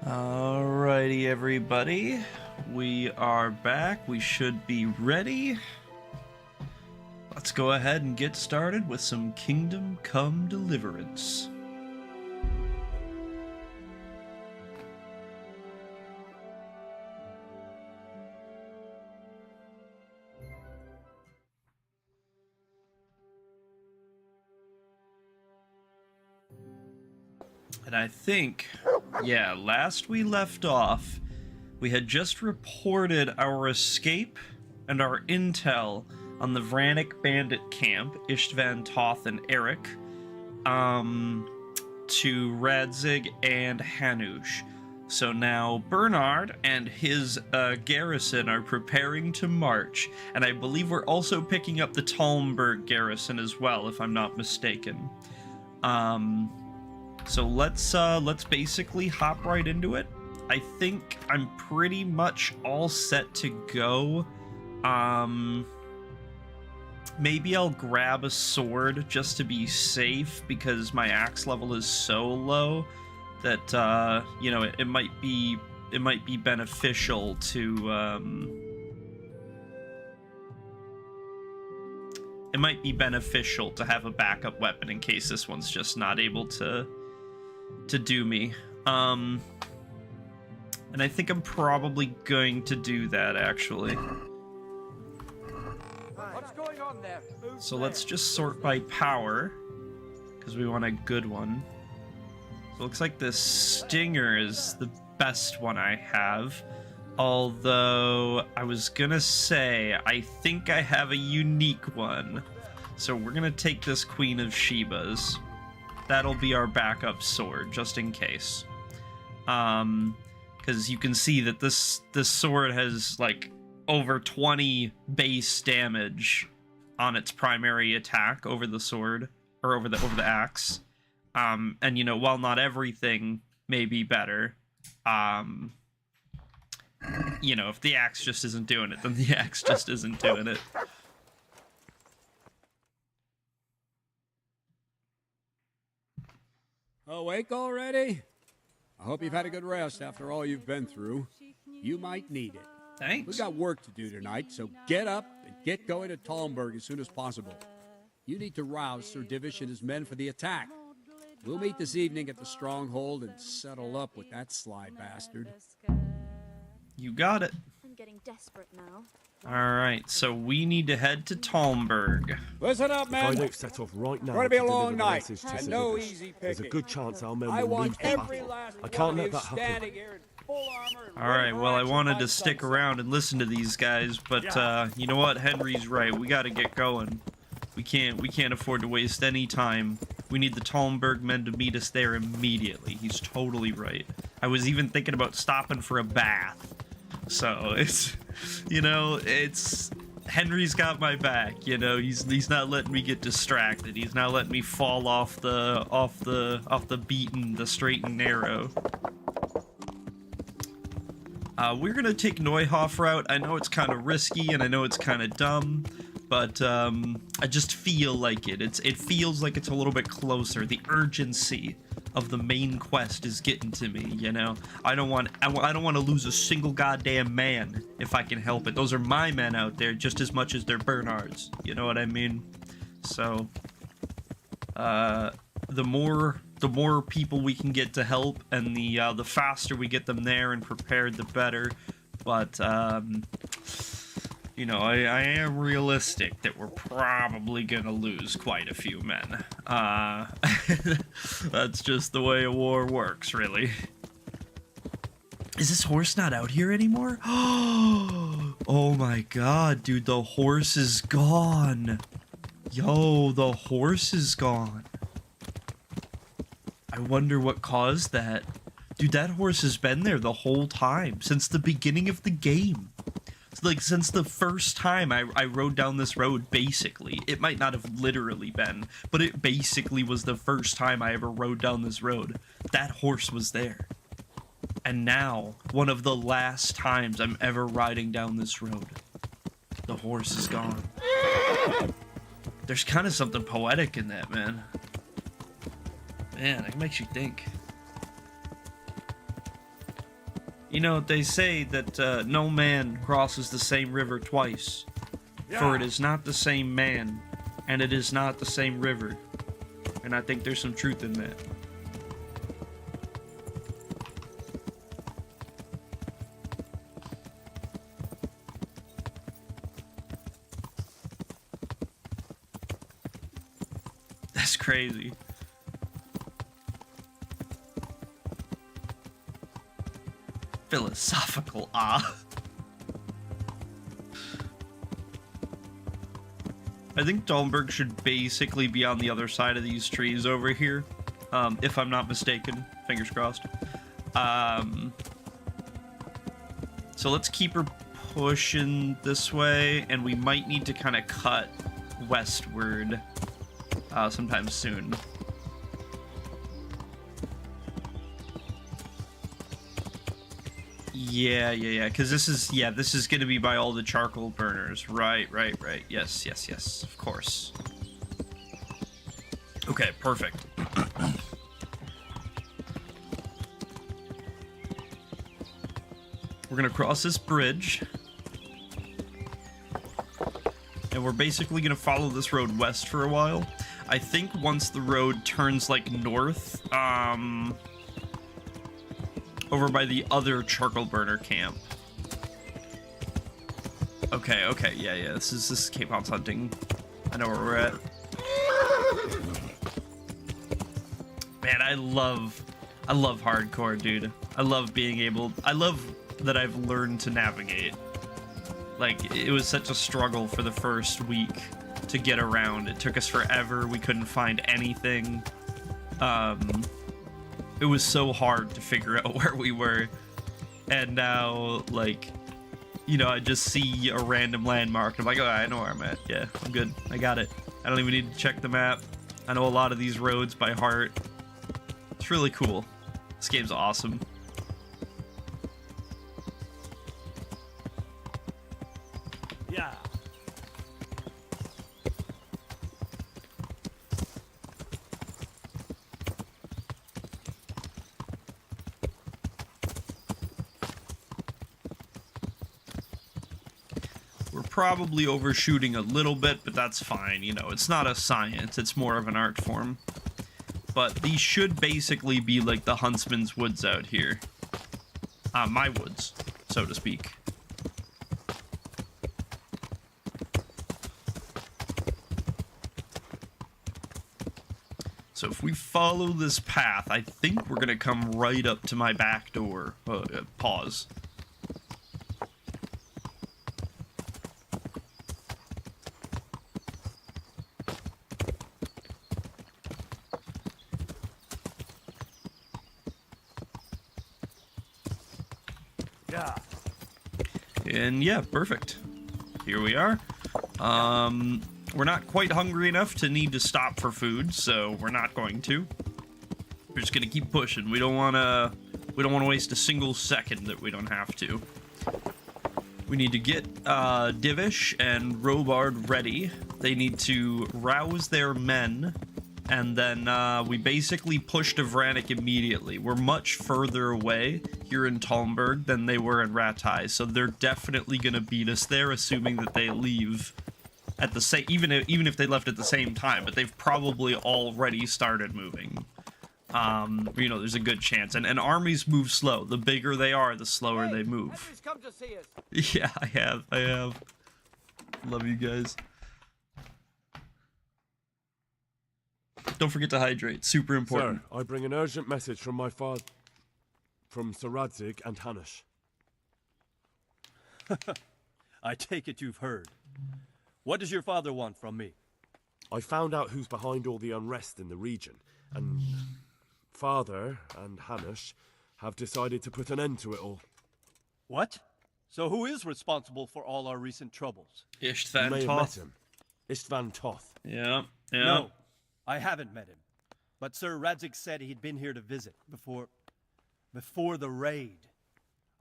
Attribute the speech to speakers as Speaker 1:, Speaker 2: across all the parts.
Speaker 1: Alrighty, everybody. We are back. We should be ready. Let's go ahead and get started with some Kingdom Come Deliverance. And I think, yeah, last we left off, we had just reported our escape and our intel on the Vranik bandit camp, Istvan, Toth, and Eric, to Radzig and Hanush. So now Bernard and his garrison are preparing to march, and I believe we're also picking up the Talmberg garrison as well, if I'm not mistaken. So let's basically hop right into it. I think I'm pretty much all set to go. Maybe I'll grab a sword just to be safe because my axe level is so low that you know, it might be beneficial to have a backup weapon in case this one's just not able to do me. And I think I'm probably going to do that, actually.
Speaker 2: What's going on there?
Speaker 1: So let's just sort by power, because we want a good one. So it looks like this Stinger is the best one I have. Although, I was gonna say, I think I have a unique one. So we're gonna take this Queen of Sheba's. That'll be our backup sword, just in case. Because you can see that this sword has, like, over 20 base damage on its primary attack over the sword, or over the axe. And, you know, while not everything may be better, you know, if the axe just isn't doing it, then the axe just isn't doing it.
Speaker 3: Awake already? I hope you've had a good rest after all you've been through. You might need it.
Speaker 1: Thanks.
Speaker 3: We've got work to do tonight, so get up and get going to Talmberg as soon as possible. You need to rouse Sir Divish and his men for the attack. We'll meet this evening at the stronghold and settle up with that sly bastard.
Speaker 1: You got it.
Speaker 4: I'm getting desperate now.
Speaker 1: Alright, so we need to head to Talmberg.
Speaker 3: Listen up,
Speaker 5: If I
Speaker 3: men.
Speaker 5: don't set off right now
Speaker 3: It's going to be a
Speaker 5: to
Speaker 3: long
Speaker 5: deliver the
Speaker 3: night,
Speaker 5: message to
Speaker 3: and
Speaker 5: Sir
Speaker 3: no
Speaker 5: Divish,
Speaker 3: easy
Speaker 5: there's a
Speaker 3: picking.
Speaker 5: good chance our men
Speaker 3: I
Speaker 5: will
Speaker 3: want
Speaker 5: lose the
Speaker 3: every
Speaker 5: battle.
Speaker 3: last
Speaker 5: I can't
Speaker 3: one
Speaker 5: let
Speaker 3: of
Speaker 5: that
Speaker 3: you
Speaker 5: happen.
Speaker 3: standing here in full armor and
Speaker 1: Alright,
Speaker 3: ready for
Speaker 1: well, I
Speaker 3: action
Speaker 1: wanted
Speaker 3: by
Speaker 1: to stick
Speaker 3: sunset.
Speaker 1: around and listen to these guys, but, you know what? Henry's right. We gotta get going. We can't afford to waste any time. We need the Talmberg men to meet us there immediately. He's totally right. I was even thinking about stopping for a bath. So, it's, you know, it's... Henry's got my back, you know. He's not letting me get distracted. He's not letting me fall off the beaten, the straight and narrow. We're gonna take Neuhoff route. I know it's kind of risky and I know it's kind of dumb, but I just feel like it. It feels like it's a little bit closer. The urgency of the main quest is getting to me, you know. I don't want to lose a single goddamn man if I can help it. Those are my men out there just as much as they're Bernard's. You know what I mean? So, the more people we can get to help, and the faster we get them there and prepared, the better. But you know, I am realistic that we're probably gonna lose quite a few men. That's just the way a war works, really. Is this horse not out here anymore? Oh my god, dude, the horse is gone. Yo, the horse is gone. I wonder what caused that. Dude, that horse has been there the whole time, since the beginning of the game. Like, since the first time I rode down this road, basically. It might not have literally been, but it basically was the first time I ever rode down this road. That horse was there. And now, one of the last times I'm ever riding down this road, the horse is gone. There's kind of something poetic in that, man. Man, it makes you think. You know, they say that no man crosses the same river twice, for it is not the same man, and it is not the same river. And I think there's some truth in that. That's crazy. Philosophical, ah. I think Dalmberg should basically be on the other side of these trees over here, if I'm not mistaken. Fingers crossed. So let's keep her pushing this way, and we might need to kind of cut westward sometime soon. Yeah, because this is gonna be by all the charcoal burners. Right. Yes, of course. Okay, perfect. We're gonna cross this bridge. And we're basically gonna follow this road west for a while. I think once the road turns like north, over by the other charcoal burner camp. Okay, yeah. This is Cape House hunting. I know where we're at. Man, I love hardcore, dude. I love that I've learned to navigate. Like, it was such a struggle for the first week to get around. It took us forever. We couldn't find anything. It was so hard to figure out where we were. And now, like, you know, I just see a random landmark. I'm like, oh, I know where I'm at. Yeah, I'm good. I got it. I don't even need to check the map. I know a lot of these roads by heart. It's really cool. This game's awesome.
Speaker 2: Yeah.
Speaker 1: We're probably overshooting a little bit, but that's fine. You know, it's not a science. It's more of an art form. But these should basically be like the huntsman's woods out here. My woods, so to speak. So if we follow this path, I think we're gonna come right up to my back door. Pause.
Speaker 2: Yeah.
Speaker 1: And yeah, perfect. Here we are. We're not quite hungry enough to need to stop for food, so we're not going to. We're just gonna keep pushing. We don't wanna waste a single second that we don't have to. We need to get Divish and Robard ready. They need to rouse their men, and then we basically push to Vranik immediately. We're much further away here in Talmberg than they were in Ratai, so they're definitely gonna beat us there, assuming that they leave at the same, even if they left at the same time, but they've probably already started moving. You know, there's a good chance, and armies move slow. The bigger they are, the slower they move.
Speaker 2: Come to see us.
Speaker 1: Yeah, I have. Love you guys. Don't forget to hydrate. Super important.
Speaker 5: Sir, I bring an urgent message from my father, from Sir Radzig and Hanush.
Speaker 6: I take it you've heard. What does your father want from me?
Speaker 5: I found out who's behind all the unrest in the region, and Father and Hanush have decided to put an end to it all.
Speaker 6: What? So who is responsible for all our recent troubles?
Speaker 5: You
Speaker 1: Istvan
Speaker 5: may have met
Speaker 1: Toth.
Speaker 5: him. Istvan Toth.
Speaker 1: Yeah.
Speaker 6: No, I haven't met him. But Sir Radzig said he'd been here to visit before the raid.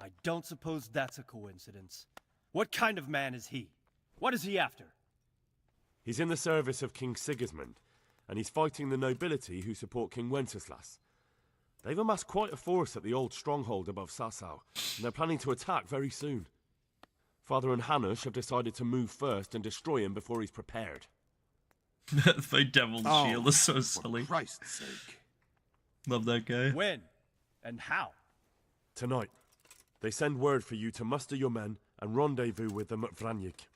Speaker 6: I don't suppose that's a coincidence. What kind of man is he? What is he after?
Speaker 5: He's in the service of King Sigismund, and he's fighting the nobility who support King Wenceslas. They've amassed quite a force at the old stronghold above Sasau, and they're planning to attack very soon. Father and Hanush have decided to move first and destroy him before he's prepared.
Speaker 1: The Devil's Shield is so silly.
Speaker 7: For Christ's sake.
Speaker 1: Love that guy.
Speaker 6: When? And how?
Speaker 5: Tonight, they send word for you to muster your men and rendezvous with them at Vranyik.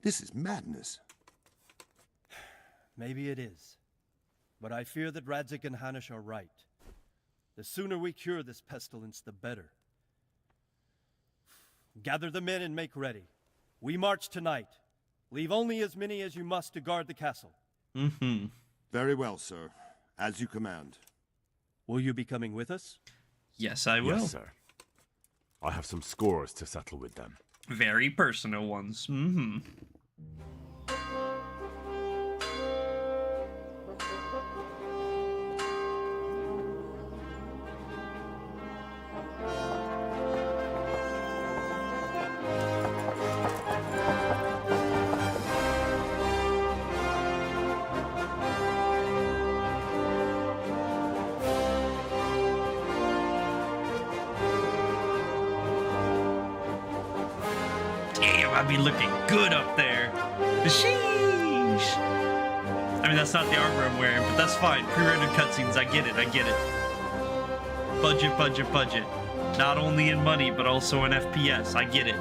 Speaker 7: This is madness.
Speaker 6: Maybe it is. But I fear that Radzik and Hanush are right. The sooner we cure this pestilence, the better. Gather the men and make ready. We march tonight. Leave only as many as you must to guard the castle.
Speaker 1: Mm-hmm.
Speaker 7: Very well, sir. As you command.
Speaker 6: Will you be coming with us?
Speaker 1: Yes, I will.
Speaker 5: Yes, sir. I have some scores to settle with them.
Speaker 1: Very personal ones. Mm-hmm. Damn, I be looking good up there. Sheesh. I mean, that's not the armor I'm wearing, but that's fine. Pre-rendered cutscenes, I get it, I get it. Budget, budget, budget. Not only in money, but also in FPS. I get it.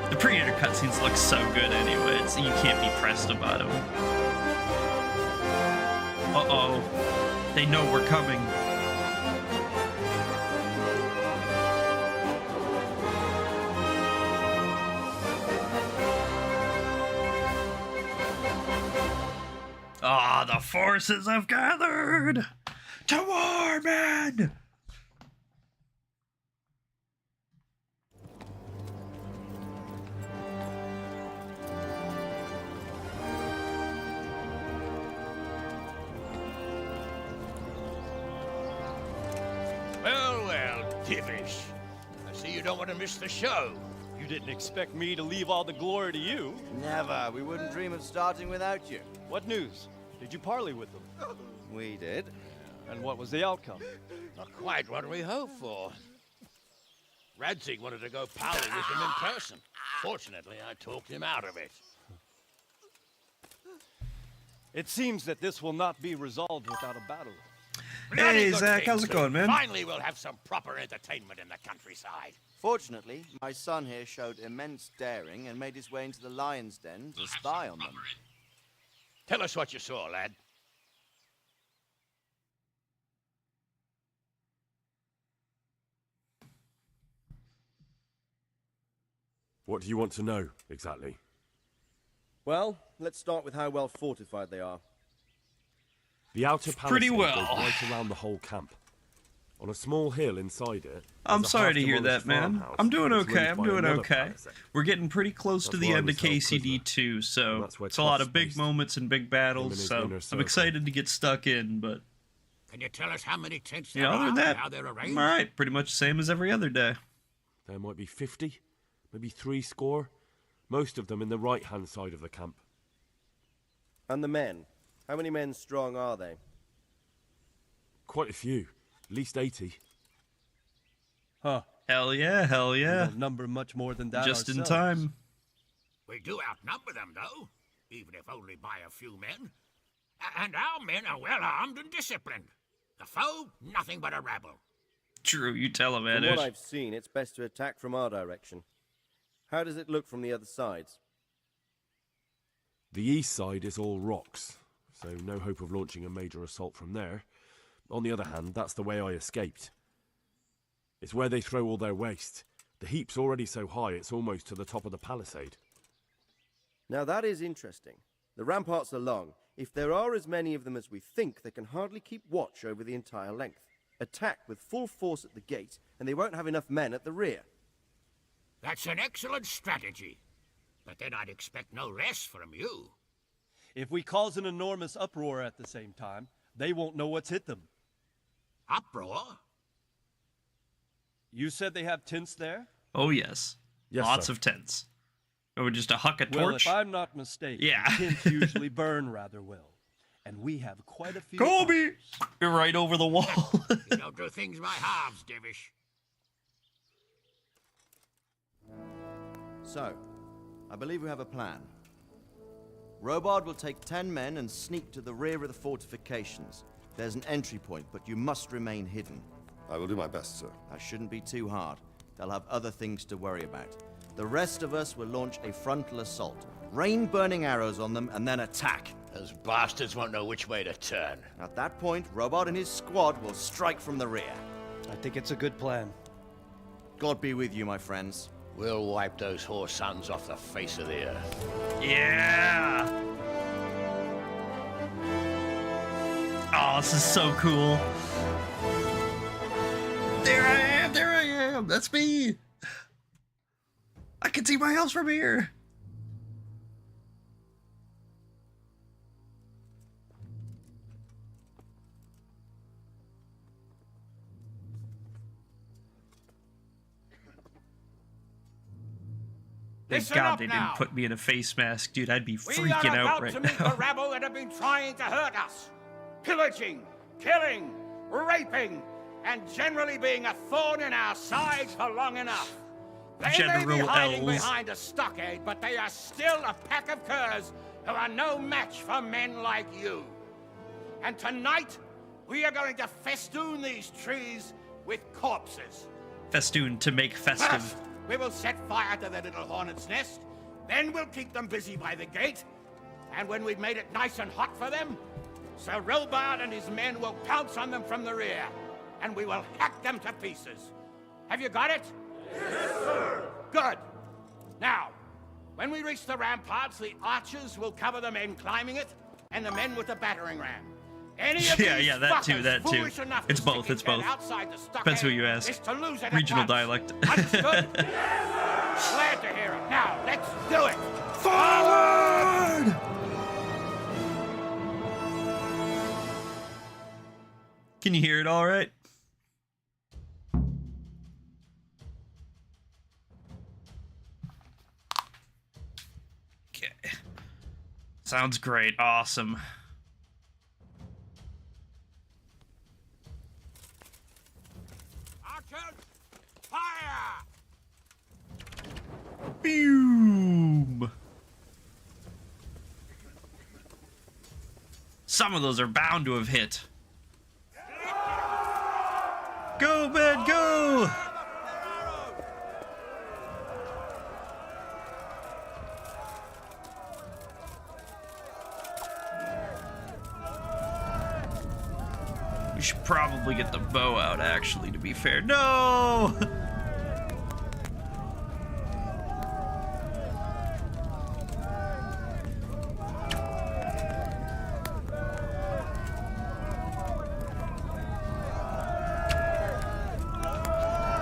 Speaker 1: The pre-rendered cutscenes look so good anyway. You can't be pressed about them. Uh-oh. They know we're coming. Ah, the forces have gathered! To war, men!
Speaker 8: Well, well, Divish. I see you don't want to miss the show.
Speaker 6: You didn't expect me to leave all the glory to you.
Speaker 9: Never. We wouldn't dream of starting without you.
Speaker 6: What news? Did you parley with them?
Speaker 9: We did.
Speaker 6: And what was the outcome?
Speaker 8: Not quite what we hoped for. Radzik wanted to go parley with him in person. Fortunately, I talked him out of it.
Speaker 6: It seems that this will not be resolved without a battle.
Speaker 1: Hey,
Speaker 8: Bloody good
Speaker 1: Zach,
Speaker 8: thing,
Speaker 1: how's it
Speaker 8: too.
Speaker 1: going, man?
Speaker 8: Finally, we'll have some proper entertainment in the countryside.
Speaker 9: Fortunately, my son here showed immense daring and made his way into the lion's den to spy on them.
Speaker 8: Tell us what you saw, lad.
Speaker 5: What do you want to know, exactly?
Speaker 9: Well, let's start with how well fortified they are.
Speaker 5: The outer
Speaker 1: Pretty
Speaker 5: palisade
Speaker 1: well.
Speaker 5: goes right around the whole camp. On a small hill inside it...
Speaker 1: I'm
Speaker 5: there's a
Speaker 1: sorry to hear
Speaker 5: half-demolished
Speaker 1: that, man.
Speaker 5: farmhouse
Speaker 1: I'm doing
Speaker 5: that's
Speaker 1: okay,
Speaker 5: raised
Speaker 1: I'm
Speaker 5: by
Speaker 1: doing
Speaker 5: another
Speaker 1: okay.
Speaker 5: palisade.
Speaker 1: We're getting pretty close to
Speaker 5: That's
Speaker 1: the
Speaker 5: where I
Speaker 1: end of
Speaker 5: was held prisoner.
Speaker 1: KCD2, so
Speaker 5: And that's where
Speaker 1: it's a lot
Speaker 5: Toth's
Speaker 1: of big
Speaker 5: based.
Speaker 1: moments and big
Speaker 5: Him
Speaker 1: battles,
Speaker 5: and his
Speaker 1: so
Speaker 5: inner
Speaker 1: I'm
Speaker 5: circle.
Speaker 1: excited to get stuck in, but
Speaker 8: Can you tell us how many tents
Speaker 1: you
Speaker 8: there
Speaker 1: know, other
Speaker 8: are
Speaker 1: than that,
Speaker 8: and how they're arranged?
Speaker 1: I'm alright, pretty much the same as every other day.
Speaker 5: There might be 50, maybe 3 score. Most of them in the right-hand side of the camp.
Speaker 9: And the men? How many men strong are they?
Speaker 5: Quite a few. At least 80.
Speaker 6: Huh.
Speaker 1: Hell yeah, hell
Speaker 6: We
Speaker 1: yeah.
Speaker 6: don't number much more than that
Speaker 1: Just in
Speaker 6: ourselves.
Speaker 1: time.
Speaker 8: We do outnumber them, though, even if only by a few men. And our men are well armed and disciplined. The foe, nothing but a rabble.
Speaker 1: True, you tell him,
Speaker 9: From
Speaker 1: Anish.
Speaker 9: what I've seen, it's best to attack from our direction. How does it look from the other sides?
Speaker 5: The east side is all rocks, so no hope of launching a major assault from there. On the other hand, that's the way I escaped. It's where they throw all their waste. The heap's already so high it's almost to the top of the palisade.
Speaker 9: Now that is interesting. The ramparts are long. If there are as many of them as we think, they can hardly keep watch over the entire length. Attack with full force at the gate, and they won't have enough men at the rear.
Speaker 8: That's an excellent strategy. But then I'd expect no less from you.
Speaker 6: If we cause an enormous uproar at the same time, they won't know what's hit them.
Speaker 8: Uproar?
Speaker 6: You said they have tents there?
Speaker 1: Oh, yes.
Speaker 5: Yes,
Speaker 1: Lots
Speaker 5: sir.
Speaker 1: of tents. Or just a huck a
Speaker 6: Well,
Speaker 1: torch?
Speaker 6: if I'm not mistaken,
Speaker 1: Yeah.
Speaker 6: tents usually burn rather well. and we have quite a few.
Speaker 1: Kobe! You're right over the wall.
Speaker 8: You don't do things by halves, Divish.
Speaker 9: So, I believe we have a plan. Robard will take 10 men and sneak to the rear of the fortifications. There's an entry point, but you must remain hidden.
Speaker 7: I will do my best, sir.
Speaker 9: That shouldn't be too hard. They'll have other things to worry about. The rest of us will launch a frontal assault. Rain burning arrows on them and then attack.
Speaker 8: Those bastards won't know which way to turn.
Speaker 9: At that point, Robard and his squad will strike from the rear.
Speaker 6: I think it's a good plan.
Speaker 9: God be with you, my friends.
Speaker 8: We'll wipe those whore sons off the face of the earth.
Speaker 1: Yeah! Oh, this is so cool. There I am, that's me. I can see my house from here. Thank
Speaker 2: Listen
Speaker 1: God
Speaker 2: up
Speaker 1: they
Speaker 2: now.
Speaker 1: didn't put me in a face mask, dude. I'd be
Speaker 2: We
Speaker 1: freaking
Speaker 2: are
Speaker 1: out
Speaker 2: about
Speaker 1: right
Speaker 2: to meet
Speaker 1: now.
Speaker 2: the rabble that have been trying to hurt us. Pillaging, killing, raping, and generally being a thorn in our sides for long enough. They may be
Speaker 1: General
Speaker 2: hiding
Speaker 1: L's.
Speaker 2: behind a stockade, but they are still a pack of curs who are no match for men like you. And tonight, we are going to festoon these trees with corpses.
Speaker 1: Festoon to make festive.
Speaker 2: First, we will set fire to their little hornet's nest. Then we'll keep them busy by the gate. And when we've made it nice and hot for them, Sir Robard and his men will pounce on them from the rear. And we will hack them to pieces. Have you got it? Yes, sir. Good. Now, when we reach the ramparts, the archers will cover the men climbing it, and the men with the battering ram. Any of
Speaker 1: Yeah,
Speaker 2: these
Speaker 1: yeah, that too,
Speaker 2: fuckers
Speaker 1: that too.
Speaker 2: foolish enough
Speaker 1: It's
Speaker 2: to stick
Speaker 1: both,
Speaker 2: his
Speaker 1: it's
Speaker 2: head
Speaker 1: both.
Speaker 2: outside the stockade
Speaker 1: Depends who you ask.
Speaker 2: is to lose it at
Speaker 1: Regional
Speaker 2: once.
Speaker 1: dialect.
Speaker 2: Understood? Glad to hear it. Now, let's do it.
Speaker 1: Forward! Can you hear it all right? Okay. Sounds great. Awesome.
Speaker 2: Archers, fire!
Speaker 1: Boom! Some of those are bound to have hit. Go, man, go! We should probably get the bow out, actually, to be fair. No!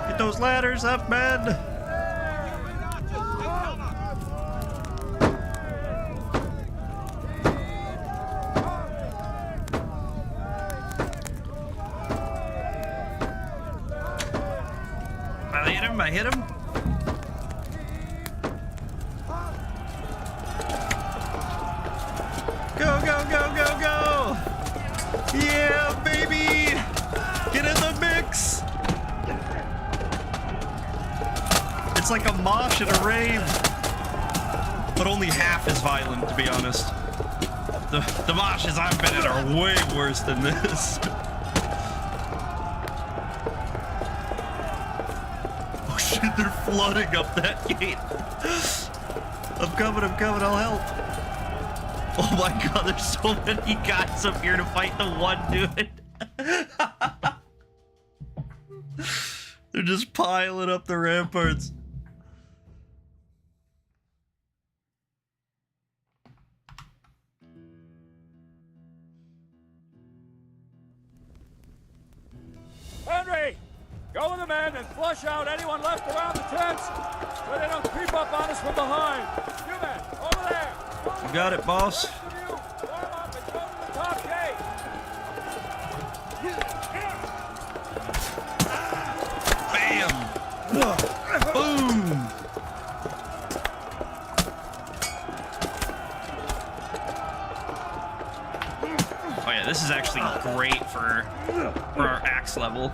Speaker 1: Get those ladders up, man! I hit him. Go, go, go, go, go! Yeah, baby! Get in the mix! It's like a mosh at a rave. But only half as violent, to be honest. The moshes I've been in are way worse than this. Oh shit, they're flooding up that gate. I'm coming, I'll help. Oh my god, there's so many guys up here to fight the one dude. They're just piling up the ramparts.
Speaker 3: Henry! Go with the men and flush out anyone left around the tents so they don't creep up on us from behind. You men, over there!
Speaker 1: You got it, boss.
Speaker 3: Form up and go to the top gate!
Speaker 1: Bam! Boom! Okay, this is actually great for our axe level.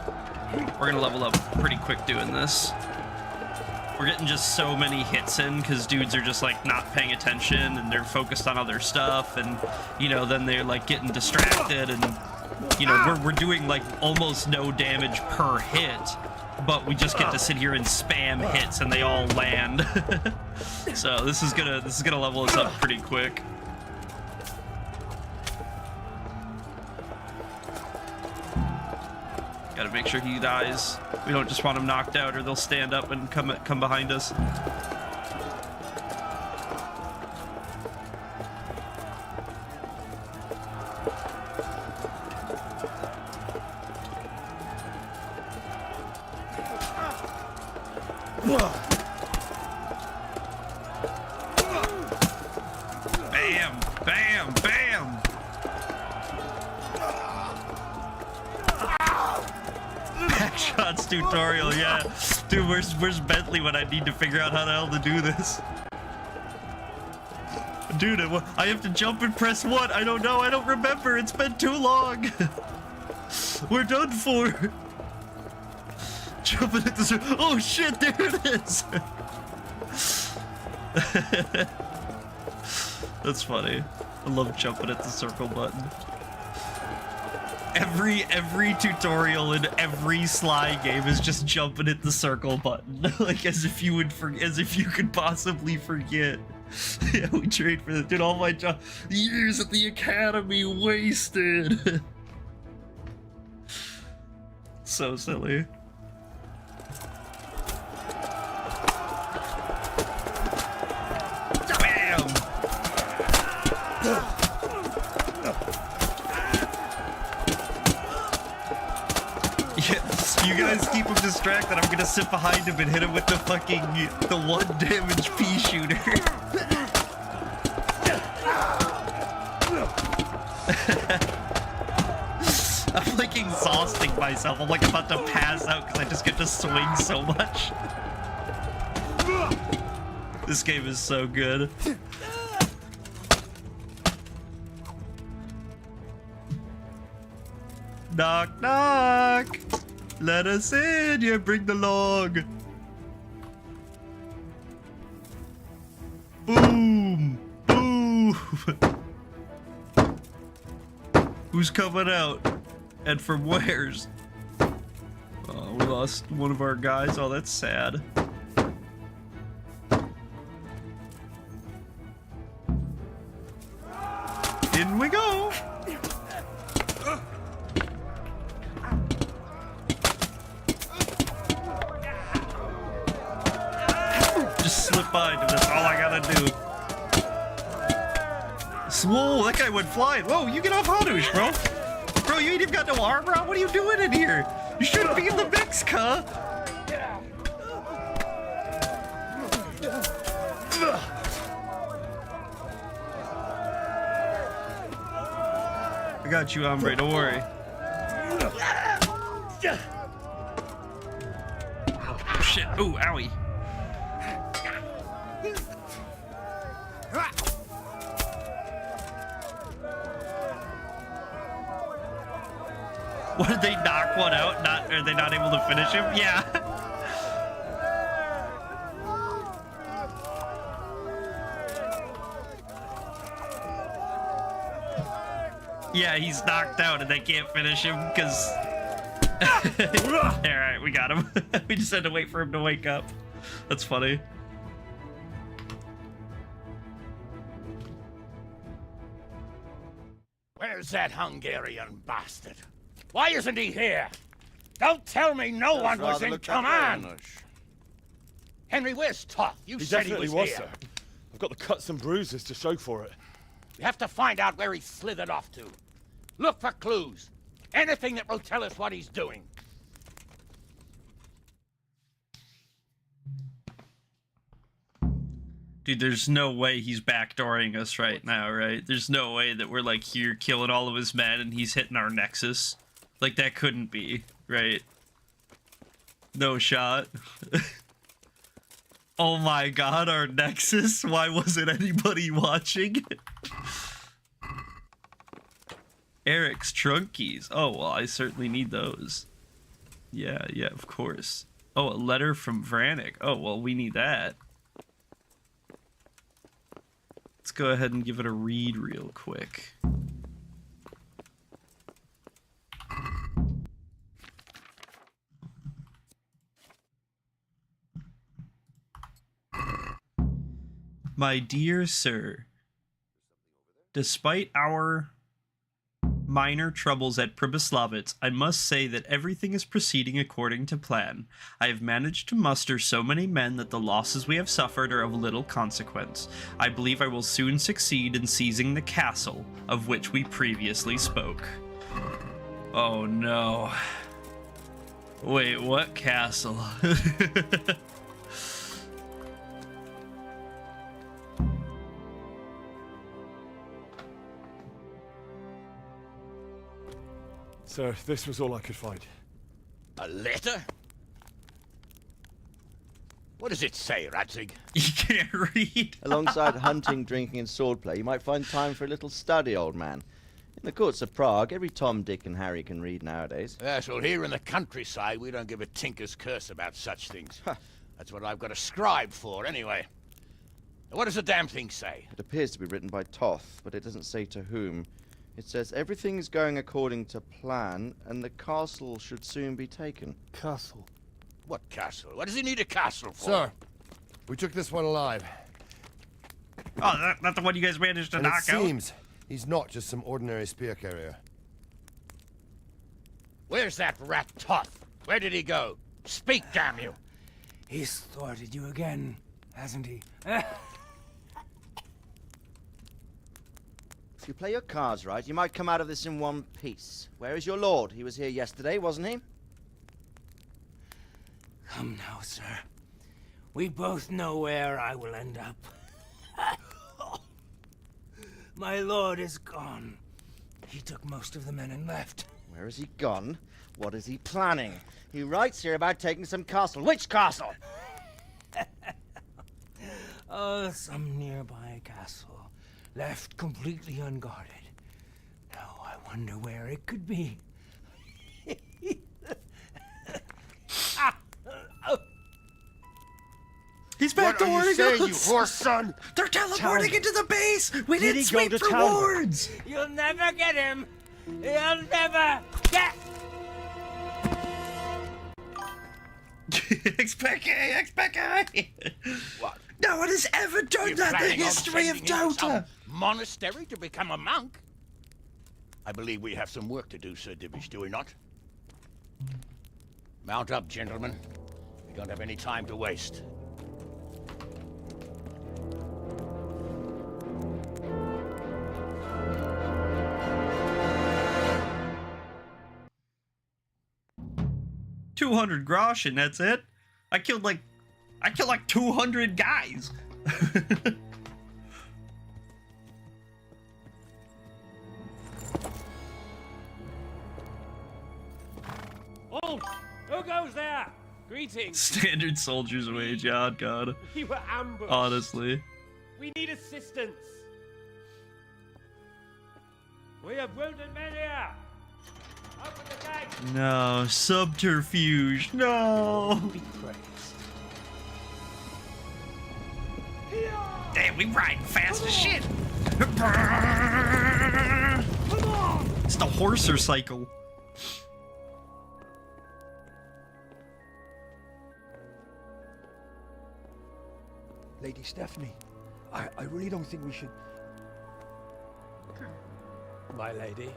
Speaker 1: We're gonna level up pretty quick doing this. We're getting just so many hits in because dudes are just like not paying attention and they're focused on other stuff, and you know, then they're like getting distracted, and you know, we're doing like almost no damage per hit, but we just get to sit here and spam hits and they all land. So this is gonna level us up pretty quick. Gotta make sure he dies. We don't just want him knocked out or they'll stand up and come behind us. Bam! Bam! Bam! Backshots tutorial, yeah. Dude, where's Bentley when I need to figure out how the hell to do this? Dude, I have to jump and press what? I don't know, I don't remember. It's been too long. We're done for. Jumping at the... Oh shit, there it is. That's funny. I love jumping at the circle button. Every tutorial in every Sly game is just jumping at the circle button. Like as if you could possibly forget. Yeah, we trained for this. Dude, all my years at the academy wasted. So silly. Bam! You guys keep him distracted. I'm gonna sit behind him and hit him with the fucking the 1 damage pea shooter. I'm like exhausting myself. I'm like about to pass out because I just get to swing so much. This game is so good. Knock, knock. Let us in. Yeah, bring the log. Boom. Boom. Who's coming out? And from where's? Oh, we lost one of our guys. Oh, that's sad. In we go. Just slip by him. That's all I gotta do. Whoa, that guy went flying. Whoa, you get off Hanush, bro. Bro, you ain't even got no armor on? What are you doing in here? You shouldn't be in the mix, cuh. I got you, hombre, don't worry. Oh, shit. Ooh, owie. What, did they knock one out? Are they not able to finish him? Yeah. Yeah, he's knocked out and they can't finish him because... Alright, we got him. We just had to wait for him to wake up. That's funny.
Speaker 2: Where's that Hungarian bastard? Why isn't he here? Don't tell me no one was in command. Henry, where's Toth? You said he was here.
Speaker 5: Sir. I've got the cuts and bruises to show for it.
Speaker 2: We have to find out where he slithered off to. Look for clues. Anything that will tell us what he's doing.
Speaker 1: Dude, there's no way he's backdooring us right now, right? There's no way that we're like here killing all of his men and he's hitting our nexus. Like that couldn't be, right? No shot. Oh my god, our nexus? Why wasn't anybody watching? Eric's trunk keys. Oh, well, I certainly need those. Yeah, of course. Oh, a letter from Vranik. Oh, well, we need that. Let's go ahead and give it a read real quick. My dear sir, despite our minor troubles at Pribyslavitz, I must say that everything is proceeding according to plan. I have managed to muster so many men that the losses we have suffered are of little consequence. I believe I will soon succeed in seizing the castle of which we previously spoke. Oh no. Wait, what castle?
Speaker 5: Sir, this was all I could find.
Speaker 8: A letter? What does it say, Radzig?
Speaker 1: You can't read.
Speaker 10: Alongside hunting, drinking, and swordplay, you might find time for a little study, old man. In the courts of Prague, every Tom, Dick, and Harry can read nowadays.
Speaker 8: Yes, well, here in the countryside, we don't give a tinker's curse about such things. That's what I've got a scribe for, anyway. What does the damn thing say?
Speaker 10: It appears to be written by Toth, but it doesn't say to whom. It says everything is going according to plan, and the castle should soon be taken.
Speaker 6: Castle.
Speaker 8: What castle? What does he need a castle for?
Speaker 7: Sir, we took this one alive.
Speaker 1: Oh, that's the one you guys managed to
Speaker 7: And it
Speaker 1: knock out?
Speaker 7: seems he's not just some ordinary spear carrier.
Speaker 8: Where's that rat Toth? Where did he go? Speak, damn you!
Speaker 11: He's thwarted you again, hasn't he?
Speaker 10: If you play your cards right, you might come out of this in one piece. Where is your lord? He was here yesterday, wasn't he?
Speaker 11: Come now, sir. We both know where I will end up. My lord is gone. He took most of the men and left.
Speaker 10: Where has he gone? What is he planning? He writes here about taking some castle. Which castle?
Speaker 11: Oh, some nearby castle. Left completely unguarded. Now I wonder where it could be.
Speaker 1: He's back
Speaker 7: What are you
Speaker 1: to
Speaker 7: saying, you horse son?
Speaker 1: They're teleporting into the base! We
Speaker 6: Did
Speaker 1: didn't
Speaker 6: he go
Speaker 1: sweep
Speaker 6: to
Speaker 1: for
Speaker 6: town?
Speaker 1: wards!
Speaker 11: You'll never get him! You'll never get...
Speaker 1: Expected!
Speaker 8: What?
Speaker 1: No one has ever done
Speaker 8: You
Speaker 1: that in the
Speaker 8: planning on
Speaker 1: history of
Speaker 8: sending him to some
Speaker 1: Dota!
Speaker 8: monastery to become a monk? I believe we have some work to do, Sir Divish, do we not? Mount up, gentlemen. We don't have any time to waste.
Speaker 1: $200 grosh and that's it? I killed like 200 guys.
Speaker 12: Halt! Who goes there? Greetings.
Speaker 1: Standard soldier's wage, oh god.
Speaker 12: We were ambushed.
Speaker 1: Honestly.
Speaker 12: We need assistance. We have wounded men here. Open the gate.
Speaker 1: No, subterfuge, no.
Speaker 11: Be praised.
Speaker 1: Damn, we riding fast as shit. It's the horser cycle.
Speaker 13: Lady Stephanie, I really don't think we should...
Speaker 12: My lady.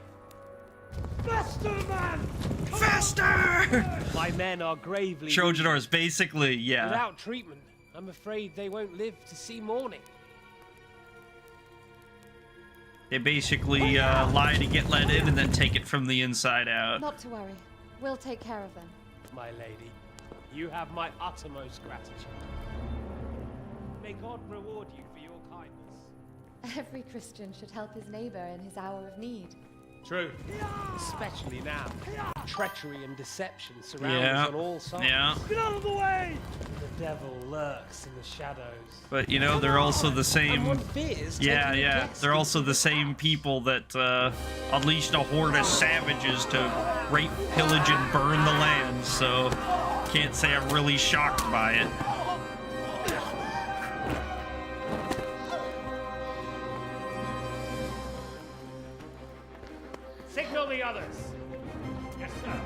Speaker 11: Faster, man!
Speaker 1: Faster!
Speaker 12: My men are gravely
Speaker 1: Trojan horse, basically, yeah.
Speaker 12: without treatment. I'm afraid they won't live to see morning.
Speaker 1: They basically lie to get let in and then take it from the inside out.
Speaker 4: Not to worry. We'll take care of them.
Speaker 12: My lady, you have my uttermost gratitude. May God reward you for your kindness.
Speaker 4: Every Christian should help his neighbor in his hour of need.
Speaker 12: True. Especially now. Treachery and deception surround
Speaker 1: Yeah.
Speaker 12: us on all sides.
Speaker 1: Yeah.
Speaker 12: Get out of the way! The devil lurks in the shadows.
Speaker 1: But you know, they're also the same.
Speaker 12: And one fears
Speaker 1: Yeah,
Speaker 12: taking a
Speaker 1: yeah.
Speaker 12: guess
Speaker 1: They're also
Speaker 12: into
Speaker 1: the same people that unleashed a horde of savages to rape, pillage, and burn the land. So can't say I'm really shocked by it.
Speaker 12: Signal the others. Yes, sir.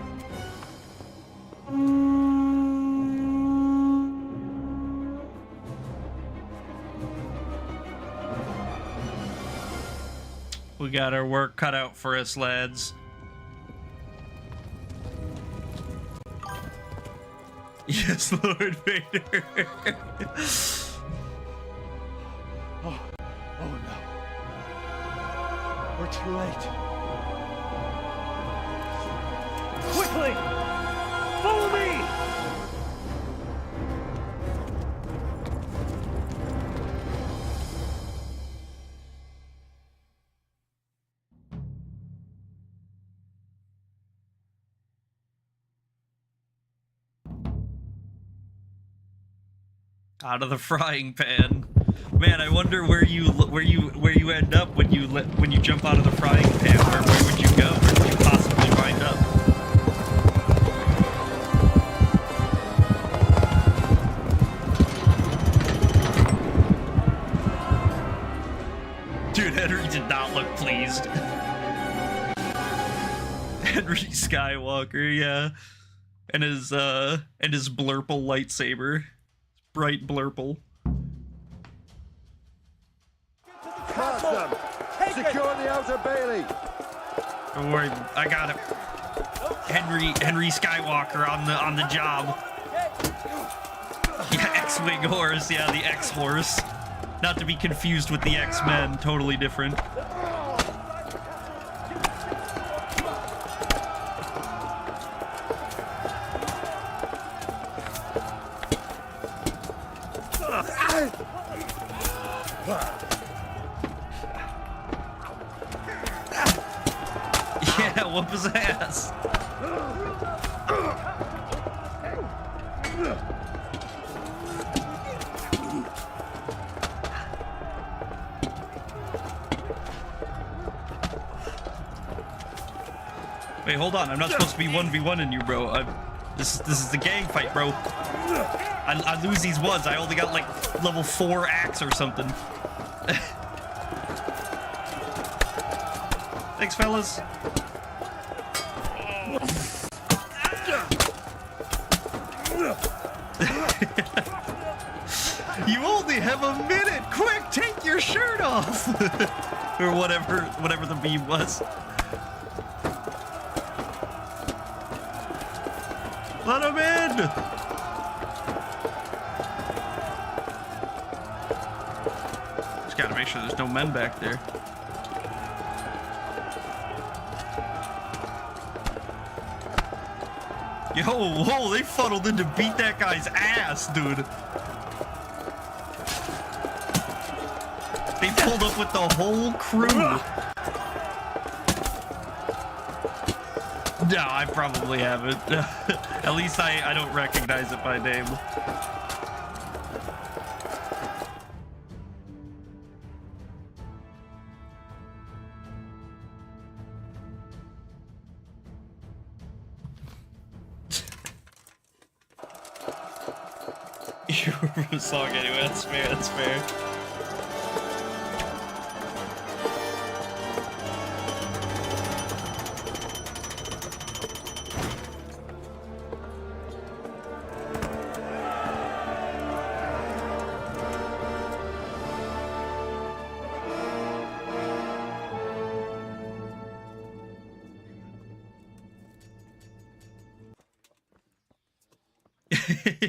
Speaker 1: We got our work cut out for us, lads. Yes, Lord Vader.
Speaker 11: Oh no. We're too late.
Speaker 12: Quickly! Follow me!
Speaker 1: Out of the frying pan. Man, I wonder where you end up when you jump out of the frying pan. Where would you go? Where would you possibly wind up? Dude, Henry did not look pleased. Henry Skywalker, yeah. And his blurple lightsaber. Bright blurple.
Speaker 7: Pass them! Secure the outer bailey!
Speaker 1: Don't worry, I got it. Henry Skywalker on the job. Yeah, X-Wing horse, yeah, the X-Horse. Not to be confused with the X-Men, totally different. Yeah, whoop his ass. Wait, hold on. I'm not supposed to be 1v1ing you, bro. This is the gang fight, bro. I lose these ones. I only got like level 4 axe or something. Thanks, fellas. You only have a minute. Quick, take your shirt off. Or whatever the beam was. Let him in! Just gotta make sure there's no men back there. Yo, whoa, they funneled in to beat that guy's ass, dude. They pulled up with the whole crew. No, I probably haven't. At least I don't recognize it by name. You remember the song anyway, that's fair, that's fair.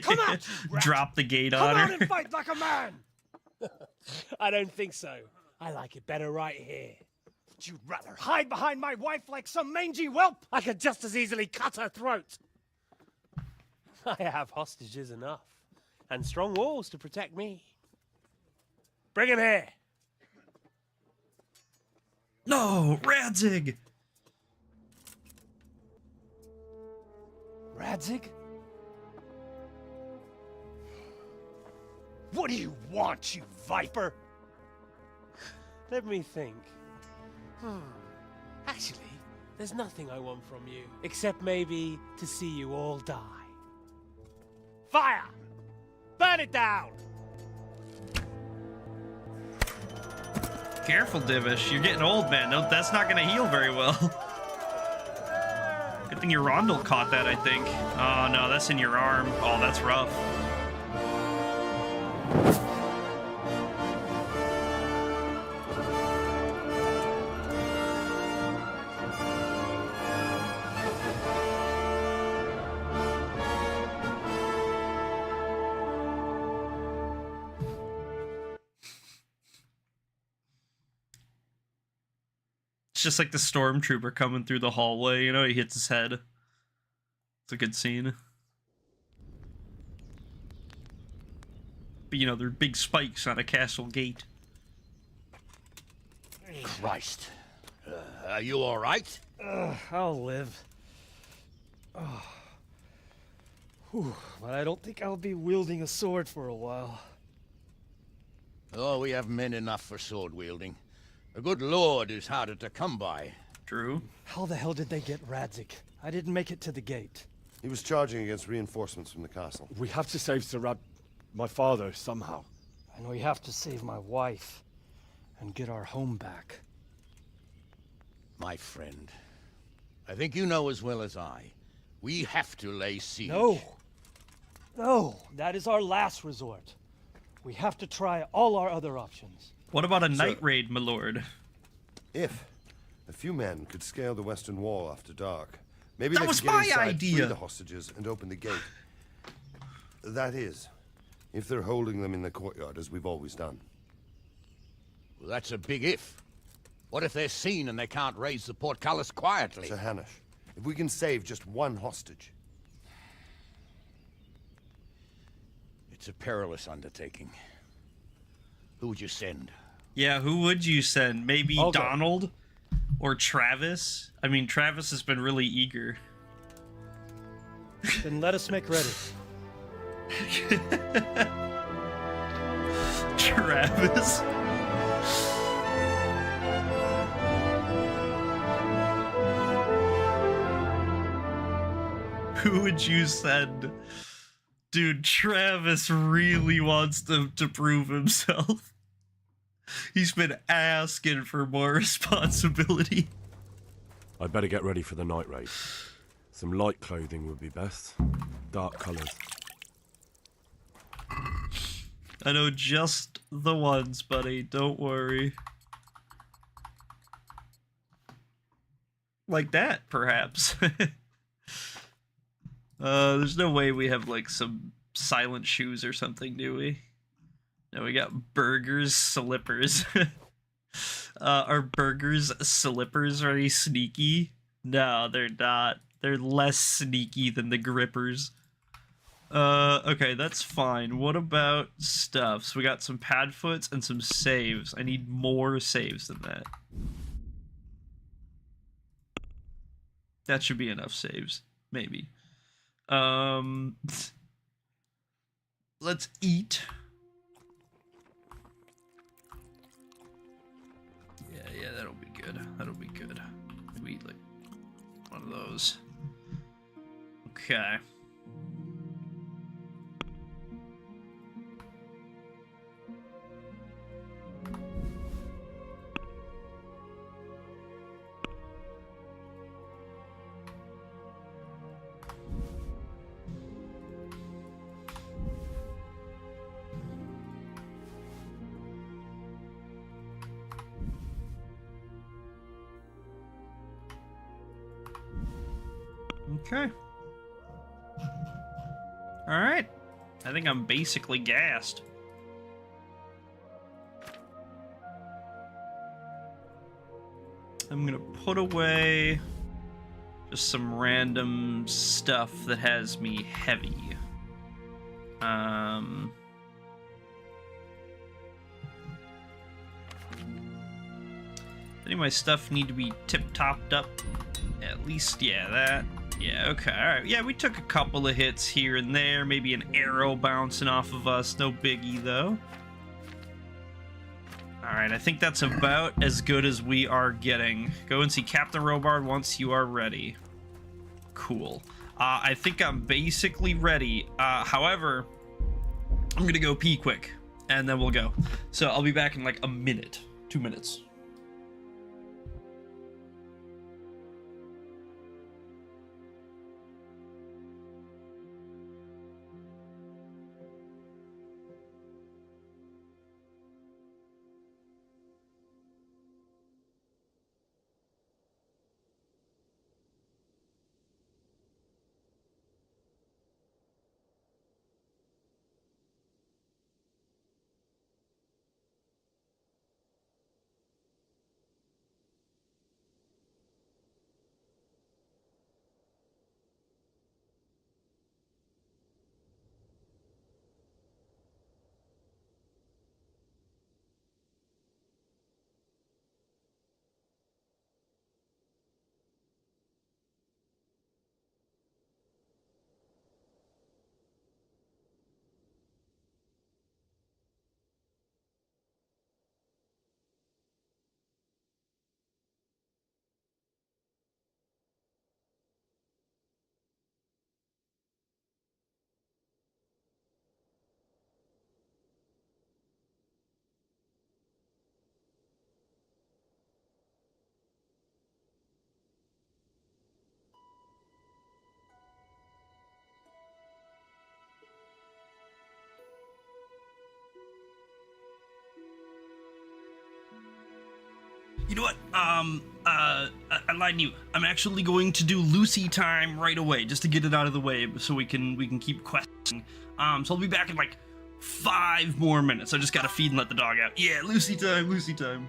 Speaker 12: Come out!
Speaker 1: Drop the gate
Speaker 12: Come
Speaker 1: on
Speaker 12: out
Speaker 1: her.
Speaker 12: and fight like a man! I don't think so. I like it better right here. Would you rather hide behind my wife like some mangy whelp? I could just as easily cut her throat. I have hostages enough, and strong walls to protect me. Bring him here.
Speaker 1: No, Radzig!
Speaker 12: Radzig? What do you want, you viper? Let me think. Actually, there's nothing I want from you, except maybe to see you all die. Fire! Burn it down!
Speaker 1: Careful, Divish. You're getting old, man. No, that's not gonna heal very well. Good thing your Rondel caught that, I think. Oh, no, that's in your arm. Oh, that's rough. It's just like the stormtrooper coming through the hallway, you know, he hits his head. It's a good scene. But, you know, they're big spikes on a castle gate.
Speaker 8: Christ. Are you all right?
Speaker 12: I'll live. Oh. Whew, but I don't think I'll be wielding a sword for a while.
Speaker 8: Oh, we have men enough for sword wielding. A good lord is harder to come by.
Speaker 1: True.
Speaker 12: How the hell did they get Radzig? I didn't make it to the gate.
Speaker 7: He was charging against reinforcements from the castle.
Speaker 13: We have to save my father, somehow.
Speaker 12: And we have to save my wife and get our home back.
Speaker 8: My friend, I think you know as well as I. We have to lay siege.
Speaker 12: No. No, that is our last resort. We have to try all our other options.
Speaker 1: What about a night raid, my lord?
Speaker 7: If a few men could scale the western wall after dark, maybe
Speaker 1: That
Speaker 7: they
Speaker 1: was
Speaker 7: could get
Speaker 1: my
Speaker 7: inside,
Speaker 1: idea.
Speaker 7: free the hostages, and open the gate. That is, if they're holding them in the courtyard as we've always done.
Speaker 8: Well, that's a big if. What if they're seen and they can't raise the portcullis quietly?
Speaker 7: Sir Hanush, if we can save just one hostage.
Speaker 8: It's a perilous undertaking. Who would you send?
Speaker 1: Yeah, who would you send? Maybe Donald or Travis? I mean, Travis has been really eager.
Speaker 12: Then let us make ready.
Speaker 1: Travis. Who would you send? Dude, Travis really wants to prove himself. He's been asking for more responsibility.
Speaker 5: I'd better get ready for the night raid. Some light clothing would be best. Dark colours.
Speaker 1: I know just the ones, buddy. Don't worry. Like that, perhaps. There's no way we have, like, some silent shoes or something, do we? No, we got burgers, slippers. Are burgers slippers very sneaky? No, they're not. They're less sneaky than the grippers. Okay, that's fine. What about stuff? So we got some padfoots and some saves. I need more saves than that. That should be enough saves. Maybe. Let's eat. Yeah, that'll be good. That'll be good. Maybe eat, like, one of those. Okay. Okay. Alright. I think I'm basically gassed. I'm gonna put away just some random stuff that has me heavy. Any of my stuff need to be tip-topped up? At least, yeah, that. Yeah, okay, alright. Yeah, we took a couple of hits here and there. Maybe an arrow bouncing off of us. No biggie, though. Alright, I think that's about as good as we are getting. Go and see Captain Robard once you are ready. Cool. I think I'm basically ready. However, I'm gonna go pee quick, and then we'll go. So I'll be back in like a minute. 2 minutes. You know what? I lied to you. I'm actually going to do Lucy time right away, just to get it out of the way, so we can keep questing. So I'll be back in like 5 more minutes. I just gotta feed and let the dog out. Yeah, Lucy time, Lucy time.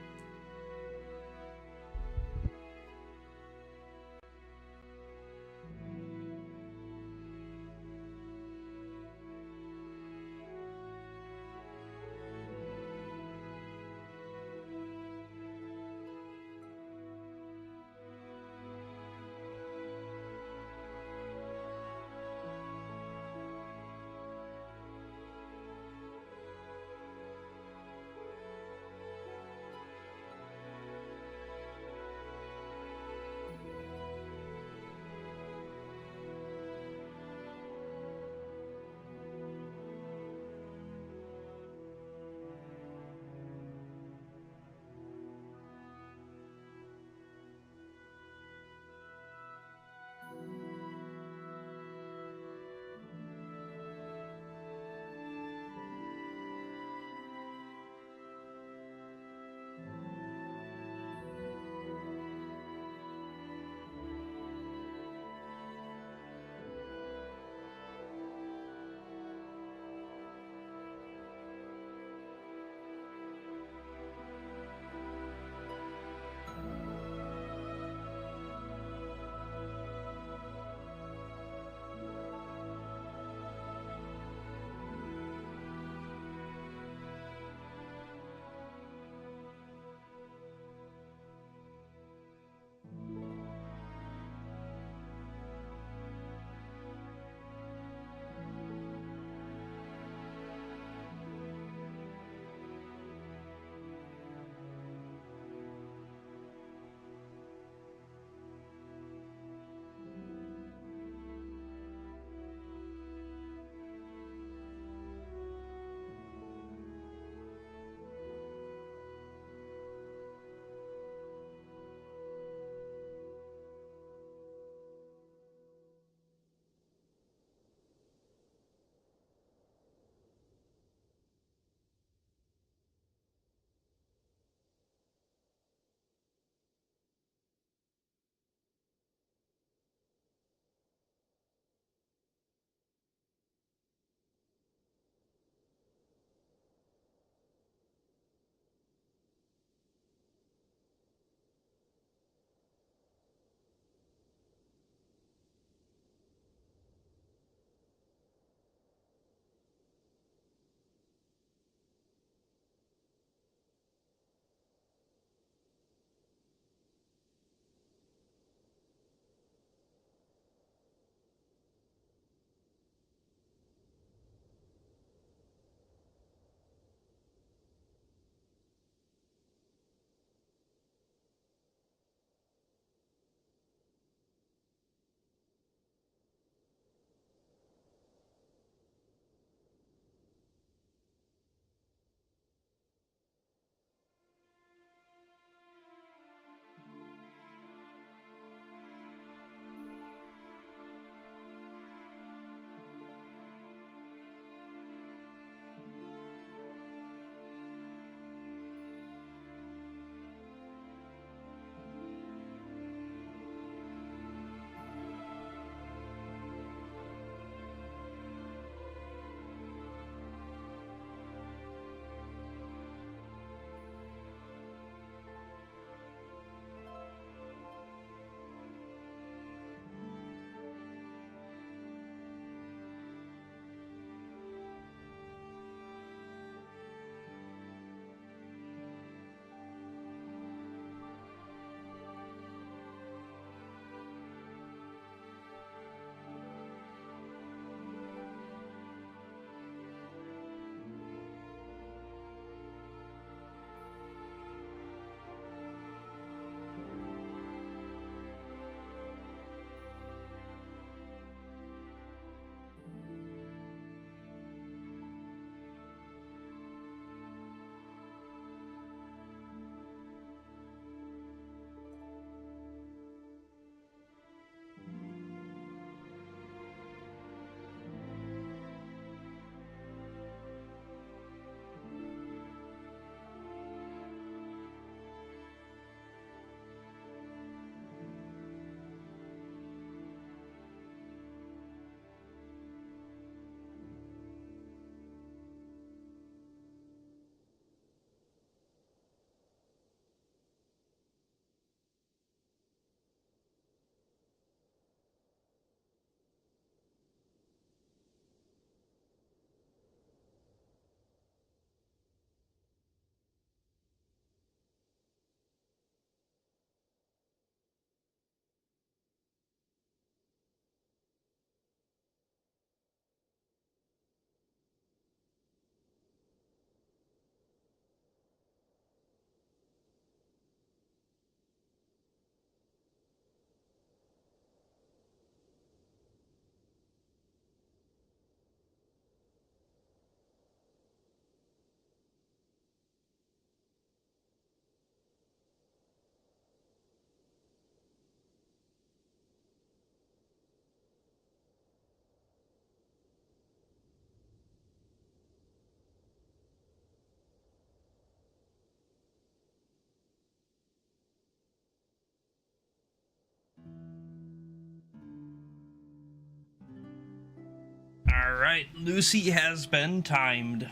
Speaker 1: Alright, Lucy has been timed.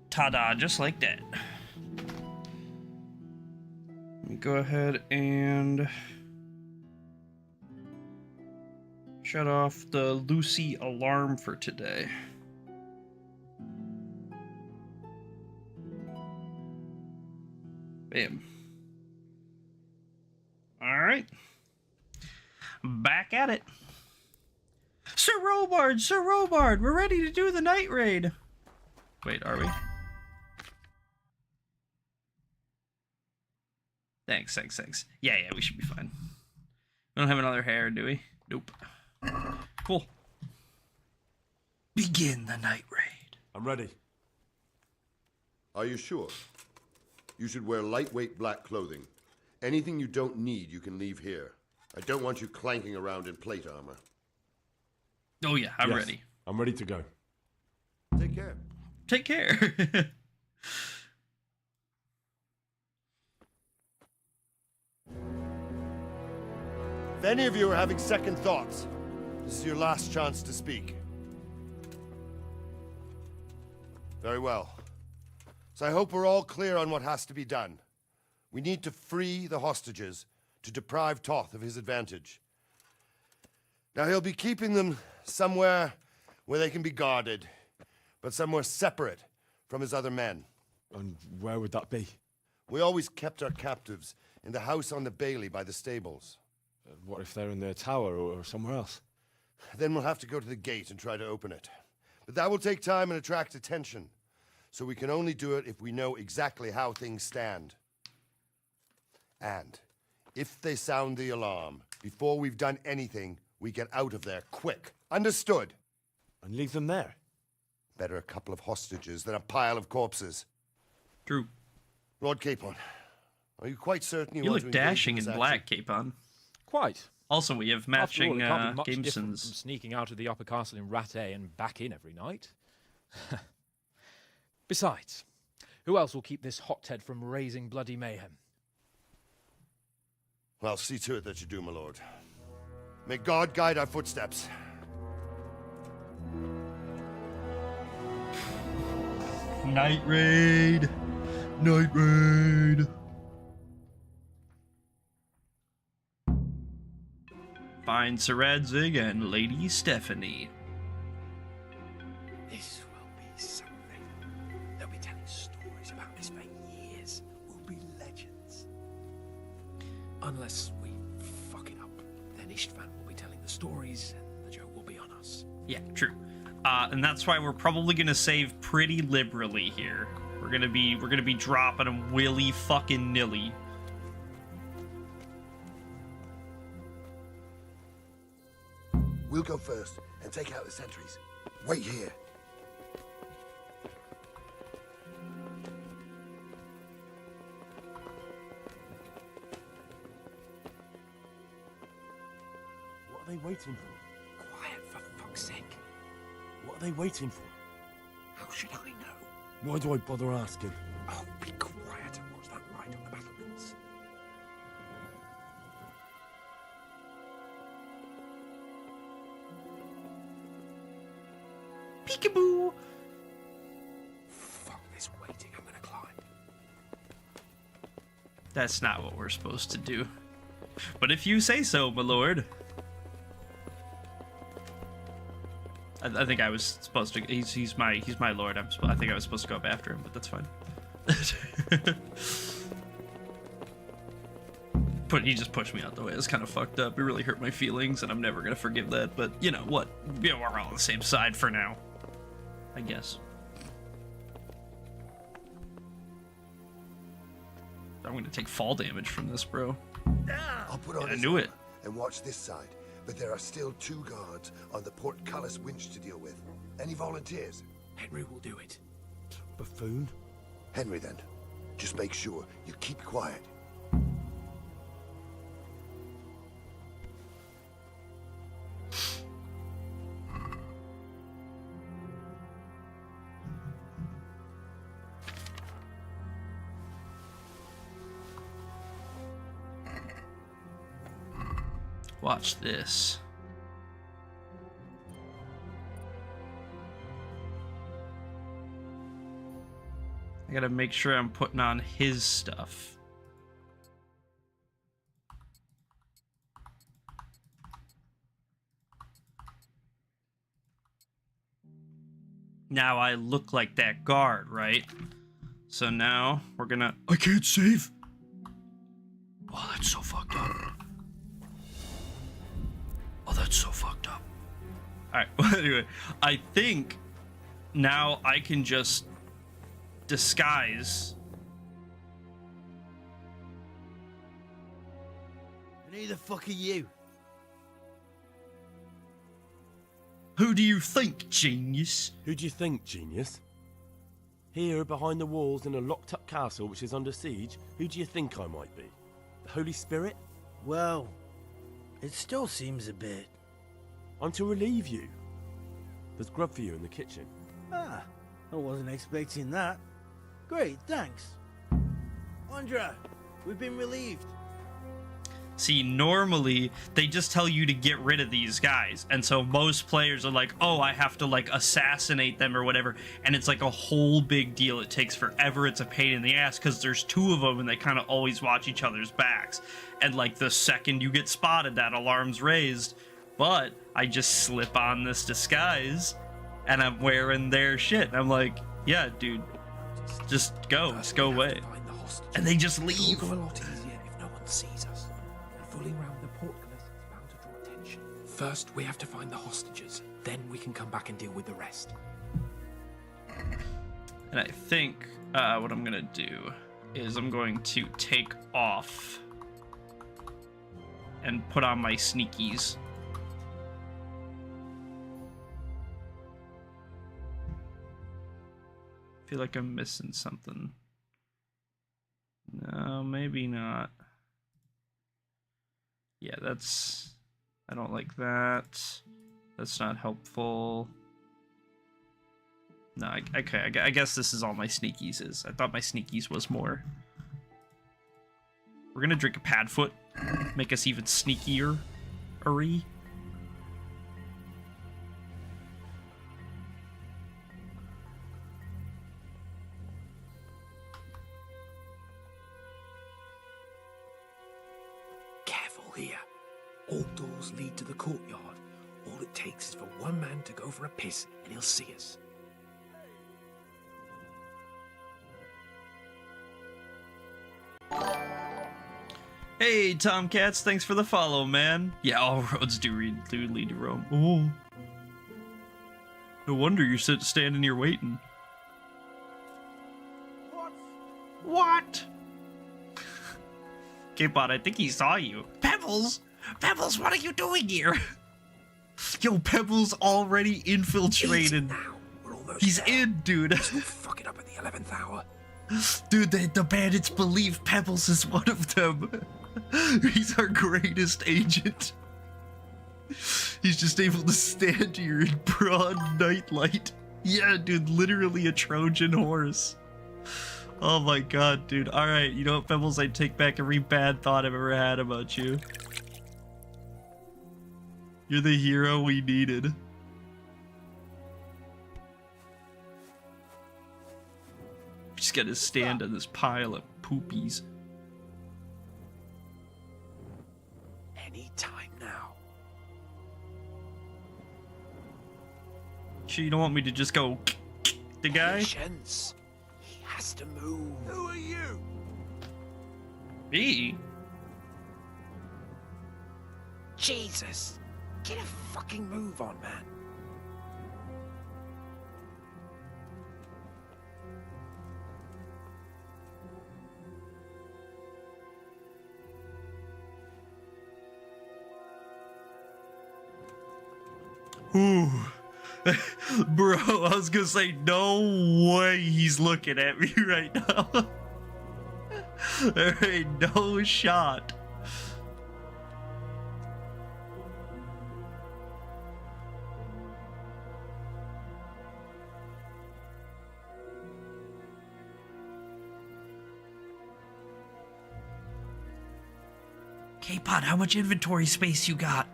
Speaker 1: Ta-da, just like that. Let me go ahead and shut off the Lucy alarm for today. Bam. Alright. Back at it. Sir Robard, we're ready to do the night raid. Wait, are we? Thanks. Yeah, we should be fine. We don't have another hair, do we? Nope. Cool. Begin the night raid.
Speaker 5: I'm ready.
Speaker 7: Are you sure? You should wear lightweight black clothing. Anything you don't need, you can leave here. I don't want you clanking around in plate armor.
Speaker 1: Oh yeah, I'm ready.
Speaker 5: I'm ready to go.
Speaker 7: Take care.
Speaker 1: Take care.
Speaker 7: If any of you are having second thoughts, this is your last chance to speak. Very well. So I hope we're all clear on what has to be done. We need to free the hostages to deprive Toth of his advantage. Now he'll be keeping them somewhere where they can be guarded, but somewhere separate from his other men.
Speaker 5: And where would that be?
Speaker 7: We always kept our captives in the house on the Bailey by the stables.
Speaker 5: What if they're in their tower or somewhere else?
Speaker 7: Then we'll have to go to the gate and try to open it. But that will take time and attract attention. So we can only do it if we know exactly how things stand. And if they sound the alarm, before we've done anything, we get out of there quick. Understood?
Speaker 5: And leave them there?
Speaker 7: Better a couple of hostages than a pile of corpses.
Speaker 1: True.
Speaker 7: Lord Capon, are you quite certain you
Speaker 1: You
Speaker 7: want
Speaker 1: look
Speaker 7: to engage
Speaker 1: dashing in
Speaker 7: this
Speaker 1: black,
Speaker 7: action?
Speaker 1: Capon.
Speaker 14: Quite.
Speaker 1: Also, we have matching
Speaker 14: After all, it can't be much different from
Speaker 1: Gamesons.
Speaker 14: sneaking out of the upper castle in Rattay and back in every night. Besides, who else will keep this hothead from raising bloody mayhem?
Speaker 7: Well, see to it that you do, my lord. May God guide our footsteps.
Speaker 1: Night raid. Night raid. Find Sir Radzig and Lady Stephanie.
Speaker 13: This will be something. They'll be telling stories about this for years. We'll be legends. Unless we fuck it up. Then Istvan will be telling the stories and the joke will be on us.
Speaker 1: Yeah, true. And that's why we're probably gonna save pretty liberally here. We're gonna be dropping them willy fucking nilly.
Speaker 7: We'll go first and take out the sentries. Wait here.
Speaker 5: What are they waiting for?
Speaker 13: Quiet, for fuck's sake.
Speaker 5: What are they waiting for?
Speaker 13: How should I know?
Speaker 5: Why do I bother asking?
Speaker 13: Oh, be quiet and watch that ride on the battlements.
Speaker 1: Peekaboo!
Speaker 13: Fuck this waiting, I'm gonna climb.
Speaker 1: That's not what we're supposed to do. But if you say so, my lord. I think I was supposed to. He's my lord. I think I was supposed to go up after him, but that's fine. He just pushed me out the way. It's kind of fucked up. It really hurt my feelings, and I'm never gonna forgive that. But you know what? Yeah, we're all on the same side for now, I guess. I'm gonna take fall damage from this, bro.
Speaker 7: I'll put on
Speaker 1: I
Speaker 7: this
Speaker 1: knew it.
Speaker 7: armor and watch this side. But there are still 2 guards on the portcullis winch to deal with. Any volunteers?
Speaker 13: Henry will do it.
Speaker 5: Buffoon?
Speaker 7: Henry, then. Just make sure you keep quiet.
Speaker 1: Watch this. I gotta make sure I'm putting on his stuff. Now I look like that guard, right? So now we're gonna... I can't save!
Speaker 13: Oh, that's so fucked up. Oh, that's so fucked up.
Speaker 1: Alright, well, anyway, I think now I can just disguise.
Speaker 15: And who the fuck are you?
Speaker 1: Who do you think, genius?
Speaker 5: Who do you think, genius? Here, behind the walls in a locked-up castle which is under siege, who do you think I might be? The Holy Spirit?
Speaker 15: Well, it still seems a bit...
Speaker 5: I'm to relieve you. There's grub for you in the kitchen.
Speaker 15: Ah, I wasn't expecting that. Great, thanks. Andra, we've been relieved.
Speaker 1: See, normally, they just tell you to get rid of these guys. And so most players are like, oh, I have to, like, assassinate them or whatever. And it's, like, a whole big deal. It takes forever. It's a pain in the ass because there's two of them and they kind of always watch each other's backs. And, like, the second you get spotted, that alarm's raised. But I just slip on this disguise and I'm wearing their shit. And I'm like, yeah, dude, just go. Just go away. And they just leave.
Speaker 13: It'll go a lot easier if no one sees us. Fooling around with the portcullis is bound to draw attention. First, we have to find the hostages. Then we can come back and deal with the rest.
Speaker 1: And I think what I'm gonna do is I'm going to take off and put on my sneakies. I feel like I'm missing something. No, maybe not. Yeah, that's... I don't like that. That's not helpful. No, okay, I guess this is all my sneakies is. I thought my sneakies was more. We're gonna drink a Padfoot. Make us even sneakier. -ary.
Speaker 13: Here. All doors lead to the courtyard. All it takes is for one man to go for a piss and he'll see us.
Speaker 1: Hey, Tomcats, thanks for the follow, man. Yeah, all roads do lead to Rome. Oh. No wonder you're standing here waiting. What? K-Pod, I think he saw you. Pebbles? Pebbles, what are you doing here? Yo, Pebbles already infiltrated. He's in, dude.
Speaker 13: Fuck it up at the 11th hour.
Speaker 1: Dude, the bandits believe Pebbles is one of them. He's our greatest agent. He's just able to stand here in broad nightlight. Yeah, dude, literally a Trojan horse. Oh my god, dude. Alright, you know what, Pebbles? I take back every bad thought I've ever had about you. You're the hero we needed. Just gotta stand on this pile of poopies.
Speaker 13: Any time now.
Speaker 1: Sure you don't want me to just go the guy?
Speaker 13: Patience. He has to move. Who are you?
Speaker 1: Me?
Speaker 13: Jesus. Get a fucking move on, man.
Speaker 1: Ooh. Bro, I was gonna say, no way he's looking at me right now. There ain't no shot. K-Pod, how much inventory space you got?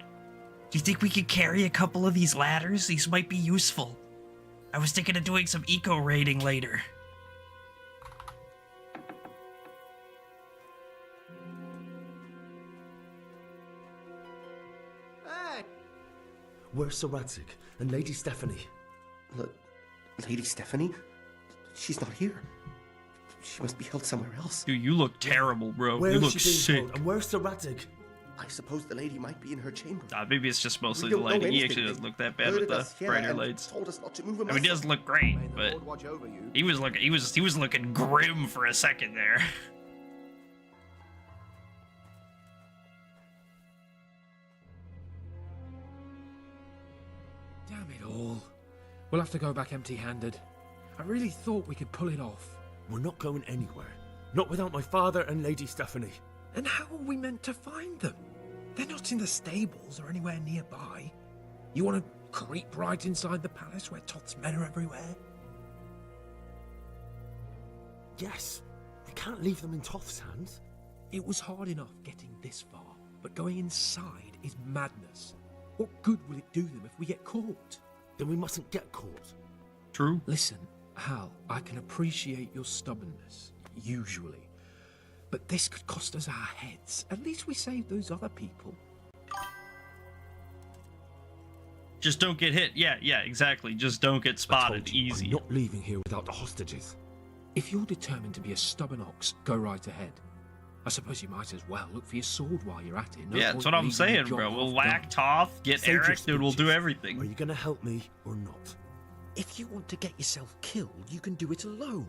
Speaker 1: Do you think we could carry a couple of these ladders? These might be useful. I was thinking of doing some eco raiding later.
Speaker 13: Where's Sir Radzig and Lady Stephanie?
Speaker 16: Lady Stephanie? She's not here. She must be held somewhere else.
Speaker 1: Dude, you look terrible, bro.
Speaker 13: Where
Speaker 1: you
Speaker 13: is
Speaker 1: look
Speaker 13: she being
Speaker 1: sick.
Speaker 13: held, and where's Sir Radzig?
Speaker 16: I suppose the lady might be in her chamber.
Speaker 1: Maybe it's just mostly
Speaker 16: We
Speaker 1: the
Speaker 16: don't know
Speaker 1: lighting. He
Speaker 16: anything.
Speaker 1: actually doesn't look that bad
Speaker 16: Herded
Speaker 1: with the
Speaker 16: us here
Speaker 1: brighter
Speaker 16: and
Speaker 1: lights.
Speaker 16: told us not to move a
Speaker 1: I mean, he does look great, but he was looking grim for a second there.
Speaker 13: Damn it all. We'll have to go back empty-handed. I really thought we could pull it off. We're not going anywhere. Not without my father and Lady Stephanie. And how are we meant to find them? They're not in the stables or anywhere nearby. You want to creep right inside the palace where Toth's men are everywhere? Yes. We can't leave them in Toth's hands. It was hard enough getting this far, but going inside is madness. What good will it do them if we get caught? Then we mustn't get caught.
Speaker 1: True.
Speaker 13: Listen, Hal, I can appreciate your stubbornness, usually. But this could cost us our heads. At least we saved those other people.
Speaker 1: Just don't get hit. Yeah, exactly. Just don't get spotted. Easy.
Speaker 13: I'm not leaving here without the hostages. If you're determined to be a stubborn ox, go right ahead. I suppose you might as well look for your sword while you're at it. No
Speaker 1: Yeah, that's what I'm saying, bro. We'll whack Toth, get
Speaker 13: Save your
Speaker 1: Eric, dude. We'll do
Speaker 13: speeches.
Speaker 1: everything.
Speaker 13: Are you going to help me or not? If you want to get yourself killed, you can do it alone.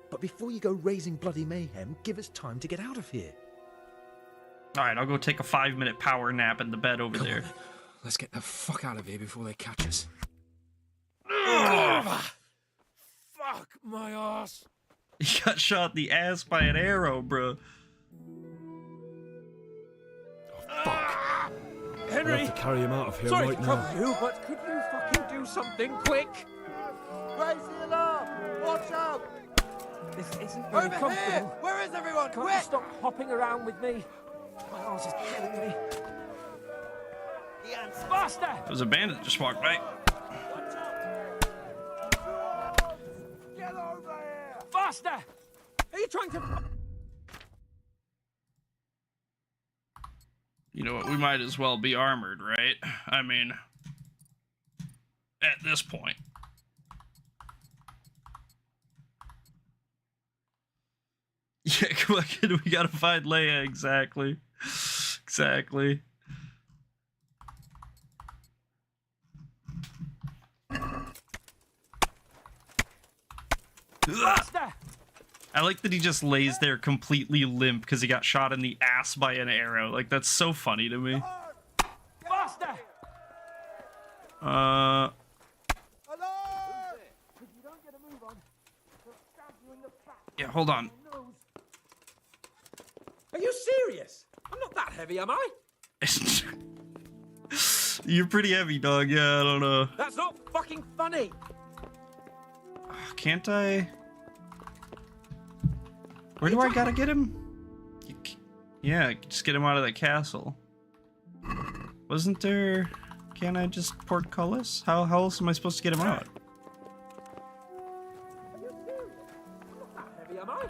Speaker 13: But before you go raising bloody mayhem, give us time to get out of here.
Speaker 1: All right, I'll go take a 5-minute power nap in the bed over there.
Speaker 13: Let's get the fuck out of here before they catch us.
Speaker 12: Fuck my ass.
Speaker 1: He got shot in the ass by an arrow, bro.
Speaker 12: Henry!
Speaker 13: We'll have to carry him out of here
Speaker 12: Sorry
Speaker 13: right
Speaker 12: to
Speaker 13: now.
Speaker 12: trouble you, but could you fucking do something quick?
Speaker 9: Raise the alarm! Watch out!
Speaker 12: This isn't very
Speaker 9: Over
Speaker 12: comfortable.
Speaker 9: here! Where is everyone?
Speaker 12: Can't
Speaker 9: Quick!
Speaker 12: you stop hopping around with me? My arse is killing me. Faster!
Speaker 1: There's a bandit just walked by.
Speaker 12: Get over here! Faster! Are you trying to...
Speaker 1: You know what? We might as well be armored, right? I mean, at this point. Yeah, come on, kid. We gotta find Leia. Exactly. Exactly.
Speaker 12: Faster!
Speaker 1: I like that he just lays there completely limp because he got shot in the ass by an arrow. Like, that's so funny to me.
Speaker 12: Faster!
Speaker 1: Yeah, hold on.
Speaker 12: Are you serious? I'm not that heavy, am I?
Speaker 1: You're pretty heavy, dog. Yeah, I don't know.
Speaker 12: That's not fucking funny.
Speaker 1: Can't I? Where do I gotta get him? Yeah, just get him out of the castle. Wasn't there... Can't I just portcullis? How else am I supposed to get him out?
Speaker 12: Heavy, am I?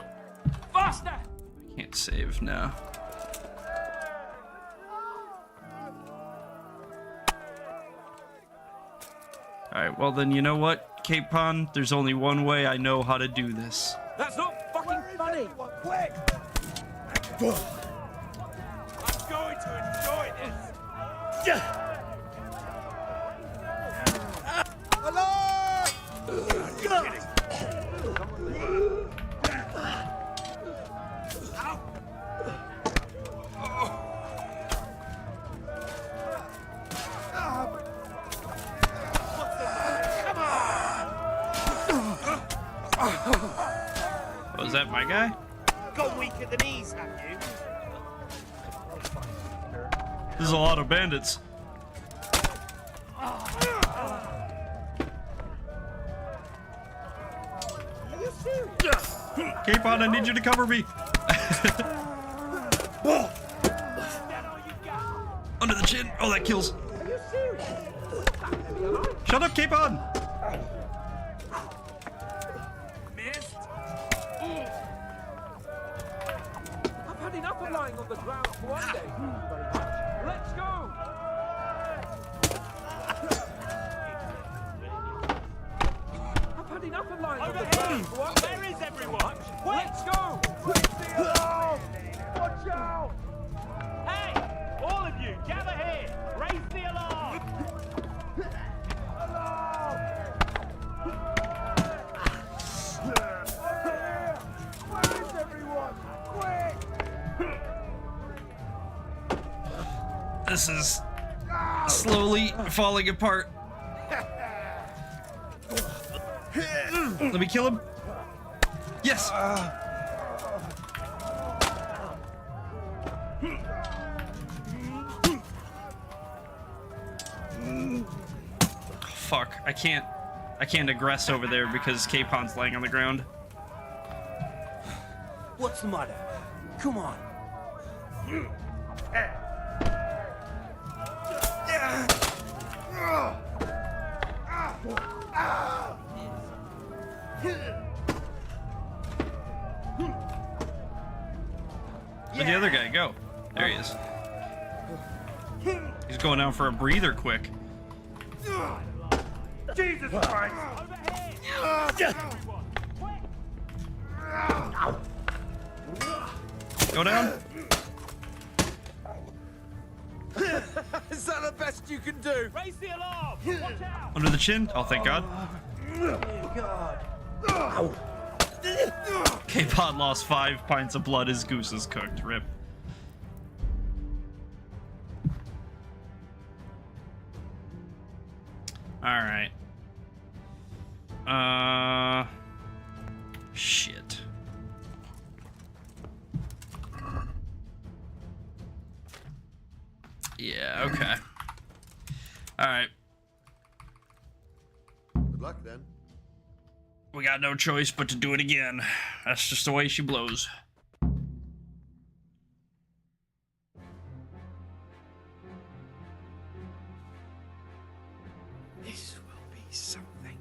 Speaker 12: Faster!
Speaker 1: I can't save now. Alright, well then, you know what, Capon? There's only one way I know how to do this.
Speaker 12: That's not fucking funny. Quick! I'm going to enjoy this.
Speaker 1: Was that my guy?
Speaker 12: Got weak at the knees, have you?
Speaker 1: There's a lot of bandits. Capon, I need you to cover me. Under the chin. Oh, that kills. Shut up, Capon.
Speaker 12: I've had enough of lying on the ground for one day. Let's go!
Speaker 13: enough of lying
Speaker 12: Over
Speaker 13: on the
Speaker 12: here!
Speaker 13: ground.
Speaker 12: Where is everyone?
Speaker 13: Let's go! Watch out!
Speaker 12: Hey! All of you, gather here! Raise the alarm!
Speaker 13: Where is everyone? Quick!
Speaker 1: This is slowly falling apart. Let me kill him. Yes. Fuck. I can't aggress over there because Capon's laying on the ground.
Speaker 15: What's the matter? Come on.
Speaker 1: Where'd the other guy go? There he is. He's going down for a breather quick.
Speaker 12: Jesus Christ!
Speaker 1: Go down.
Speaker 13: Is that the best you can do?
Speaker 12: Raise the alarm! Watch out!
Speaker 1: Under the chin. Oh, thank God. Capon lost 5 pints of blood. His goose is cooked. Rip. Alright. Shit. Yeah, okay. Alright.
Speaker 7: Good luck then.
Speaker 1: We got no choice but to do it again. That's just the way she blows.
Speaker 13: This will be something.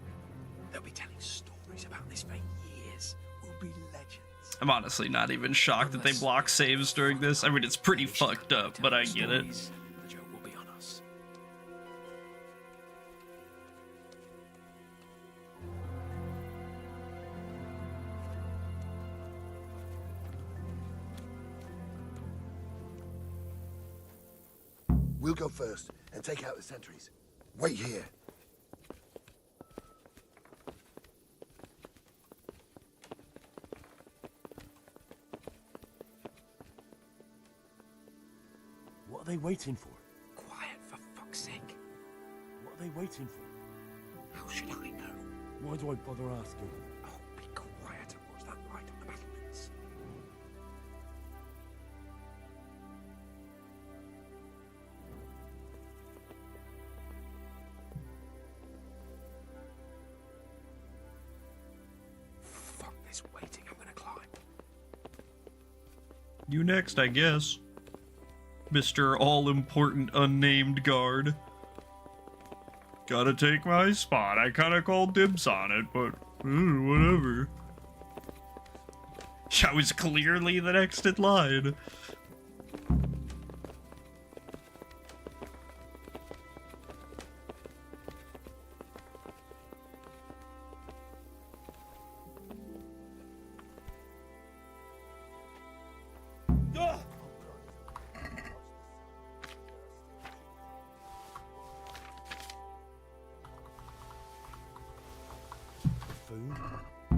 Speaker 13: They'll be telling stories about this for years. We'll be legends.
Speaker 1: I'm honestly not even shocked that they block saves during this. I mean, it's pretty fucked up, but I get it.
Speaker 13: The joke will be on us.
Speaker 7: We'll go first and take out the sentries. Wait here.
Speaker 5: What are they waiting for?
Speaker 13: Quiet, for fuck's sake.
Speaker 5: What are they waiting for?
Speaker 13: How should I know?
Speaker 5: Why do I bother asking?
Speaker 13: Oh, be quiet and watch that light on the battlements. Fuck this waiting, I'm gonna climb.
Speaker 1: You next, I guess. Mr. All-Important Unnamed Guard. Gotta take my spot. I kinda called dibs on it, but whatever. I was clearly the next in line.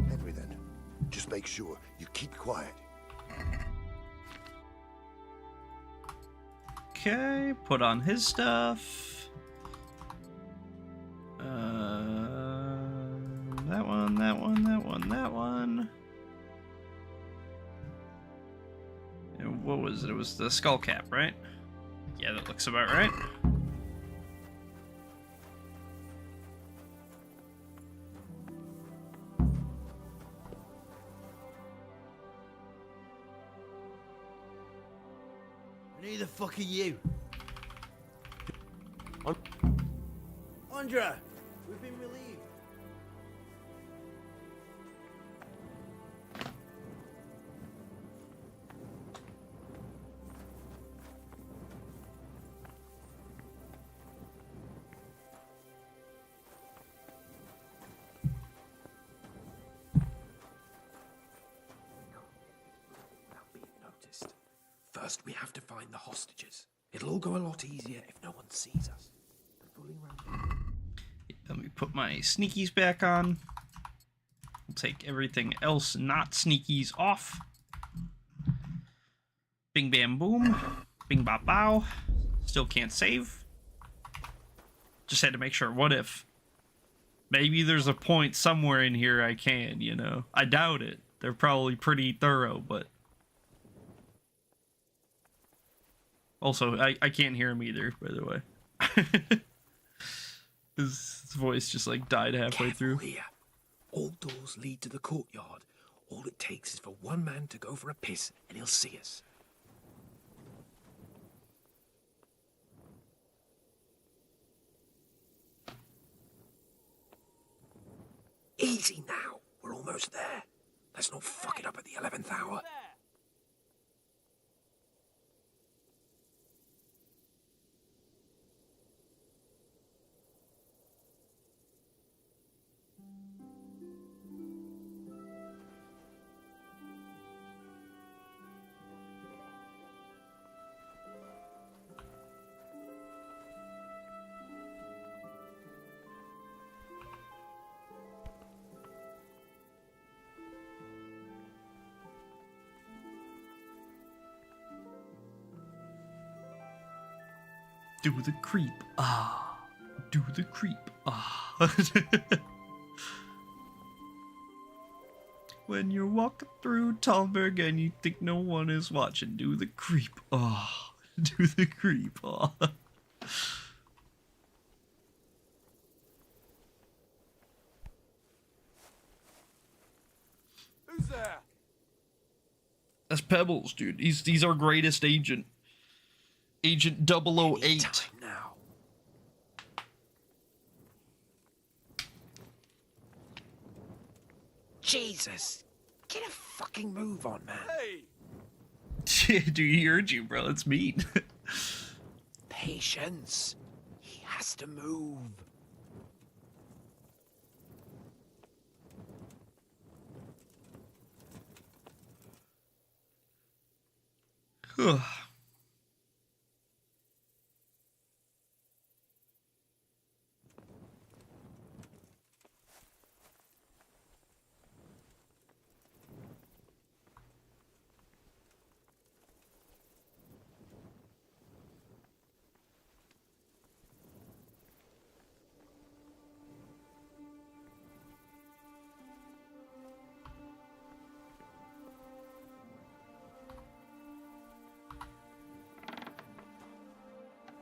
Speaker 7: Henry, then. Just make sure you keep quiet.
Speaker 1: Okay, put on his stuff. That one, that one, that one, that one. And what was it? It was the skull cap, right? Yeah, that looks about right.
Speaker 15: Who the fuck are you? Andra, we've been relieved.
Speaker 13: First, we have to find the hostages. It'll all go a lot easier if no one sees us. Fooling around.
Speaker 1: Let me put my sneakies back on. We'll take everything else not sneakies off. Bing bam boom. Bing bop bow. Still can't save. Just had to make sure. What if? Maybe there's a point somewhere in here I can, you know. I doubt it. They're probably pretty thorough, but... Also, I can't hear him either, by the way. His voice just, like, died halfway through.
Speaker 13: Here. All doors lead to the courtyard. All it takes is for one man to go for a piss, and he'll see us. Easy now. We're almost there. Let's not fuck it up at the 11th hour.
Speaker 1: Do the creep, ah. Do the creep, ah. When you're walking through Talmberg and you think no one is watching, do the creep, ah. Do the creep, ah.
Speaker 2: Who's there?
Speaker 1: That's Pebbles, dude. He's our greatest agent. Agent 008.
Speaker 13: Now. Jesus! Get a fucking move on, man.
Speaker 2: Hey!
Speaker 1: Dude, he heard you, bro. It's mean.
Speaker 13: Patience. He has to move.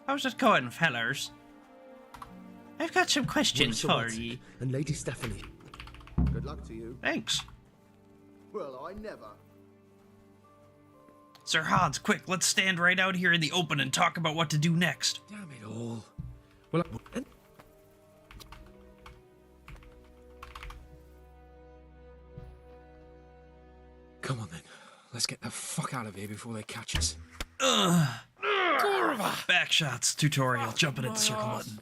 Speaker 1: How's it going, fellers? I've got some questions for ye.
Speaker 13: And Lady Stephanie.
Speaker 9: Good luck to you.
Speaker 1: Thanks.
Speaker 9: Well, I never.
Speaker 1: Sir Hans, quick, let's stand right out here in the open and talk about what to do next.
Speaker 13: Damn it all. Well, come on then. Let's get the fuck out of here before they catch us.
Speaker 1: Backshots tutorial, jumping at the circle button.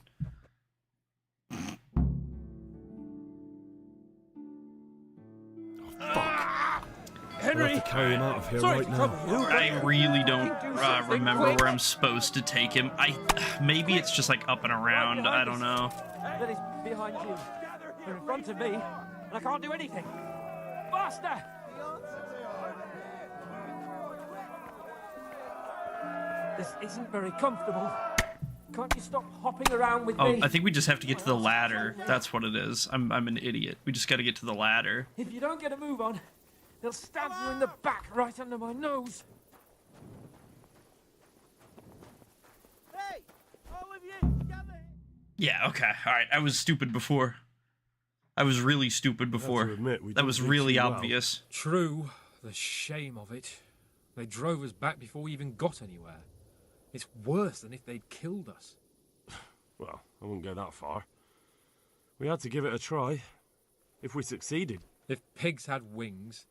Speaker 5: Henry! We'll have to carry him out of here right now.
Speaker 1: I really don't remember where I'm supposed to take him. Maybe it's just like up and around. I don't know.
Speaker 17: That is behind you. You're in front of me, and I can't do anything. Faster! This isn't very comfortable. Can't you stop hopping around with me?
Speaker 1: Oh, I think we just have to get to the ladder. That's what it is. I'm an idiot. We just got to get to the ladder.
Speaker 17: If you don't get a move on, they'll stab you in the back right under my nose.
Speaker 2: Hey! All of you, gather!
Speaker 1: Yeah, okay. All right. I was stupid before. I was really stupid before. That was really obvious.
Speaker 18: True. The shame of it. They drove us back before we even got anywhere. It's worse than if they'd killed us.
Speaker 5: Well, I wouldn't go that far. We had to give it a try. If we succeeded.
Speaker 18: If pigs had wings...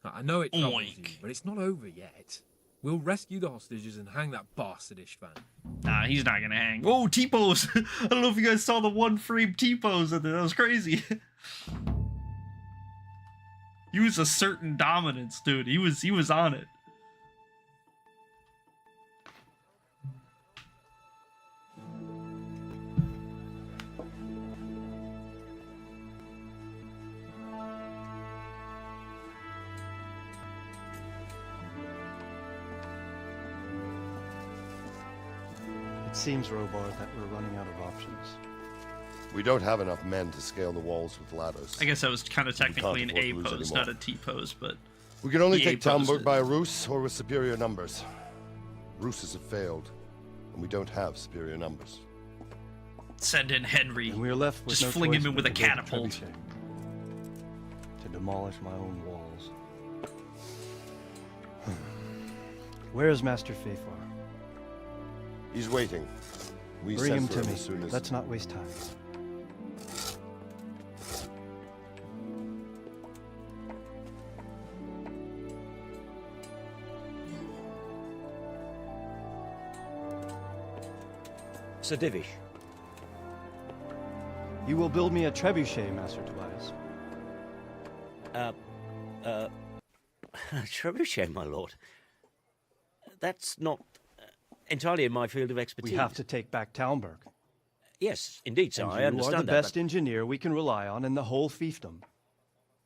Speaker 18: I know it troubles you, but it's not over yet. We'll rescue the hostages and hang that bastard Ishvan.
Speaker 1: Nah, he's not gonna hang. Oh, T-pose! I don't know if you guys saw the one frame T-pose in there. That was crazy. He was asserting dominance, dude. He was on it.
Speaker 9: seems, Robard, that we're running out of options.
Speaker 7: We don't have enough men to scale the walls with ladders.
Speaker 1: I guess that was kind of technically an A
Speaker 7: afford to lose
Speaker 1: pose,
Speaker 7: anymore.
Speaker 1: not a T pose, but
Speaker 7: We can only
Speaker 1: the
Speaker 7: take
Speaker 1: A pose
Speaker 7: Talmberg by a ruse or with superior numbers. Ruses have failed, and we don't have superior numbers.
Speaker 1: Send in Henry.
Speaker 9: And we're left with
Speaker 1: Just
Speaker 9: no
Speaker 1: fling
Speaker 9: choice
Speaker 1: him in
Speaker 9: but
Speaker 1: with a
Speaker 9: to go to
Speaker 1: catapult.
Speaker 9: Trebuchet, to demolish my own walls. Where is Master Fafar?
Speaker 7: He's waiting. We
Speaker 9: Bring him
Speaker 7: sent
Speaker 9: to
Speaker 7: for
Speaker 9: me.
Speaker 7: as soon as...
Speaker 9: Let's not waste time.
Speaker 11: Sir Divish.
Speaker 9: You will build me a trebuchet, Master Tobias.
Speaker 11: Trebuchet, my lord. That's not entirely in my field of expertise.
Speaker 9: We have to take back Talmberg.
Speaker 11: Yes, indeed, sir.
Speaker 9: And
Speaker 11: I
Speaker 9: you
Speaker 11: understand
Speaker 9: are the
Speaker 11: that.
Speaker 9: best engineer we can rely on in the whole fiefdom.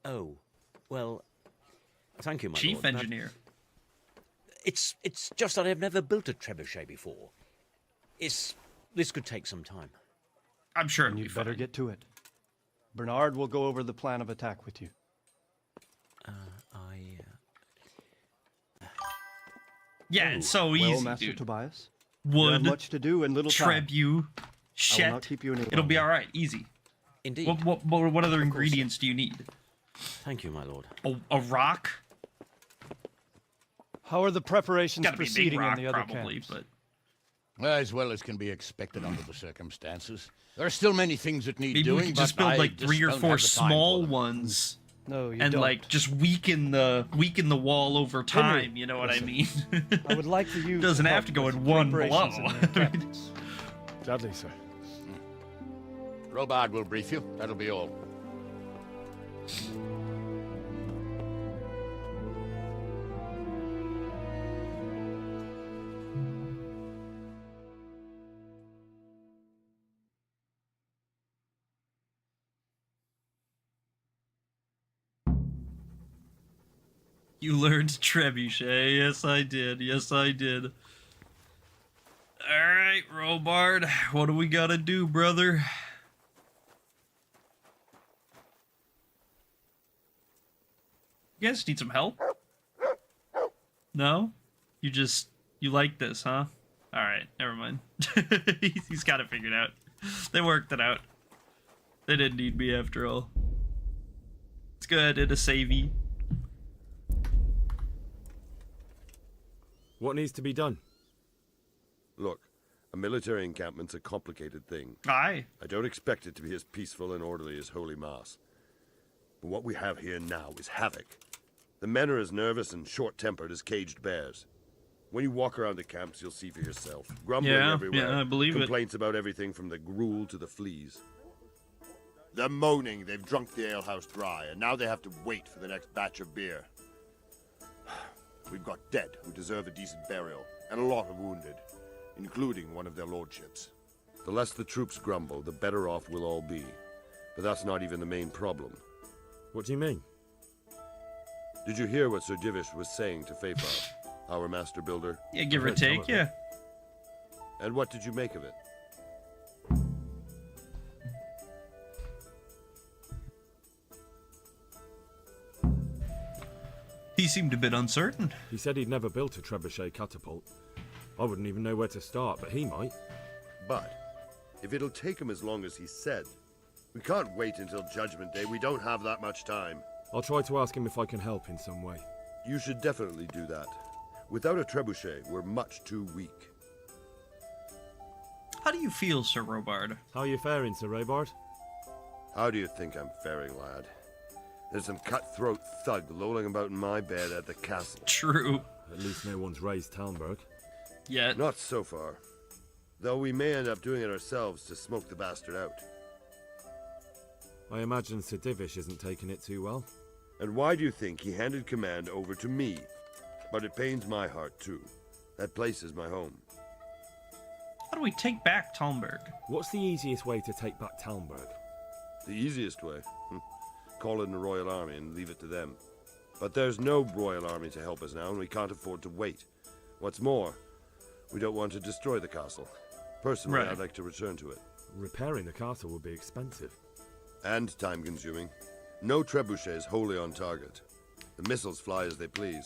Speaker 11: Oh, well, thank you, my
Speaker 1: Chief
Speaker 11: lord.
Speaker 1: engineer.
Speaker 11: It's just that I've never built a trebuchet before. This could take some time.
Speaker 1: I'm sure
Speaker 9: And you'd better get to it. Bernard will go over the plan of attack with you.
Speaker 1: Yeah, it's so easy,
Speaker 9: well, Master
Speaker 1: dude.
Speaker 9: Tobias,
Speaker 1: Wood,
Speaker 9: you have much to do and little time.
Speaker 1: Trebu,
Speaker 9: I will
Speaker 1: Shet.
Speaker 9: not keep you any
Speaker 1: It'll be
Speaker 9: longer.
Speaker 1: all right, easy.
Speaker 11: Indeed.
Speaker 1: What other ingredients do you need?
Speaker 11: Thank you, my lord.
Speaker 1: A rock?
Speaker 9: How are the preparations
Speaker 1: Gotta be a big
Speaker 9: proceeding
Speaker 1: rock,
Speaker 9: in the other
Speaker 1: probably,
Speaker 9: camps?
Speaker 1: but
Speaker 2: As well as can be expected under the circumstances. There are still many things that need
Speaker 1: maybe
Speaker 2: doing,
Speaker 1: we could just
Speaker 2: but
Speaker 1: build
Speaker 2: I
Speaker 1: like
Speaker 2: just
Speaker 1: 3 or
Speaker 2: don't
Speaker 1: 4
Speaker 2: have the time for
Speaker 1: small
Speaker 2: them.
Speaker 1: ones.
Speaker 9: No, you
Speaker 1: and
Speaker 9: don't.
Speaker 1: like just weaken the wall over time.
Speaker 9: Henry,
Speaker 1: You know what
Speaker 9: listen.
Speaker 1: I mean?
Speaker 9: I would like for you
Speaker 1: Doesn't
Speaker 9: to
Speaker 1: have
Speaker 9: help
Speaker 1: to go
Speaker 9: with
Speaker 1: in one blow.
Speaker 9: preparations in the encampments.
Speaker 3: Gladly, sir.
Speaker 2: Robard will brief you. That'll be all.
Speaker 1: You learned trebuchet. Yes, I did. Yes, I did. Alright, Robard. What do we gotta do, brother? You guys need some help? No? You like this, huh? Alright, never mind. He's got it figured out. They worked it out. They didn't need me after all. It's good, it'll save you.
Speaker 5: What needs to be done?
Speaker 7: Look, a military encampment's a complicated thing.
Speaker 1: Aye.
Speaker 7: I don't expect it to be as peaceful and orderly as Holy Mass. But what we have here now is havoc. The men are as nervous and short-tempered as caged bears. When you walk around the camps, you'll see for yourself. Grumbling everywhere.
Speaker 1: Yeah, I believe it.
Speaker 7: Complaints about everything from the gruel to the fleas. They're moaning they've drunk the alehouse dry, and now they have to wait for the next batch of beer. We've got dead who deserve a decent burial, and a lot of wounded, including one of their lordships. The less the troops grumble, the better off we'll all be. But that's not even the main problem.
Speaker 5: What do you mean?
Speaker 7: Did you hear what Sir Divish was saying to Fafar, our master builder?
Speaker 1: Yeah, give or take, yeah.
Speaker 7: And what did you make of it?
Speaker 1: He seemed a bit uncertain.
Speaker 5: He said he'd never built a trebuchet catapult. I wouldn't even know where to start, but he might.
Speaker 7: But, if it'll take him as long as he said, we can't wait until Judgment Day. We don't have that much time.
Speaker 5: I'll try to ask him if I can help in some way.
Speaker 7: You should definitely do that. Without a trebuchet, we're much too weak.
Speaker 1: How do you feel, Sir Robard?
Speaker 5: How are you faring, Sir Robard?
Speaker 7: How do you think I'm faring, lad? There's some cutthroat thug lolling about in my bed at the castle.
Speaker 1: True.
Speaker 5: At least no one's raised Talmberg.
Speaker 1: Yet.
Speaker 7: Not so far. Though we may end up doing it ourselves to smoke the bastard out.
Speaker 5: I imagine Sir Divish isn't taking it too well.
Speaker 7: And why do you think he handed command over to me? But it pains my heart, too. That place is my home.
Speaker 1: How do we take back Talmberg?
Speaker 5: What's the easiest way to take back Talmberg?
Speaker 7: The easiest way? Call in the Royal Army and leave it to them. But there's no Royal Army to help us now, and we can't afford to wait. What's more, we don't want to destroy the castle. Personally,
Speaker 1: Right.
Speaker 7: I'd like to return to it.
Speaker 5: Repairing the castle would be expensive.
Speaker 7: And time-consuming. No trebuchets wholly on target. The missiles fly as they please.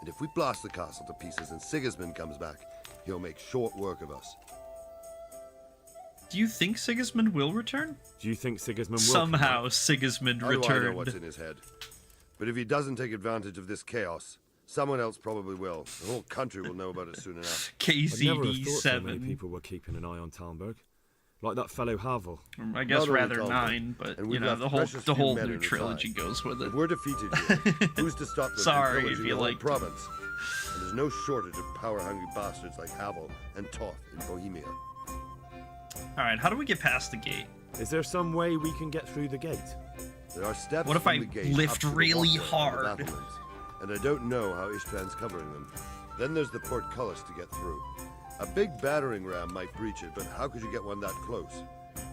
Speaker 7: And if we blast the castle to pieces and Sigismund comes back, he'll make short work of us.
Speaker 1: Do you think Sigismund will return?
Speaker 5: Do you think Sigismund will
Speaker 1: Somehow Sigismund
Speaker 7: How do I know
Speaker 1: returned.
Speaker 7: what's in his head? But if he doesn't take advantage of this chaos, someone else probably will. The whole country will know about it soon enough.
Speaker 5: I'd never have thought so many
Speaker 1: KCD7.
Speaker 5: people were keeping an eye on Talmberg. Like that fellow Havel.
Speaker 1: I guess
Speaker 7: Not only
Speaker 1: rather
Speaker 7: Talbot,
Speaker 1: 9, but
Speaker 7: and
Speaker 1: you
Speaker 7: we've
Speaker 1: know
Speaker 7: left
Speaker 1: the whole
Speaker 7: precious
Speaker 1: the
Speaker 7: few
Speaker 1: whole
Speaker 7: men
Speaker 1: new
Speaker 7: in the
Speaker 1: trilogy
Speaker 7: side.
Speaker 1: goes with it.
Speaker 7: If we're defeated here, who's to stop them
Speaker 1: Sorry
Speaker 7: from
Speaker 1: if
Speaker 7: pillaging
Speaker 1: you
Speaker 7: the whole
Speaker 1: liked it.
Speaker 7: province? And there's no shortage of power-hungry bastards like Havel and Toth in Bohemia.
Speaker 1: All right, how do we get past the gate?
Speaker 5: Is there some way we can get through the gate?
Speaker 7: There are steps
Speaker 1: What if
Speaker 7: from
Speaker 1: I
Speaker 7: the gate
Speaker 1: lift
Speaker 7: up to the
Speaker 1: really
Speaker 7: walkway and the
Speaker 1: hard?
Speaker 7: battlements, and I don't know how Ishtvan's covering them. Then there's the portcullis to get through. A big battering ram might breach it, but how could you get one that close?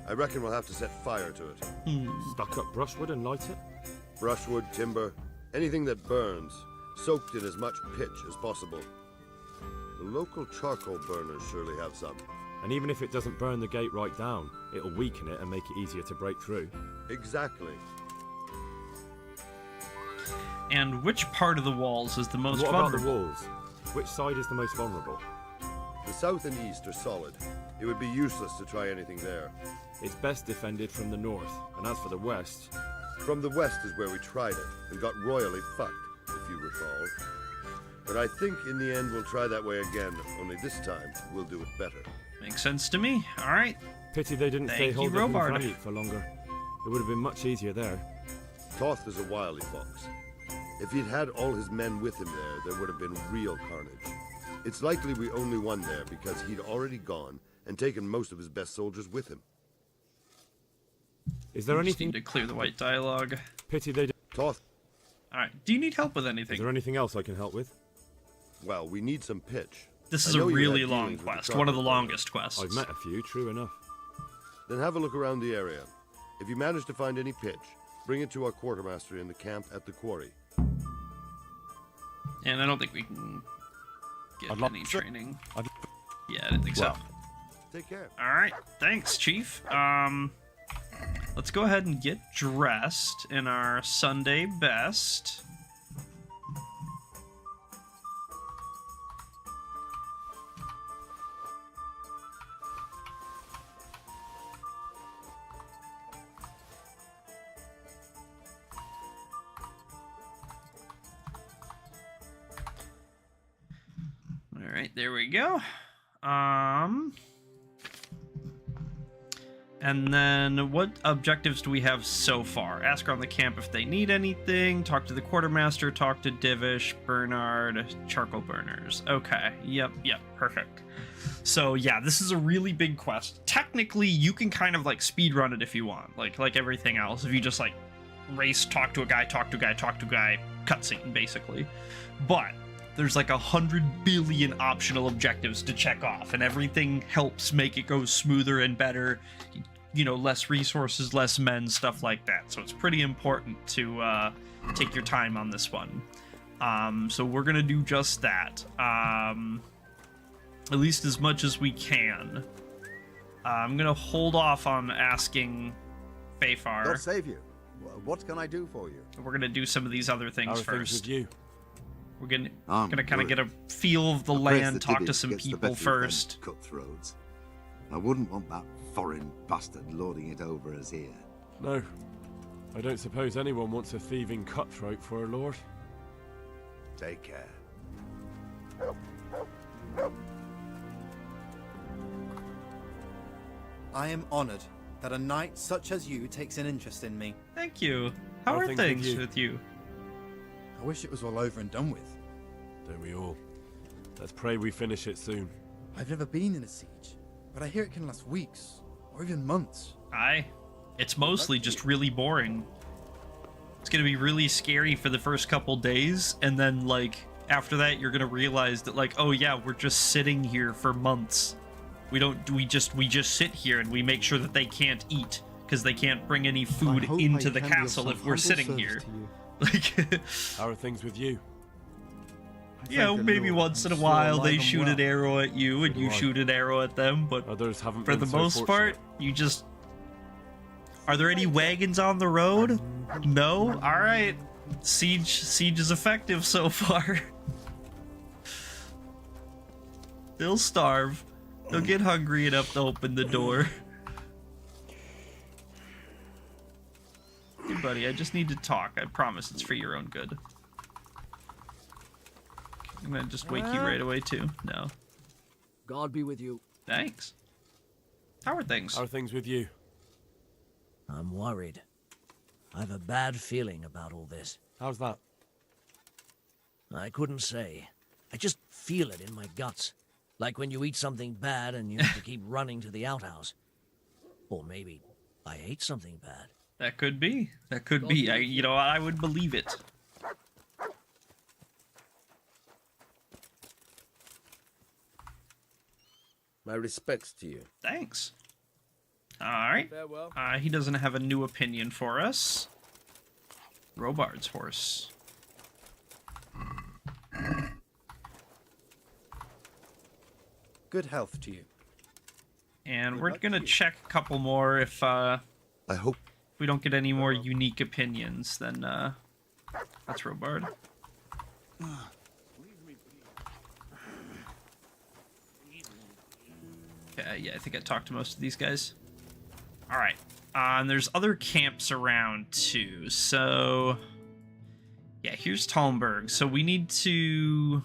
Speaker 7: I reckon we'll have to set fire to it.
Speaker 5: Stuck up brushwood and light it?
Speaker 7: Brushwood, timber, anything that burns, soaked in as much pitch as possible. The local charcoal burners surely have some.
Speaker 5: And even if it doesn't burn the gate right down, it'll weaken it and make it easier to break through.
Speaker 7: Exactly.
Speaker 1: And which part of the walls is the most
Speaker 5: What about
Speaker 1: vulnerable?
Speaker 5: the walls? Which side is the most vulnerable?
Speaker 7: The south and east are solid. It would be useless to try anything there.
Speaker 5: It's best defended from the north, and as for the west...
Speaker 7: From the west is where we tried it, and got royally fucked, if you recall. But I think in the end we'll try that way again, only this time we'll do it better.
Speaker 1: Makes sense to me. All right.
Speaker 5: Pity they didn't stay
Speaker 1: Thank you,
Speaker 5: hold up in
Speaker 1: Robard.
Speaker 5: Granite for longer. It would have been much easier there.
Speaker 7: Toth is a wily fox. If he'd had all his men with him there would have been real carnage. It's likely we only won there because he'd already gone and taken most of his best soldiers with him.
Speaker 5: Is there
Speaker 1: We just
Speaker 5: anything...
Speaker 1: need to clear the white dialogue.
Speaker 5: Pity they...
Speaker 7: Toth.
Speaker 1: All right. Do you need help with anything?
Speaker 5: Is there anything else I can help with?
Speaker 7: Well, we need some pitch.
Speaker 1: This
Speaker 7: I
Speaker 1: is a
Speaker 7: know you
Speaker 1: really
Speaker 7: had
Speaker 1: long
Speaker 7: dealings with the
Speaker 1: quest. One of the
Speaker 7: charcoal
Speaker 1: longest quests.
Speaker 5: I've met a few, true enough.
Speaker 7: Then have a look around the area. If you manage to find any pitch, bring it to our quartermaster in the camp at the quarry.
Speaker 1: And I don't think we can get
Speaker 7: I'd love
Speaker 1: any
Speaker 7: to.
Speaker 1: training. Yeah, I didn't think so.
Speaker 7: Well, take care.
Speaker 1: All right. Thanks, Chief. Let's go ahead and get dressed in our Sunday best. All right, there we go. And then what objectives do we have so far? Ask around the camp if they need anything, talk to the quartermaster, talk to Divish, Bernard, charcoal burners. Okay, yep, perfect. So yeah, this is a really big quest. Technically, you can kind of like speedrun it if you want, like everything else. If you just like race, talk to a guy, cutscene basically. But there's like 100 billion optional objectives to check off, and everything helps make it go smoother and better. You know, less resources, less men, stuff like that. So it's pretty important to take your time on this one. So we're gonna do just that. At least as much as we can. I'm gonna hold off on asking Fafar.
Speaker 19: God save you. What can I do for you?
Speaker 1: We're gonna do some of these other things
Speaker 5: How are
Speaker 1: first.
Speaker 5: things with you?
Speaker 1: We're gonna
Speaker 19: I'm
Speaker 1: kind of
Speaker 19: good.
Speaker 1: get a feel of the
Speaker 19: I praise
Speaker 1: land,
Speaker 19: the
Speaker 1: talk to
Speaker 19: Divish
Speaker 1: some
Speaker 19: gets the
Speaker 1: people
Speaker 19: better of them
Speaker 1: first.
Speaker 19: Cutthroats. I wouldn't want that foreign bastard lording it over us here.
Speaker 5: No. I don't suppose anyone wants a thieving cutthroat for a lord.
Speaker 19: Take care.
Speaker 20: I am honored that a knight such as you takes an interest in me.
Speaker 1: Thank you. How are things with you?
Speaker 20: I wish it was all over and done with.
Speaker 5: Don't we all? Let's pray we finish it soon.
Speaker 20: I've never been in a siege, but I hear it can last weeks, or even months.
Speaker 1: Aye. It's mostly just really boring. It's gonna be really scary for the first couple days, and then, like, after that, you're gonna realize that, like, oh yeah, we're just sitting here for months. We just sit here and we make sure that they can't eat, because they can't bring any food into the castle if we're sitting here. Like,
Speaker 5: How are things with you?
Speaker 1: You know, maybe once in a while they shoot an arrow at you and you shoot an arrow at them, but
Speaker 5: others haven't
Speaker 1: for
Speaker 5: been
Speaker 1: the
Speaker 5: so
Speaker 1: most part,
Speaker 5: fortunate.
Speaker 1: you just... Are there any wagons on the road? No? Alright. Siege is effective so far. They'll starve. They'll get hungry enough to open the door. Hey, buddy, I just need to talk. I promise it's for your own good. I'm gonna just wake you right away, too. No.
Speaker 21: God be with you.
Speaker 1: Thanks. How are things?
Speaker 5: How are things with you?
Speaker 21: I'm worried. I've a bad feeling about all this.
Speaker 5: How's that?
Speaker 21: I couldn't say. I just feel it in my guts. Like when you eat something bad and you have to keep running to the outhouse. Or maybe I ate something bad.
Speaker 1: That could be. That could be. You know, I would believe it.
Speaker 22: My respects to you.
Speaker 1: Thanks. Alright.
Speaker 22: Farewell.
Speaker 1: He doesn't have a new opinion for us. Robard's horse.
Speaker 22: Good health to you.
Speaker 1: And we're gonna check a couple more if
Speaker 22: I hope
Speaker 1: we don't get any more unique opinions, then that's Robard. Okay, yeah, I think I talked to most of these guys. Alright. And there's other camps around too. So yeah, here's Talmberg. So we need to...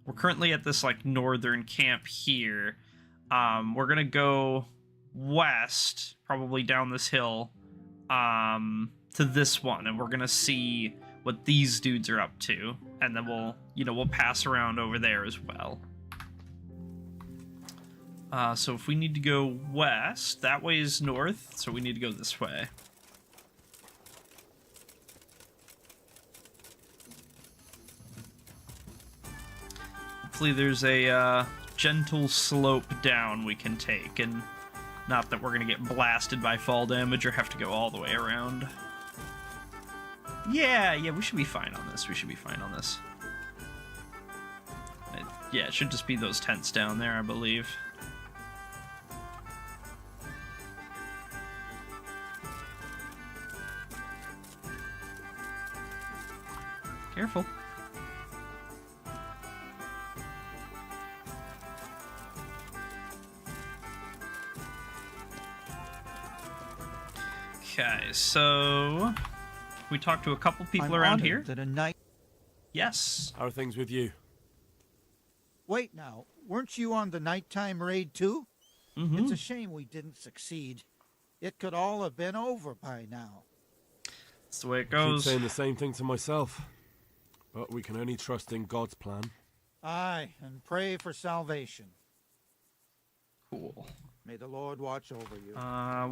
Speaker 1: We're currently at this like northern camp here. We're gonna go west, probably down this hill, to this one, and we're gonna see what these dudes are up to, and then we'll pass around over there as well. So if we need to go west, that way is north, so we need to go this way. Hopefully there's a gentle slope down we can take, and not that we're gonna get blasted by fall damage or have to go all the way around. Yeah, we should be fine on this. Yeah, it should just be those tents down there, I believe. Careful. Okay, so we talked to a couple people around here.
Speaker 23: That a night.
Speaker 1: Yes.
Speaker 5: How are things with you?
Speaker 23: Wait now, weren't you on the nighttime raid too?
Speaker 1: Mm-hmm.
Speaker 23: It's a shame we didn't succeed. It could all have been over by now.
Speaker 1: That's the way it
Speaker 5: I keep
Speaker 1: goes.
Speaker 5: saying the same thing to myself, but we can only trust in God's plan.
Speaker 23: Aye, and pray for salvation.
Speaker 1: Cool.
Speaker 23: May the Lord watch over you.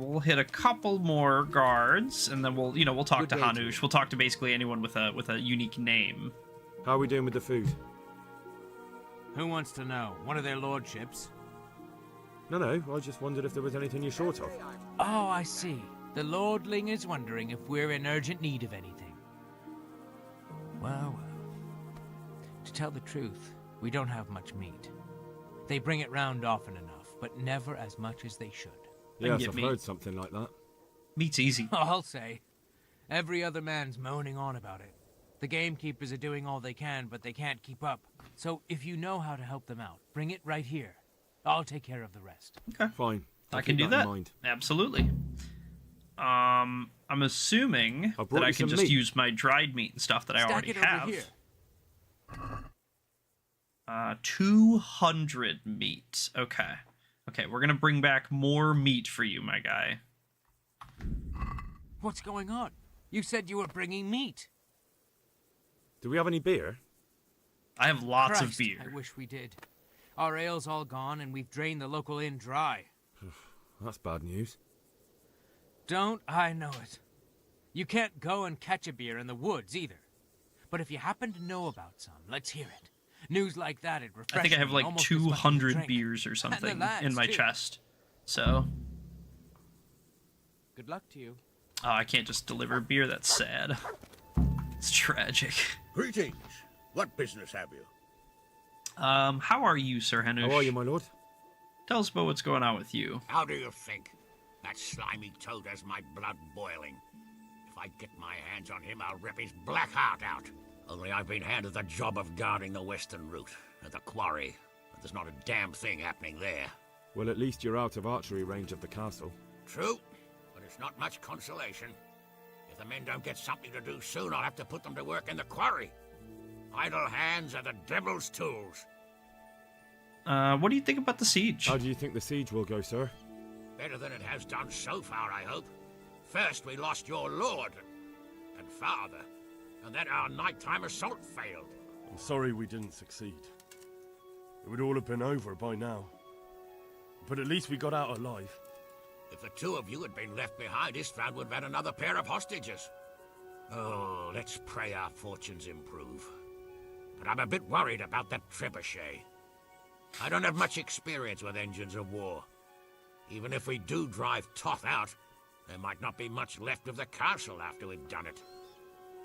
Speaker 1: We'll hit a couple more guards, and then we'll talk to Hanush. We'll talk to basically anyone with a unique name.
Speaker 5: How are we doing with the food?
Speaker 11: Who wants to know? One of their lordships?
Speaker 5: No, I just wondered if there was anything you're short of.
Speaker 11: Oh, I see. The lordling is wondering if we're in urgent need of anything. Well. To tell the truth, we don't have much meat. They bring it round often enough, but never as much as they should.
Speaker 5: Yes, I've heard something like that.
Speaker 1: Meat's easy.
Speaker 11: I'll say. Every other man's moaning on about it. The gamekeepers are doing all they can, but they can't keep up. So if you know how to help them out, bring it right here. I'll take care of the rest.
Speaker 1: Okay.
Speaker 5: Fine.
Speaker 1: I can do that. Absolutely. I'm assuming that I can just use my dried meat and stuff that I already have.
Speaker 11: Here.
Speaker 1: 200 meat. Okay. Okay, we're gonna bring back more meat for you, my guy.
Speaker 11: What's going on? You said you were bringing meat.
Speaker 5: Do we have any beer?
Speaker 1: I have lots
Speaker 11: Christ,
Speaker 1: of beer.
Speaker 11: I wish we did. Our ale's all gone, and we've drained the local inn dry.
Speaker 5: That's bad news.
Speaker 11: Don't I know it? You can't go and catch a beer in the woods, either. But if you happen to know about some, let's hear it. News like that, it refreshes.
Speaker 1: I think I have like 200 beers or something in my chest. So.
Speaker 11: Good luck to you.
Speaker 1: Oh, I can't just deliver beer. That's sad. It's tragic.
Speaker 2: Greetings. What business have you?
Speaker 1: How are you, Sir Hanush?
Speaker 5: How are you, my lord?
Speaker 1: Tell us about what's going on with you.
Speaker 8: How do you think? That slimy toad has my blood boiling. If I get my hands on him, I'll rip his black heart out. Only I've been handed the job of guarding the western route, at the quarry. And there's not a damn thing happening there.
Speaker 5: Well, at least you're out of archery range of the castle.
Speaker 8: True, but it's not much consolation. If the men don't get something to do soon, I'll have to put them to work in the quarry. Idle hands are the devil's tools.
Speaker 1: What do you think about the siege?
Speaker 5: How do you think the siege will go, sir?
Speaker 8: Better than it has done so far, I hope. First, we lost your lord and father, and then our nighttime assault failed.
Speaker 5: I'm sorry we didn't succeed. It would all have been over by now. But at least we got out alive.
Speaker 8: If the two of you had been left behind, Istvan would have had another pair of hostages. Oh, let's pray our fortunes improve. But I'm a bit worried about that trebuchet. I don't have much experience with engines of war. Even if we do drive Toth out, there might not be much left of the castle after we've done it.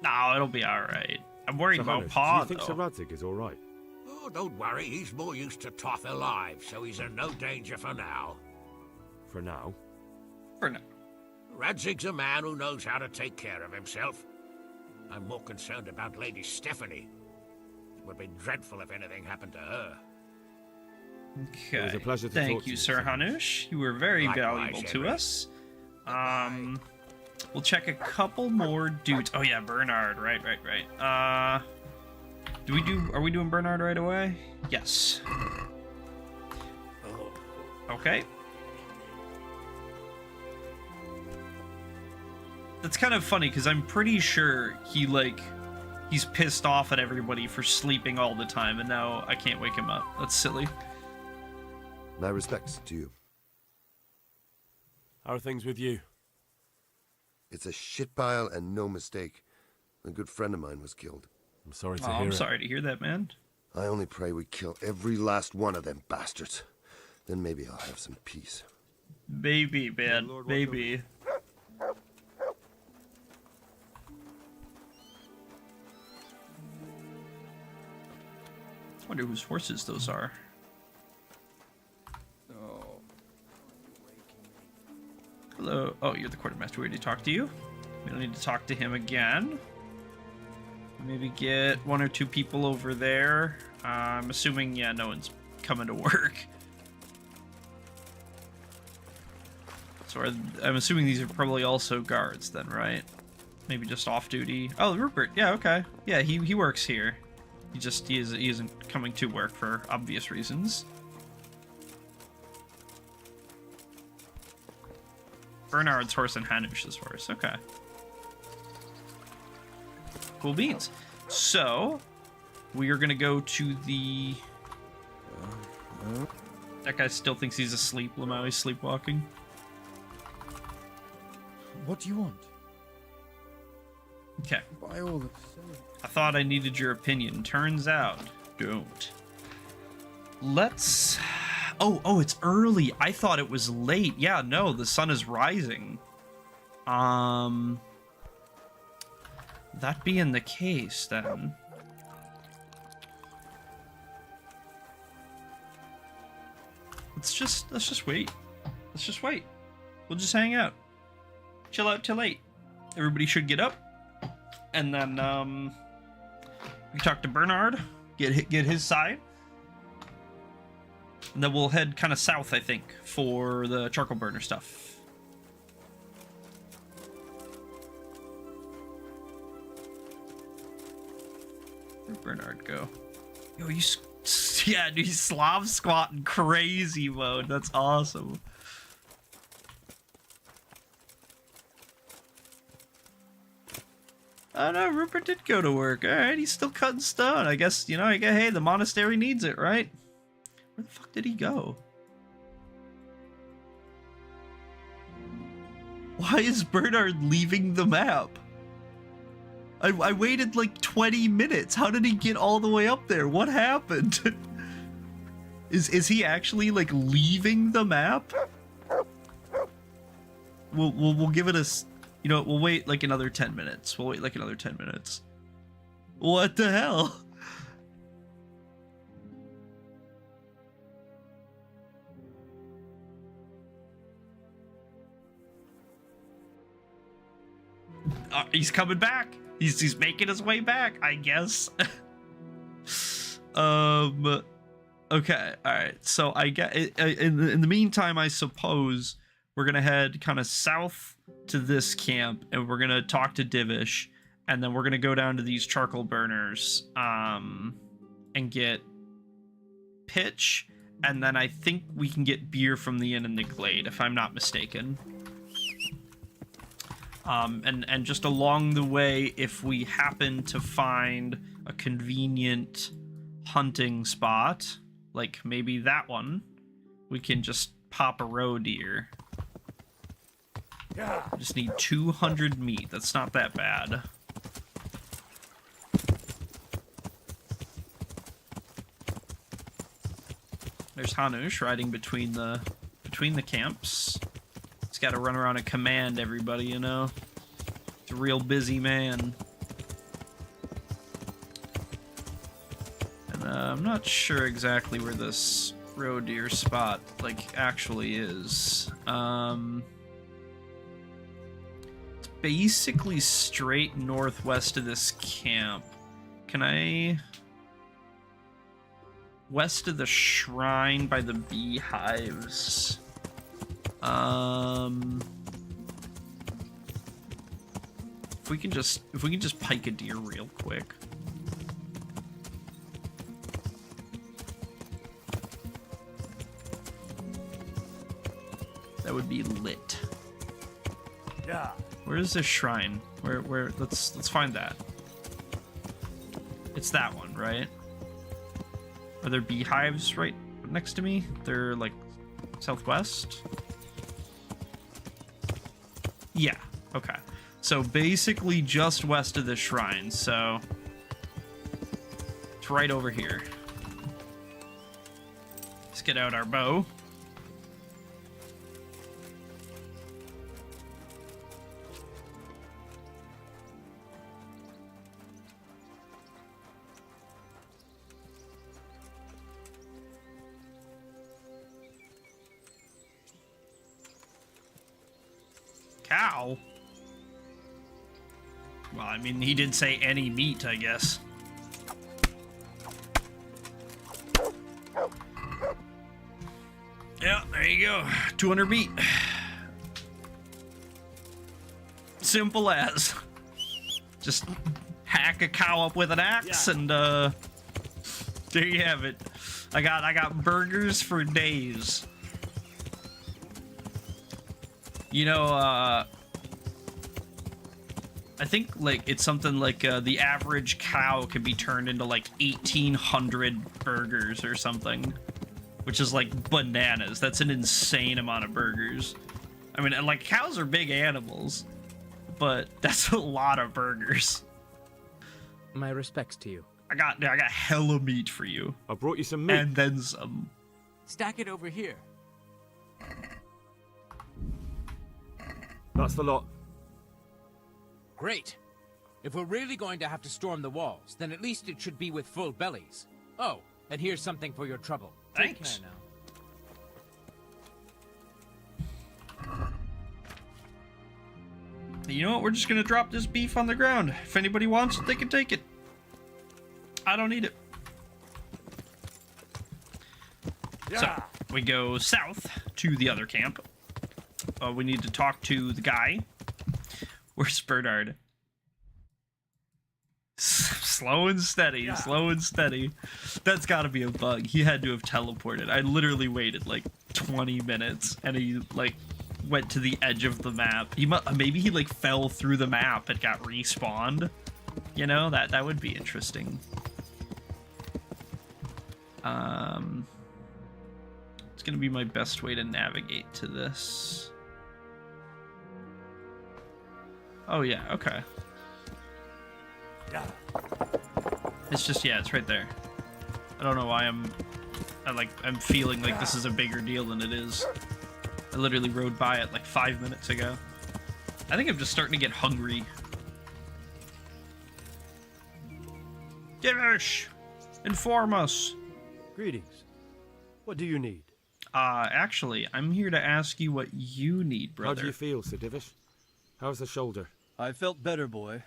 Speaker 1: No, it'll be alright. I'm worried
Speaker 5: Sir
Speaker 1: about
Speaker 5: Hanush,
Speaker 1: Pa,
Speaker 5: do you think Sir Radzig is alright?
Speaker 8: Oh, don't worry, he's more used to Toth alive, so he's in no danger for now.
Speaker 5: For now?
Speaker 1: For now.
Speaker 8: Radzig's a man who knows how to take care of himself. I'm more concerned about Lady Stephanie. It would be dreadful if anything happened to her.
Speaker 1: Okay.
Speaker 5: It was a pleasure to
Speaker 1: Thank
Speaker 5: talk to
Speaker 1: you,
Speaker 5: you,
Speaker 1: Sir
Speaker 5: Sir
Speaker 1: Hanush. You were very
Speaker 8: Likewise,
Speaker 1: valuable to
Speaker 8: Henry.
Speaker 1: us. We'll check a couple more dudes. Oh yeah, Bernard. Right. Are we doing Bernard right away? Yes. Okay. That's kind of funny because I'm pretty sure he's pissed off at everybody for sleeping all the time, and now I can't wake him up. That's silly.
Speaker 7: My respects to you.
Speaker 5: How are things with you?
Speaker 7: It's a shit pile and no mistake. A good friend of mine was killed.
Speaker 5: I'm sorry to
Speaker 1: Oh,
Speaker 5: hear
Speaker 1: I'm
Speaker 5: it.
Speaker 1: sorry to hear that, man.
Speaker 7: I only pray we kill every last one of them bastards. Then maybe I'll have some peace.
Speaker 1: Maybe, man.
Speaker 5: Lord,
Speaker 1: Maybe. Wonder whose horses those are. Hello. Oh, you're the quartermaster. We already talked to you. We don't need to talk to him again. Maybe get one or two people over there. I'm assuming, yeah, no one's coming to work. So I'm assuming these are probably also guards then, right? Maybe just off duty. Oh, Rupert. Yeah, okay. Yeah, he works here. He isn't coming to work for obvious reasons. Bernard's horse and Hanush's horse. Okay. Cool beans. So, we are gonna go to the... That guy still thinks he's asleep. Lamaui's sleepwalking.
Speaker 20: What do you want?
Speaker 1: Okay.
Speaker 20: By all the...
Speaker 1: I thought I needed your opinion. Turns out, don't. Let's... Oh, it's early. I thought it was late. Yeah, no, the sun is rising. That being the case, then... Let's just wait. Let's just wait. We'll just hang out. Chill out till 8. Everybody should get up. And then, we talk to Bernard. Get his side. And then we'll head kind of south, I think, for the charcoal burner stuff. Where'd Bernard go? Yo, yeah, dude, he's Slav squatting crazy mode. That's awesome. Oh no, Rupert did go to work. Alright, he's still cutting stone. I guess, hey, the monastery needs it, right? Where the fuck did he go? Why is Bernard leaving the map? I waited like 20 minutes. How did he get all the way up there? What happened? Is he actually like leaving the map? We'll give it a... we'll wait like another 10 minutes. We'll wait like another 10 minutes. What the hell? He's coming back. He's making his way back, I guess. Okay, all right. So I get in the meantime, I suppose we're gonna head kind of south to this camp, and we're gonna talk to Divish, and then we're gonna go down to these charcoal burners, and get pitch, and then I think we can get beer from the inn in the glade, if I'm not mistaken. And just along the way, if we happen to find a convenient hunting spot, like maybe that one, we can just pop a roe deer. Just need 200 meat. That's not that bad. There's Hanush riding between the camps. He's got to run around and command everybody, you know. He's a real busy man. And I'm not sure exactly where this roe deer spot like actually is. It's basically straight northwest of this camp. Can I? West of the shrine by the beehives. If we can just pike a deer real quick. That would be lit.
Speaker 2: Yeah.
Speaker 1: Where is this shrine? Where let's find that. It's that one, right? Are there beehives right next to me? They're like southwest? Yeah, okay. So basically just west of the shrine, so it's right over here. Let's get out our bow. Cow? Well, I mean, he did say any meat, I guess. Yeah, there you go. 200 meat. Simple as. Just hack a cow up with an axe, and there you have it. I got burgers for days. You know, I think, like, it's something like the average cow can be turned into, like, 1,800 burgers or something. Which is, like, bananas. That's an insane amount of burgers. I mean, like, cows are big animals. But that's a lot of burgers.
Speaker 14: My respects to you.
Speaker 1: I got hella meat for you.
Speaker 5: I brought you some meat.
Speaker 1: And then some.
Speaker 11: Stack it over here.
Speaker 5: That's the lot.
Speaker 11: Great. If we're really going to have to storm the walls, then at least it should be with full bellies. Oh, and here's something for your trouble.
Speaker 1: Thanks.
Speaker 11: Take care now.
Speaker 1: You know what? We're just gonna drop this beef on the ground. If anybody wants it, they can take it. I don't need it. So, we go south to the other camp. We need to talk to the guy. Where's Bernard? Slow and steady, slow and steady. That's gotta be a bug. He had to have teleported. I literally waited like 20 minutes and he like went to the edge of the map. Maybe he like fell through the map and got respawned. You know, that would be interesting. It's gonna be my best way to navigate to this. Oh yeah, okay. It's just, yeah, it's right there. I don't know why I'm feeling like this is a bigger deal than it is. I literally rode by it like 5 minutes ago. I think I'm just starting to get hungry. Divish! Inform us!
Speaker 4: Greetings. What do you need?
Speaker 1: Actually, I'm here to ask you what you need, brother.
Speaker 5: How do you feel, Sir Divish? How's the shoulder?
Speaker 6: I felt better, boy.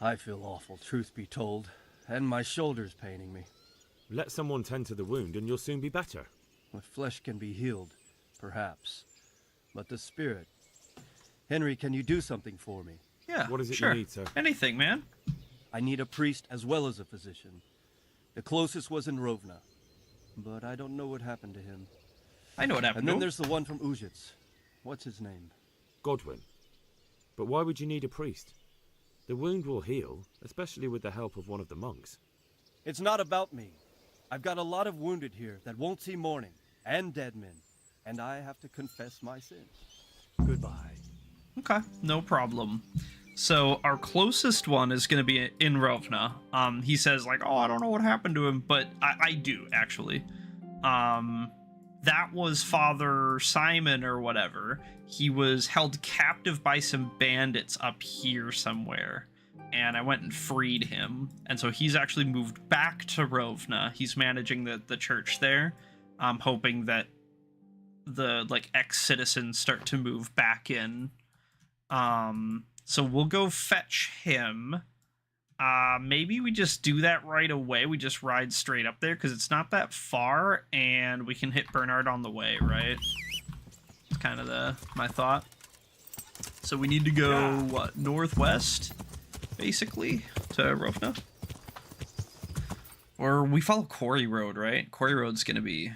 Speaker 6: I feel awful, truth be told, and my shoulder's paining me.
Speaker 5: Let someone tend to the wound and you'll soon be better.
Speaker 6: The flesh can be healed, perhaps, but the spirit... Henry, can you do something for me?
Speaker 1: Yeah,
Speaker 5: What is it
Speaker 1: sure.
Speaker 5: you need, sir?
Speaker 1: Anything, man.
Speaker 6: I need a priest as well as a physician. The closest was in Rovna, but I don't know what happened to him.
Speaker 1: I know what happened
Speaker 6: And
Speaker 1: to
Speaker 6: then
Speaker 1: him.
Speaker 6: there's the one from Ujits. What's his name?
Speaker 5: Godwin. But why would you need a priest? The wound will heal, especially with the help of one of the monks.
Speaker 6: It's not about me. I've got a lot of wounded here that won't see morning, and dead men, and I have to confess my sins. Goodbye.
Speaker 1: Okay, no problem. So our closest one is going to be in Rovna. He says like, oh, I don't know what happened to him, but I do actually. That was Father Simon or whatever. He was held captive by some bandits up here somewhere, and I went and freed him. And so he's actually moved back to Rovna. He's managing the church there. I'm hoping that the like ex-citizens start to move back in. So we'll go fetch him. Maybe we just do that right away. We just ride straight up there because it's not that far, and we can hit Bernard on the way, right? It's kind of my thought. So we need to go what, northwest, basically, to Rovna. Or we follow Quarry Road, right? Quarry Road's gonna be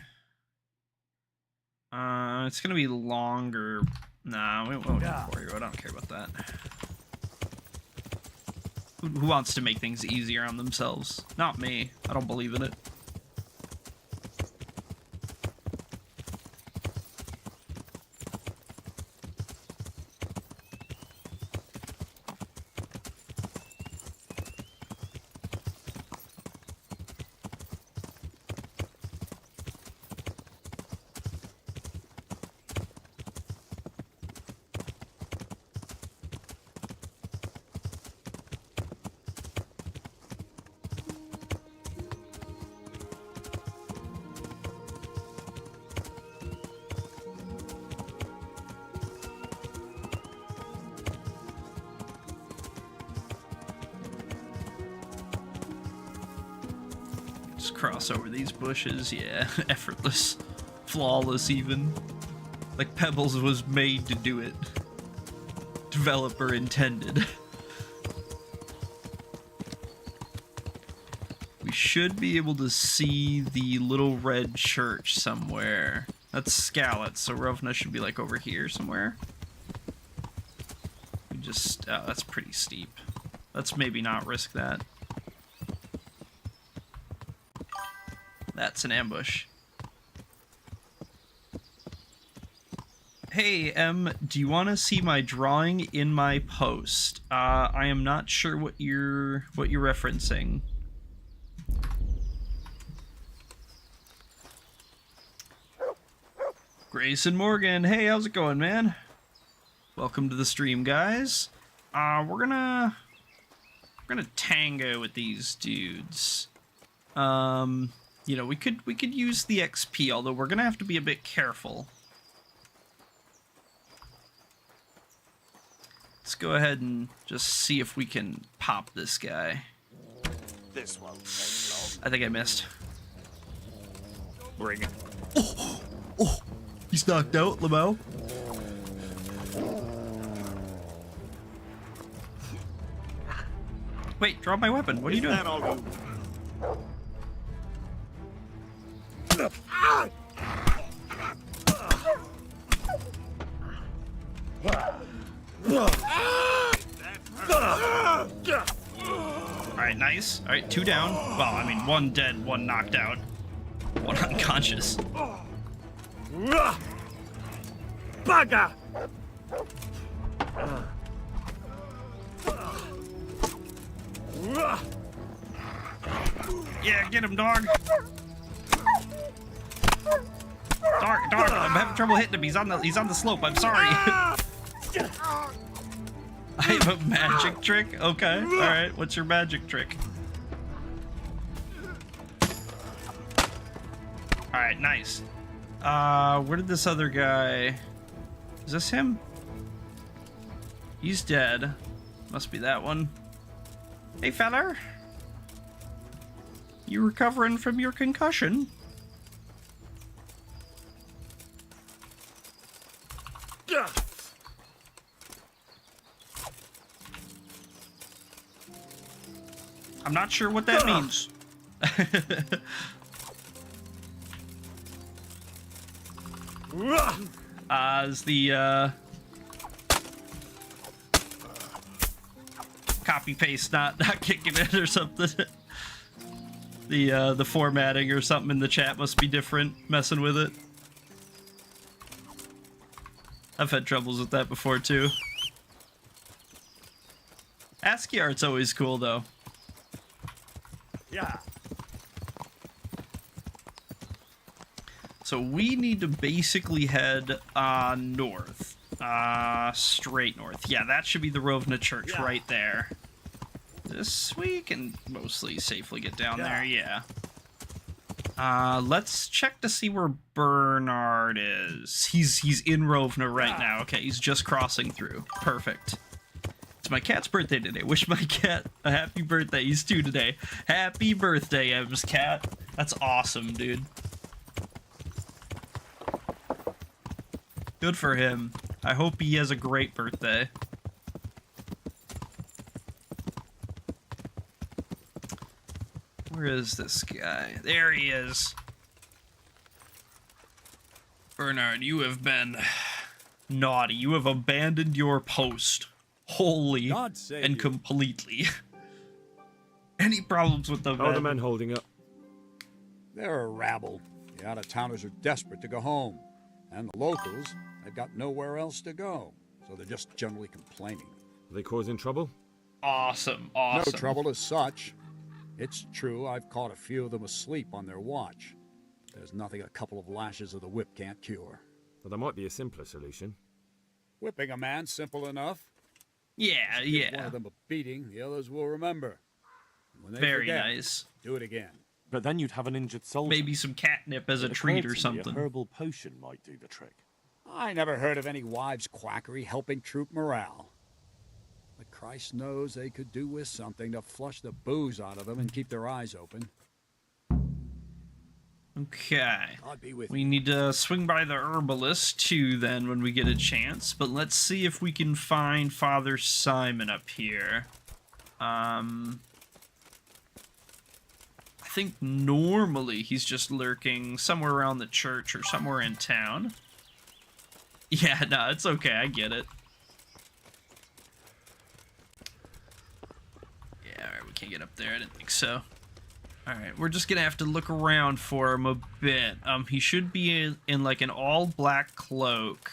Speaker 1: it's gonna be longer. Nah, we won't do Quarry Road. I don't care about that. Who wants to make things easier on themselves? Not me. I don't believe in it. Just cross over these bushes, yeah. Effortless. Flawless, even. Like Pebbles was made to do it. Developer intended. We should be able to see the little red church somewhere. That's Scalet, so Rovna should be like over here somewhere. We just, oh, that's pretty steep. Let's maybe not risk that. That's an ambush. Hey, do you want to see my drawing in my post? I am not sure what you're referencing. Grayson Morgan, hey, how's it going, man? Welcome to the stream, guys. We're gonna tango with these dudes. You know, we could use the XP, although we're gonna have to be a bit careful. Let's go ahead and just see if we can pop this guy.
Speaker 2: This won't take long.
Speaker 1: I think I missed. Bring it. Oh, he's knocked out, Lamau. Wait, drop my weapon. What are you doing? Alright, nice. Alright, 2 down. Well, I mean, 1 dead, 1 knocked out. 1 unconscious.
Speaker 12: Bugger!
Speaker 1: Yeah, get him, dog. Dog, I'm having trouble hitting him. He's on the slope. I'm sorry. I have a magic trick? Okay. Alright, what's your magic trick? Alright, nice. Where did this other guy... Is this him? He's dead. Must be that one. Hey, feller. You recovering from your concussion? I'm not sure what that means. Is the copy paste not kicking in or something? The formatting or something in the chat must be different, messing with it. I've had troubles with that before too. ASCII art's always cool though.
Speaker 12: Yeah.
Speaker 1: So we need to basically head north. Straight north. Yeah, that should be the Rovna Church right there. This we can mostly safely get down there, yeah. Let's check to see where Bernard is. He's in Rovna right now. Okay, he's just crossing through. Perfect. It's my cat's birthday today. Wish my cat a happy birthday. He's 2 today. Happy birthday, Em's cat. That's awesome, dude. Good for him. I hope he has a great birthday. Where is this guy? There he is. Bernard, you have been naughty. You have abandoned your post. Wholly and completely. Any problems with them?
Speaker 5: How are the men holding up?
Speaker 3: They're a rabble. The out-of-towners are desperate to go home. And the locals, they've got nowhere else to go. So they're just generally complaining.
Speaker 5: Are they causing trouble?
Speaker 1: Awesome.
Speaker 3: No trouble as such. It's true, I've caught a few of them asleep on their watch. There's nothing a couple of lashes of the whip can't cure.
Speaker 5: Well, there might be a simpler solution.
Speaker 3: Whipping a man, simple enough.
Speaker 1: Yeah,
Speaker 3: Just give one of them a beating, the others will remember. When they
Speaker 1: Very
Speaker 3: forget,
Speaker 1: nice.
Speaker 3: do it again.
Speaker 5: But then you'd have an injured soldier.
Speaker 1: Maybe some catnip as a treat or something.
Speaker 5: A herbal potion might do the trick.
Speaker 3: I never heard of any wives' quackery helping troop morale. But Christ knows they could do with something to flush the booze out of them and keep their eyes open.
Speaker 1: Okay.
Speaker 3: I'll be with
Speaker 1: We need to swing by the herbalist too then when we get a chance. But let's see if we can find Father Simon up here. I think normally he's just lurking somewhere around the church or somewhere in town. Yeah, no, it's okay. I get it. Yeah, alright, we can't get up there. I didn't think so. Alright, we're just gonna have to look around for him a bit. He should be in like an all-black cloak.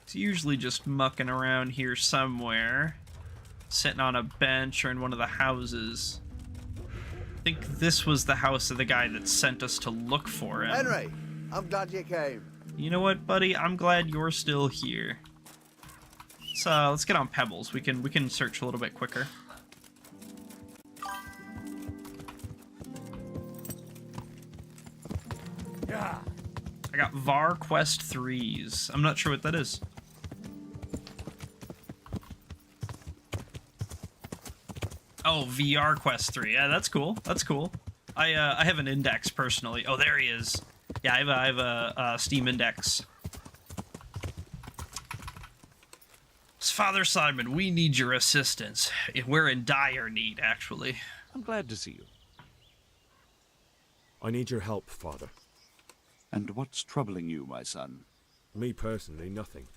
Speaker 1: He's usually just mucking around here somewhere. Sitting on a bench or in one of the houses. I think this was the house of the guy that sent us to look for him.
Speaker 10: Henry, I'm glad you came.
Speaker 1: You know what, buddy? I'm glad you're still here. So let's get on Pebbles. We can search a little bit quicker.
Speaker 12: Yeah.
Speaker 1: I got VAR Quest 3s. I'm not sure what that is. Oh, VR Quest 3. Yeah, that's cool. That's cool. I have an index personally. Oh, there he is. Yeah, I have a Steam index. Father Simon, we need your assistance. We're in dire need, actually.
Speaker 15: I'm glad to see you.
Speaker 5: I need your help, Father.
Speaker 15: And what's troubling you, my son?
Speaker 5: Me personally, nothing.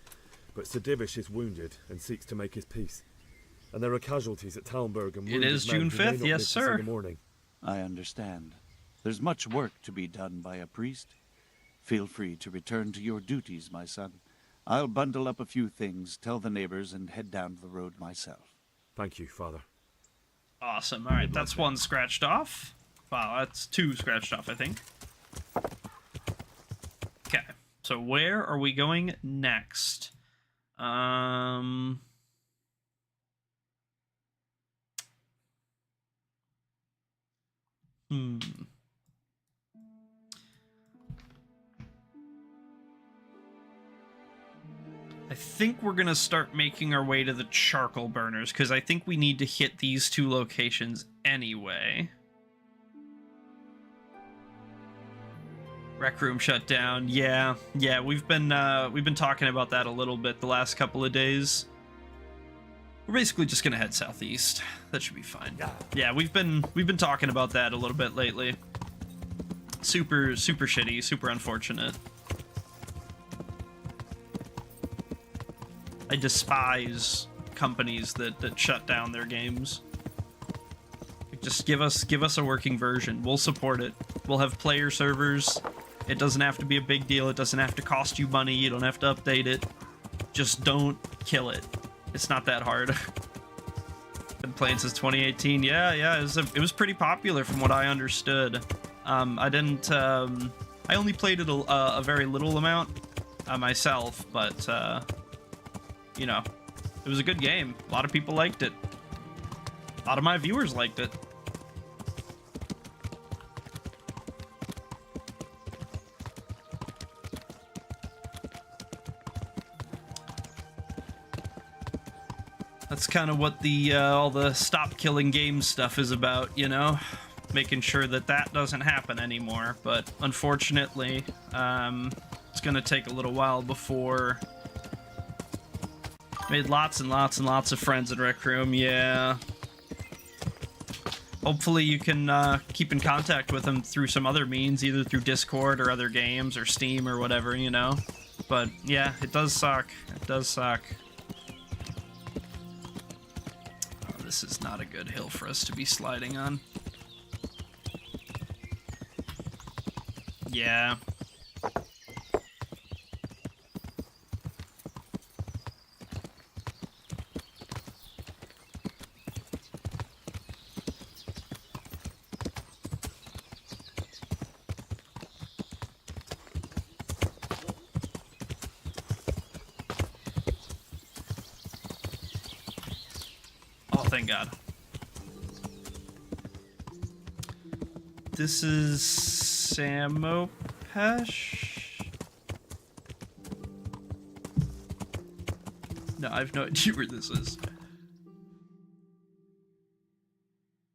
Speaker 5: But Sir Divish is wounded and seeks to make his peace. And there are casualties at Talmberg and
Speaker 1: It is June 5th, yes, sir.
Speaker 15: I understand. There's much work to be done by a priest. Feel free to return to your duties, my son. I'll bundle up a few things, tell the neighbors, and head down the road myself.
Speaker 5: Thank you, Father.
Speaker 1: Awesome. All right, that's one scratched off. Wow, that's 2 scratched off, I think. Okay, so where are we going next? I think we're gonna start making our way to the charcoal burners, because I think we need to hit these 2 locations anyway. Rec room shut down. Yeah, we've been talking about that a little bit the last couple of days. We're basically just gonna head southeast. That should be fine. Yeah, we've been talking about that a little bit lately. Super shitty, super unfortunate. I despise companies that shut down their games. Just give us a working version. We'll support it. We'll have player servers. It doesn't have to be a big deal. It doesn't have to cost you money. You don't have to update it. Just don't kill it. It's not that hard. Been playing since 2018. Yeah. It was pretty popular from what I understood. I only played it a very little amount myself, but you know, it was a good game. A lot of people liked it. A lot of my viewers liked it. That's kind of what all the stop killing games stuff is about, you know? Making sure that doesn't happen anymore. But unfortunately, it's gonna take a little while before... Made lots and lots and lots of friends in Rec Room, yeah. Hopefully you can keep in contact with them through some other means, either through Discord or other games or Steam or whatever, you know? But yeah, it does suck. It does suck. Oh, this is not a good hill for us to be sliding on. Yeah. Thank God. This is Samopesh? No, I have no idea where this is.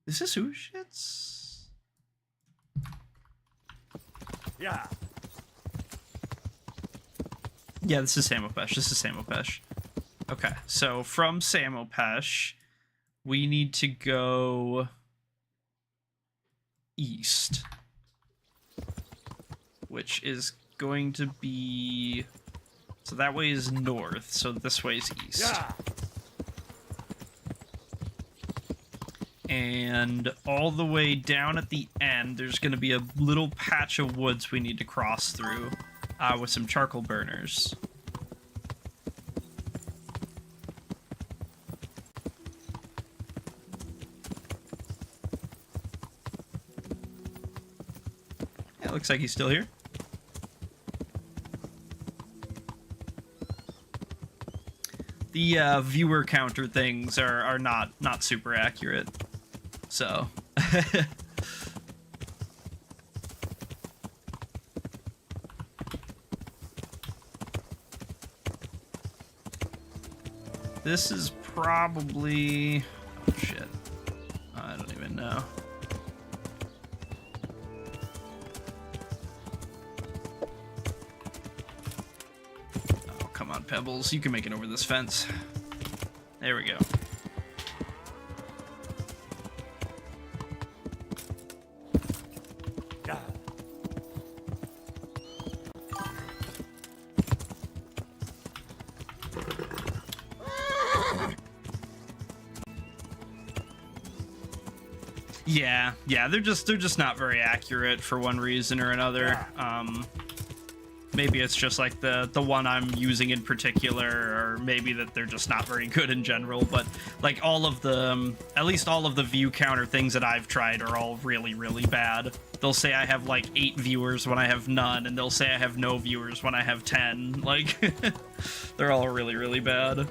Speaker 1: Is this Ushitz?
Speaker 12: Yeah.
Speaker 1: Yeah, this is Samopesh. This is Samopesh. Okay, so from Samopesh, we need to go east, which is going to be... So that way is north, so this way is east.
Speaker 12: Yeah.
Speaker 1: And all the way down at the end, there's going to be a little patch of woods we need to cross through with some charcoal burners. Yeah, looks like he's still here. The viewer counter things are not super accurate. So this is probably, oh shit, I don't even know. Oh, come on, Pebbles, you can make it over this fence. There we go. Yeah, they're just not very accurate for one reason or another. Maybe it's just like the one I'm using in particular, or maybe that they're just not very good in general, but like all of the, at least all of the view counter things that I've tried are all really, really bad. They'll say I have like 8 viewers when I have none, and they'll say I have no viewers when I have 10. Like, they're all really, really bad.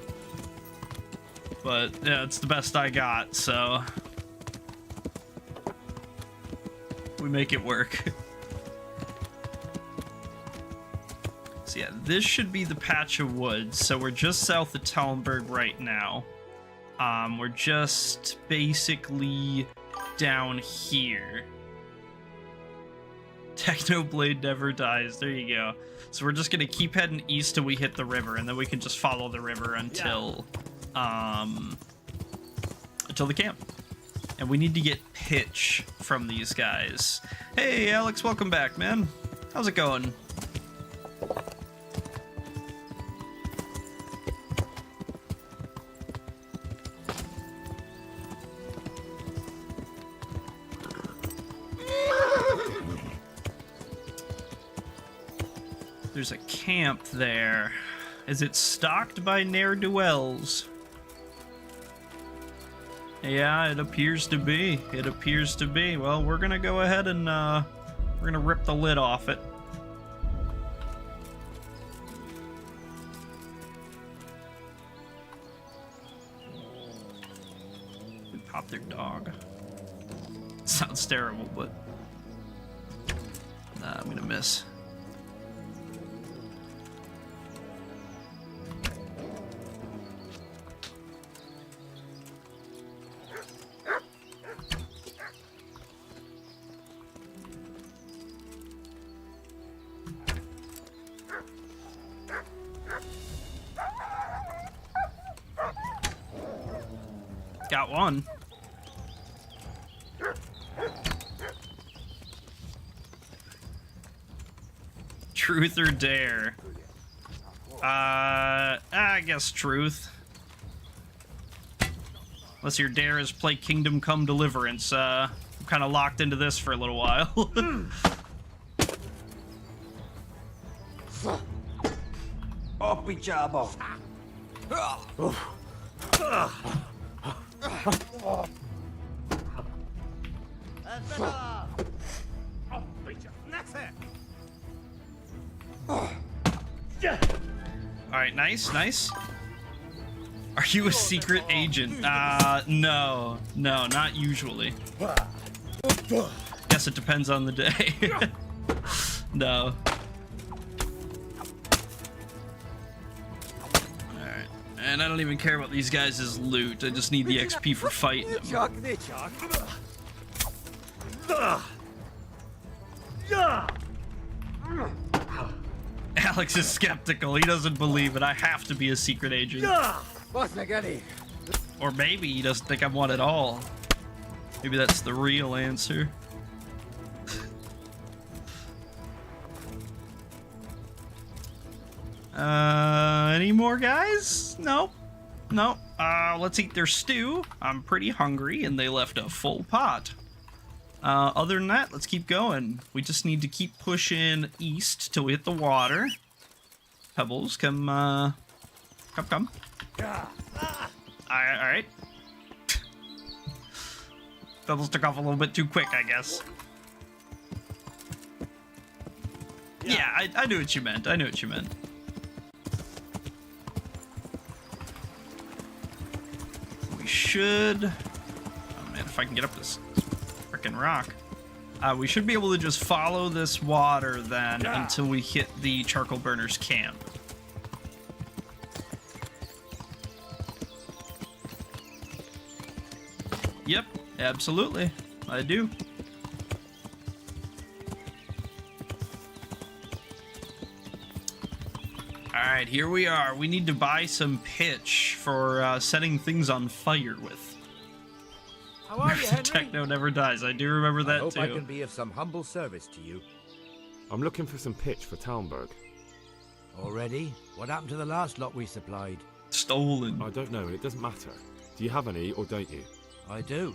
Speaker 1: But yeah, it's the best I got, so we make it work. So yeah, this should be the patch of woods. So we're just south of Talmberg right now. We're just basically down here. Technoblade never dies. There you go. So we're just gonna keep heading east till we hit the river, and then we can just follow the river until the camp. And we need to get pitch from these guys. Hey, Alex, welcome back, man. How's it going? There's a camp there. Is it stocked by ne'er-do-wells? Yeah, it appears to be. It appears to be. Well, we're gonna go ahead and we're gonna rip the lid off it. We pop their dog. Sounds terrible, but nah, I'm gonna miss. Got one. Truth or dare? I guess truth. Unless your dare is play Kingdom Come Deliverance. I'm kind of locked into this for a little while. Alright, nice, nice. Are you a secret agent? No, not usually. Guess it depends on the day. No. Alright, and I don't even care about these guys' loot. I just need the XP for fighting them. Alex is skeptical. He doesn't believe it. I have to be a secret agent. Or maybe he doesn't think I'm one at all. Maybe that's the real answer. Any more guys? Nope. Nope. Let's eat their stew. I'm pretty hungry, and they left a full pot. Other than that, let's keep going. We just need to keep pushing east till we hit the water. Pebbles, come. Alright. Pebbles took off a little bit too quick, I guess. Yeah, I knew what you meant. I knew what you meant. We should... Oh man, if I can get up this frickin' rock. We should be able to just follow this water then until we hit the charcoal burners camp. Yep, absolutely. I do. Alright, here we are. We need to buy some pitch for setting things on fire with.
Speaker 13: How are you, Henry?
Speaker 1: Techno never dies. I do remember that
Speaker 13: I hope
Speaker 1: too.
Speaker 13: I can be of some humble service to you.
Speaker 5: I'm looking for some pitch for Talmberg.
Speaker 13: Already? What happened to the last lot we supplied?
Speaker 1: Stolen.
Speaker 5: I don't know, and it doesn't matter. Do you have any, or don't you?
Speaker 13: I do.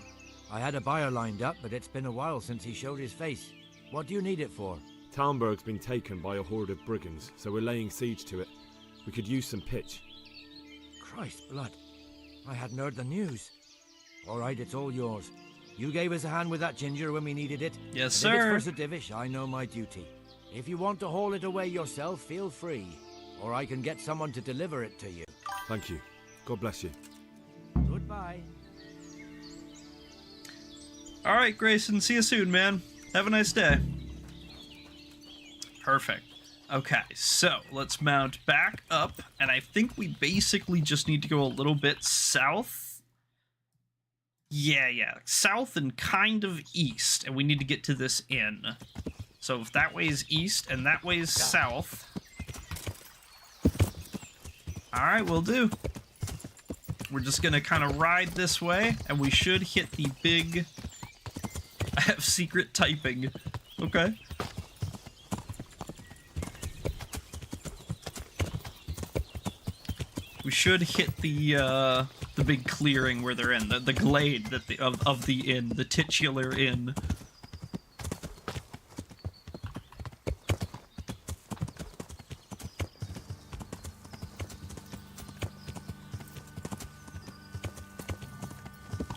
Speaker 13: I had a buyer lined up, but it's been a while since he showed his face. What do you need it for?
Speaker 5: Talmberg's been taken by a horde of brigands, so we're laying siege to it. We could use some pitch.
Speaker 13: Christ blood. I hadn't heard the news. All right, it's all yours. You gave us a hand with that ginger when we needed it.
Speaker 1: Yes,
Speaker 13: and
Speaker 1: sir.
Speaker 13: If it's for Sir Divish, I know my duty. If you want to haul it away yourself, feel free. Or I can get someone to deliver it to you.
Speaker 5: Thank you. God bless you.
Speaker 13: Goodbye.
Speaker 1: All right, Grayson. See you soon, man. Have a nice day. Perfect. Okay, so let's mount back up, and I think we basically just need to go a little bit south. Yeah, south and kind of east, and we need to get to this inn. So if that way is east and that way is south. Alright, we'll do. We're just gonna kind of ride this way, and we should hit the big... I have secret typing. Okay. We should hit the big clearing where they're in, the glade that of the inn, the titular inn.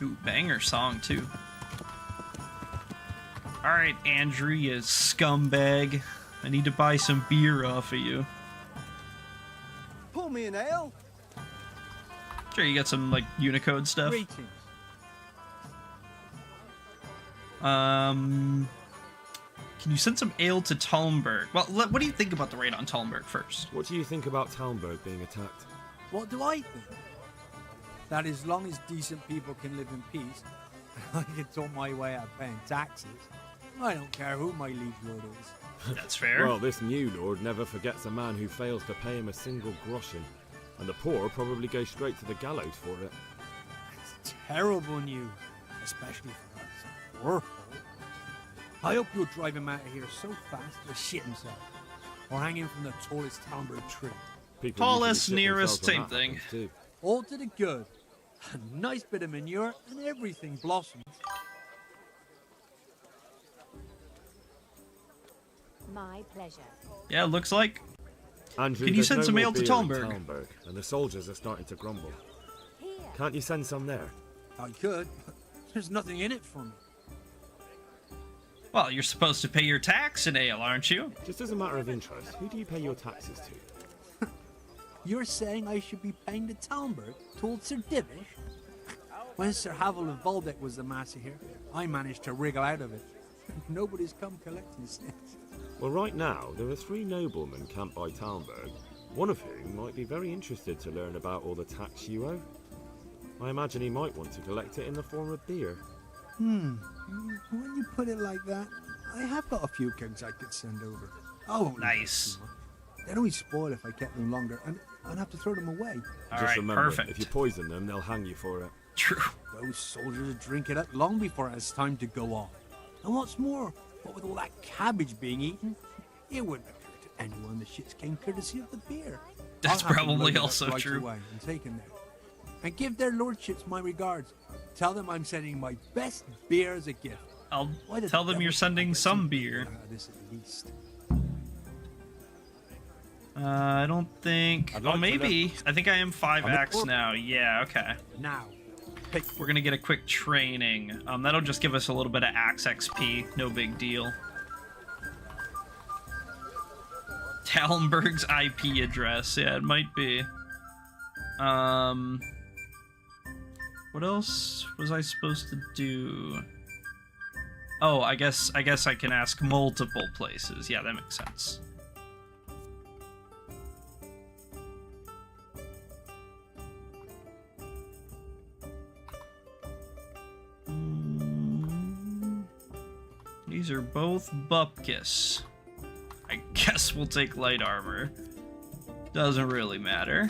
Speaker 1: Ooh, banger song too. All right, Andrew, you scumbag. I need to buy some beer off of you.
Speaker 9: Pour me an ale.
Speaker 1: Sure, you got some, like, Unicode stuff?
Speaker 23: Greetings.
Speaker 1: Can you send some ale to Talmberg? Well, what do you think about the raid on Talmberg first?
Speaker 5: What do you think about Talmberg being attacked?
Speaker 16: What do I think? That as long as decent people can live in peace, and I can talk my way out of paying taxes, I don't care who my liege lord is.
Speaker 1: That's fair.
Speaker 5: Well, this new lord never forgets a man who fails to pay him a single groschen. And the poor probably go straight to the gallows for it.
Speaker 16: It's terrible news, especially for us. Poor folk. I hope you'll drive him out of here so fast he'll shit himself. Or hang him from the tallest Talmberg tree.
Speaker 5: People
Speaker 1: tallest,
Speaker 5: usually shit
Speaker 1: nearest, same
Speaker 5: themselves when
Speaker 1: thing.
Speaker 5: that happens, too.
Speaker 16: All to the good. A nice bit of manure and everything blossoms.
Speaker 17: My pleasure.
Speaker 1: Yeah, looks like.
Speaker 5: Andrew,
Speaker 1: can you
Speaker 5: there's
Speaker 1: send
Speaker 5: no
Speaker 1: some
Speaker 5: more
Speaker 1: ale to
Speaker 5: beer in
Speaker 1: Talmberg?
Speaker 5: And the soldiers are starting to grumble. Can't you send some there?
Speaker 16: I could, but there's nothing in it for me.
Speaker 1: Well, you're supposed to pay your tax in ale, aren't you?
Speaker 5: Just as a matter of interest, who do you pay your taxes to?
Speaker 16: You're saying I should be paying to Talmberg, told Sir Divish? When Sir Havel of Voldeck was the master here, I managed to wriggle out of it. Nobody's come collecting since.
Speaker 5: Well, right now, there are 3 noblemen camped by Talmberg, one of whom might be very interested to learn about all the tax you owe. I imagine he might want to collect it in the form of beer.
Speaker 16: When you put it like that, I have got a few kegs I could send over. Oh,
Speaker 1: nice.
Speaker 16: They'd only spoil if I kept them longer, and I'd have to throw them away.
Speaker 5: Just remember, if you poison them, they'll hang you for it.
Speaker 1: True.
Speaker 16: Those soldiers would drink it up long before it has time to go off. And what's more, what with all that cabbage being eaten, it wouldn't occur to anyone the shits came courtesy of the beer.
Speaker 1: That's
Speaker 16: I'll have them
Speaker 1: probably
Speaker 16: loaded up
Speaker 1: also
Speaker 16: right
Speaker 1: true.
Speaker 16: away and taken there. And give their lordships my regards. Tell them I'm sending my best beer as a gift.
Speaker 1: I'll
Speaker 16: Why the
Speaker 1: tell them
Speaker 16: devil
Speaker 1: you're
Speaker 16: should I
Speaker 1: sending
Speaker 16: get
Speaker 1: some
Speaker 16: some
Speaker 1: beer.
Speaker 16: out of this at least?
Speaker 1: I don't think.
Speaker 16: I'd
Speaker 1: Oh,
Speaker 16: like to
Speaker 1: maybe. I think I am 5X
Speaker 16: port.
Speaker 1: now. Yeah, okay.
Speaker 16: Now.
Speaker 1: We're gonna get a quick training. That'll just give us a little bit of axe XP. No big deal. Talmberg's IP address. Yeah, it might be. What else was I supposed to do? Oh, I guess I can ask multiple places. Yeah, that makes sense. These are both bupkis. I guess we'll take light armor. Doesn't really matter.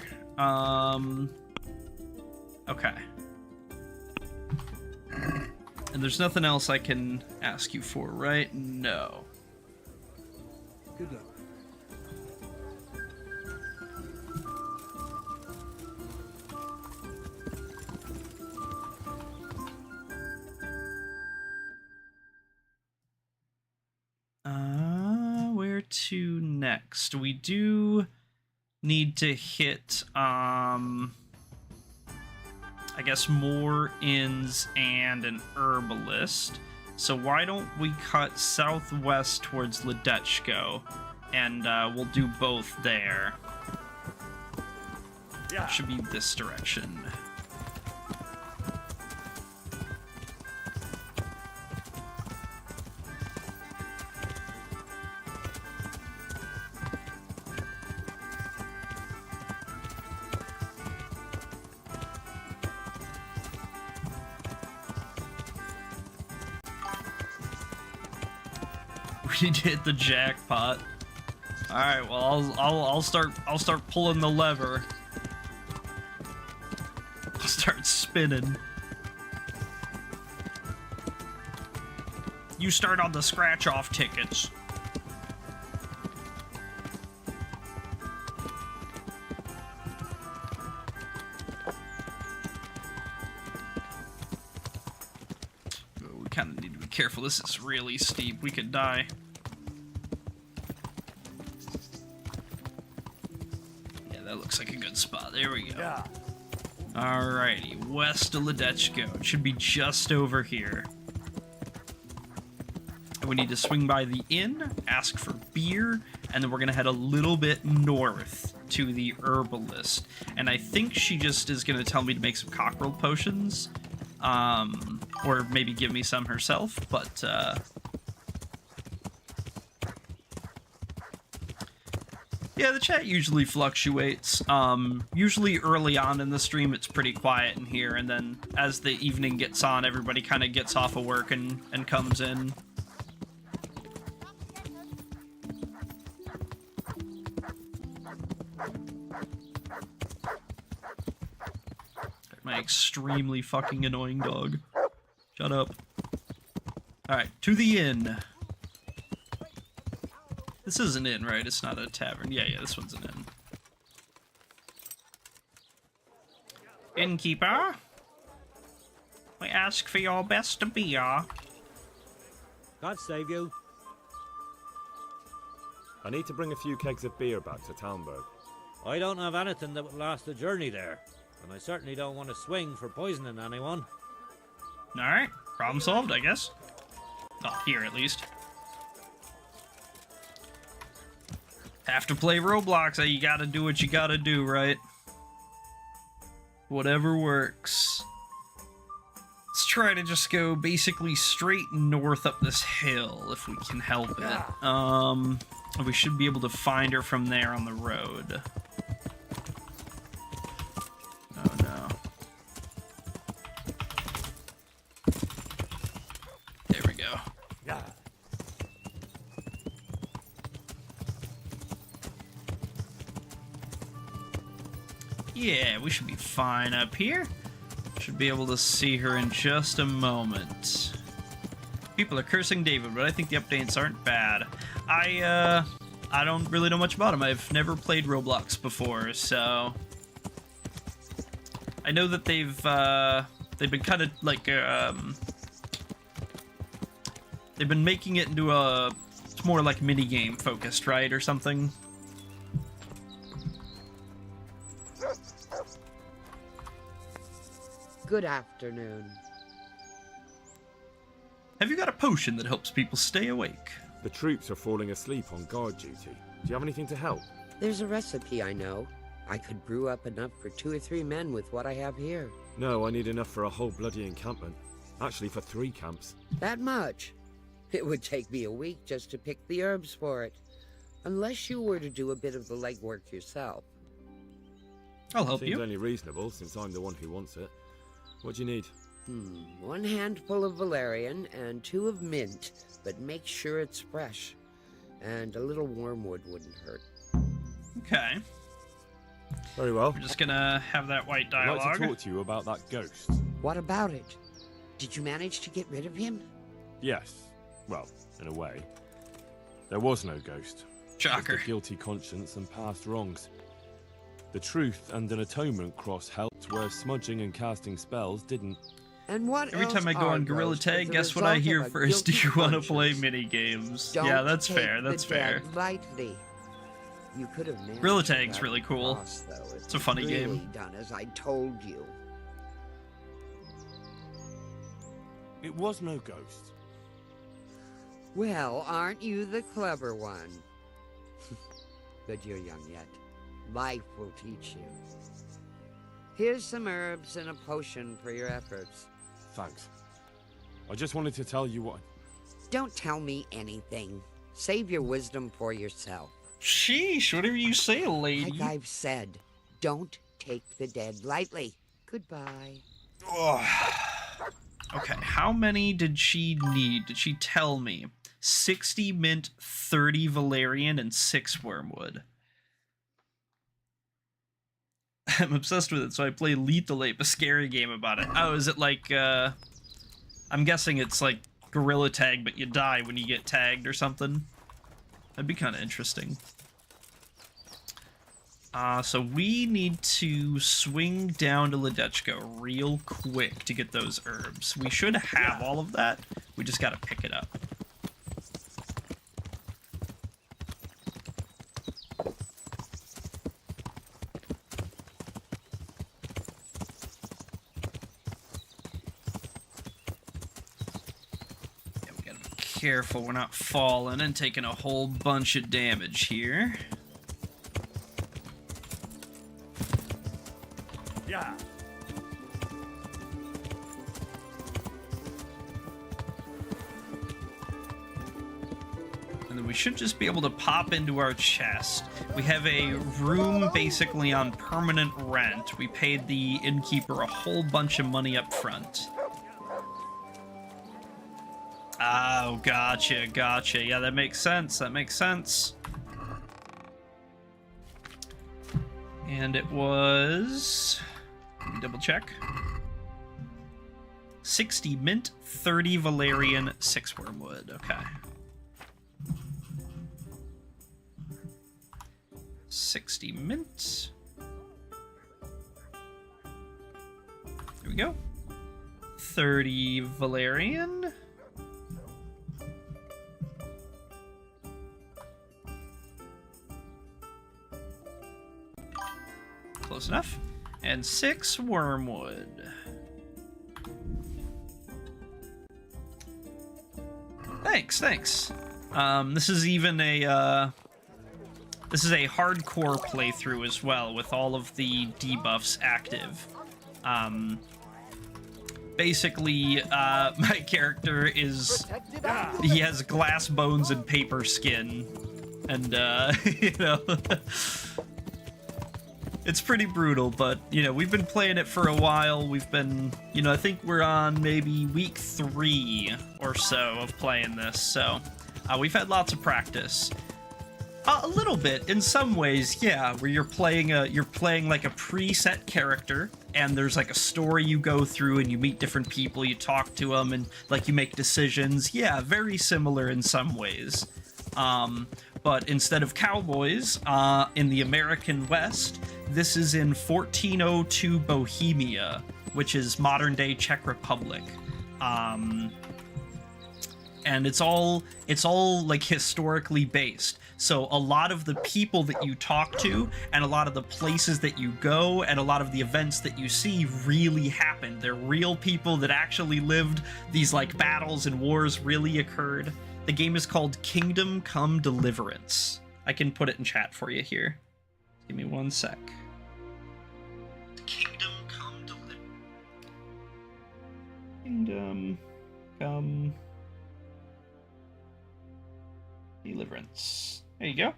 Speaker 1: Okay. And there's nothing else I can ask you for, right? No.
Speaker 16: Good luck.
Speaker 1: Where to next? We do need to hit, I guess more inns and an herbalist. So why don't we cut southwest towards Ledechko, and we'll do both there. Yeah. Should be this direction. We need to hit the jackpot. All right, well, I'll start pulling the lever. I'll start spinning. You start on the scratch-off tickets. We kind of need to be careful. This is really steep. We could die. Yeah, that looks like a good spot. There we go.
Speaker 12: Yeah.
Speaker 1: Alrighty, west of Ledechko. It should be just over here. We need to swing by the inn, ask for beer, and then we're gonna head a little bit north to the herbalist. And I think she just is gonna tell me to make some cockerel potions, or maybe give me some herself. But yeah, the chat usually fluctuates. Usually early on in the stream, it's pretty quiet in here, and then as the evening gets on, everybody kind of gets off of work and comes in. My extremely fucking annoying dog. Shut up. Alright, to the inn. This is an inn, right? It's not a tavern. Yeah, this one's an inn. Innkeeper? We ask for your best beer.
Speaker 18: God save you.
Speaker 5: I need to bring a few kegs of beer back to Talmberg.
Speaker 18: I don't have anything that would last the journey there. And I certainly don't want to swing for poisoning anyone.
Speaker 1: Alright, problem solved, I guess. Not here, at least. Have to play Roblox, you gotta do what you gotta do, right? Whatever works. Let's try to just go basically straight north up this hill, if we can help it. We should be able to find her from there on the road. Oh no. There we go.
Speaker 12: Yeah.
Speaker 1: Yeah, we should be fine up here. Should be able to see her in just a moment. People are cursing David, but I think the updates aren't bad. I don't really know much about them. I've never played Roblox before, so I know that they've been kind of like they've been making it into it's more like mini game focused, right, or something.
Speaker 19: Good afternoon.
Speaker 1: Have you got a potion that helps people stay awake?
Speaker 5: The troops are falling asleep on guard duty. Do you have anything to help?
Speaker 19: There's a recipe I know. I could brew up enough for 2 or 3 men with what I have here.
Speaker 5: No, I need enough for a whole bloody encampment. Actually, for 3 camps.
Speaker 19: That much? It would take me a week just to pick the herbs for it. Unless you were to do a bit of the legwork yourself.
Speaker 1: I'll help
Speaker 5: Seems
Speaker 1: you.
Speaker 5: only reasonable, since I'm the one who wants it. What do you need?
Speaker 19: 1 handful of valerian and 2 of mint, but make sure it's fresh. And a little wormwood wouldn't hurt.
Speaker 1: Okay.
Speaker 5: Very well.
Speaker 1: We're just gonna have that white dialogue.
Speaker 5: I'd like to talk to you about that ghost.
Speaker 19: What about it? Did you manage to get rid of him?
Speaker 5: Yes. Well, in a way. There was no ghost.
Speaker 1: Shocker.
Speaker 5: Just a guilty conscience and past wrongs. The truth and an atonement cross helped, where smudging and casting spells didn't.
Speaker 19: And what
Speaker 1: Every time I go on Gorilla Tag, guess what I hear first? Do you want to play mini games? Yeah, that's fair. That's fair.
Speaker 19: Lightly. You could have managed
Speaker 1: Gorilla Tag's really cool.
Speaker 19: cross, though, if
Speaker 1: It's a funny
Speaker 19: you'd really
Speaker 1: game.
Speaker 19: done as I told you.
Speaker 5: It was no ghost.
Speaker 19: Well, aren't you the clever one? But you're young yet. Life will teach you. Here's some herbs and a potion for your efforts.
Speaker 5: Thanks. I just wanted to tell you what...
Speaker 19: Don't tell me anything. Save your wisdom for yourself.
Speaker 1: Sheesh, whatever you say, lady.
Speaker 19: Like I've said, don't take the dead lightly. Goodbye.
Speaker 1: Okay, how many did she need? Did she tell me? 60 mint, 30 valerian, and 6 wormwood. I'm obsessed with it, so I play Lethal Ape, a scary game about it. Oh, is it like, I'm guessing it's like Gorilla Tag, but you die when you get tagged or something? That'd be kind of interesting. So we need to swing down to Ledechko real quick to get those herbs. We should have all of that. We just gotta pick it up. Yeah, we gotta be careful we're not falling and taking a whole bunch of damage here.
Speaker 6: Yeah.
Speaker 1: And then we should just be able to pop into our chest. We have a room basically on permanent rent. We paid the innkeeper a whole bunch of money up front. Oh, gotcha, gotcha. Yeah, that makes sense. That makes sense. And it was... Let me double check. 60 mint, 30 valerian, 6 wormwood. Okay. 60 mint. There we go. 30 valerian. Close enough. And 6 wormwood. Thanks, thanks. This is even a, this is a hardcore playthrough as well, with all of the debuffs active. Basically, my character is... He has glass bones and paper skin. And, you know... It's pretty brutal, but, you know, we've been playing it for a while. We've been, you know, I think we're on maybe week 3 or so of playing this, so we've had lots of practice. A little bit, in some ways, yeah, where you're playing like a preset character, and there's like a story you go through, and you meet different people, you talk to them, and like you make decisions. Yeah, very similar in some ways. But instead of cowboys, in the American West, this is in 1402 Bohemia, which is modern-day Czech Republic. And it's all like historically based. So a lot of the people that you talk to, and a lot of the places that you go, and a lot of the events that you see really happened. They're real people that actually lived. These like battles and wars really occurred. The game is called Kingdom Come Deliverance. I can put it in chat for you here. Give me one sec. Kingdom Come Deliverance. There you go.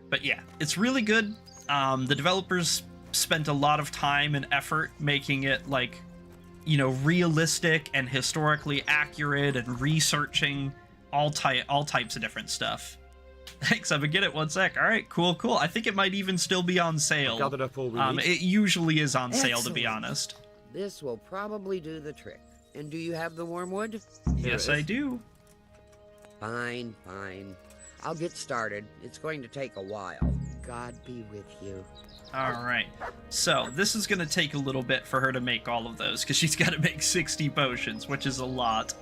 Speaker 1: But yeah, it's really good. The developers spent a lot of time and effort making it, like, you know, realistic and historically accurate, and researching all types of different stuff. Thanks, I'm gonna get it. One sec. All right, cool. I think it might even still be on sale.
Speaker 5: Gathered up all we need.
Speaker 1: It usually is on sale, to
Speaker 19: Excellent.
Speaker 1: be honest.
Speaker 19: This will probably do the trick. And do you have the wormwood?
Speaker 1: Yes, I do.
Speaker 19: Fine. I'll get started. It's going to take a while. God be with you.
Speaker 1: All right. So this is going to take a little bit for her to make all of those, because she's got to make 60 potions, which is a lot.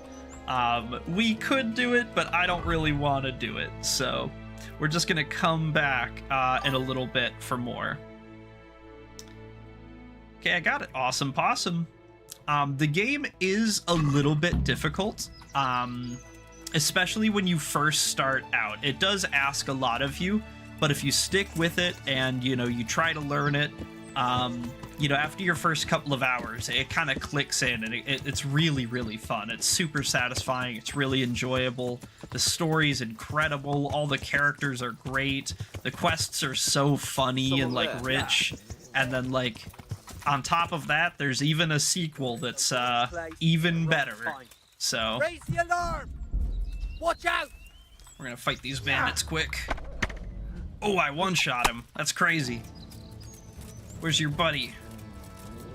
Speaker 1: We could do it, but I don't really want to do it. So we're just going to come back in a little bit for more. Okay, I got it. Awesome possum. The game is a little bit difficult, especially when you first start out. It does ask a lot of you, but if you stick with it and, you know, you try to learn it, you know, after your first couple of hours, it kind of clicks in, and it's really, really fun. It's super satisfying. It's really enjoyable. The story's incredible. All the characters are great. The quests are so funny and, like, rich. And then, like, on top of that, there's even a sequel that's even better. So
Speaker 13: Raise the alarm! Watch out!
Speaker 1: we're gonna fight these bandits quick. Oh, I one-shot him. That's crazy. Where's your buddy?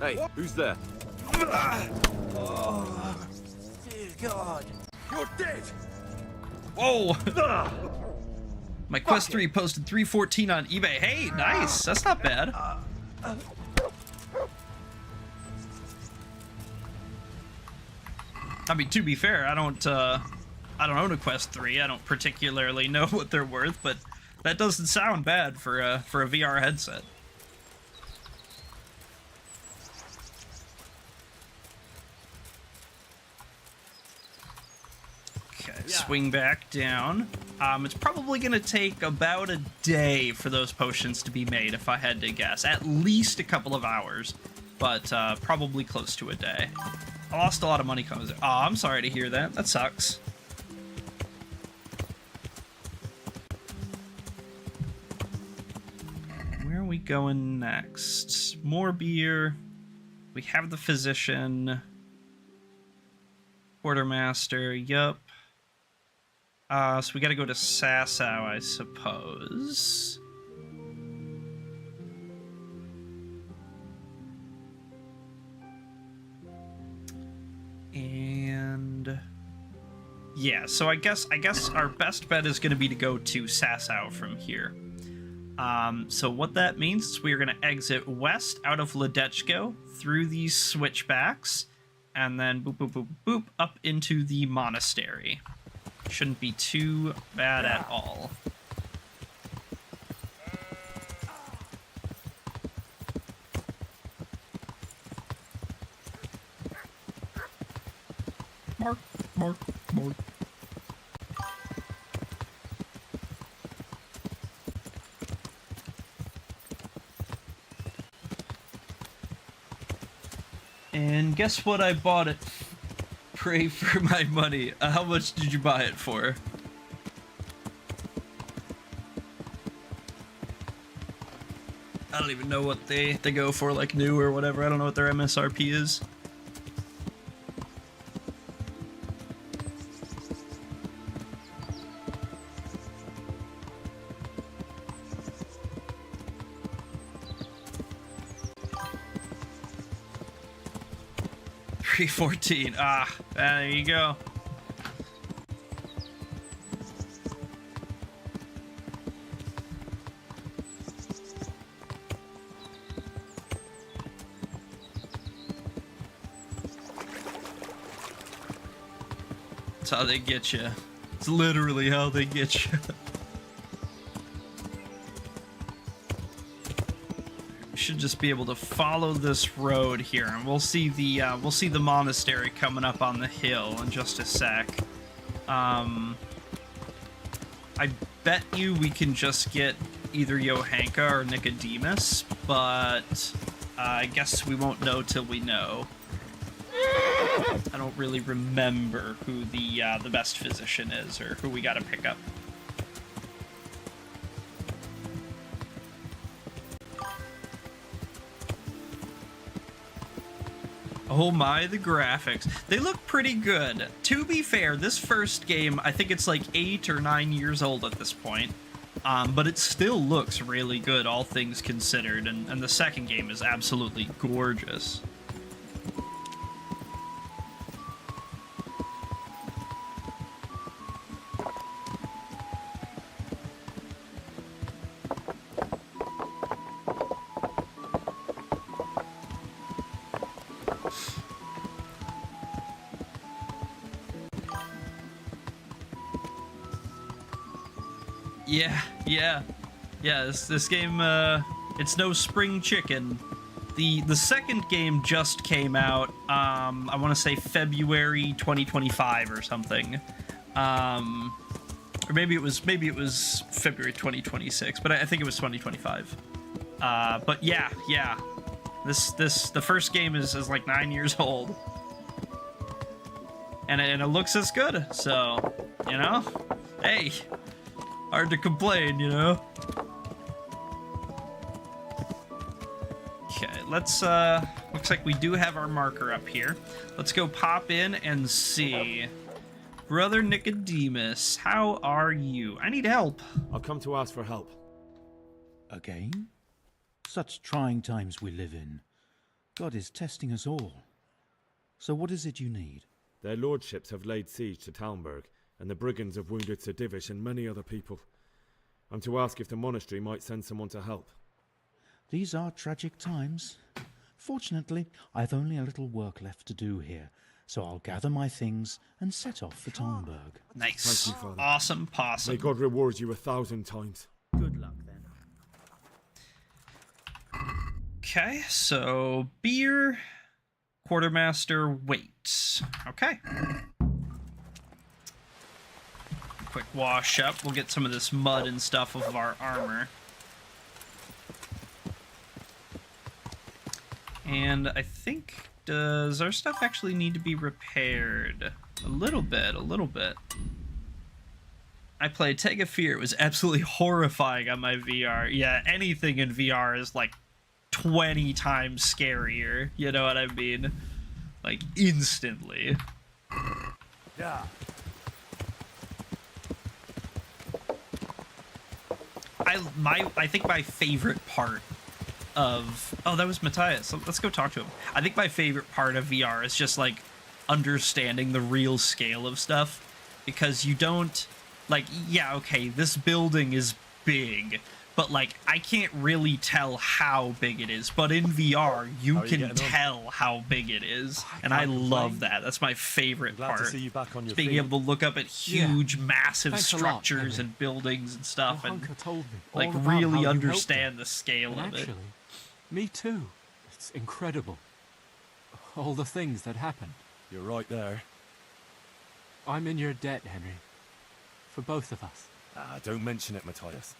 Speaker 5: Hey, who's there?
Speaker 13: Oh, dear God.
Speaker 5: You're dead!
Speaker 1: Whoa! My Quest 3 posted 314 on eBay. Hey, nice. That's not bad. I mean, to be fair, I don't own a Quest 3. I don't particularly know what they're worth, but that doesn't sound bad for a VR headset. Okay, swing back down. It's probably gonna take about a day for those potions to be made, if I had to guess. At least a couple of hours, but probably close to a day. I lost a lot of money coming there. Oh, I'm sorry to hear that. That sucks. Where are we going next? More beer. We have the physician. Quartermaster, yup. So we gotta go to Sasau, I suppose. And yeah, so I guess our best bet is gonna be to go to Sasau from here. So what that means is we are gonna exit west out of Ledechko through these switchbacks, and then boop boop boop boop up into the monastery. Shouldn't be too bad at all. Mark, mark, mark. And guess what I bought it? Pray for my money. How much did you buy it for? I don't even know what they go for, like new or whatever. I don't know what their MSRP is. $314. Ah, there you go. That's how they get you. It's literally how they get you. Should just be able to follow this road here, and we'll see the monastery coming up on the hill in just a sec. I bet you we can just get either Johanka or Nicodemus, but I guess we won't know till we know. I don't really remember who the best physician is or who we gotta pick up. Oh my, the graphics. They look pretty good. To be fair, this first game, I think it's like 8 or 9 years old at this point. But it still looks really good, all things considered, and the second game is absolutely gorgeous. Yeah, this game, it's no spring chicken. The second game just came out, I want to say February 2025 or something. Or maybe it was February 2026, but I think it was 2025. But yeah. The first game is like 9 years old. And it looks as good, so, you know? Hey, hard to complain, you know? Okay, let's looks like we do have our marker up here. Let's go pop in and see. Brother Nicodemus, how are you? I need help.
Speaker 5: I've come to ask for help.
Speaker 15: Again? Such trying times we live in. God is testing us all. So what is it you need?
Speaker 5: Their lordships have laid siege to Talmberg, and the brigands have wounded Sir Divish and many other people. I'm to ask if the monastery might send someone to help.
Speaker 15: These are tragic times. Fortunately, I've only a little work left to do here, so I'll gather my things and set off for Talmberg.
Speaker 1: Nice.
Speaker 5: Thank you, Father.
Speaker 1: Awesome possum.
Speaker 5: May God reward you 1,000 times.
Speaker 18: Good luck, then.
Speaker 1: Okay, so beer, quartermaster, weight. Okay. Quick wash up. We'll get some of this mud and stuff off of our armor. And I think, does our stuff actually need to be repaired? A little bit, a little bit. I played Tag of Fear. It was absolutely horrifying on my VR. Yeah, anything in VR is like 20 times scarier. You know what I mean? Like, instantly.
Speaker 5: Yeah.
Speaker 1: I think my favorite part of... Oh, that was Matthias. Let's go talk to him. I think my favorite part of VR is just, like, understanding the real scale of stuff. Because you don't... Like, yeah, okay, this building is big, but, like, I can't really tell how big it is. But in VR, you can tell how big it is. And I love that. That's my favorite part.
Speaker 5: Glad to see you back on your
Speaker 1: being
Speaker 5: feet.
Speaker 1: able to look up at huge, massive
Speaker 16: Thanks a lot,
Speaker 1: structures
Speaker 16: Henry.
Speaker 1: and buildings and stuff,
Speaker 16: Your
Speaker 1: and
Speaker 16: hunker told me
Speaker 1: like
Speaker 16: all about how
Speaker 1: really
Speaker 16: you
Speaker 1: understand
Speaker 16: helped
Speaker 1: the scale
Speaker 16: And
Speaker 1: of it.
Speaker 16: actually, me too. It's incredible. All the things that happened.
Speaker 5: You're right there.
Speaker 16: I'm in your debt, Henry. For both of us.
Speaker 5: Ah, don't mention it, Matthias.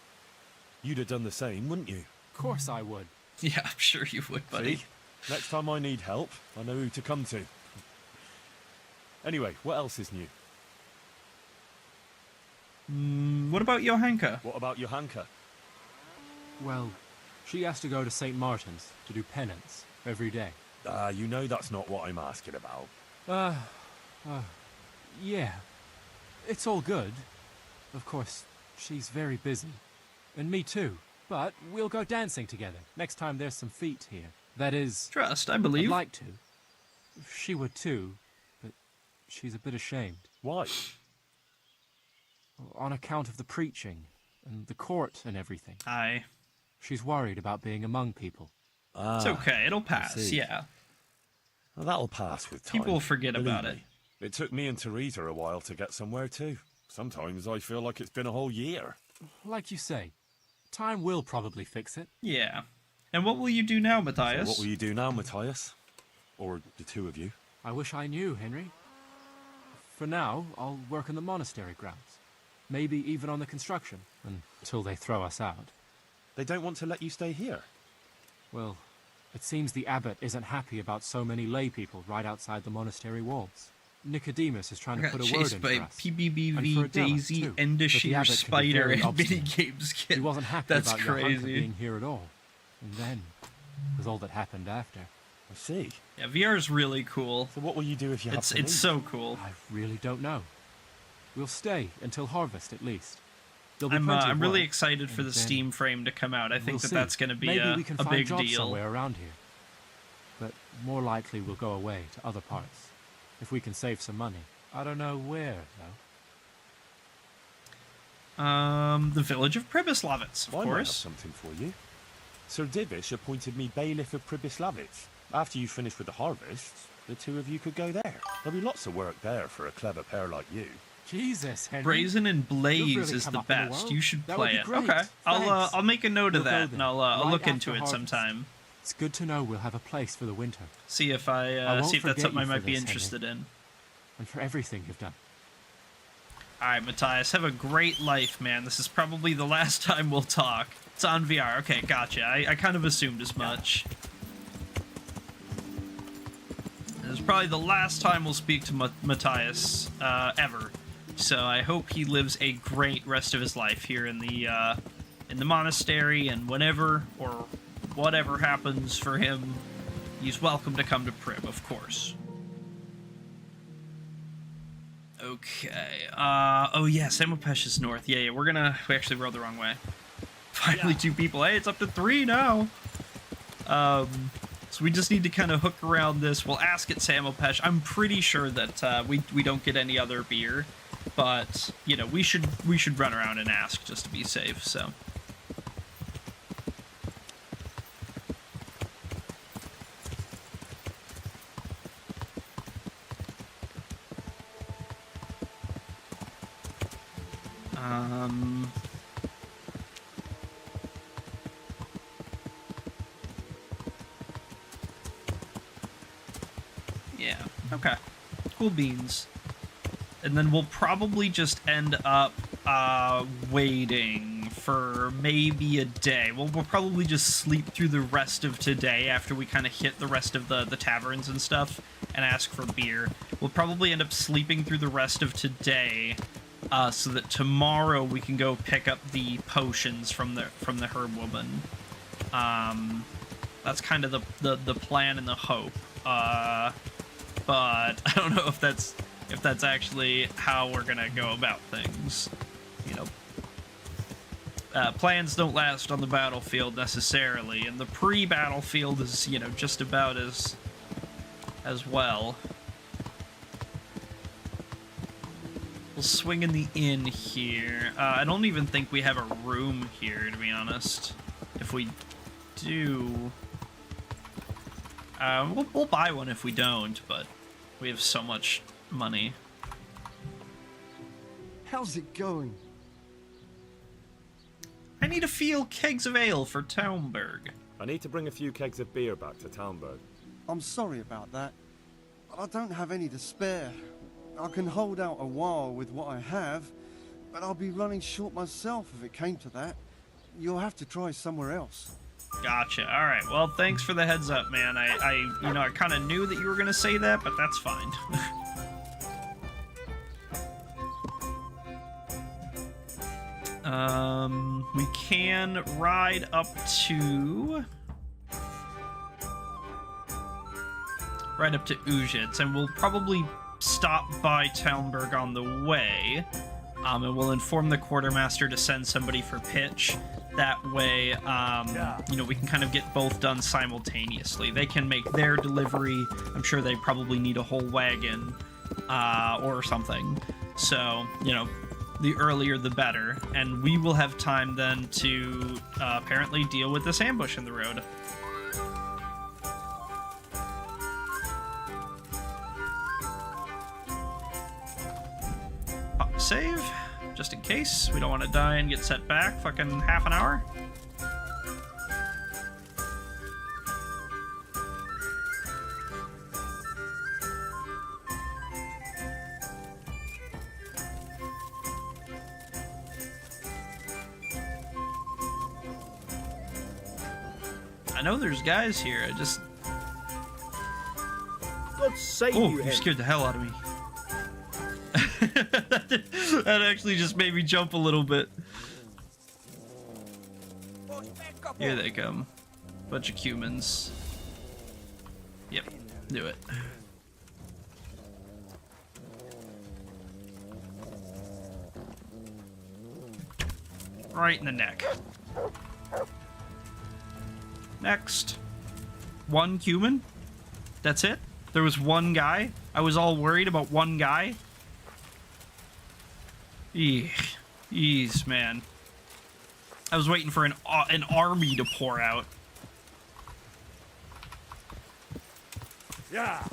Speaker 5: You'd have done the same, wouldn't you?
Speaker 16: Of course I would.
Speaker 1: Yeah, I'm sure you would, buddy.
Speaker 5: See? Next time I need help, I know who to come to. Anyway, what else is new?
Speaker 1: What about Johanka?
Speaker 5: What about Johanka?
Speaker 16: Well, she has to go to St. Martin's to do penance every day.
Speaker 5: You know that's not what I'm asking about.
Speaker 16: Yeah. It's all good. Of course, she's very busy. And me too. But we'll go dancing together next time there's some feet here. That is...
Speaker 1: Trust, I believe.
Speaker 16: I'd like to. She would too, but she's a bit ashamed.
Speaker 5: Why?
Speaker 16: On account of the preaching, and the court and everything.
Speaker 1: Aye.
Speaker 16: She's worried about being among people.
Speaker 1: It's okay, it'll pass, yeah.
Speaker 5: Well, that'll pass with time.
Speaker 1: People will forget
Speaker 5: Believe
Speaker 1: about
Speaker 5: me.
Speaker 1: it.
Speaker 5: It took me and Teresa a while to get somewhere too. Sometimes I feel like it's been a whole year.
Speaker 16: Like you say, time will probably fix it.
Speaker 1: Yeah. And what will you do now, Matthias?
Speaker 5: So what will you do now, Matthias? Or the two of you?
Speaker 16: I wish I knew, Henry. For now, I'll work in the monastery grounds. Maybe even on the construction, until they throw us out.
Speaker 5: They don't want to let you stay here?
Speaker 16: Well, it seems the abbot isn't happy about so many lay people right outside the monastery walls. Nicodemus is trying to put a word in for us.
Speaker 1: PBBV, Daisy, Endashir, Spider, and minigames kit.
Speaker 16: He wasn't happy
Speaker 1: That's
Speaker 16: about your hunter
Speaker 1: crazy.
Speaker 16: being here at all. And then, with all that happened after.
Speaker 5: I see.
Speaker 1: Yeah, VR is really cool.
Speaker 5: So what will you do if you have to
Speaker 1: It's so cool.
Speaker 16: I really don't know. We'll stay until harvest at least. There'll be
Speaker 1: I'm
Speaker 16: plenty of
Speaker 1: really
Speaker 16: work,
Speaker 1: excited for
Speaker 16: and
Speaker 1: the
Speaker 16: then
Speaker 1: Steam frame to come out. I think
Speaker 16: we'll
Speaker 1: that's
Speaker 16: see.
Speaker 1: going to be
Speaker 16: Maybe we can
Speaker 1: a
Speaker 16: find
Speaker 1: big
Speaker 16: jobs
Speaker 1: deal.
Speaker 16: somewhere around here. But more likely we'll go away to other parts. If we can save some money. I don't know where, though.
Speaker 1: The village of Pribyslavitz, of
Speaker 5: I might have
Speaker 1: course.
Speaker 5: something for you. Sir Divish appointed me bailiff of Pribyslavitz. After you finish with the harvest, the two of you could go there. There'll be lots of work there for a clever pair like you.
Speaker 16: Jesus, Henry.
Speaker 1: Brazen and Blaze
Speaker 16: really
Speaker 1: is
Speaker 16: come
Speaker 1: the
Speaker 16: up in the
Speaker 1: best.
Speaker 16: world.
Speaker 1: You should
Speaker 16: That would
Speaker 1: play
Speaker 16: be
Speaker 1: it.
Speaker 16: great.
Speaker 1: Okay,
Speaker 16: Thanks.
Speaker 1: I'll make a note of
Speaker 16: We'll go
Speaker 1: that,
Speaker 16: then.
Speaker 1: and I'll
Speaker 16: Right
Speaker 1: look into
Speaker 16: after
Speaker 1: it
Speaker 16: harvest.
Speaker 1: sometime.
Speaker 16: It's good to know we'll have a place for the winter.
Speaker 1: See if
Speaker 16: I won't
Speaker 1: see if that's
Speaker 16: forget
Speaker 1: something I
Speaker 16: you for
Speaker 1: might be
Speaker 16: this, Henry.
Speaker 1: interested in.
Speaker 16: And for everything you've done.
Speaker 1: All right, Matthias, have a great life, man. This is probably the last time we'll talk. It's on VR. Okay, gotcha. I kind of assumed as much. This is probably the last time we'll speak to Matthias ever. So I hope he lives a great rest of his life here in the monastery, and whenever or whatever happens for him, he's welcome to come to Prib, of course. Okay, oh yeah, Samopesh is north. Yeah, we actually rode the wrong way. Finally, 2 people. Hey, it's up to 3 now. So we just need to kind of hook around this. We'll ask at Samopesh. I'm pretty sure that we don't get any other beer, but you know, we should run around and ask just to be safe. So. Yeah, okay. Cool beans. And then we'll probably just end up waiting for maybe a day. We'll probably just sleep through the rest of today after we kind of hit the rest of the taverns and stuff and ask for beer. We'll probably end up sleeping through the rest of today so that tomorrow we can go pick up the potions from the herb woman. That's kind of the plan and the hope. But I don't know if that's actually how we're gonna go about things. You know, plans don't last on the battlefield necessarily, and the pre-battlefield is, you know, just about as well. We'll swing in the inn here. I don't even think we have a room here, to be honest. If we do, we'll buy one if we don't, but we have so much money.
Speaker 8: How's it going?
Speaker 1: I need a few kegs of ale for Talmberg.
Speaker 5: I need to bring a few kegs of beer back to Talmberg.
Speaker 8: I'm sorry about that, but I don't have any to spare. I can hold out a while with what I have, but I'll be running short myself if it came to that. You'll have to try somewhere else.
Speaker 1: Gotcha. All right. Well, thanks for the heads up, man. I kind of knew that you were gonna say that, but that's fine. We can ride up to Uzhitz, and we'll probably stop by Talmberg on the way. And we'll inform the quartermaster to send somebody for pitch. That way, you know, we can kind of get both done simultaneously. They can make their delivery. I'm sure they probably need a whole wagon or something. So, you know, the earlier the better. And we will have time then to apparently deal with this ambush in the road. Pop save. Just in case. We don't want to die and get set back fucking half an hour. I know there's guys here, I just...
Speaker 6: God save
Speaker 1: oh,
Speaker 6: you,
Speaker 1: you scared the hell out of me. That actually just made me jump a little bit. Here they come. Bunch of humans. Yep, do it. Right in the neck. Next. One human? That's it? There was one guy? I was all worried about one guy? Eesh, man. I was waiting for an army to pour out.
Speaker 6: Yeah.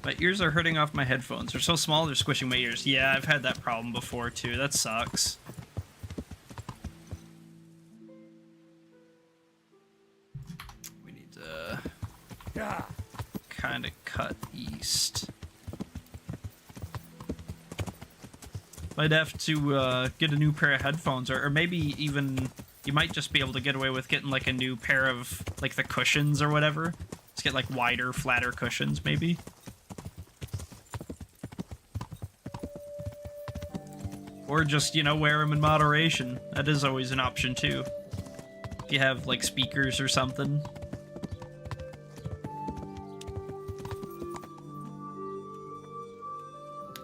Speaker 1: My ears are hurting off my headphones. They're so small, they're squishing my ears. Yeah, I've had that problem before, too. That sucks. We need to kind of cut east. Might have to get a new pair of headphones, or maybe even you might just be able to get away with getting like a new pair of like the cushions or whatever. Just get like wider, flatter cushions, maybe. Or just, you know, wear them in moderation. That is always an option, too. If you have, like, speakers or something.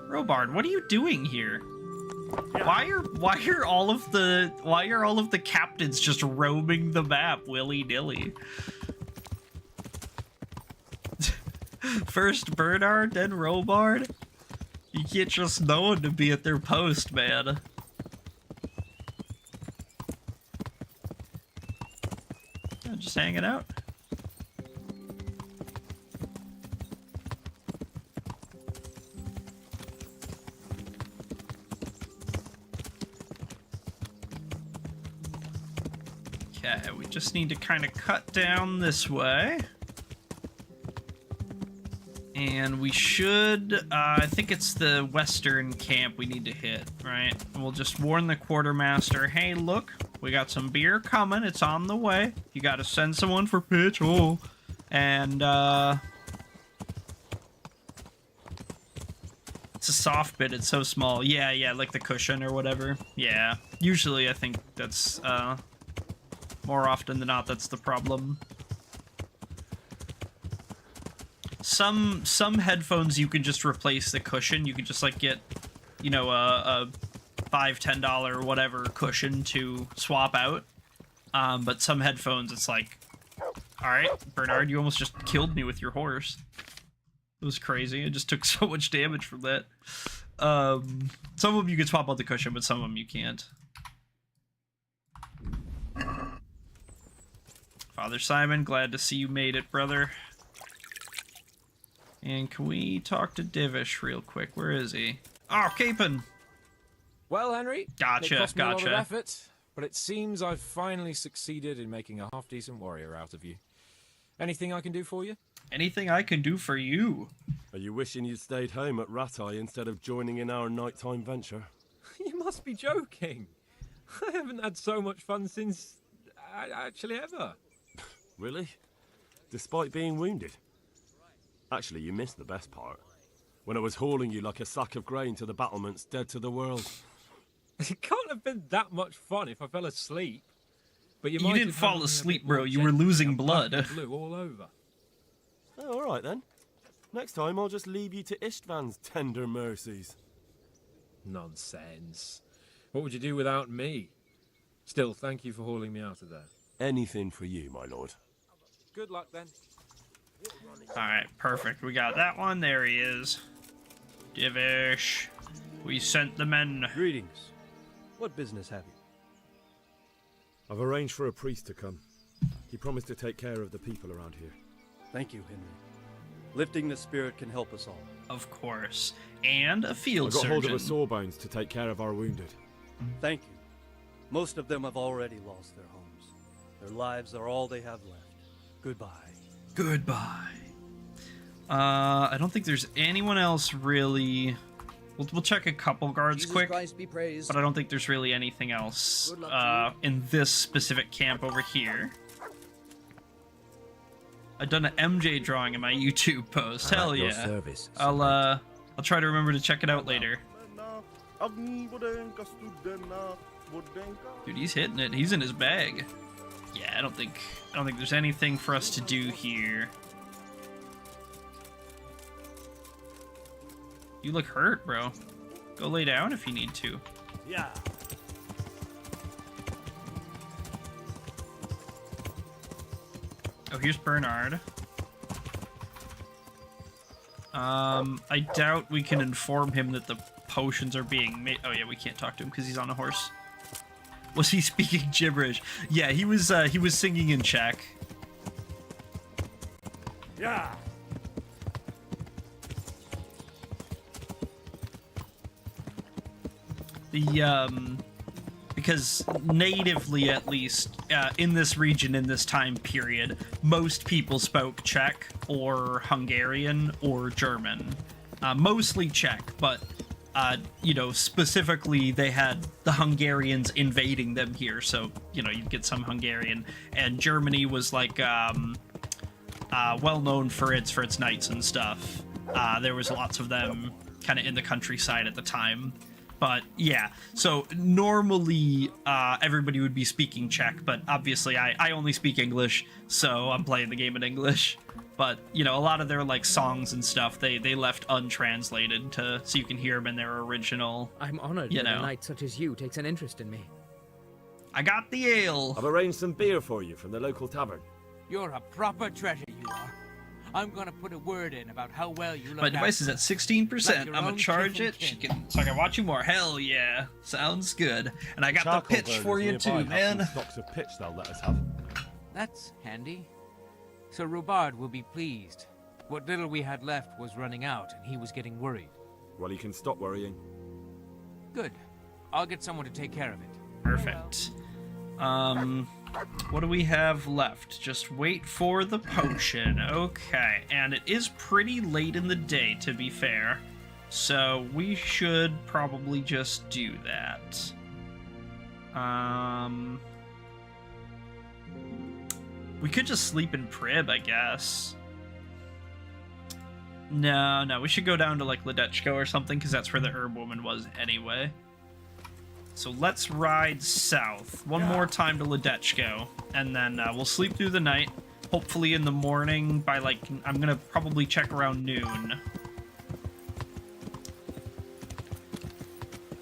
Speaker 1: Robard, what are you doing here? Why are all of the captains just roaming the map willy-nilly? First Bernard, then Robard? You can't trust no one to be at their post, man. Yeah, just hanging out. Okay, we just need to kind of cut down this way. And we should, I think it's the western camp we need to hit, right? We'll just warn the quartermaster, hey, look, we got some beer coming, it's on the way. You gotta send someone for pitch, oh. And, it's a soft bit, it's so small. Yeah, like the cushion or whatever. Yeah, usually I think that's, more often than not, that's the problem. Some headphones you can just replace the cushion. You can just like get, you know, a $5-10 or whatever cushion to swap out. But some headphones, it's like, all right, Bernard, you almost just killed me with your horse. It was crazy. I just took so much damage from that. Some of them you can swap out the cushion, but some of them you can't. Father Simon, glad to see you made it, brother. And can we talk to Divish real quick? Where is he? Oh, Capon!
Speaker 7: Well, Henry,
Speaker 1: Gotcha,
Speaker 7: it cost me a lot of
Speaker 1: gotcha.
Speaker 7: effort, but it seems I've finally succeeded in making a half-decent warrior out of you. Anything I can do for you?
Speaker 1: Anything I can do for you?
Speaker 5: Are you wishing you'd stayed home at Ratai instead of joining in our nighttime venture?
Speaker 7: You must be joking. I haven't had so much fun since... actually ever.
Speaker 5: Really? Despite being wounded? Actually, you missed the best part. When I was hauling you like a sack of grain to the battlements, dead to the world.
Speaker 7: It can't have been that much fun if I fell asleep. But you
Speaker 1: didn't fall asleep, bro. You were losing blood.
Speaker 7: Blue all over.
Speaker 5: Oh, all right then. Next time, I'll just leave you to Istvan's tender mercies.
Speaker 7: Nonsense. What would you do without me? Still, thank you for hauling me out of there.
Speaker 5: Anything for you, my lord.
Speaker 7: Good luck then.
Speaker 1: Alright, perfect. We got that one. There he is. Divish. We sent the men.
Speaker 6: Greetings. What business have you?
Speaker 5: I've arranged for a priest to come. He promised to take care of the people around here.
Speaker 6: Thank you, Henry. Lifting the spirit can help us all.
Speaker 1: Of course. And a field
Speaker 5: I got hold of
Speaker 1: surgeon.
Speaker 5: a sawbones to take care of our wounded.
Speaker 6: Thank you. Most of them have already lost their homes. Their lives are all they have left. Goodbye.
Speaker 1: Goodbye. I don't think there's anyone else really. We'll check a couple guards
Speaker 10: Jesus
Speaker 1: quick,
Speaker 10: Christ be praised.
Speaker 1: but I don't think there's really anything else
Speaker 10: Good luck to
Speaker 1: in this specific camp over here. I've done an MJ drawing in my YouTube post.
Speaker 13: I
Speaker 1: Hell
Speaker 13: like your
Speaker 1: yeah!
Speaker 13: service,
Speaker 1: I'll try to remember to check it out later. Dude, he's hitting it. He's in his bag. Yeah, I don't think there's anything for us to do here. You look hurt, bro. Go lay down if you need to.
Speaker 6: Yeah.
Speaker 1: Oh, here's Bernard. I doubt we can inform him that the potions are being made. Oh yeah, we can't talk to him because he's on a horse. Was he speaking gibberish? Yeah, he was singing in Czech.
Speaker 6: Yeah.
Speaker 1: Because natively, at least, in this region, in this time period, most people spoke Czech or Hungarian or German. Mostly Czech, but, you know, specifically they had the Hungarians invading them here, so, you know, you'd get some Hungarian. And Germany was, like, well known for its knights and stuff. There was lots of them kind of in the countryside at the time. But yeah, so normally everybody would be speaking Czech, but obviously I only speak English, so I'm playing the game in English. But, you know, a lot of their, like, songs and stuff, they left untranslated so you can hear them in their original.
Speaker 14: I'm honored that a knight such as you takes an interest in me.
Speaker 1: I got the ale.
Speaker 5: I've arranged some beer for you from the local tavern.
Speaker 11: You're a proper treasure, you are. I'm gonna put a word in about how well you look.
Speaker 1: My device is at 16%.
Speaker 11: Like
Speaker 1: I'm gonna charge it so I can watch you more. Hell yeah. Sounds good. And I got the pitch for you too, man.
Speaker 5: Stocks of pitch they'll let us have.
Speaker 11: That's handy. Sir Rubard will be pleased. What little we had left was running out, and he was getting worried.
Speaker 5: Well, you can stop worrying.
Speaker 11: Good. I'll get someone to take care of it.
Speaker 1: Perfect. What do we have left? Just wait for the potion. Okay, and it is pretty late in the day, to be fair. So we should probably just do that. We could just sleep in Prib, I guess. No, we should go down to, like, Ledechko or something, because that's where the herb woman was anyway. So let's ride south. One more time to Ledechko, and then we'll sleep through the night. Hopefully in the morning by, like, I'm gonna probably check around noon.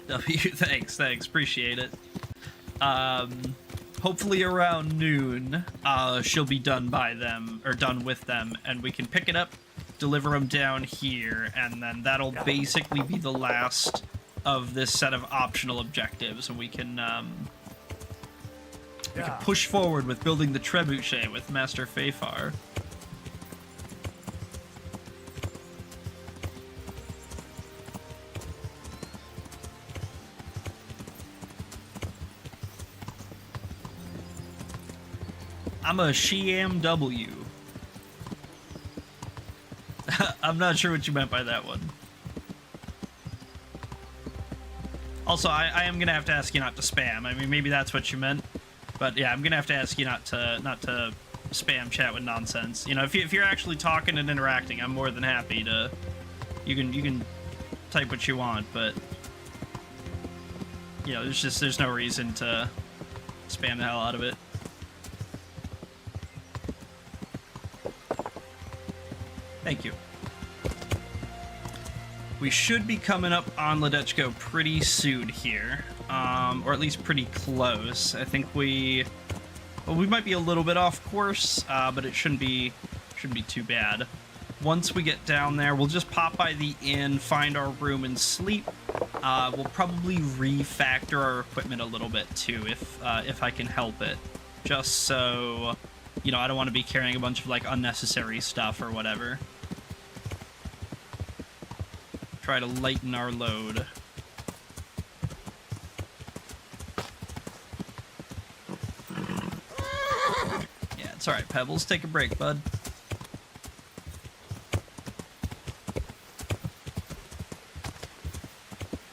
Speaker 1: W, thanks, appreciate it. Hopefully around noon, she'll be done by them, or done with them, and we can pick it up, deliver them down here, and then that'll basically be the last of this set of optional objectives, and we can push forward with building the trebuchet with Master Fafar. I'm a SheamW. I'm not sure what you meant by that one. Also, I am gonna have to ask you not to spam. I mean, maybe that's what you meant, but yeah, I'm gonna have to ask you not to spam chat with nonsense. You know, if you're actually talking and interacting, I'm more than happy to. You can type what you want, but you know, there's no reason to spam the hell out of it. Thank you. We should be coming up on Ledechko pretty soon here, or at least pretty close. I think we might be a little bit off course, but it shouldn't be too bad. Once we get down there, we'll just pop by the inn, find our room, and sleep. We'll probably refactor our equipment a little bit too, if I can help it, just so you know I don't want to be carrying a bunch of like unnecessary stuff or whatever. Try to lighten our load. Yeah, it's alright, Pebbles. Take a break, bud.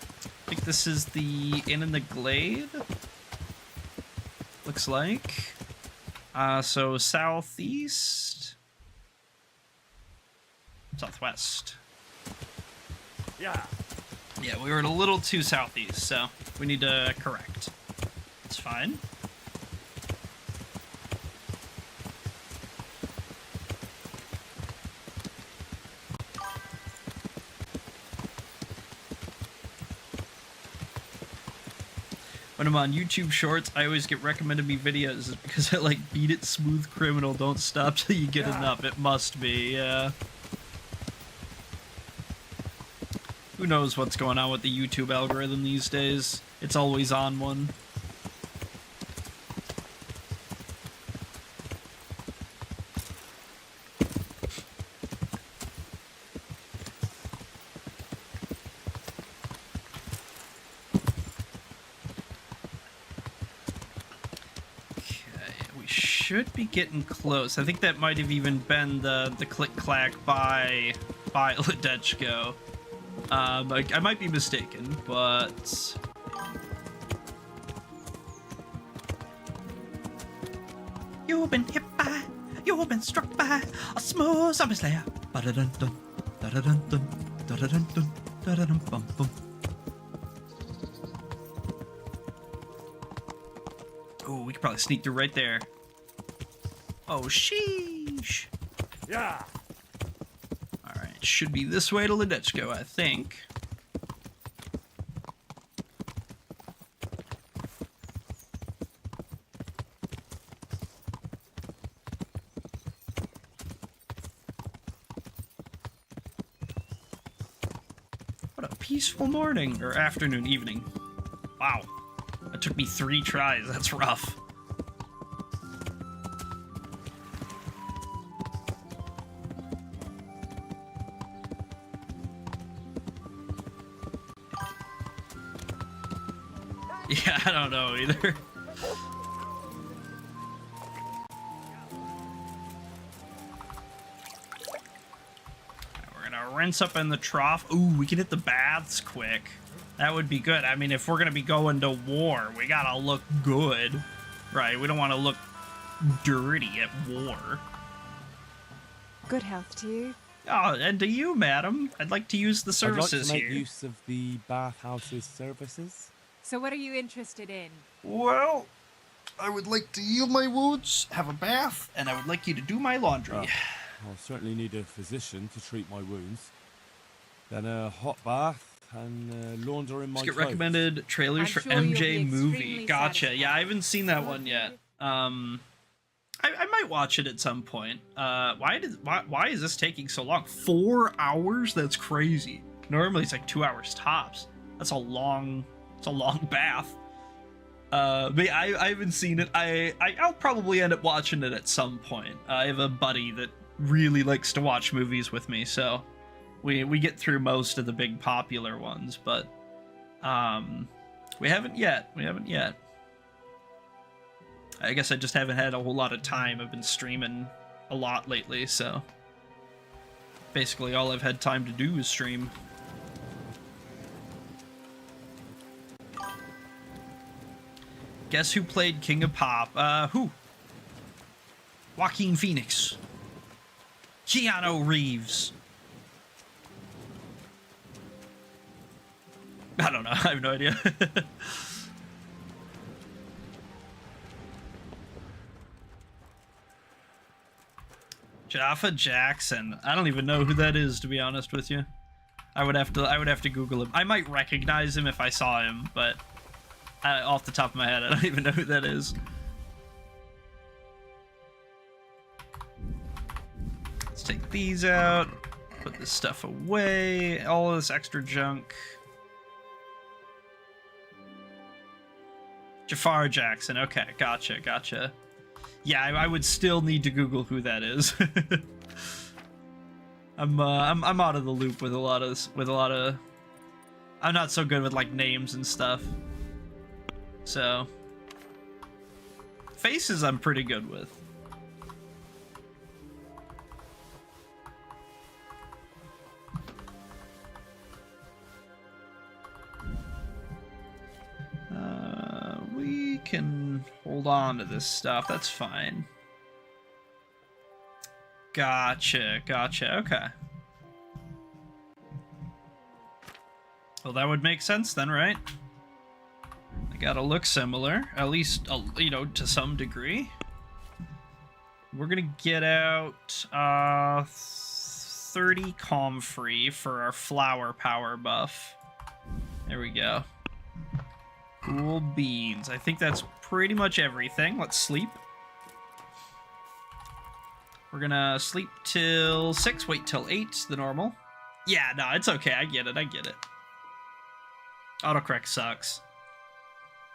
Speaker 1: I think this is the Inn in the Glade. Looks like. So southeast. Southwest.
Speaker 5: Yeah.
Speaker 1: Yeah, we were a little too southeast, so we need to correct. It's fine. When I'm on YouTube Shorts, I always get recommended me videos because I like Beat It Smooth Criminal, don't stop till you get enough. It must be, yeah. Who knows what's going on with the YouTube algorithm these days? It's always on one. Should be getting close. I think that might have even been the click-clack by Ledechko. I might be mistaken, but... You've been hit by, you've been struck by a smooth zombie slayer. Ba-da-dun-dun, da-da-dun-dun, da-da-dun-dun, da-da-dun-bum-bum. Oh, we could probably sneak through right there. Oh, sheesh.
Speaker 12: Yeah.
Speaker 1: Alright, should be this way to Ledechko, I think. What a peaceful morning, or afternoon, evening. Wow. That took me 3 tries, that's rough. Yeah, I don't know either. We're gonna rinse up in the trough. Ooh, we can hit the baths quick. That would be good. I mean, if we're gonna be going to war, we gotta look good. Right, we don't want to look dirty at war.
Speaker 20: Good health to you.
Speaker 1: Oh, and to you, madam. I'd like to use the services
Speaker 21: I'd like to make
Speaker 1: here.
Speaker 21: use of the bathhouse's services.
Speaker 20: So what are you interested in?
Speaker 1: Well, I would like to heal my wounds, have a bath, and I would like you to do my laundry.
Speaker 5: I'll certainly need a physician to treat my wounds. Then a hot bath and launder in my
Speaker 1: Let's get
Speaker 5: clothes.
Speaker 1: recommended trailers for
Speaker 20: sure you'll
Speaker 1: MJ
Speaker 20: be
Speaker 1: movie.
Speaker 20: extremely
Speaker 1: Gotcha. Yeah, I haven't seen that one yet. I might watch it at some point. Why is this taking so long? 4 hours? That's crazy. Normally it's like 2 hours tops. That's a long bath. But yeah, I haven't seen it. I'll probably end up watching it at some point. I have a buddy that really likes to watch movies with me, so we get through most of the big popular ones, but we haven't yet. I guess I just haven't had a whole lot of time. I've been streaming a lot lately, so basically all I've had time to do is stream. Guess who played King of Pop? Who? Joaquin Phoenix. Keanu Reeves. I don't know. I have no idea. Jaffa Jackson. I don't even know who that is, to be honest with you. I would have to Google him. I might recognize him if I saw him, but off the top of my head, I don't even know who that is. Let's take these out. Put this stuff away. All of this extra junk. Jafar Jackson. Okay, gotcha. Yeah, I would still need to Google who that is. I'm out of the loop with a lot of. I'm not so good with like names and stuff. So faces I'm pretty good with. We can hold on to this stuff. That's fine. Gotcha. Okay. Well, that would make sense then, right? They gotta look similar, at least, you know, to some degree. We're gonna get out 30 comfrey for our flower power buff. There we go. Cool beans. I think that's pretty much everything. Let's sleep. We're gonna sleep till 6, wait till 8, the normal. Yeah, no, it's okay. I get it. Autocorrect sucks.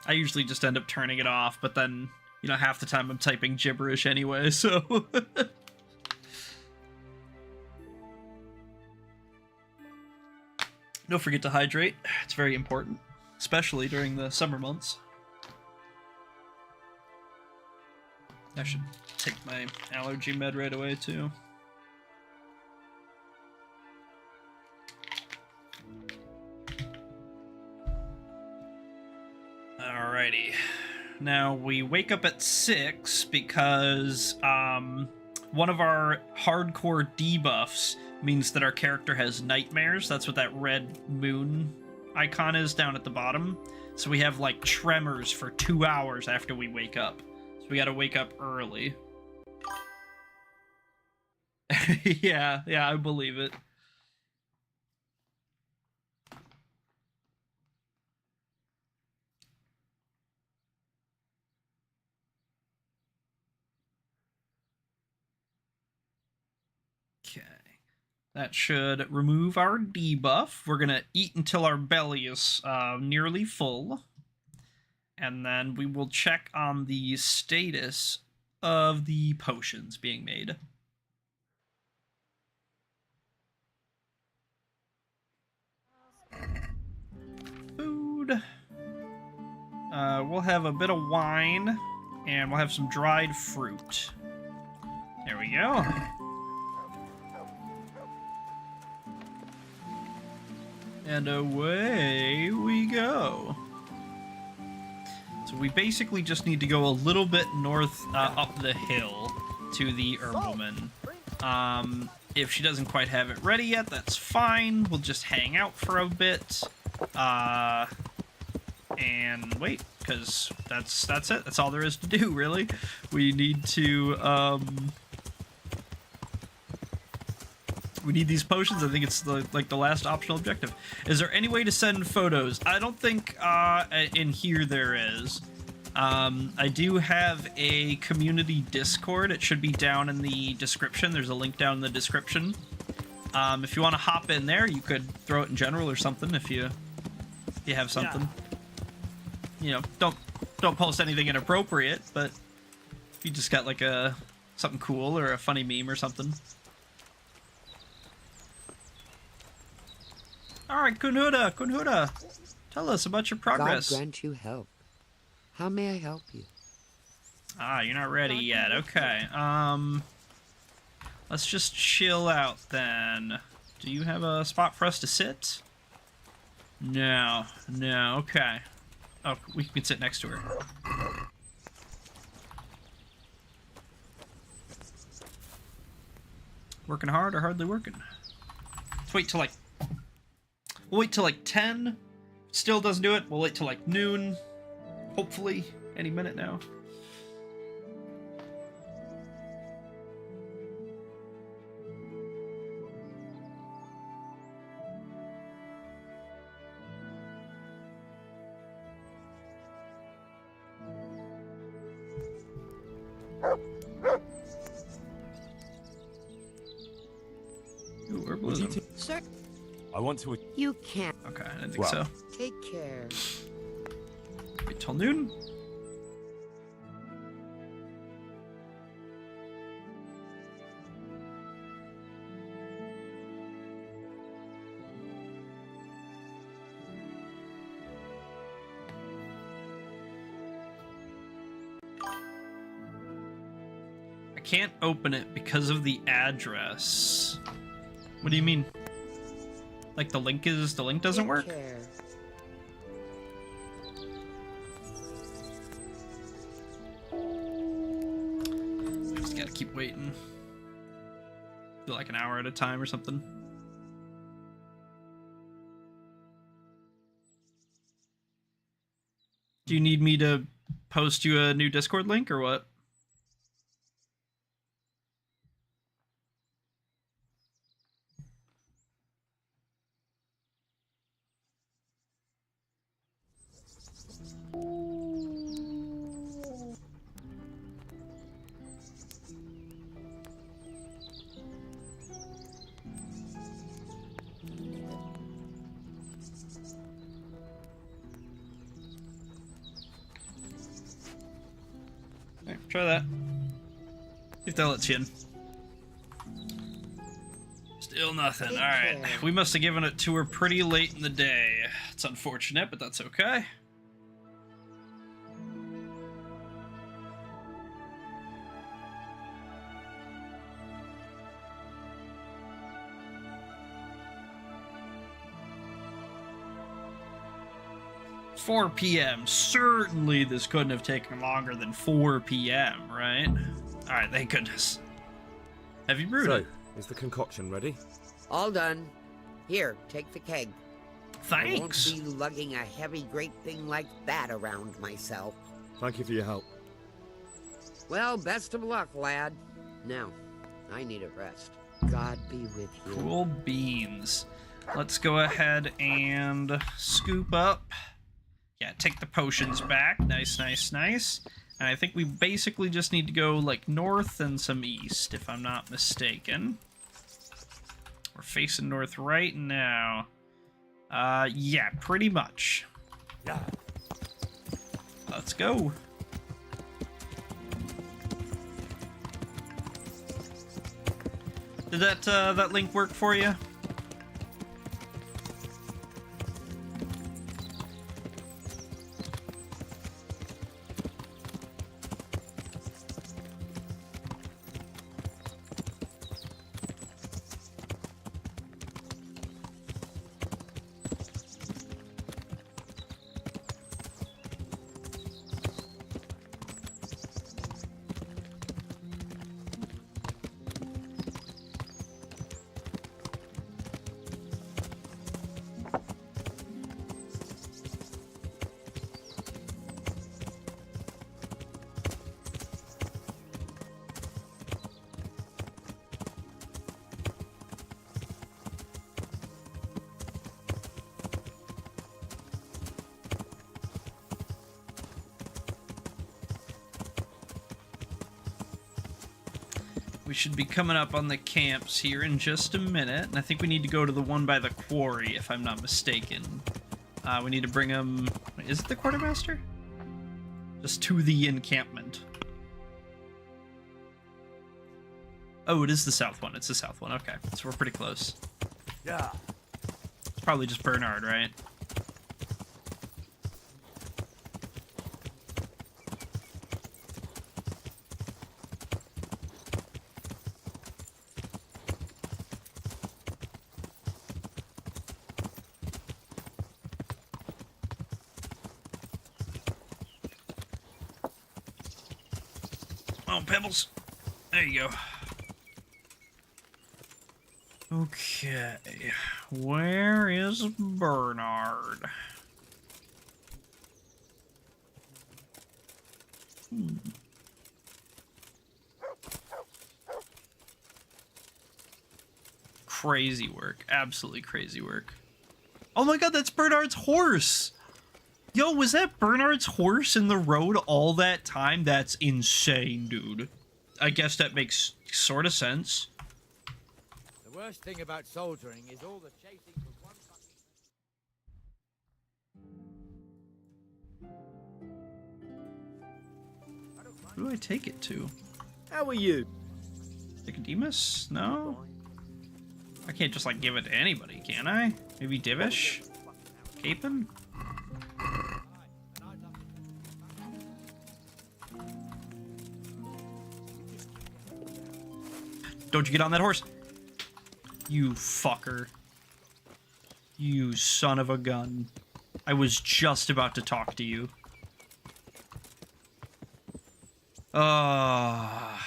Speaker 1: I usually just end up turning it off, but then, you know, half the time I'm typing gibberish anyway, so... Don't forget to hydrate. It's very important, especially during the summer months. I should take my allergy med right away, too. Alrighty. Now, we wake up at 6 because one of our hardcore debuffs means that our character has nightmares. That's what that red moon icon is down at the bottom. So we have like tremors for 2 hours after we wake up. So we gotta wake up early. yeah, I believe it. Okay. That should remove our debuff. We're gonna eat until our belly is nearly full. And then we will check on the status of the potions being made. Food. We'll have a bit of wine, and we'll have some dried fruit. There we go. And away we go. So we basically just need to go a little bit north up the hill to the Herbwoman. If she doesn't quite have it ready yet, that's fine. We'll just hang out for a bit. And wait, because that's it. That's all there is to do, really. We need to, we need these potions. I think it's like the last optional objective. Is there any way to send photos? I don't think in here there is. I do have a community Discord. It should be down in the description. There's a link down in the description. If you want to hop in there, you could throw it in general or something if you have something. Yeah. You know, don't post anything inappropriate, but if you just got like something cool or a funny meme or something. All right, Kunhuda, tell us about your progress.
Speaker 19: God grant you help. How may I help you?
Speaker 1: Ah, you're not ready yet. Okay. Let's just chill out then. Do you have a spot for us to sit? No. Okay. Oh, we can sit next to her. Working hard or hardly working? Let's wait till like... We'll wait till like 10. Still doesn't do it. We'll wait till like noon. Hopefully, any minute now. Ooh, we're blue.
Speaker 19: Sir,
Speaker 5: I want to...
Speaker 19: you can't.
Speaker 1: Okay, I didn't think so.
Speaker 19: Take care.
Speaker 1: Wait till noon. I can't open it because of the address. What do you mean? Like the link doesn't work?
Speaker 19: Care.
Speaker 1: Just gotta keep waiting. Do like an hour at a time or something. Do you need me to post you a new Discord link or what? Okay, try that. See if that lets you in. Still nothing. Alright. We must have given it to her pretty late in the day. It's unfortunate, but that's okay. $4 p.m. Certainly this couldn't have taken longer than 4 p.m., right? Alright, thank goodness. Have you brewed it?
Speaker 5: So, is the concoction ready?
Speaker 19: All done. Here, take the keg.
Speaker 1: Thanks.
Speaker 19: I won't be lugging a heavy great thing like that around myself.
Speaker 5: Thank you for your help.
Speaker 19: Well, best of luck, lad. Now, I need a rest. God be with you.
Speaker 1: Cool beans. Let's go ahead and scoop up. Yeah, take the potions back. Nice, nice, nice. And I think we basically just need to go, like, north and some east, if I'm not mistaken. We're facing north right now. Yeah, pretty much.
Speaker 13: Yeah.
Speaker 1: Let's go. Did that link work for you? We should be coming up on the camps here in just a minute, and I think we need to go to the one by the quarry, if I'm not mistaken. We need to bring him... Is it the quartermaster? Just to the encampment. Oh, it is the south one. It's the south one. Okay, so we're pretty close.
Speaker 13: Yeah.
Speaker 1: It's probably just Bernard, right? Oh, Pebbles. There you go. Okay. Where is Bernard? Crazy work. Absolutely crazy work. Oh my god, that's Bernard's horse! Yo, was that Bernard's horse in the road all that time? That's insane, dude. I guess that makes sort of sense.
Speaker 13: The worst thing about soldiering is all the chasing for one fucking...
Speaker 1: Who do I take it to?
Speaker 13: How are you?
Speaker 1: Nicodemus? No? I can't just, like, give it to anybody, can I? Maybe Divish? Capon? Don't you get on that horse! You fucker. You son of a gun. I was just about to talk to you. Alright,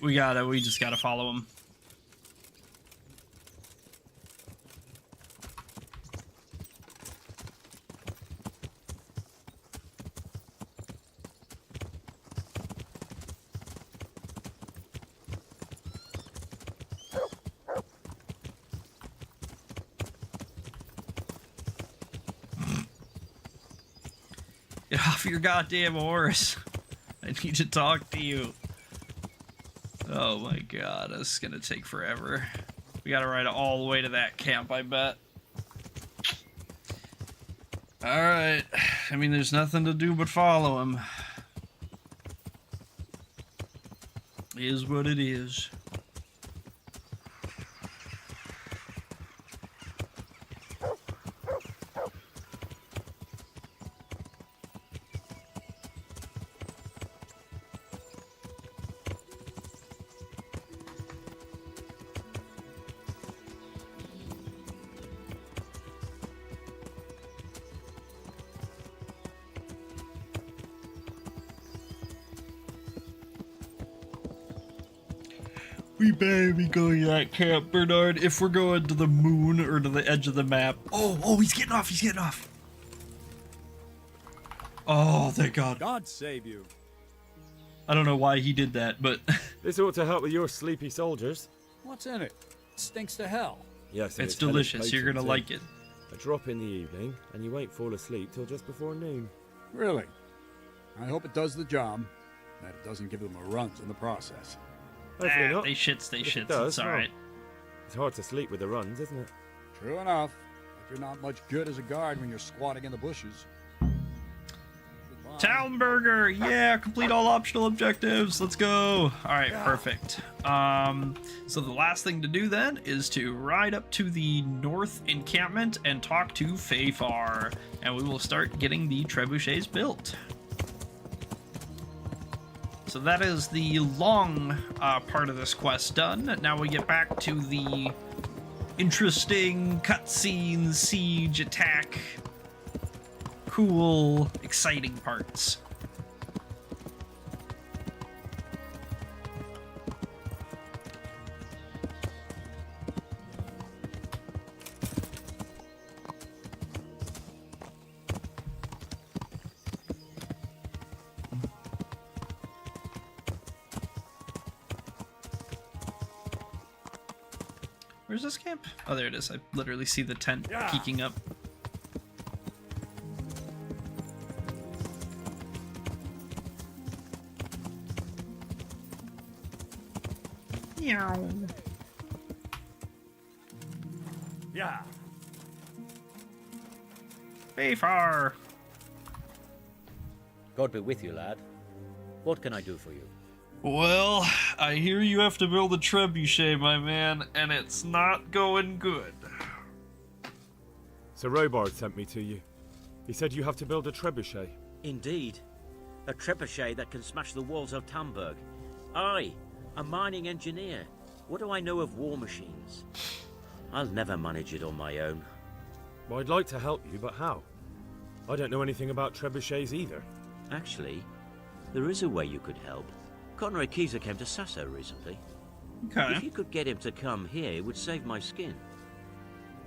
Speaker 1: we just gotta follow him. Get off your goddamn horse. I need to talk to you. Oh my god, this is gonna take forever. We gotta ride all the way to that camp, I bet. Alright. I mean, there's nothing to do but follow him. It is what it is. We better be going to that camp, Bernard, if we're going to the moon or to the edge of the map. Oh, he's getting off, he's getting off. Oh, thank God.
Speaker 3: God save you.
Speaker 1: I don't know why he did that, but...
Speaker 5: This ought to help with your sleepy soldiers.
Speaker 3: What's in it? It stinks to hell.
Speaker 5: Yes,
Speaker 1: it's delicious. You're gonna like it.
Speaker 5: A drop in the evening, and you won't fall asleep till just before noon.
Speaker 3: Really? I hope it does the job. That it doesn't give them a runs in the process.
Speaker 5: Hopefully not.
Speaker 1: They shits,
Speaker 5: But if it
Speaker 1: it's
Speaker 5: does,
Speaker 1: alright.
Speaker 5: It's hard to sleep with the runs, isn't it?
Speaker 3: True enough. But you're not much good as a guard when you're squatting in the bushes.
Speaker 1: Townburger! Yeah, complete all optional objectives. Let's go. Alright, perfect. So the last thing to do then is to ride up to the north encampment and talk to Fafar. And we will start getting the trebuchets built. So that is the long part of this quest done. Now we get back to the interesting cutscene, siege, attack, cool, exciting parts. Where's this camp? Oh, there it is. I literally see the tent peeking up. Meow.
Speaker 18: Yeah.
Speaker 1: Fafar.
Speaker 18: God be with you, lad. What can I do for you?
Speaker 1: Well, I hear you have to build a trebuchet, my man, and it's not going good.
Speaker 5: Sir Robard sent me to you. He said you have to build a trebuchet.
Speaker 18: Indeed. A trebuchet that can smash the walls of Tamburg. I, a mining engineer. What do I know of war machines? I'll never manage it on my own.
Speaker 5: Well, I'd like to help you, but how? I don't know anything about trebuchets either.
Speaker 18: Actually, there is a way you could help. Conrad Kieser came to Sasso recently.
Speaker 1: Okay.
Speaker 18: If you could get him to come here, it would save my skin.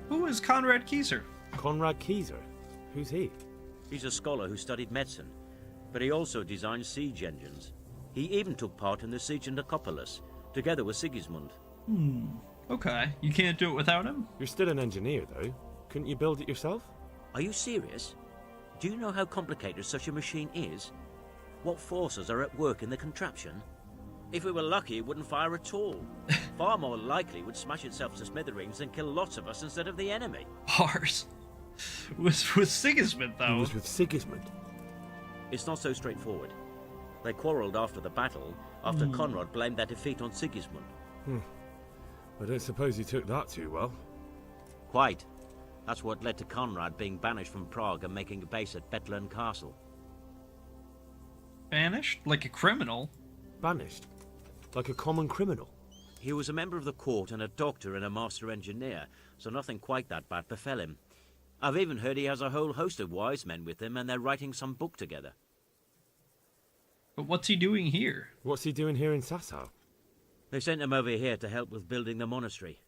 Speaker 1: Who is Conrad Kieser?
Speaker 5: Conrad Kieser? Who's he?
Speaker 18: He's a scholar who studied medicine, but he also designed siege engines. He even took part in the siege of Nicopolis, together with Sigismund.
Speaker 1: Okay. You can't do it without him?
Speaker 5: You're still an engineer, though. Couldn't you build it yourself?
Speaker 18: Are you serious? Do you know how complicated such a machine is? What forces are at work in the contraption? If we were lucky, it wouldn't fire at all. Far more likely, it would smash itself to smithereens and kill lots of us instead of the enemy.
Speaker 1: Ours. With Sigismund, though.
Speaker 5: He was with Sigismund.
Speaker 18: It's not so straightforward. They quarrelled after the battle, after Conrad blamed their defeat on Sigismund.
Speaker 5: I don't suppose he took that too well.
Speaker 18: Quite. That's what led to Conrad being banished from Prague and making a base at Betlen Castle.
Speaker 1: Banished? Like a criminal?
Speaker 5: Banished? Like a common criminal?
Speaker 18: He was a member of the court and a doctor and a master engineer, so nothing quite that bad befell him. I've even heard he has a whole host of wise men with him and they're writing some book together.
Speaker 1: But what's he doing here?
Speaker 5: What's he doing here in Sasau?
Speaker 18: They sent him over here to help with building the monastery.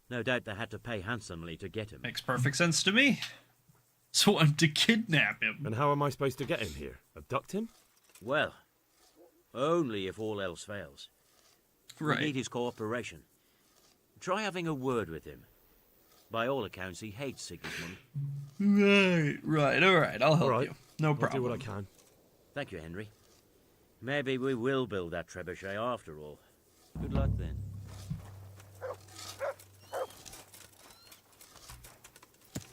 Speaker 18: No doubt they had to pay handsomely to get him.
Speaker 1: Makes perfect sense to me. So I'm to kidnap him.
Speaker 5: And how am I supposed to get him here? Abduct him?
Speaker 18: Well, only if all else fails.
Speaker 1: Right.
Speaker 18: We need his cooperation. Try having a word with him. By all accounts, he hates Sigismund.
Speaker 1: Right, alright, I'll help you. No problem.
Speaker 5: I'll do what I can.
Speaker 18: Thank you, Henry. Maybe we will build that trebuchet after all. Good luck then.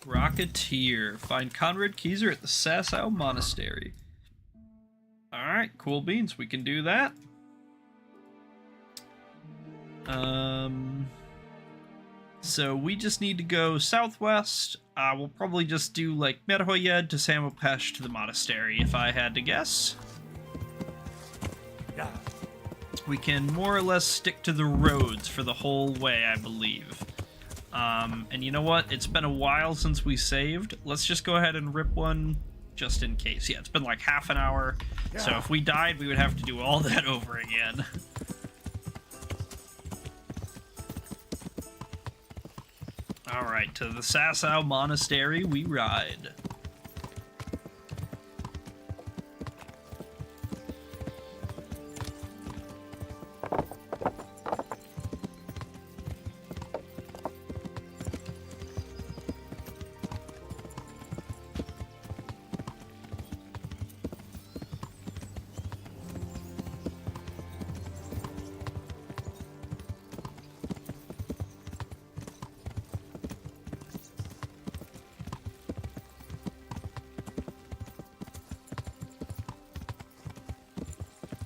Speaker 1: Rocketeer. Find Conrad Kieser at the Sasau Monastery. Alright, cool beans. We can do that. So we just need to go southwest. We'll probably just do like Merhoyed to Samopesh to the monastery, if I had to guess.
Speaker 18: Yeah.
Speaker 1: We can more or less stick to the roads for the whole way, I believe. And you know what? It's been a while since we saved. Let's just go ahead and rip one just in case. Yeah, it's been like half an hour. Yeah. So if we died, we would have to do all that over again. Alright, to the Sasau Monastery we ride.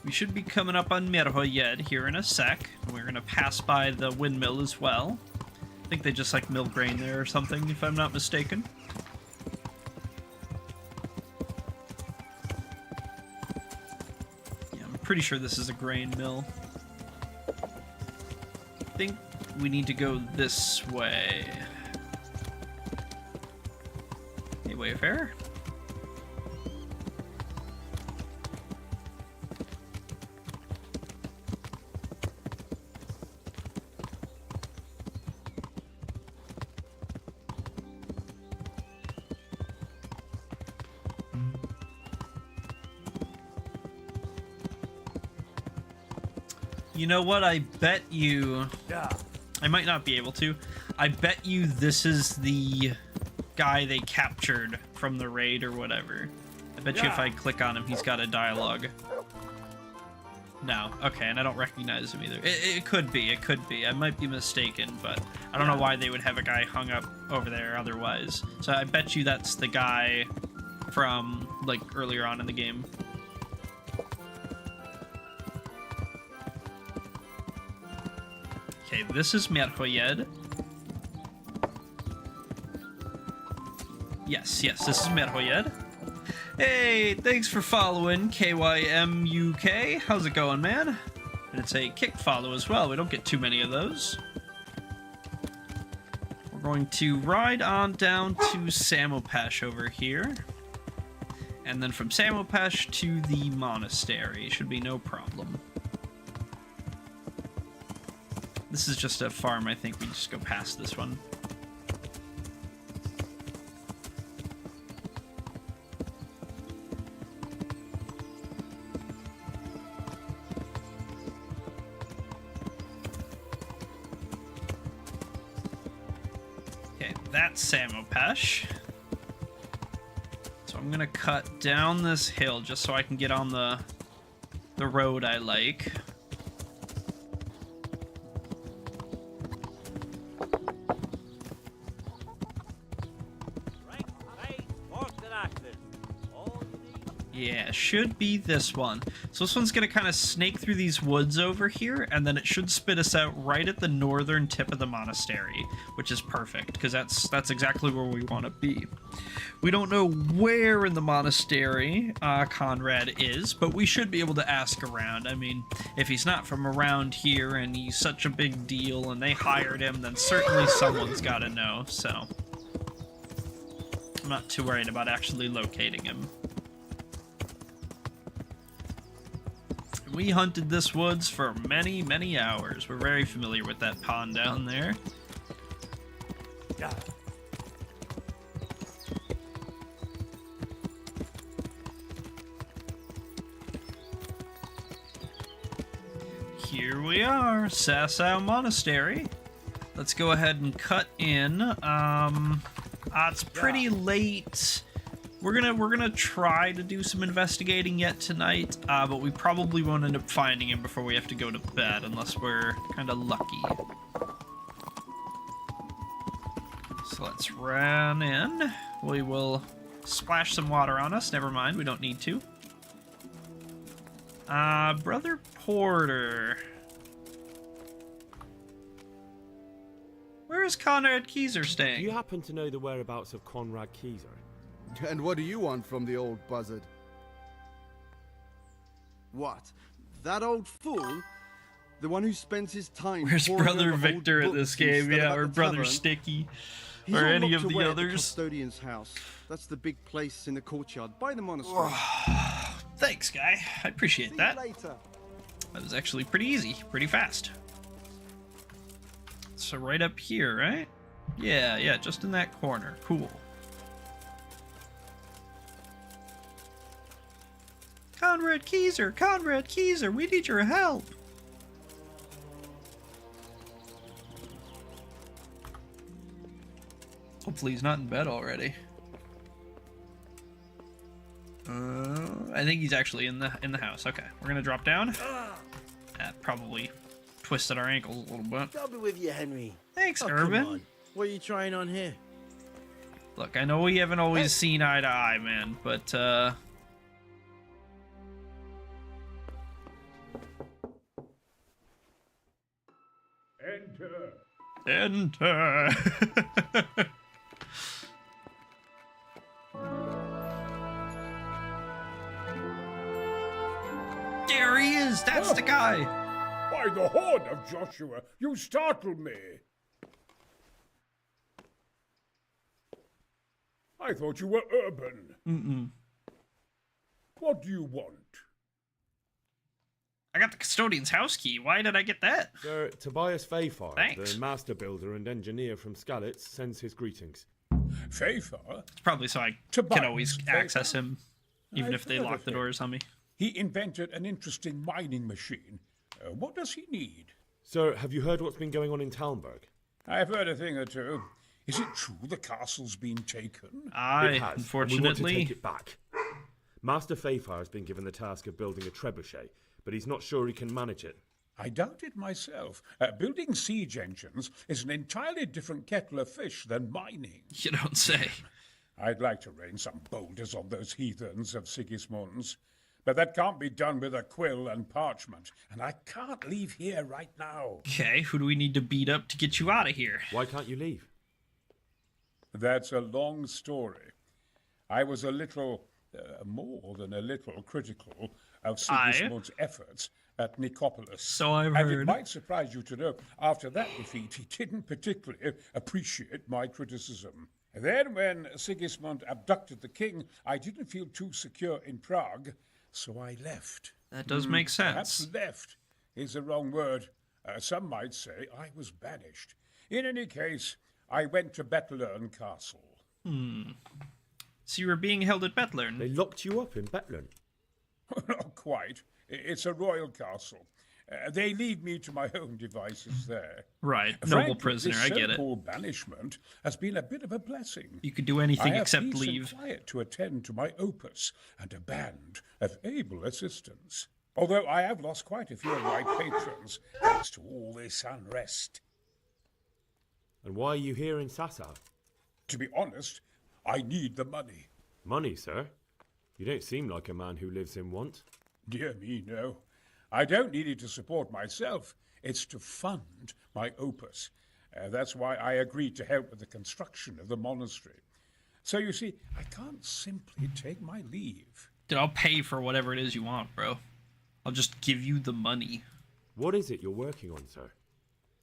Speaker 1: We should be coming up on Merhoyed here in a sec. We're gonna pass by the windmill as well. I think they just like mill grain there or something, if I'm not mistaken. Yeah, I'm pretty sure this is a grain mill. I think we need to go this way. Hey, Wayfarer. You know what? I bet you... I might not be able to. I bet you this is the guy they captured from the raid or whatever. I bet you if I click on him, he's got a dialogue. No. Okay, and I don't recognize him either. It could be. It could be. I might be mistaken, but I don't know why they would have a guy hung up over there otherwise. So I bet you that's the guy from, like, earlier on in the game. Okay, this is Merhoyed. Yes, this is Merhoyed. Hey, thanks for following, KYMUK. How's it going, man? And it's a kick follow as well. We don't get too many of those. We're going to ride on down to Samopash over here. And then from Samopash to the monastery. Should be no problem. This is just a farm, I think we just go past this one. Okay, that's Samopash. So I'm gonna cut down this hill just so I can get on the road I like. Yeah, should be this one. So this one's gonna kind of snake through these woods over here, and then it should spit us out right at the northern tip of the monastery, which is perfect, because that's exactly where we want to be. We don't know where in the monastery Conrad is, but we should be able to ask around. I mean, if he's not from around here and he's such a big deal and they hired him, then certainly someone's got to know, so I'm not too worried about actually locating him. We hunted this woods for many, many hours. We're very familiar with that pond down there. Yeah. Here we are, Sasau Monastery. Let's go ahead and cut in. It's pretty late. We're gonna try to do some investigating yet tonight, but we probably won't end up finding him before we have to go to bed, unless we're kind of lucky. So let's run in. We will splash some water on us. Never mind, we don't need to. Brother Porter. Where is Conrad Keyser staying?
Speaker 5: Do you happen to know the whereabouts of Conrad Keyser?
Speaker 8: And what do you want from the old buzzard? What? That old fool? The one who spends his time...
Speaker 1: Where's
Speaker 8: poring
Speaker 1: Brother
Speaker 8: over
Speaker 1: Victor
Speaker 8: old
Speaker 1: at this
Speaker 8: books
Speaker 1: game?
Speaker 8: instead
Speaker 1: Yeah,
Speaker 8: of
Speaker 1: or
Speaker 8: at the
Speaker 1: Brother
Speaker 8: tavern?
Speaker 1: Sticky.
Speaker 8: He's
Speaker 1: Or
Speaker 8: all
Speaker 1: any
Speaker 8: locked
Speaker 1: of the
Speaker 8: away at
Speaker 1: others.
Speaker 8: custodian's house. That's the big place in the courtyard by the monastery.
Speaker 1: Thanks, guy. I appreciate that.
Speaker 8: See you later.
Speaker 1: That was actually pretty easy, pretty fast. So right up here, right? Yeah, just in that corner. Cool. Conrad Keyser, we need your help. Hopefully he's not in bed already. I think he's actually in the house. Okay, we're gonna drop down. That probably twisted our ankles a little bit.
Speaker 10: I'll be with you, Henry.
Speaker 1: Thanks,
Speaker 10: Come
Speaker 1: Urban.
Speaker 10: on. What are you trying on here?
Speaker 1: Look, I know we haven't always seen eye to eye, man, but Enter. There he is! That's the guy!
Speaker 2: By the horn of Joshua, you startled me! I thought you were Urban.
Speaker 1: Mm-mm.
Speaker 2: What do you want?
Speaker 1: I got the custodian's house key. Why did I get that?
Speaker 5: Sir, Tobias Fayfar,
Speaker 1: Thanks.
Speaker 5: the master builder and engineer from Skalitz, sends his greetings.
Speaker 2: Fayfar?
Speaker 1: It's probably so I can always access him, even if they
Speaker 2: I've heard
Speaker 1: lock
Speaker 2: of
Speaker 1: the
Speaker 2: him.
Speaker 1: doors on me.
Speaker 2: He invented an interesting mining machine. What does he need?
Speaker 5: Sir, have you heard what's been going on in Talmberg?
Speaker 2: I've heard a thing or two. Is it true the castle's been taken?
Speaker 1: Aye,
Speaker 5: It has,
Speaker 1: unfortunately.
Speaker 5: and we want to take it back. Master Fayfar has been given the task of building a trebuchet, but he's not sure he can manage it.
Speaker 2: I doubt it myself. Building siege engines is an entirely different kettle of fish than mining.
Speaker 1: You don't say.
Speaker 2: I'd like to rain some boulders on those heathens of Sigismund's, but that can't be done with a quill and parchment, and I can't leave here right now.
Speaker 1: Okay, who do we need to beat up to get you out of here?
Speaker 5: Why can't you leave?
Speaker 2: That's a long story. I was a little, more than a little, critical of Sigismund's efforts at Nicopolis.
Speaker 1: So I've
Speaker 2: And
Speaker 1: heard.
Speaker 2: it might surprise you to know, after that defeat, he didn't particularly appreciate my criticism. Then, when Sigismund abducted the king, I didn't feel too secure in Prague, so I left.
Speaker 1: That does make sense.
Speaker 2: Perhaps left is the wrong word. Some might say I was banished. In any case, I went to Bethlern Castle.
Speaker 1: So you were being held at Bethlern?
Speaker 5: They locked you up in Bethlern?
Speaker 2: Not quite. It's a royal castle. They leave me to my own devices there.
Speaker 1: Right,
Speaker 2: Frankly,
Speaker 1: noble prisoner,
Speaker 2: this
Speaker 1: I get it.
Speaker 2: so-called banishment has been a bit of a blessing.
Speaker 1: You could do anything
Speaker 2: I have
Speaker 1: except
Speaker 2: peace
Speaker 1: leave.
Speaker 2: and quiet to attend to my opus and a band of able assistants. Although I have lost quite a few of my patrons thanks to all this unrest.
Speaker 5: And why are you here in Sasau?
Speaker 2: To be honest, I need the money.
Speaker 5: Money, sir? You don't seem like a man who lives in want.
Speaker 2: Dear me, no. I don't need it to support myself. It's to fund my opus. That's why I agreed to help with the construction of the monastery. So you see, I can't simply take my leave.
Speaker 1: Dude, I'll pay for whatever it is you want, bro. I'll just give you the money.
Speaker 5: What is it you're working on, sir?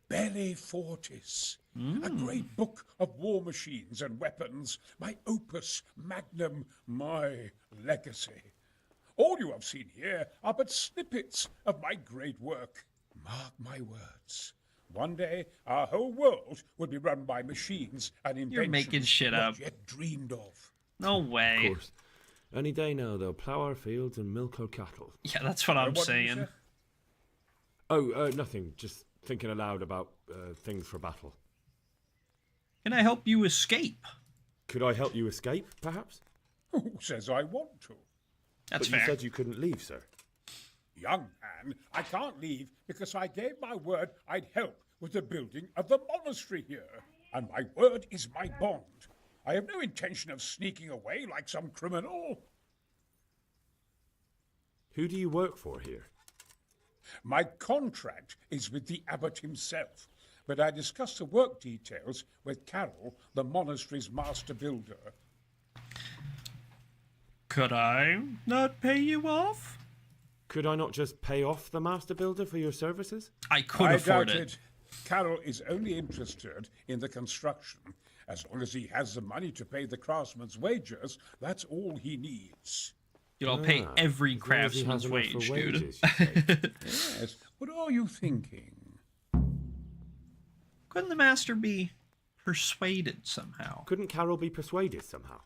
Speaker 2: Belli Fortis, a great book of war machines and weapons, my opus magnum, my legacy. All you have seen here are but snippets of my great work. Mark my words. One day, our whole world will be run by machines and inventions
Speaker 1: You're making shit
Speaker 2: not
Speaker 1: up.
Speaker 2: yet dreamed of.
Speaker 1: No way.
Speaker 5: Of course. Any day now, they'll plough our fields and milk our cattle.
Speaker 1: Yeah, that's what I'm
Speaker 2: What did you
Speaker 1: saying.
Speaker 2: say?
Speaker 5: Oh, nothing. Just thinking aloud about things for battle.
Speaker 1: Can I help you escape?
Speaker 5: Could I help you escape, perhaps?
Speaker 2: Who says I want to?
Speaker 1: That's
Speaker 5: but you
Speaker 1: fair.
Speaker 5: said you couldn't leave, sir.
Speaker 2: Young man, I can't leave because I gave my word I'd help with the building of the monastery here. And my word is my bond. I have no intention of sneaking away like some criminal.
Speaker 5: Who do you work for here?
Speaker 2: My contract is with the abbot himself, but I discussed the work details with Carol, the monastery's master builder.
Speaker 1: Could I not pay you off?
Speaker 5: Could I not just pay off the master builder for your services?
Speaker 1: I could afford
Speaker 2: doubt
Speaker 1: it.
Speaker 2: Carol is only interested in the construction. As long as he has the money to pay the craftsman's wages, that's all he needs.
Speaker 1: Dude, I'll pay every
Speaker 5: as long as he has
Speaker 1: craftsman's
Speaker 5: enough
Speaker 1: wage,
Speaker 5: for
Speaker 1: dude.
Speaker 5: wages, you say.
Speaker 2: Yes. What are you thinking?
Speaker 1: Couldn't the master be persuaded somehow.
Speaker 5: Couldn't Carol be persuaded somehow?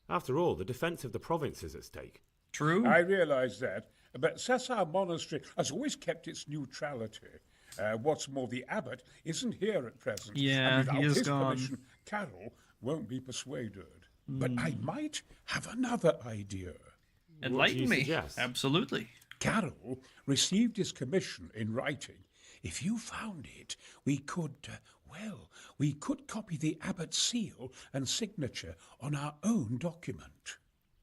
Speaker 5: After all, the defense of the province is at stake.
Speaker 1: True.
Speaker 2: I realise that, but Sassar Monastery has always kept its neutrality. What's more, the abbot isn't here at present.
Speaker 1: Yeah,
Speaker 2: and without
Speaker 1: he is
Speaker 2: his
Speaker 1: gone.
Speaker 2: permission, Carol won't be persuaded. But I might have another idea.
Speaker 1: Enlighten me. Absolutely.
Speaker 2: Carol received his commission in writing. If you found it, we could, we could copy the abbot's seal and signature on our own document.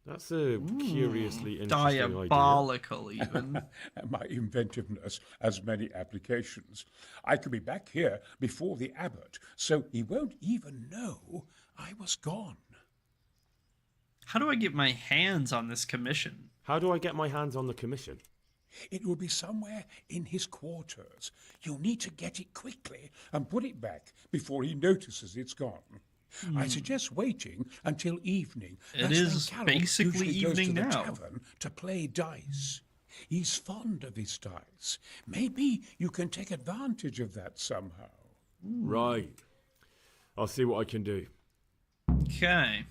Speaker 5: That's a curiously interesting
Speaker 1: diabolical, even.
Speaker 2: My inventiveness has many applications. I could be back here before the abbot, so he won't even know I was gone.
Speaker 1: How do I get my hands on this commission?
Speaker 5: How do I get my hands on the commission?
Speaker 2: It will be somewhere in his quarters. You'll need to get it quickly and put it back before he notices it's gone. I suggest waiting until evening.
Speaker 1: It
Speaker 2: That's
Speaker 1: is
Speaker 2: when Carol
Speaker 1: basically
Speaker 2: usually goes
Speaker 1: evening
Speaker 2: to the
Speaker 1: now.
Speaker 2: tavern to play dice. He's fond of his dice. Maybe you can take advantage of that somehow.
Speaker 5: Right. I'll see what I can do.
Speaker 1: Okay.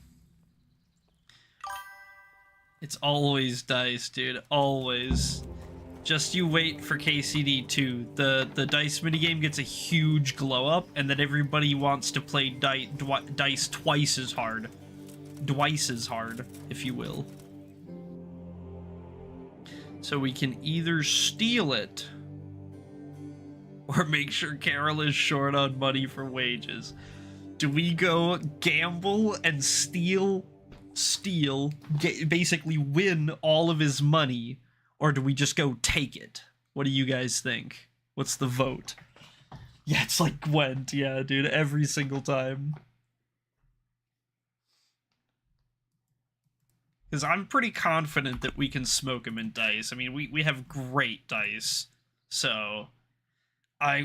Speaker 1: It's always dice, dude. Always. Just you wait for KCD2. The dice minigame gets a huge glow up, and then everybody wants to play dice twice as hard. Twice as hard, if you will. So we can either steal it, or make sure Carol is short on money for wages. Do we go gamble and steal, basically win all of his money, or do we just go take it? What do you guys think? What's the vote? Yeah, it's like Gwent, yeah, dude, every single time. Because I'm pretty confident that we can smoke him in dice. I mean, we have great dice, so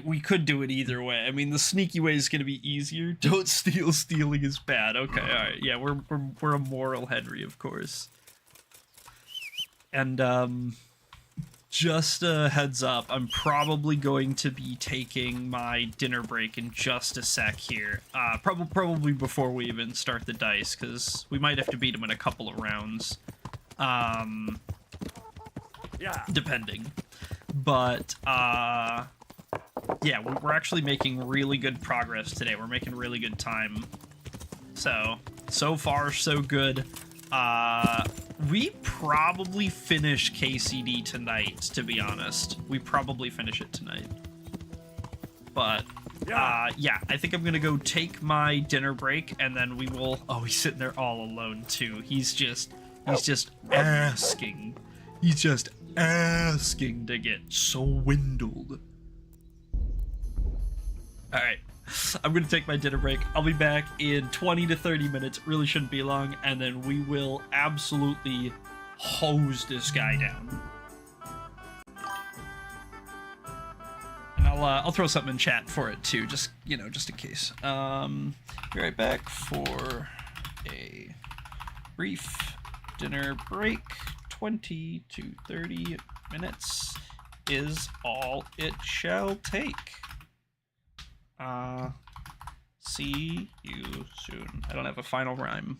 Speaker 1: we could do it either way. I mean, the sneaky way is going to be easier. Don't steal. Stealing is bad. Okay, all right. Yeah, we're a moral Henry, of course. And just a heads up, I'm probably going to be taking my dinner break in just a sec here. Probably before we even start the dice, because we might have to beat him in a couple of rounds.
Speaker 5: Yeah.
Speaker 1: Depending. But yeah, we're actually making really good progress today. We're making really good time. So far, so good. We probably finish KCD tonight, to be honest. We probably finish it tonight. But, yeah, I think I'm gonna go take my dinner break, and then we will... Oh, he's sitting there all alone, too. He's just asking. He's just asking to get swindled. Alright, I'm gonna take my dinner break. I'll be back in 20 to 30 minutes. Really shouldn't be long, and then we will absolutely hose this guy down. And I'll throw something in chat for it too, just in case. Be right back for a brief dinner break. 20 to 30 minutes is all it shall take. See you soon. I don't have a final rhyme.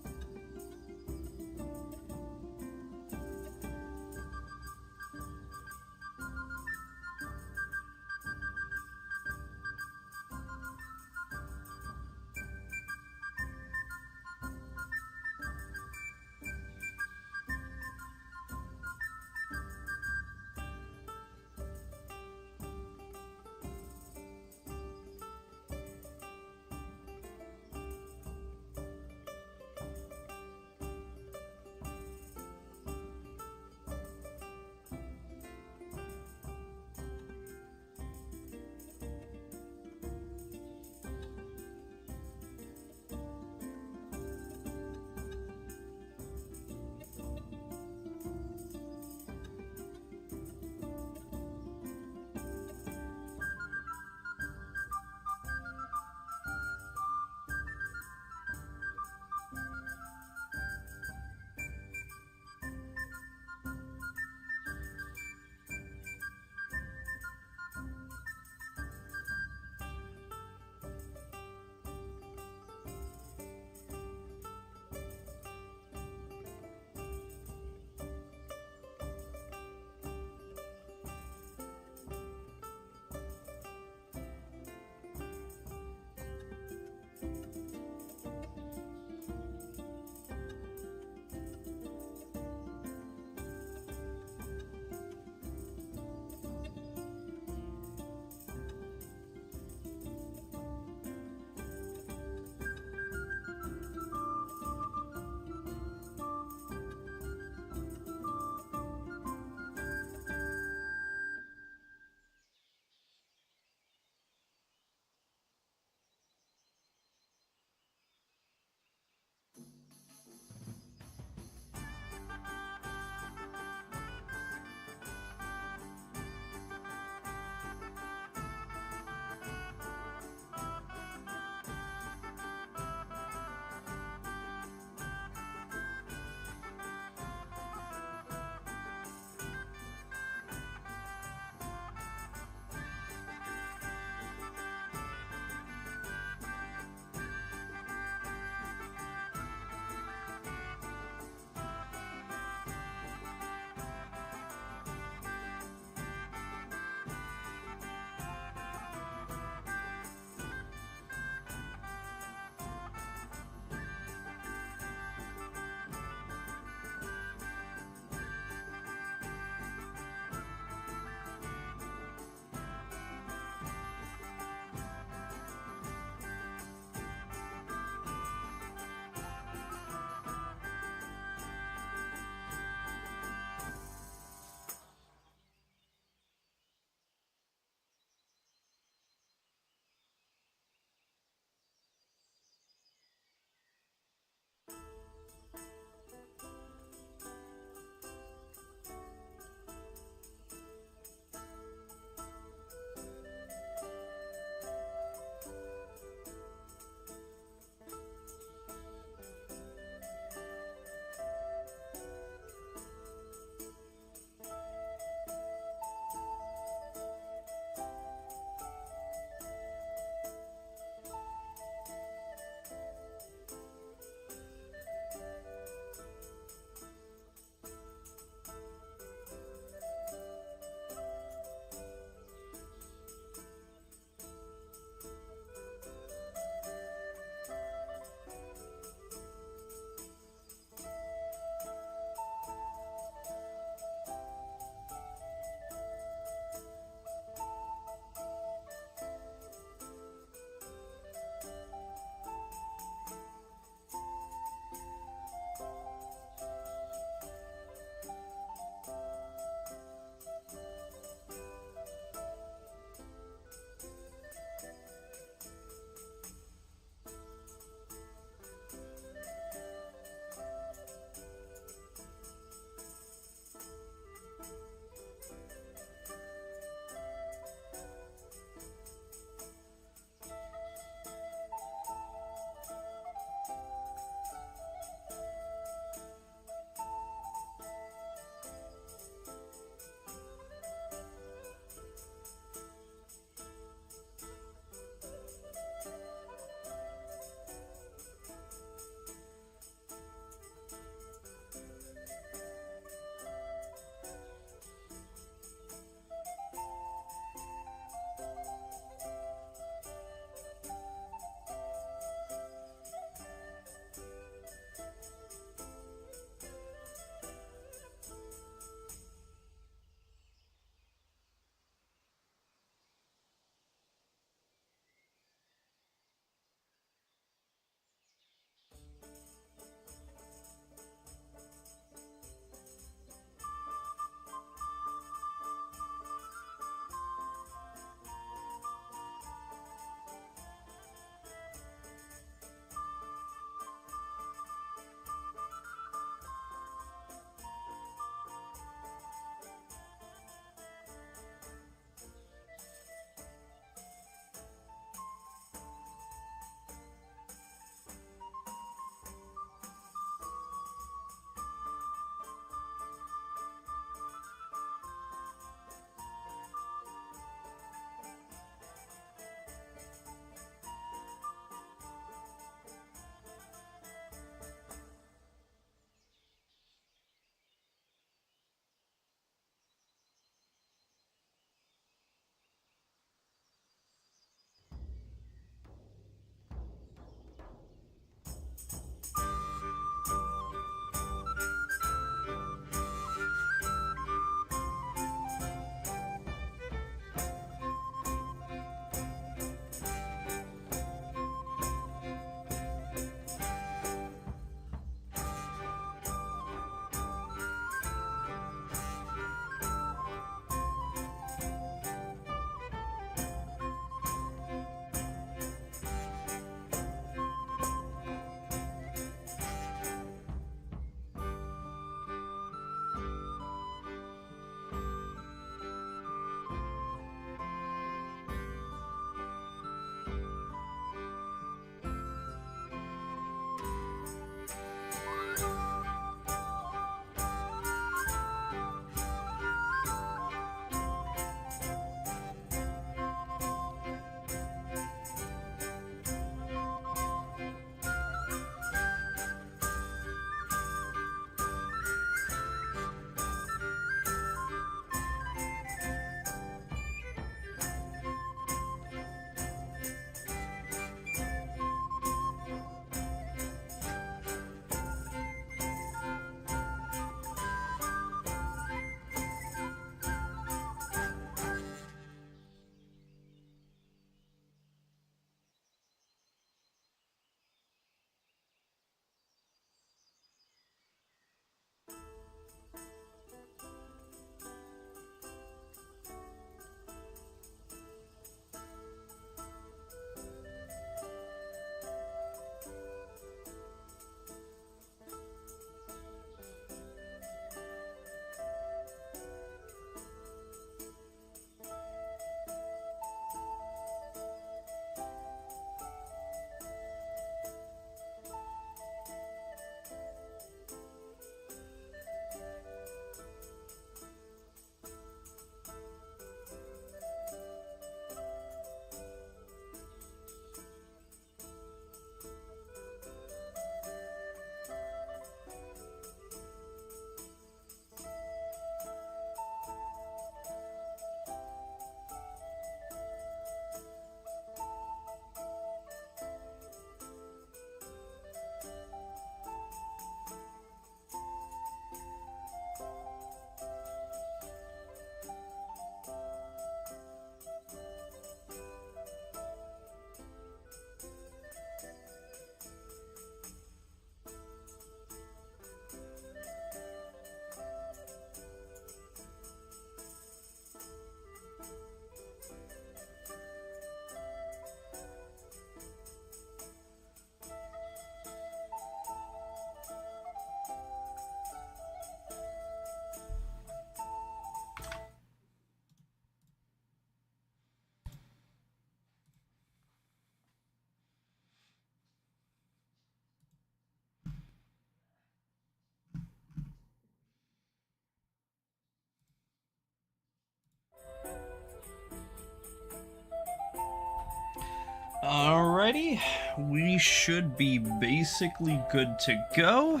Speaker 1: Alrighty, we should be basically good to go.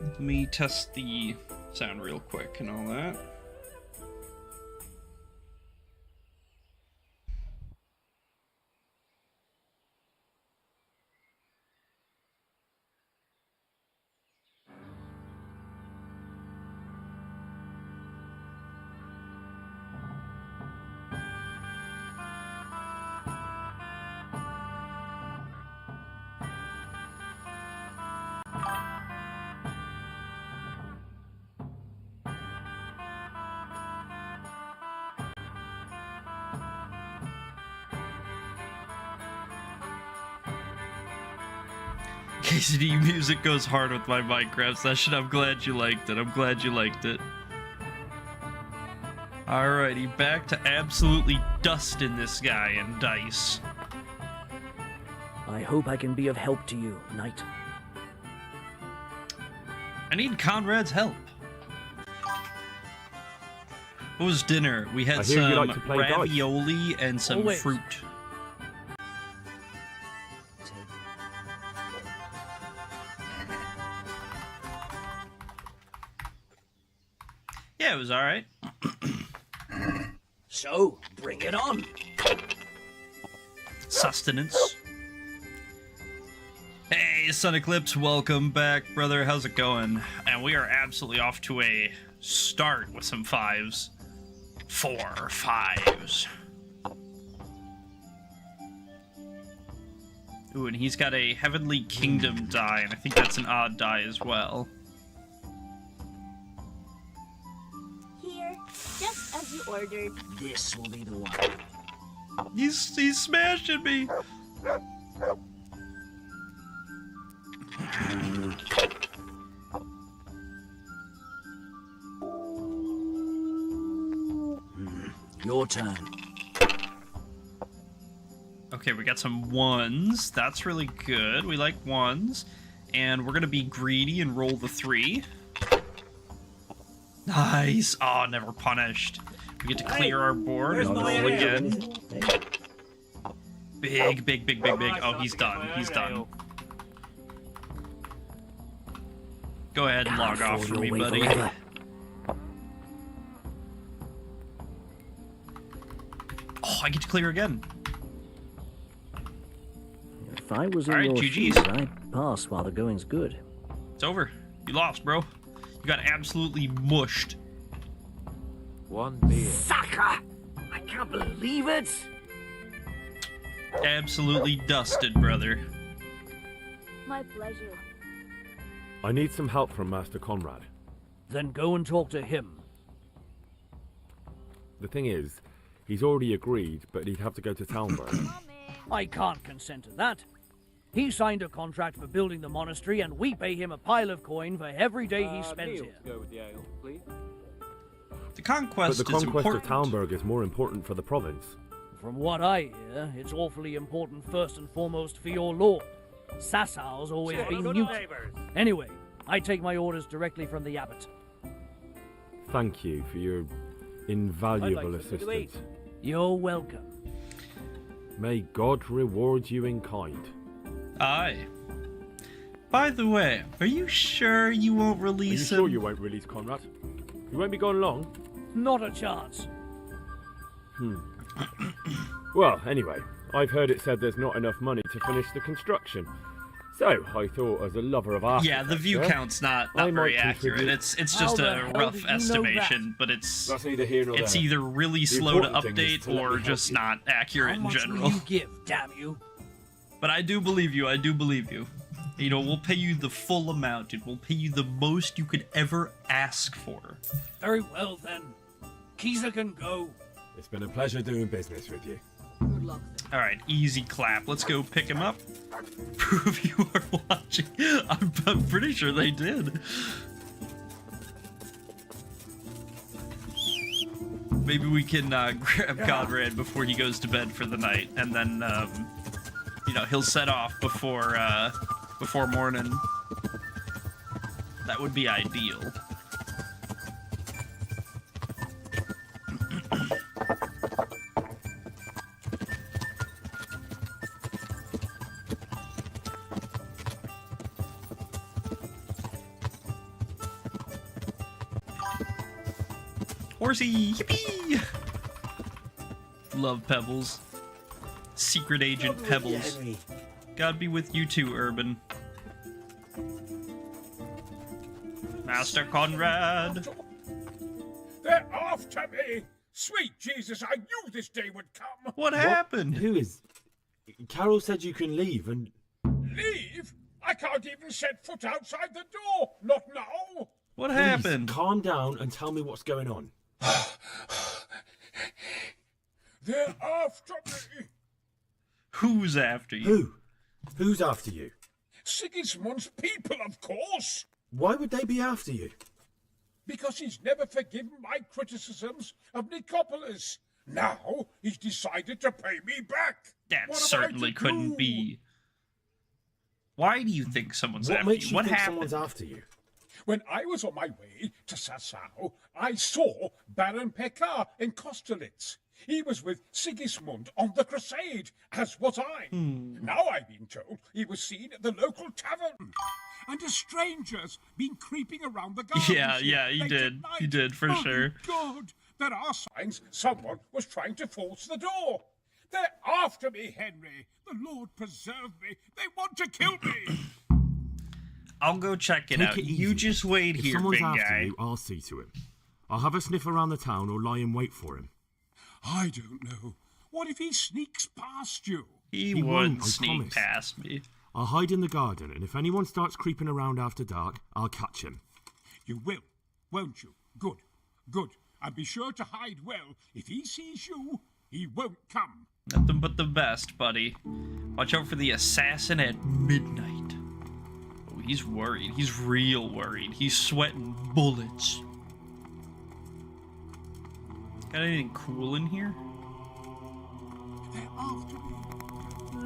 Speaker 1: Let me test the sound real quick and all that. KCD music goes hard with my Minecraft session. I'm glad you liked it. I'm glad you liked it. Alrighty, back to absolutely dusting this guy in dice.
Speaker 4: I hope I can be of help to you, Knight.
Speaker 1: I need Conrad's help. What was dinner? We had some
Speaker 5: you like to play
Speaker 1: ravioli and some
Speaker 4: Always.
Speaker 1: fruit. Yeah, it was alright.
Speaker 4: So, bring it on.
Speaker 1: Sustenance. Hey, Sun Eclipse, welcome back, brother. How's it going? And we are absolutely off to a start with some 5s. 4 5s. Ooh, and he's got a Heavenly Kingdom die, and I think that's an odd die as well.
Speaker 9: Here, just as you ordered.
Speaker 4: This will be the one.
Speaker 1: He's smashing me.
Speaker 4: Your turn.
Speaker 1: Okay, we got some 1s. That's really good. We like 1s. And we're gonna be greedy and roll the 3. Nice. Oh, never punished. We get to clear our board and roll again. Big, big, big, big, big. Oh, he's done. He's done. Go ahead and log off for me, buddy. Oh, I get to clear again.
Speaker 4: If I was in
Speaker 1: All right,
Speaker 4: your
Speaker 1: GG's.
Speaker 4: shoes, I'd pass while the going's good.
Speaker 1: It's over. You lost, bro. You got absolutely mushed.
Speaker 13: One beer.
Speaker 4: Sucker! I can't believe it!
Speaker 1: Absolutely dusted, brother.
Speaker 9: My pleasure.
Speaker 5: I need some help from Master Conrad.
Speaker 4: Then go and talk to him.
Speaker 5: The thing is, he's already agreed, but he'd have to go to Talmberg.
Speaker 4: I can't consent to that. He signed a contract for building the monastery, and we pay him a pile of coin for every day he spends here.
Speaker 7: Go with the ale, please.
Speaker 1: The conquest
Speaker 5: But the
Speaker 1: is
Speaker 5: conquest
Speaker 1: important.
Speaker 5: of Talmberg is more important for the province.
Speaker 4: From what I hear, it's awfully important first and foremost for your lord. Sassau's always been mute. Anyway, I take my orders directly from the abbot.
Speaker 5: Thank you for your invaluable assistance.
Speaker 4: You're welcome.
Speaker 5: May God reward you in kind.
Speaker 1: Aye. By the way, are you sure you won't
Speaker 5: Are you
Speaker 1: release
Speaker 5: sure
Speaker 1: him?
Speaker 5: you won't release Conrad? You won't be gone long?
Speaker 4: Not a chance.
Speaker 5: Well, anyway, I've heard it said there's not enough money to finish the construction. So, I thought as a lover of art.
Speaker 1: Yeah, the view count's not very accurate. It's just a rough estimation, but it's
Speaker 5: That's neither here nor
Speaker 1: it's
Speaker 5: there.
Speaker 1: either really
Speaker 5: The
Speaker 1: slow to
Speaker 5: important thing is
Speaker 1: update
Speaker 5: to let
Speaker 1: or
Speaker 5: me help
Speaker 1: just
Speaker 5: you.
Speaker 1: not accurate
Speaker 4: How
Speaker 1: in
Speaker 4: much
Speaker 1: general.
Speaker 4: will you give, damn you?
Speaker 1: But I do believe you. I do believe you. You know, we'll pay you the full amount, dude. We'll pay you the most you could ever ask for.
Speaker 4: Very well then. Kisa can go.
Speaker 5: It's been a pleasure doing business with you.
Speaker 1: All right, easy clap. Let's go pick him up. Prove you are watching. I'm pretty sure they did. Maybe we can grab Conrad before he goes to bed for the night, and then you know, he'll set off before morning. That would be ideal. Horsey! Yippee! Love Pebbles. Secret Agent Pebbles. God be with you too, Urban. Master Conrad!
Speaker 2: They're after me! Sweet Jesus, I knew this day would come!
Speaker 1: What happened?
Speaker 5: Who is... Carol said you can leave and...
Speaker 2: Leave? I can't even set foot outside the door! Not now!
Speaker 1: What
Speaker 5: Please,
Speaker 1: happened?
Speaker 5: calm down and tell me what's going on.
Speaker 2: They're after me!
Speaker 1: Who's after you?
Speaker 5: Who's after you?
Speaker 2: Sigismund's people, of course!
Speaker 5: Why would they be after you?
Speaker 2: Because he's never forgiven my criticisms of Nicopolis. Now he's decided to pay me back.
Speaker 1: That
Speaker 2: What am I
Speaker 1: certainly
Speaker 2: to
Speaker 1: couldn't
Speaker 2: do?
Speaker 1: be. Why do you think someone's
Speaker 5: What
Speaker 1: after
Speaker 5: makes
Speaker 1: you?
Speaker 5: you
Speaker 1: What
Speaker 5: think
Speaker 1: happened?
Speaker 5: someone's after you?
Speaker 2: When I was on my way to Sassau, I saw Baron Pekar in Kosterlitz. He was with Sigismund on the crusade, as was I. Now I've been told he was seen at the local tavern. And a stranger's been creeping around the gardens.
Speaker 1: Yeah, he
Speaker 2: late
Speaker 1: did.
Speaker 2: at night.
Speaker 1: He did, for
Speaker 2: Oh,
Speaker 1: sure.
Speaker 2: God, there are signs someone was trying to force the door. They're after me, Henry. The Lord preserve me. They want to kill me.
Speaker 1: I'll go check it
Speaker 5: Take
Speaker 1: out.
Speaker 5: it
Speaker 1: You
Speaker 5: easy.
Speaker 1: just wait
Speaker 5: If
Speaker 1: here,
Speaker 5: someone's
Speaker 1: big
Speaker 5: after
Speaker 1: guy.
Speaker 5: you, I'll see to him. I'll have a sniff around the town or lie in wait for him.
Speaker 2: I don't know. What if he sneaks past you?
Speaker 1: He
Speaker 5: won't,
Speaker 1: wouldn't
Speaker 5: I
Speaker 1: sneak
Speaker 5: promise.
Speaker 1: past me.
Speaker 5: I'll hide in the garden, and if anyone starts creeping around after dark, I'll catch him.
Speaker 2: You will, won't you? Good, good. And be sure to hide well. If he sees you, he won't come.
Speaker 1: Nothing but the best, buddy. Watch out for the assassin at midnight. Oh, he's worried. He's real worried. He's sweating bullets. Got anything cool in here?
Speaker 2: They're after me.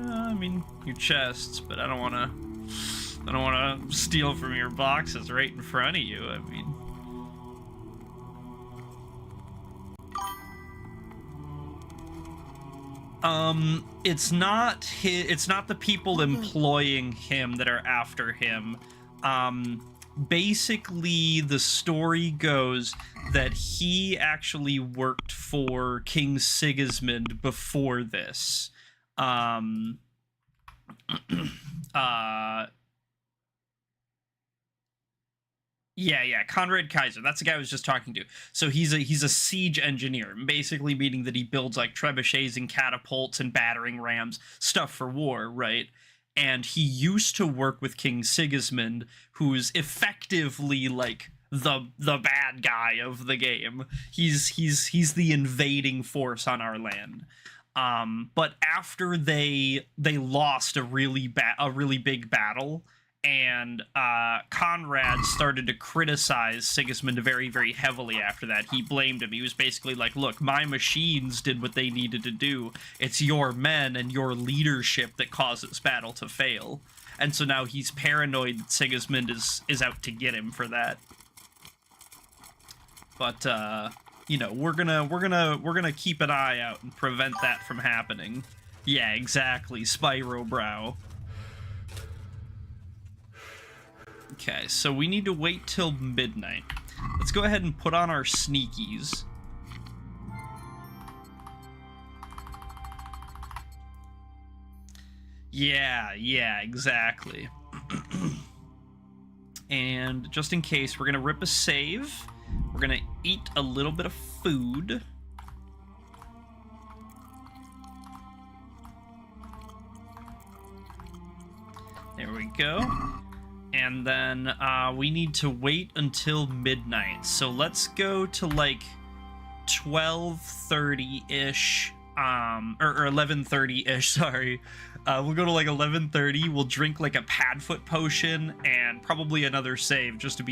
Speaker 1: I mean, your chests, but I don't want to steal from your boxes right in front of you. I mean, it's not the people employing him that are after him. Basically, the story goes that he actually worked for King Sigismund before this. Yeah, Conrad Kaiser. That's the guy I was just talking to. So he's a siege engineer, basically meaning that he builds like trebuchets and catapults and battering rams, stuff for war, right? And he used to work with King Sigismund, who's effectively like the bad guy of the game. He's the invading force on our land. But after they lost a really big battle, and Conrad started to criticize Sigismund very, very heavily after that. He blamed him. He was basically like, look, my machines did what they needed to do. It's your men and your leadership that caused this battle to fail. And so now he's paranoid that Sigismund is out to get him for that. But you know, we're gonna keep an eye out and prevent that from happening. Yeah, exactly, Spyro Brow. Okay, so we need to wait till midnight. Let's go ahead and put on our sneakies. Yeah, exactly. And just in case, we're gonna rip a save. We're gonna eat a little bit of food. There we go. And then we need to wait until midnight. So let's go to like 12:30-ish, or 11:30-ish, sorry. We'll go to like 11:30. We'll drink like a Padfoot potion and probably another save just to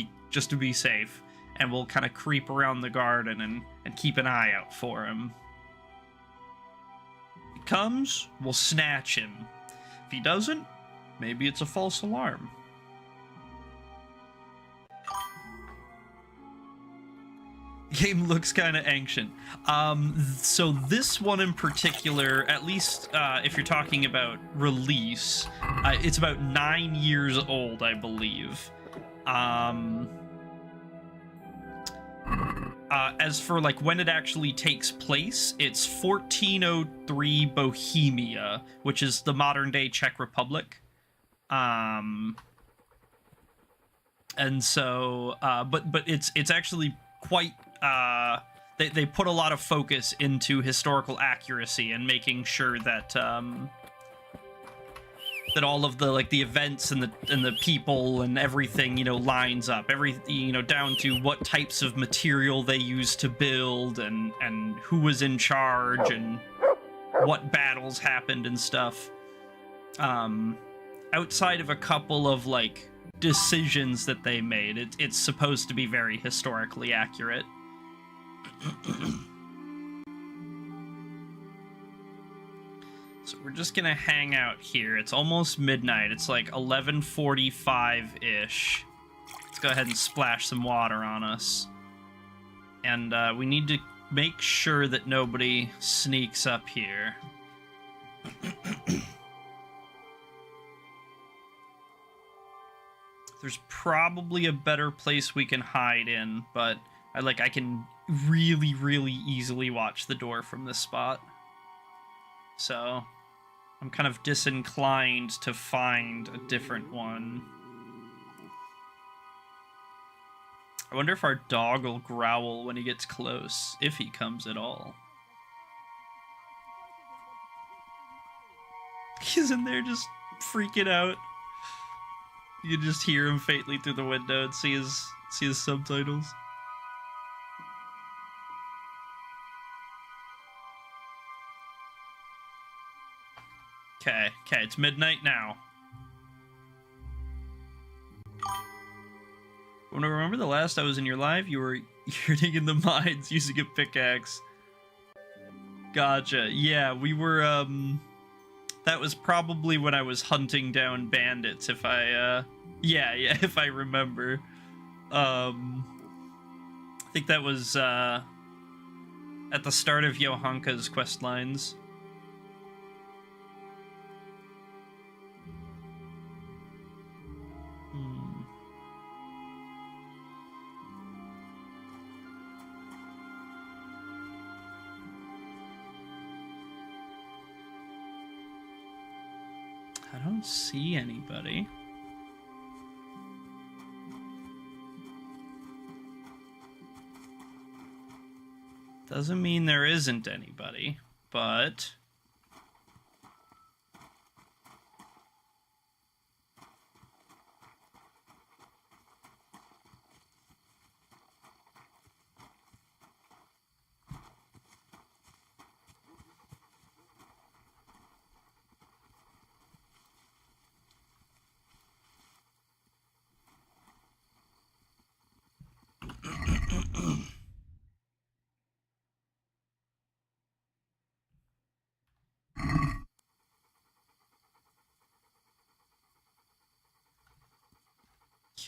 Speaker 1: be safe. And we'll kind of creep around the garden and keep an eye out for him. If he comes, we'll snatch him. If he doesn't, maybe it's a false alarm. Game looks kind of ancient. So this one in particular, at least if you're talking about release, it's about 9 years old, I believe. as for like when it actually takes place, it's 1403 Bohemia, which is the modern day Czech Republic. And so, but it's actually quite, they put a lot of focus into historical accuracy and making sure that, that all of the, like, the events and the people and everything, you know, lines up. You know, down to what types of material they used to build and who was in charge and what battles happened and stuff. Outside of a couple of, like, decisions that they made, it's supposed to be very historically accurate. So we're just gonna hang out here. It's almost midnight. It's like 11:45-ish. Let's go ahead and splash some water on us. And we need to make sure that nobody sneaks up here. There's probably a better place we can hide in, but I can really, really easily watch the door from this spot. So I'm kind of disinclined to find a different one. I wonder if our dog will growl when he gets close, if he comes at all. He's in there just freaking out. You can just hear him faintly through the window and see his subtitles. Okay, it's midnight now. When I remember the last I was in your live, you were hurting in the mines using a pickaxe. Gotcha. Yeah, we were, that was probably when I was hunting down bandits, if I, yeah, if I remember. I think that was, at the start of Johanka's quest lines. I don't see anybody. Doesn't mean there isn't anybody, but...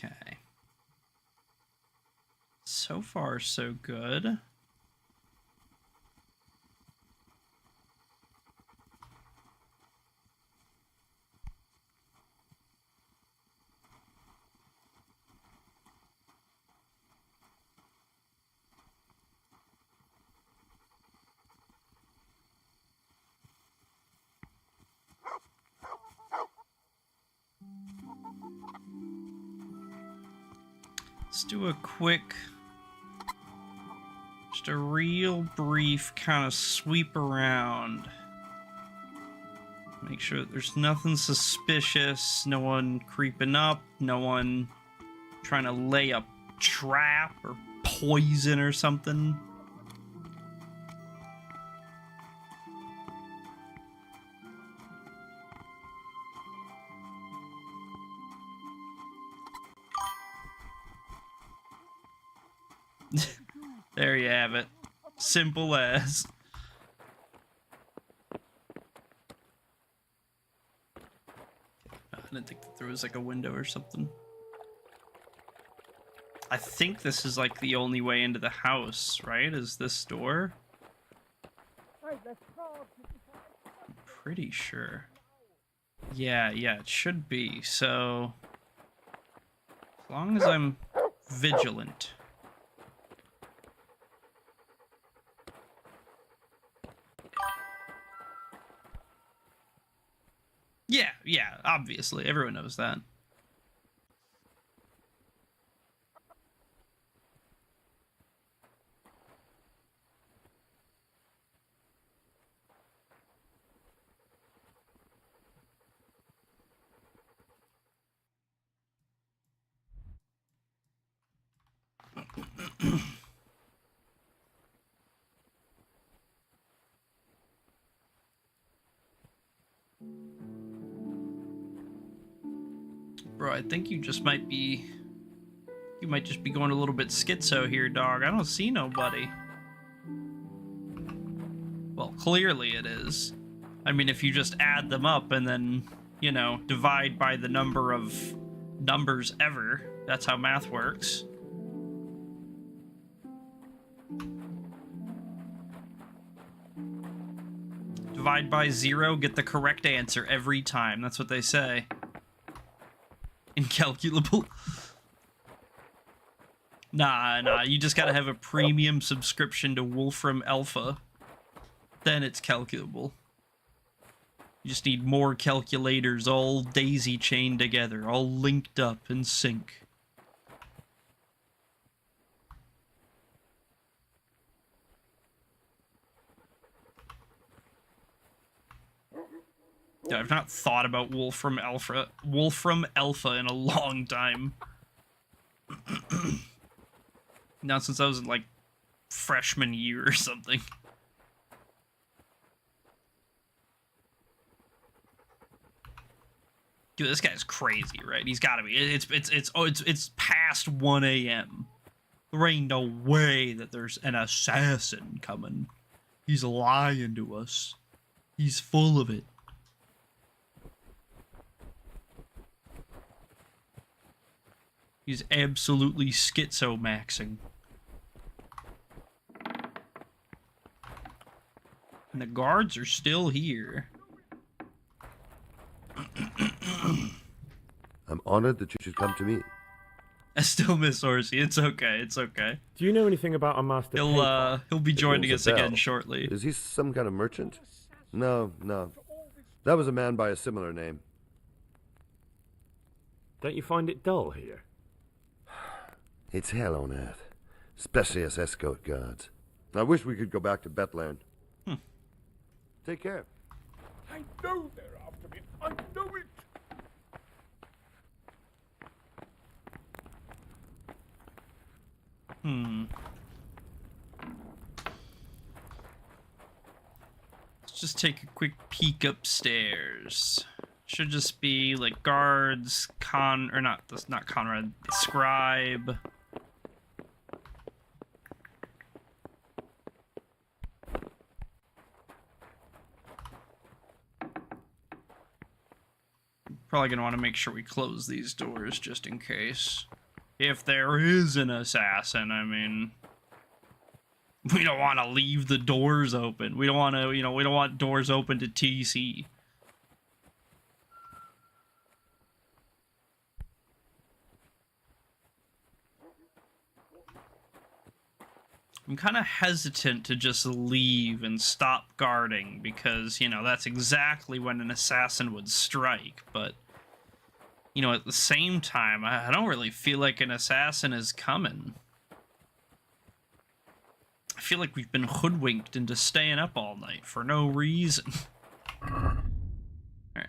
Speaker 1: Okay. So far, so good. Let's do a quick, just a real brief kind of sweep around. Make sure that there's nothing suspicious, no one creeping up, no one trying to lay a trap or poison or something. There you have it. Simple as. I didn't think that there was like a window or something. I think this is like the only way into the house, right? Is this door? I'm pretty sure. Yeah, it should be. So, as long as I'm vigilant. obviously. Everyone knows that. Bro, I think you just might be... You might just be going a little bit schizo here, dog. I don't see nobody. Well, clearly it is. I mean, if you just add them up and then, you know, divide by the number of numbers ever, that's how math works. Divide by 0, get the correct answer every time. That's what they say. Incalculable. Nah, you just gotta have a premium subscription to Wolfram Alpha. Then it's calculable. You just need more calculators all daisy-chained together, all linked up in sync. Yeah, I've not thought about Wolfram Alpha in a long time. Not since I was in, like, freshman year or something. Dude, this guy's crazy, right? He's gotta be. It's past 1 a.m. There ain't no way that there's an assassin coming. He's lying to us. He's full of it. He's absolutely schizo-maxing. And the guards are still here.
Speaker 17: I'm honored that you should come to me.
Speaker 1: I still miss Horsey. It's okay. It's okay.
Speaker 22: Do you know anything about a master?
Speaker 1: He'll be joining
Speaker 17: Rings
Speaker 1: us
Speaker 17: a bell.
Speaker 1: again shortly.
Speaker 17: Is he some kind of merchant? No. That was a man by a similar name.
Speaker 22: Don't you find it dull here?
Speaker 17: It's hell on earth, especially as escort guards. I wish we could go back to Betland. Take care.
Speaker 2: I know they're after me. I know it.
Speaker 1: Let's just take a quick peek upstairs. Should just be like guards, not Conrad, scribe. Probably gonna want to make sure we close these doors just in case. If there is an assassin, I mean, we don't want to leave the doors open. We don't want to, we don't want doors open to TC. I'm kind of hesitant to just leave and stop guarding because, that's exactly when an assassin would strike, but, at the same time, I don't really feel like an assassin is coming. I feel like we've been hoodwinked into staying up all night for no reason. Our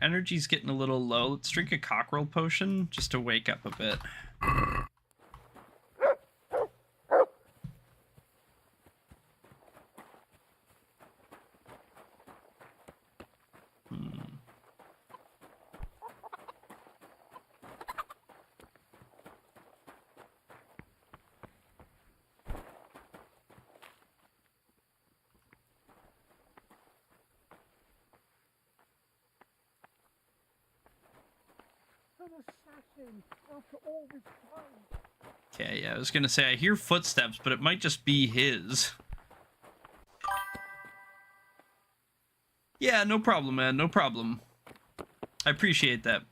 Speaker 1: energy's getting a little low. Let's drink a cockerel potion just to wake up a bit. Okay, yeah, I was gonna say, I hear footsteps, but it might just be his. Yeah, no problem, man, no problem. I appreciate that.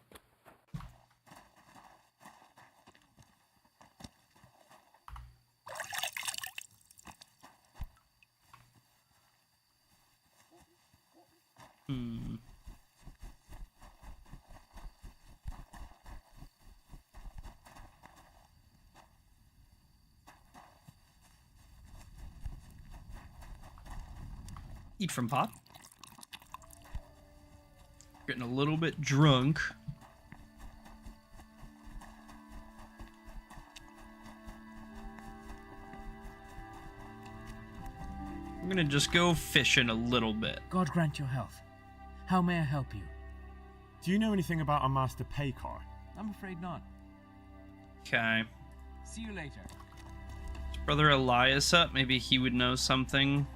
Speaker 1: Eat from pot. Getting a little bit drunk. I'm gonna just go fishing a little bit.
Speaker 13: God grant your health. How may I help you?
Speaker 21: Do you know anything about a Master Paykar?
Speaker 13: I'm afraid not.
Speaker 1: Okay.
Speaker 13: See you later.
Speaker 1: Is Brother Elias up? Maybe he would know something.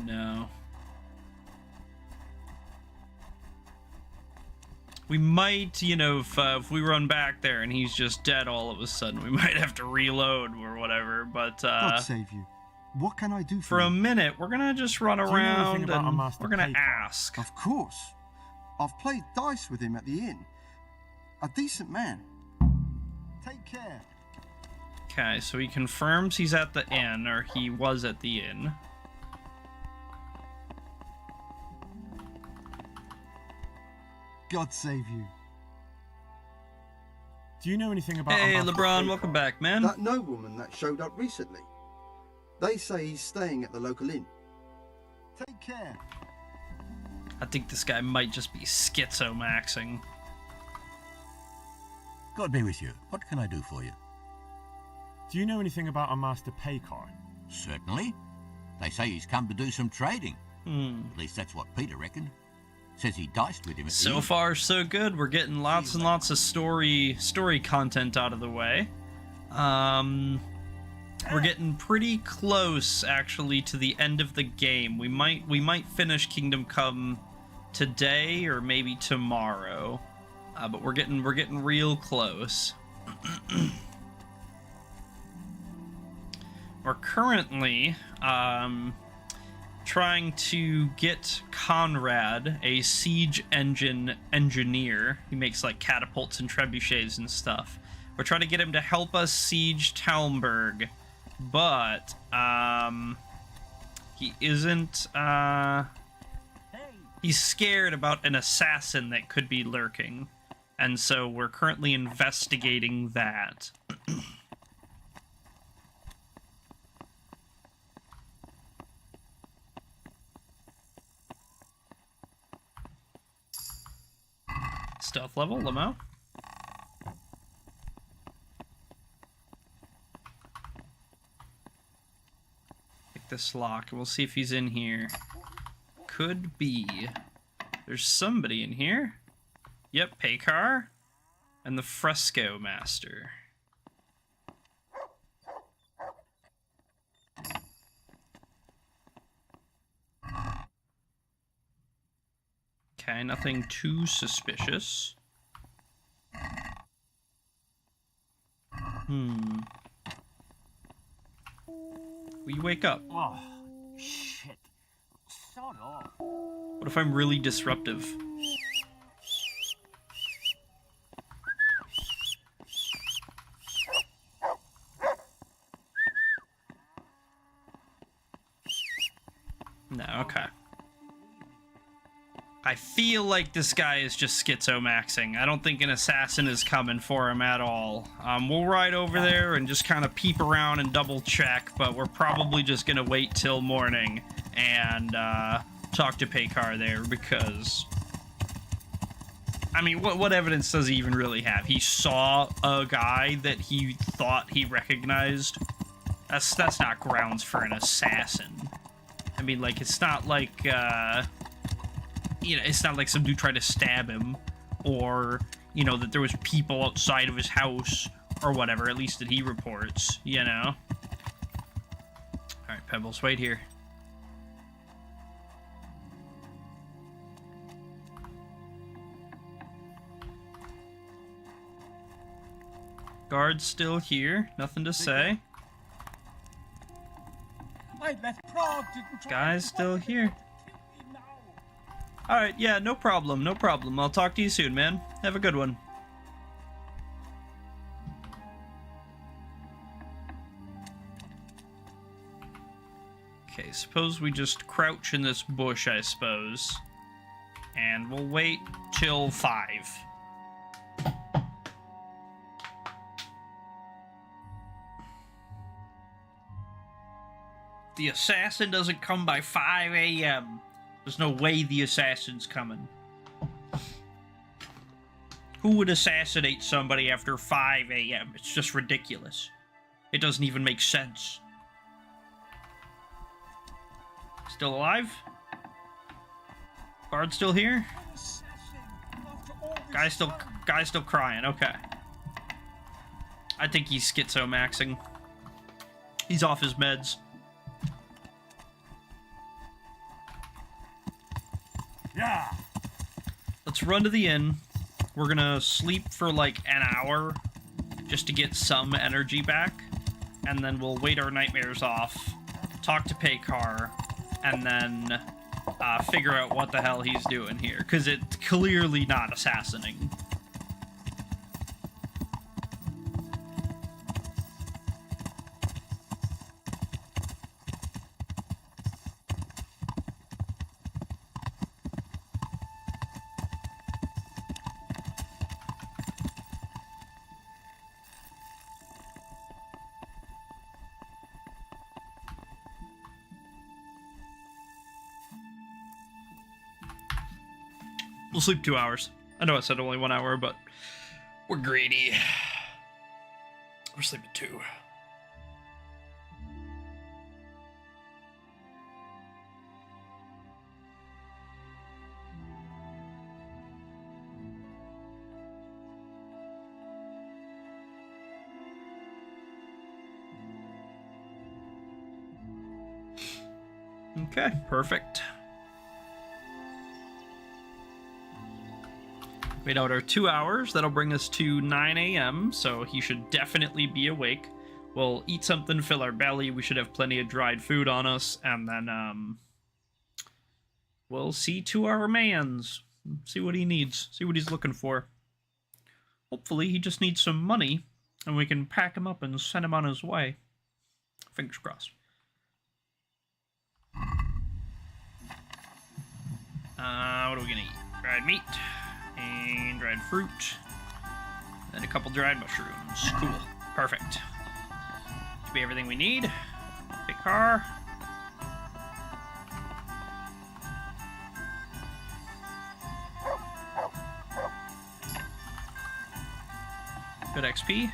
Speaker 1: No. We might, you know, if we run back there and he's just dead all of a sudden, we might have to reload or whatever, but,
Speaker 8: God save you. What can I do
Speaker 1: for a minute, we're gonna just run around and we're gonna
Speaker 8: Paykar?
Speaker 1: ask.
Speaker 8: Of course. I've played dice with him at the inn. A decent man. Take care.
Speaker 1: Okay, so he confirms he's at the inn, or he was at the inn.
Speaker 8: God save you.
Speaker 21: Do you know anything about
Speaker 1: Hey,
Speaker 21: a Master
Speaker 1: LeBron,
Speaker 21: Paykar?
Speaker 1: welcome back, man.
Speaker 8: That nobleman that showed up recently. They say he's staying at the local inn. Take care.
Speaker 1: I think this guy might just be schizo-maxing.
Speaker 15: God be with you. What can I do for you?
Speaker 21: Do you know anything about a Master Paykar?
Speaker 15: Certainly. They say he's come to do some trading.
Speaker 1: Hmm.
Speaker 15: At least that's what Peter reckoned. Says he diced with him at the
Speaker 1: So
Speaker 15: inn.
Speaker 1: far, so good. We're getting lots and lots of story content out of the way. We're getting pretty close, actually, to the end of the game. We might finish Kingdom Come today or maybe tomorrow, but we're getting real close. We're currently trying to get Conrad, a siege engine engineer. He makes like catapults and trebuchets and stuff. We're trying to get him to help us siege Talmberg, but he isn't. He's scared about an assassin that could be lurking, and so we're currently investigating that. Stealth level, Lamo. Pick this lock, and we'll see if he's in here. Could be. There's somebody in here. Yep, Paykar. And the Fresco Master. Okay, nothing too suspicious. Will you wake up?
Speaker 13: Oh, shit. Sod off.
Speaker 1: What if I'm really disruptive? No, okay. I feel like this guy is just schizo-maxing. I don't think an assassin is coming for him at all. We'll ride over there and just kind of peep around and double check, but we're probably just gonna wait till morning and talk to Paykar there, because I mean, what evidence does he even really have? He saw a guy that he thought he recognized. That's not grounds for an assassin. I mean, like, it's not like you know, it's not like some dude tried to stab him, or, you know, that there was people outside of his house, or whatever, at least that he reports, you know? Alright, Pebbles, wait here. Guard's still here, nothing to say. Guy's still here. Alright, yeah, no problem, no problem. I'll talk to you soon, man. Have a good one. Okay, suppose we just crouch in this bush, I suppose. And we'll wait till 5. The assassin doesn't come by 5 a.m. There's no way the assassin's coming. Who would assassinate somebody after 5 a.m.? It's just ridiculous. It doesn't even make sense. Still alive? Bard's still here? Guy's still crying, okay. I think he's schizo-maxing. He's off his meds.
Speaker 21: Yeah.
Speaker 1: Let's run to the inn. We're gonna sleep for like an hour just to get some energy back, and then we'll wait our nightmares off, talk to Paykar, and then figure out what the hell he's doing here, because it's clearly not assassinating. We'll sleep 2 hours. I know I said only 1 hour, but we're greedy. We're sleeping 2. Okay, perfect. Wait out our 2 hours. That'll bring us to 9 a.m., so he should definitely be awake. We'll eat something, fill our belly. We should have plenty of dried food on us, and then we'll see to our mans. See what he needs. See what he's looking for. Hopefully he just needs some money, and we can pack him up and send him on his way. Fingers crossed. What are we gonna eat? Dried meat. And dried fruit, and a couple dried mushrooms. Cool. Perfect. Should be everything we need. Big car. Good XP.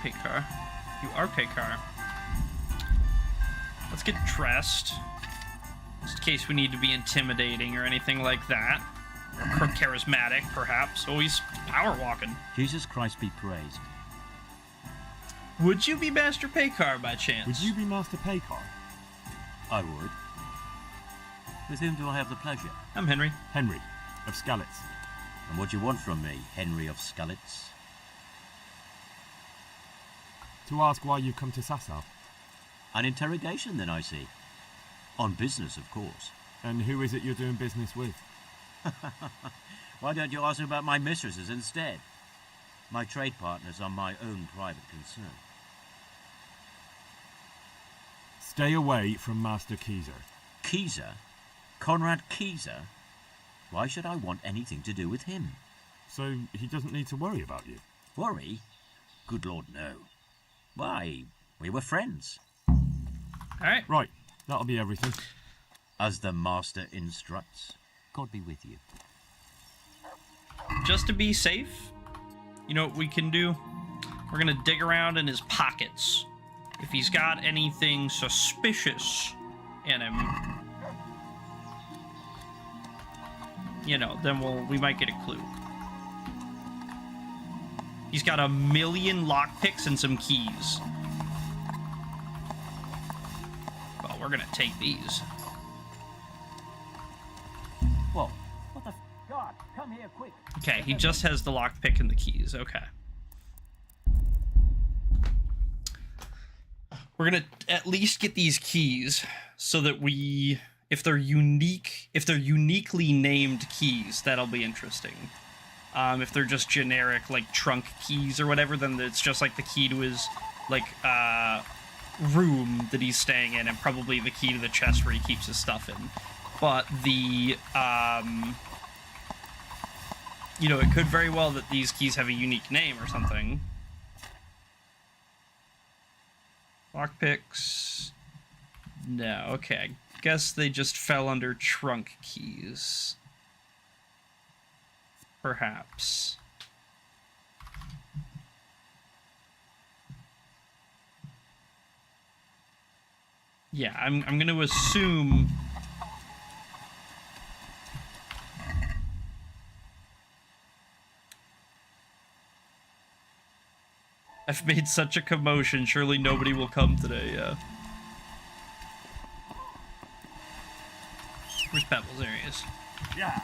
Speaker 1: Paykar. You are Paykar. Let's get dressed. Just in case we need to be intimidating or anything like that. Or charismatic, perhaps. Oh, he's power walking.
Speaker 15: Jesus Christ be praised.
Speaker 1: Would you be Master Paykar by chance?
Speaker 21: Would you be Master Paykar?
Speaker 15: I would. With whom do I have the pleasure?
Speaker 1: I'm Henry.
Speaker 21: Henry, of Skalitz.
Speaker 15: And what do you want from me, Henry of Skalitz?
Speaker 21: To ask why you've come to Sasau.
Speaker 15: An interrogation, then, I see. On business, of course.
Speaker 21: And who is it you're doing business with?
Speaker 15: Why don't you ask about my mistresses instead? My trade partners are my own private concern.
Speaker 21: Stay away from Master Keyser.
Speaker 15: Keyser? Conrad Keyser? Why should I want anything to do with him?
Speaker 21: So he doesn't need to worry about you?
Speaker 15: Worry? Good Lord, no. Why, we were friends.
Speaker 1: Alright.
Speaker 21: Right, that'll be everything.
Speaker 15: As the master instructs. God be with you.
Speaker 1: Just to be safe, you know what we can do? We're gonna dig around in his pockets. If he's got anything suspicious in him, you know, then we might get a clue. He's got 1 million lockpicks and some keys. Well, we're gonna take these.
Speaker 15: Whoa. What the God, come here quick.
Speaker 1: Okay, he just has the lockpick and the keys. Okay. We're gonna at least get these keys so that if they're uniquely named keys, that'll be interesting. If they're just generic, like, trunk keys or whatever, then it's just, like, the key to his, like, room that he's staying in, and probably the key to the chest where he keeps his stuff in. but the, you know, it could very well that these keys have a unique name or something. Lockpicks. No, okay. I guess they just fell under trunk keys. Perhaps. Yeah, I'm going to assume... I've made such a commotion, surely nobody will come today, yeah. Where's Pebbles? There he is.
Speaker 15: Yeah.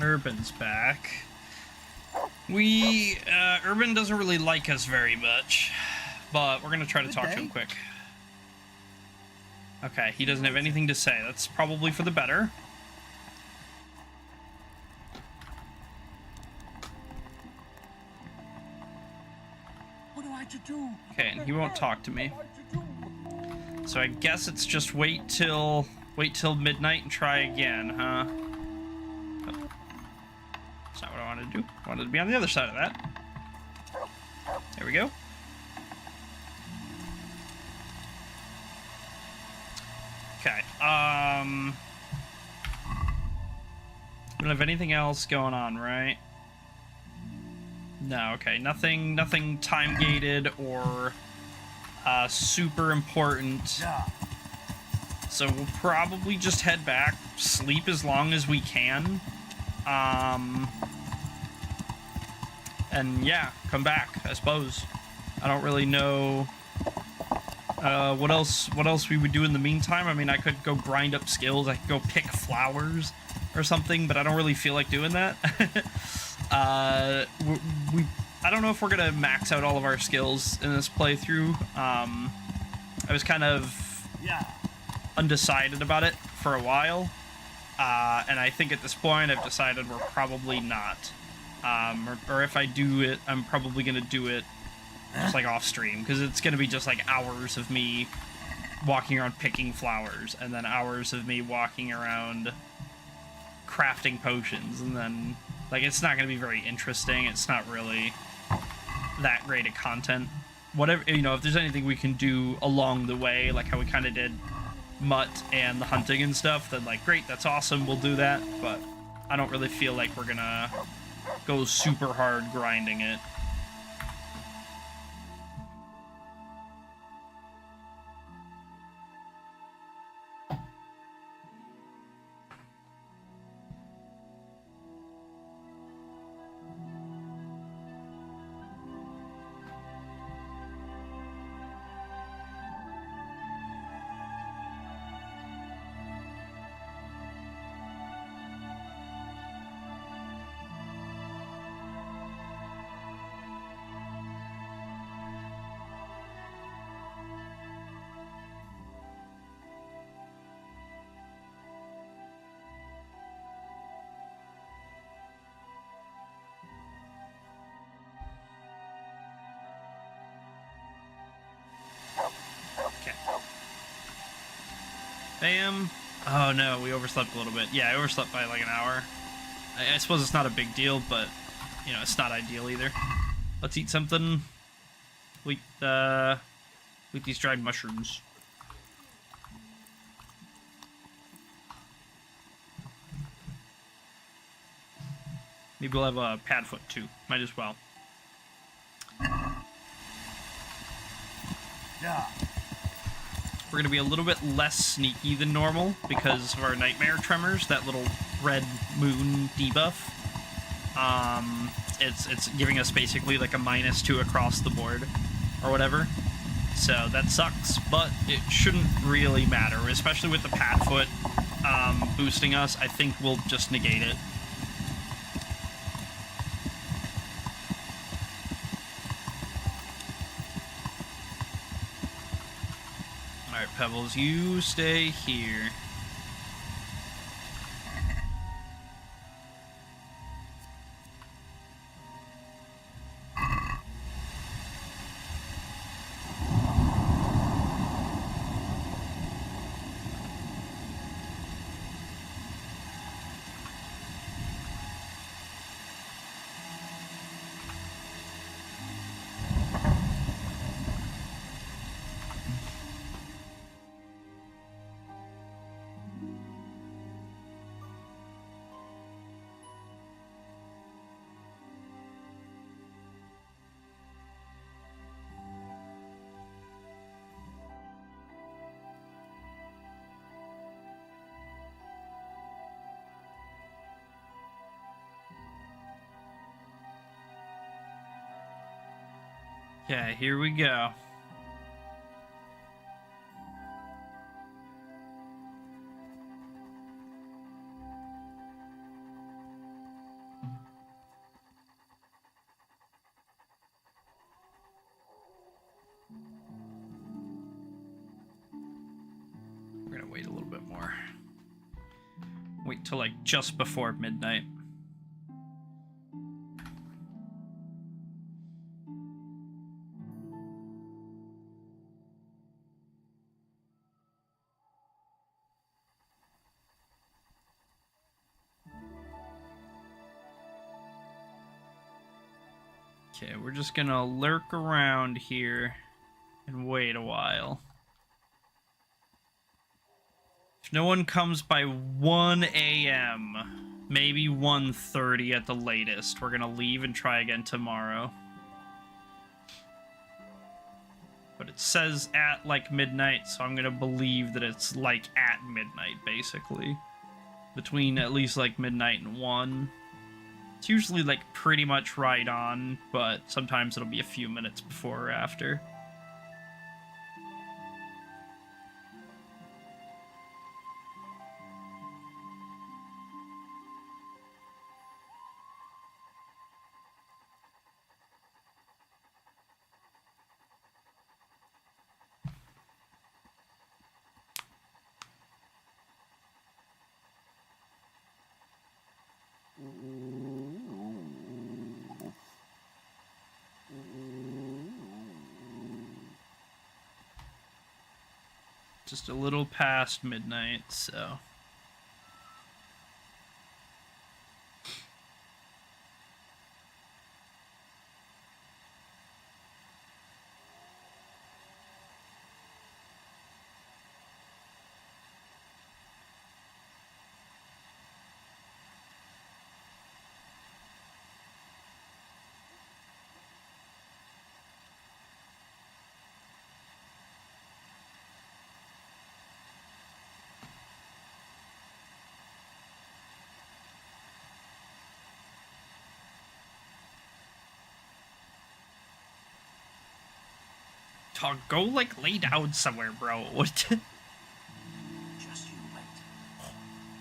Speaker 1: Urban's back. Urban doesn't really like us very much, but we're gonna try to talk to him quick. Okay, he doesn't have anything to say. That's probably for the better.
Speaker 2: What am I to do?
Speaker 1: Okay, and he won't talk to me. So I guess it's just wait till midnight and try again, huh? That's not what I wanted to do. I wanted to be on the other side of that. There we go. Okay, we don't have anything else going on, right? No, okay, nothing time-gated or super important.
Speaker 15: Yeah.
Speaker 1: So we'll probably just head back, sleep as long as we can, and yeah, come back, I suppose. I don't really know what else we would do in the meantime. I mean, I could go grind up skills, I could go pick flowers or something, but I don't really feel like doing that. I don't know if we're gonna max out all of our skills in this playthrough. I was kind of undecided about it for a while, and I think at this point I've decided we're probably not. Or if I do it, I'm probably gonna do it just like off stream, because it's gonna be just like hours of me walking around picking flowers, and then hours of me walking around crafting potions, and then like it's not gonna be very interesting. It's not really that great of content. Whatever, you know, if there's anything we can do along the way, like how we kind of did Mutt and the hunting and stuff, then like great, that's awesome, we'll do that. But I don't really feel like we're gonna go super hard grinding it. Bam. Oh no, we overslept a little bit. Yeah, I overslept by like an hour. I suppose it's not a big deal, but, you know, it's not ideal either. Let's eat something. We'll eat these dried mushrooms. Maybe we'll have a padfoot too. Might as well.
Speaker 15: Yeah.
Speaker 1: We're going to be a little bit less sneaky than normal because of our nightmare tremors, that little red moon debuff. It's giving us basically like a -2 across the board or whatever. So that sucks, but it shouldn't really matter, especially with the padfoot. boosting us, I think we'll just negate it. Alright, Pebbles, you stay here. Okay, here we go. We're gonna wait a little bit more. Wait till like just before midnight. Okay, we're just gonna lurk around here and wait a while. If no one comes by 1 a.m., maybe 1:30 at the latest, we're gonna leave and try again tomorrow. But it says at like midnight, so I'm gonna believe that it's like at midnight, basically. Between at least like midnight and 1. It's usually like pretty much right on, but sometimes it'll be a few minutes before or after. Just a little past midnight, so... Todd, go, like, lay down somewhere, bro. What?
Speaker 18: Just you wait.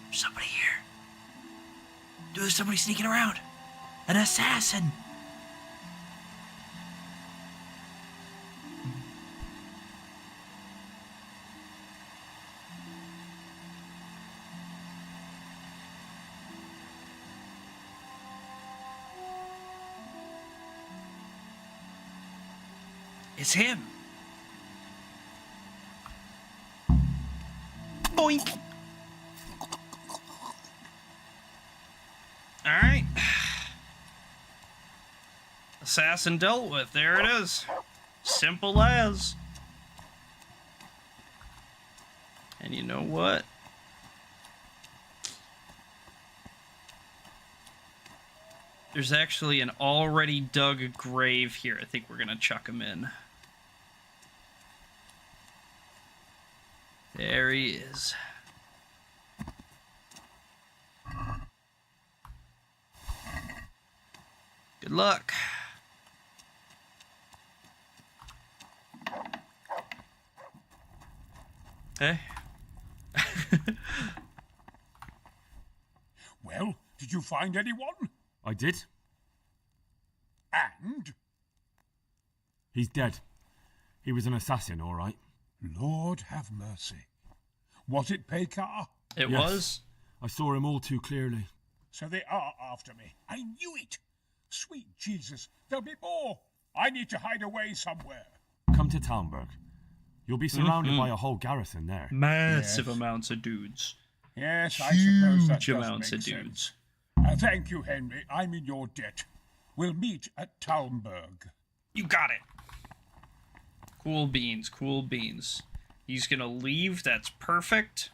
Speaker 1: There's somebody here. Dude, there's somebody sneaking around. An assassin. It's him. Boink. Alright. Assassin dealt with. There it is. Simple as. And you know what? There's actually an already dug grave here. I think we're gonna chuck him in. There he is. Good luck. Hey.
Speaker 2: Did you find anyone?
Speaker 21: I did.
Speaker 2: And?
Speaker 21: He's dead. He was an assassin, all right.
Speaker 2: Lord have mercy. Was it Pekar?
Speaker 1: It
Speaker 21: Yes.
Speaker 1: was?
Speaker 21: I saw him all too clearly.
Speaker 2: So they are after me. I knew it. Sweet Jesus, there'll be more. I need to hide away somewhere.
Speaker 21: Come to Talmberg. You'll be surrounded by a whole garrison there.
Speaker 1: Massive amounts of dudes.
Speaker 2: Yes, I suppose that
Speaker 1: Huge
Speaker 2: does
Speaker 1: amounts
Speaker 2: make
Speaker 1: of
Speaker 2: sense.
Speaker 1: dudes.
Speaker 2: Thank you, Henry. I'm in your debt. We'll meet at Talmberg.
Speaker 1: You got it. Cool beans, cool beans. He's gonna leave, that's perfect.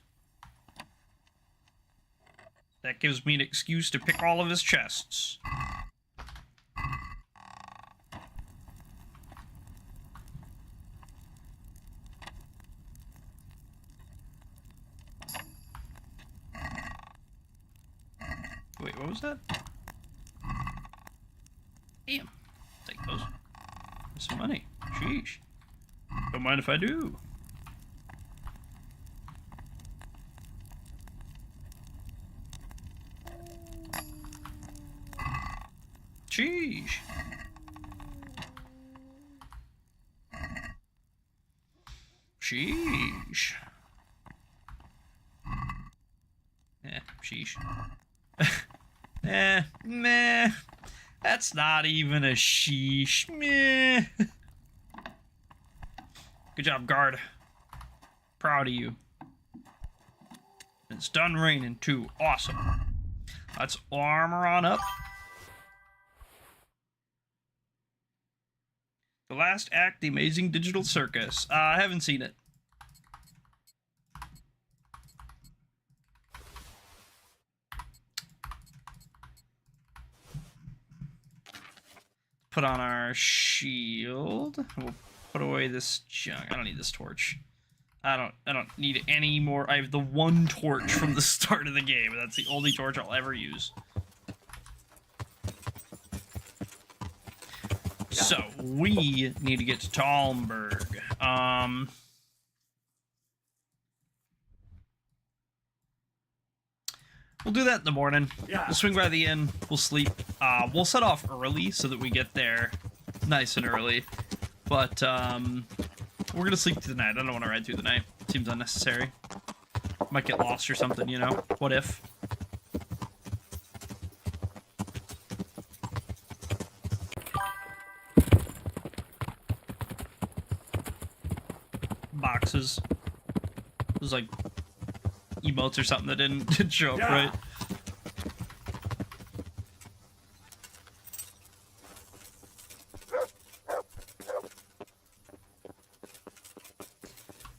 Speaker 1: That gives me an excuse to pick all of his chests. Wait, what was that? Damn. Take those. There's some money. Sheesh. Don't mind if I do. Sheesh. Sheesh. Sheesh. Meh. That's not even a sheesh. Meh. Good job, guard. Proud of you. It's done raining, too. Awesome. Let's armor on up. The Last Act, The Amazing Digital Circus. I haven't seen it. Put on our shield. We'll put away this junk. I don't need this torch. I don't need any more. I have the one torch from the start of the game. That's the only torch I'll ever use. So, we need to get to Talmberg. We'll do that in the morning. We'll swing by the inn. We'll sleep. We'll set off early so that we get there nice and early. But, we're gonna sleep through the night. I don't want to ride through the night. Seems unnecessary. Might get lost or something, you know? What if? Boxes. There's like emotes or something that didn't show up right.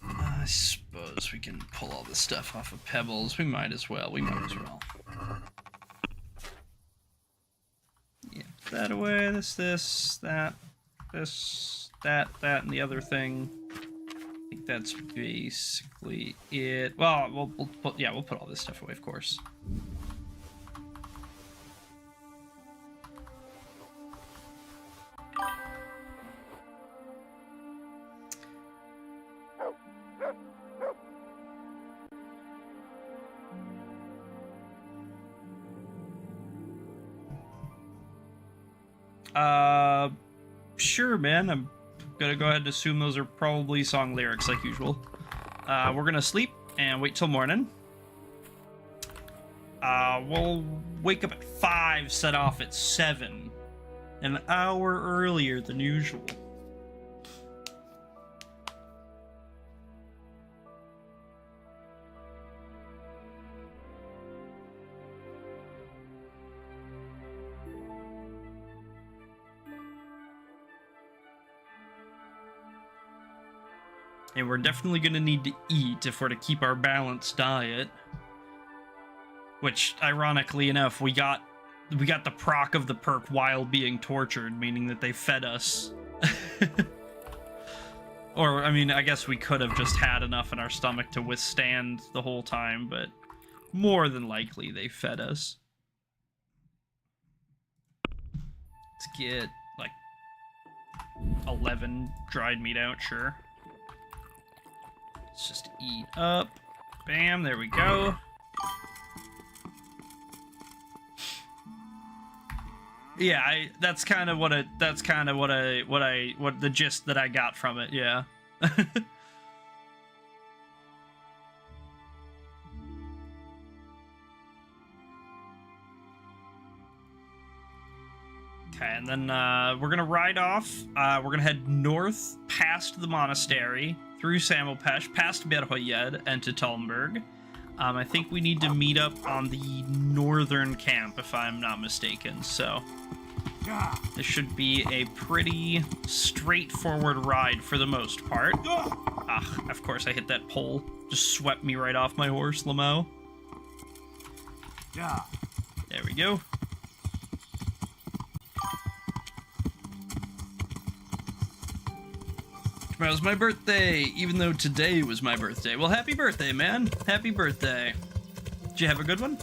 Speaker 1: I suppose we can pull all this stuff off of Pebbles. We might as well. Yeah, put that away. This, that, and the other thing. I think that's basically it. Well, we'll put all this stuff away, of course. Sure, man. I'm gonna go ahead and assume those are probably song lyrics like usual. We're gonna sleep and wait till morning. We'll wake up at 5, set off at 7. An hour earlier than usual. And we're definitely gonna need to eat if we're to keep our balanced diet. Which, ironically enough, we got the proc of the perk while being tortured, meaning that they fed us. Or, I mean, I guess we could have just had enough in our stomach to withstand the whole time, but more than likely they fed us. Let's get, like, 11 dried meat out, sure. Let's just eat up. Bam, there we go. Yeah, that's kind of what the gist that I got from it, yeah. Okay, and then we're gonna ride off. We're gonna head north past the monastery, through Samelpesh, past Berhoyed, and to Talmberg. I think we need to meet up on the northern camp, if I'm not mistaken, so this should be a pretty straightforward ride for the most part. Ah, of course I hit that pole. Just swept me right off my horse, Lamo. There we go. Tomorrow's my birthday, even though today was my birthday. Well, happy birthday, man. Happy birthday. Did you have a good one?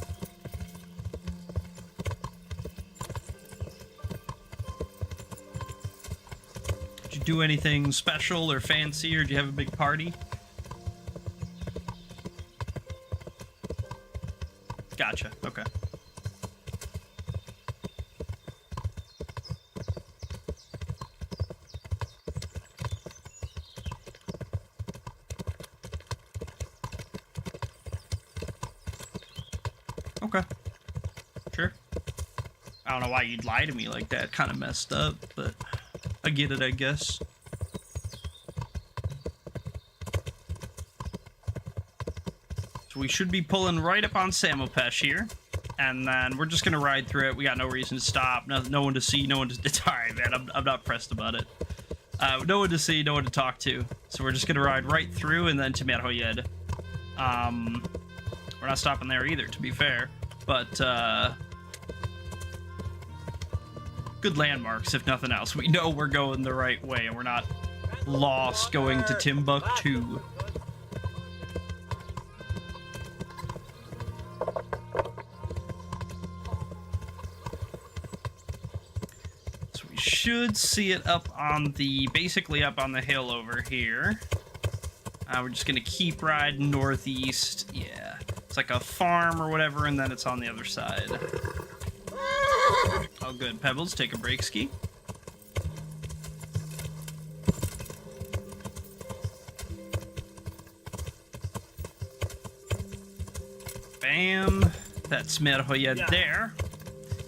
Speaker 1: Did you do anything special or fancy, or did you have a big party? Gotcha, okay. Okay. Sure. I don't know why you'd lie to me like that. Kind of messed up, but I get it, I guess. So we should be pulling right up on Samelpesh here. And then we're just going to ride through it. We got no reason to stop. No one to see. No one to... It's alright, man. I'm not pressed about it. No one to see. No one to talk to. So we're just going to ride right through and then to Merhoyed. We're not stopping there either, to be fair. But, good landmarks, if nothing else. We know we're going the right way, and we're not lost going to Timbuktu. So we should see it up on the, basically up on the hill over here. We're just gonna keep riding northeast. Yeah, it's like a farm or whatever, and then it's on the other side. Oh, good. Pebbles, take a break ski. Bam. That's Merhoyed there.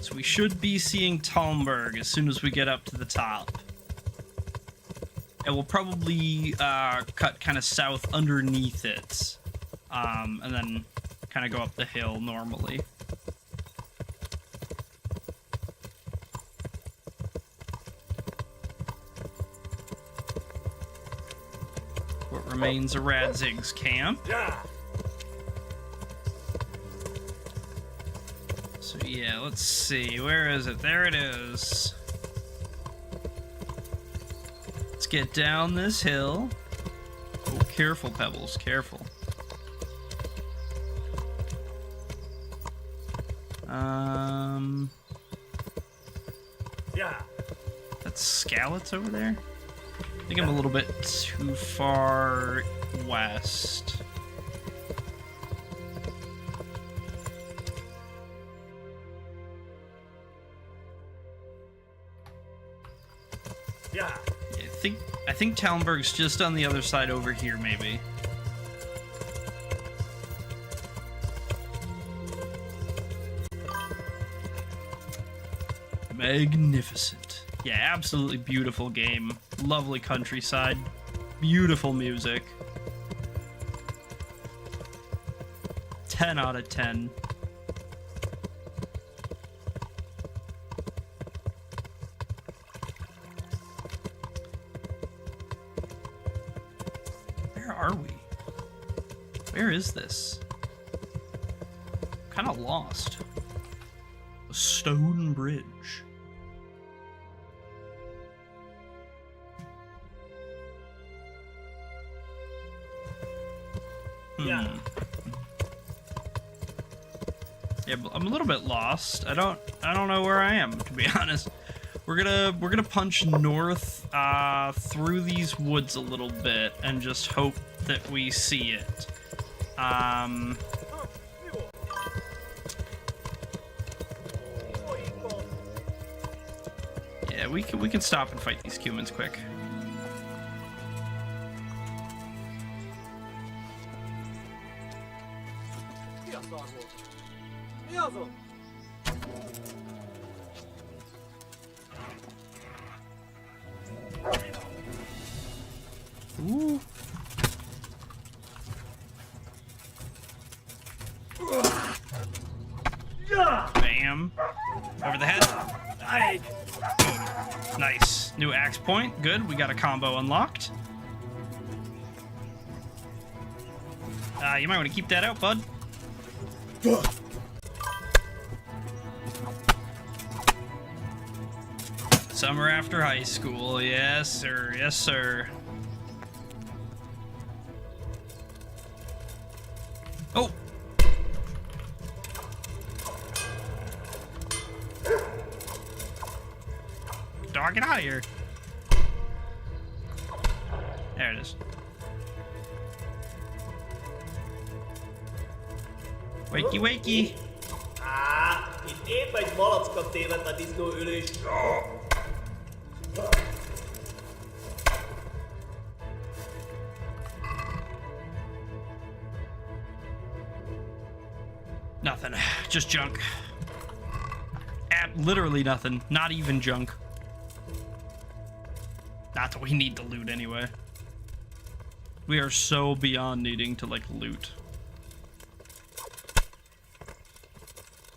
Speaker 1: So we should be seeing Talmberg as soon as we get up to the top. And we'll probably cut kind of south underneath it, and then kind of go up the hill normally. What remains of Radzig's camp. So yeah, let's see, where is it? There it is. Let's get down this hill. Oh, careful, Pebbles, careful.
Speaker 12: Yeah.
Speaker 1: That's Skalitz over there? I think I'm a little bit too far west.
Speaker 12: Yeah.
Speaker 1: I think Talmberg's just on the other side over here, maybe. Magnificent. Yeah, absolutely beautiful game. Lovely countryside. Beautiful music. 10 out of 10. Where are we? Where is this? Kind of lost. A stone bridge. Yeah, I'm a little bit lost. I don't know where I am, to be honest. We're gonna punch north through these woods a little bit and just hope that we see it. Yeah, we can stop and fight these humans quick. Ooh. Bam. Over the head. Nice. New axe point. Good. We got a combo unlocked. You might want to keep that out, bud. Summer after high school. Yes, sir. Yes, sir. Oh! Dog, get out of here. There it is. Wakey, wakey.
Speaker 6: Itt épp egy malacka tévedt a disznóülés.
Speaker 1: Nothing. Just junk. Literally nothing. Not even junk. Not that we need to loot anyway. We are so beyond needing to, like, loot.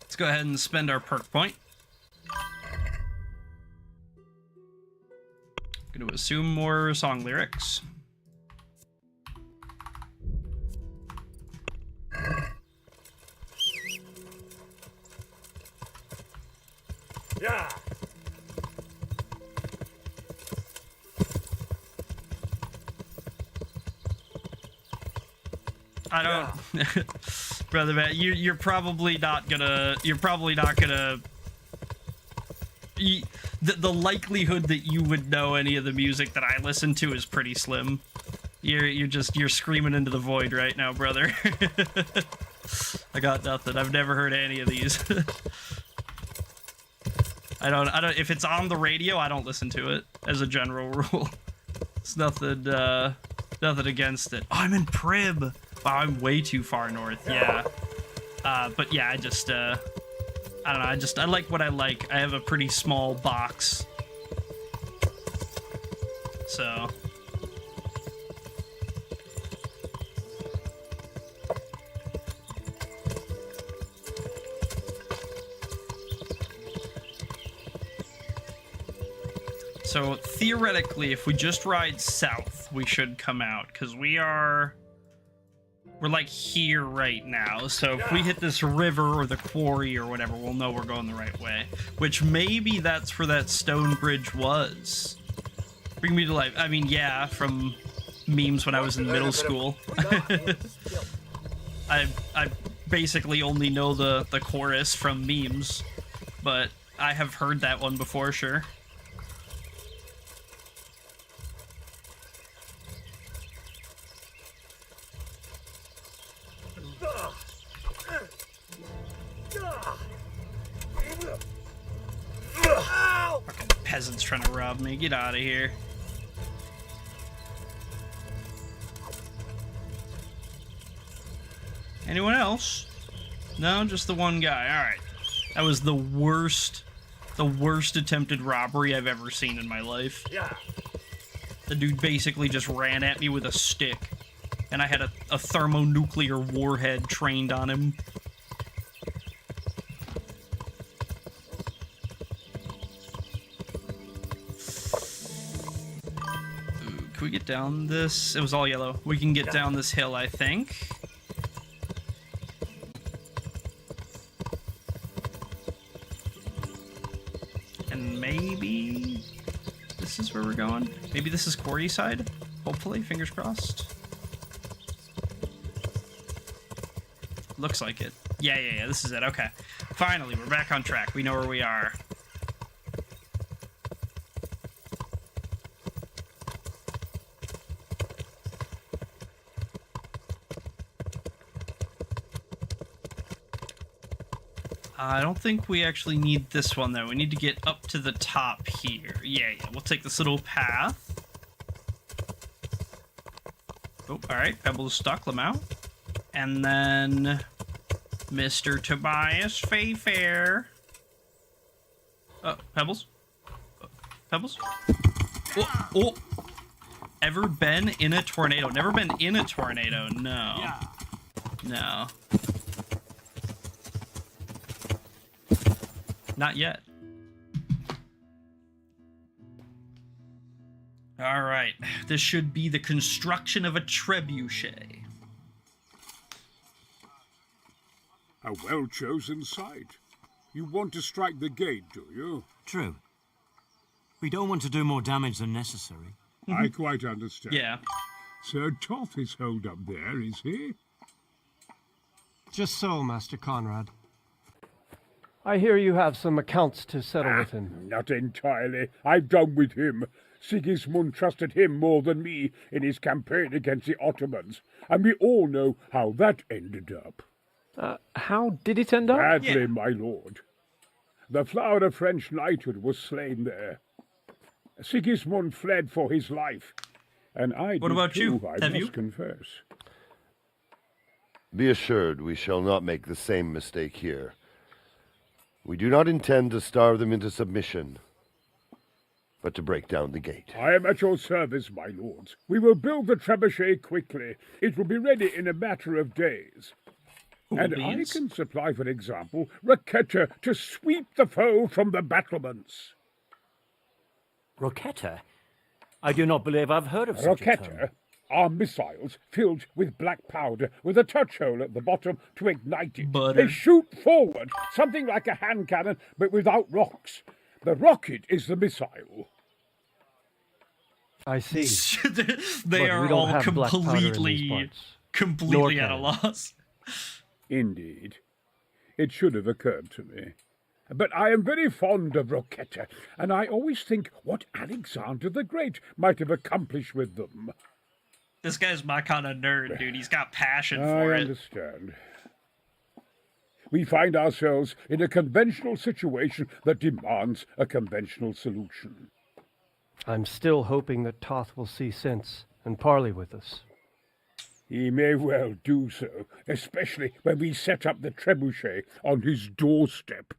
Speaker 1: Let's go ahead and spend our perk point. Gonna assume more song lyrics.
Speaker 6: Yeah.
Speaker 1: I don't, brother Matt. You're probably not gonna. The likelihood that you would know any of the music that I listen to is pretty slim. You're screaming into the void right now, brother. I got nothing. I've never heard any of these. I don't. If it's on the radio, I don't listen to it as a general rule. It's nothing. Nothing against it. Oh, I'm in Prib. Wow, I'm way too far north. Yeah. But yeah, I just. I don't know. I like what I like. I have a pretty small box. So. So theoretically, if we just ride south, we should come out, because we're like here right now. So if we hit this river or the quarry or whatever, we'll know we're going the right way. Which maybe that's where that stone bridge was. Bring me to life. I mean, yeah, from memes when I was in middle school. I basically only know the chorus from memes, but I have heard that one before, sure. Fucking peasants trying to rob me. Get out of here. Anyone else? No, just the one guy. Alright. That was the worst attempted robbery I've ever seen in my life.
Speaker 6: Yeah.
Speaker 1: The dude basically just ran at me with a stick, and I had a thermonuclear warhead trained on him. Can we get down this? It was all yellow. We can get down this hill, I think. And maybe this is where we're going. Maybe this is Quarry side. Hopefully, fingers crossed. Looks like it. Yeah, this is it. Okay. Finally, we're back on track. We know where we are. I don't think we actually need this one, though. We need to get up to the top here. Yeah, we'll take this little path. Oh, alright. Pebbles stuck. Lamau. And then Mr. Tobias Fayfair. Oh, Pebbles? Pebbles? Oh! Ever been in a tornado? Never been in a tornado. No.
Speaker 12: Yeah.
Speaker 1: No. Not yet. All right. This should be the construction of a trebuchet.
Speaker 2: A well-chosen site. You want to strike the gate, do you?
Speaker 15: True. We don't want to do more damage than necessary.
Speaker 2: I quite understand.
Speaker 1: Yeah.
Speaker 2: Sir Toth is holed up there, is he?
Speaker 14: Just so, Master Conrad. I hear you have some accounts to settle with him.
Speaker 2: Not entirely. I've done with him. Sigismund trusted him more than me in his campaign against the Ottomans, and we all know how that ended up.
Speaker 14: How did it end up?
Speaker 2: Badly, my lord. The flower of French knighthood was slain there. Sigismund fled for his life, and I
Speaker 1: What
Speaker 2: did
Speaker 1: about
Speaker 2: too,
Speaker 1: you?
Speaker 2: I
Speaker 1: Have
Speaker 2: must
Speaker 1: you?
Speaker 2: confess.
Speaker 17: Be assured we shall not make the same mistake here. We do not intend to starve them into submission, but to break down the gate.
Speaker 2: I am at your service, my lords. We will build the trebuchet quickly. It will be ready in a matter of days. And I can supply, for example, Rocetta to sweep the foe from the battlements.
Speaker 16: Rocetta? I do not believe I've heard of such a term.
Speaker 2: Rocetta are missiles filled with black powder with a touch hole at the bottom to ignite it.
Speaker 1: Butter.
Speaker 2: They shoot forward, something like a hand cannon, but without rocks. The rocket is the missile.
Speaker 14: I see.
Speaker 1: They
Speaker 14: But
Speaker 1: are
Speaker 14: we don't
Speaker 1: all
Speaker 14: have black powder in these
Speaker 1: completely,
Speaker 14: parts.
Speaker 1: completely
Speaker 14: Nor
Speaker 1: at a
Speaker 14: can.
Speaker 1: loss.
Speaker 2: Indeed. It should have occurred to me. But I am very fond of Rocetta, and I always think what Alexander the Great might have accomplished with them.
Speaker 1: This guy's my kind of nerd, dude. He's got passion
Speaker 2: I
Speaker 1: for it.
Speaker 2: understand. We find ourselves in a conventional situation that demands a conventional solution.
Speaker 14: I'm still hoping that Toth will see sense and parley with us.
Speaker 2: He may well do so, especially when we set up the trebuchet on his doorstep.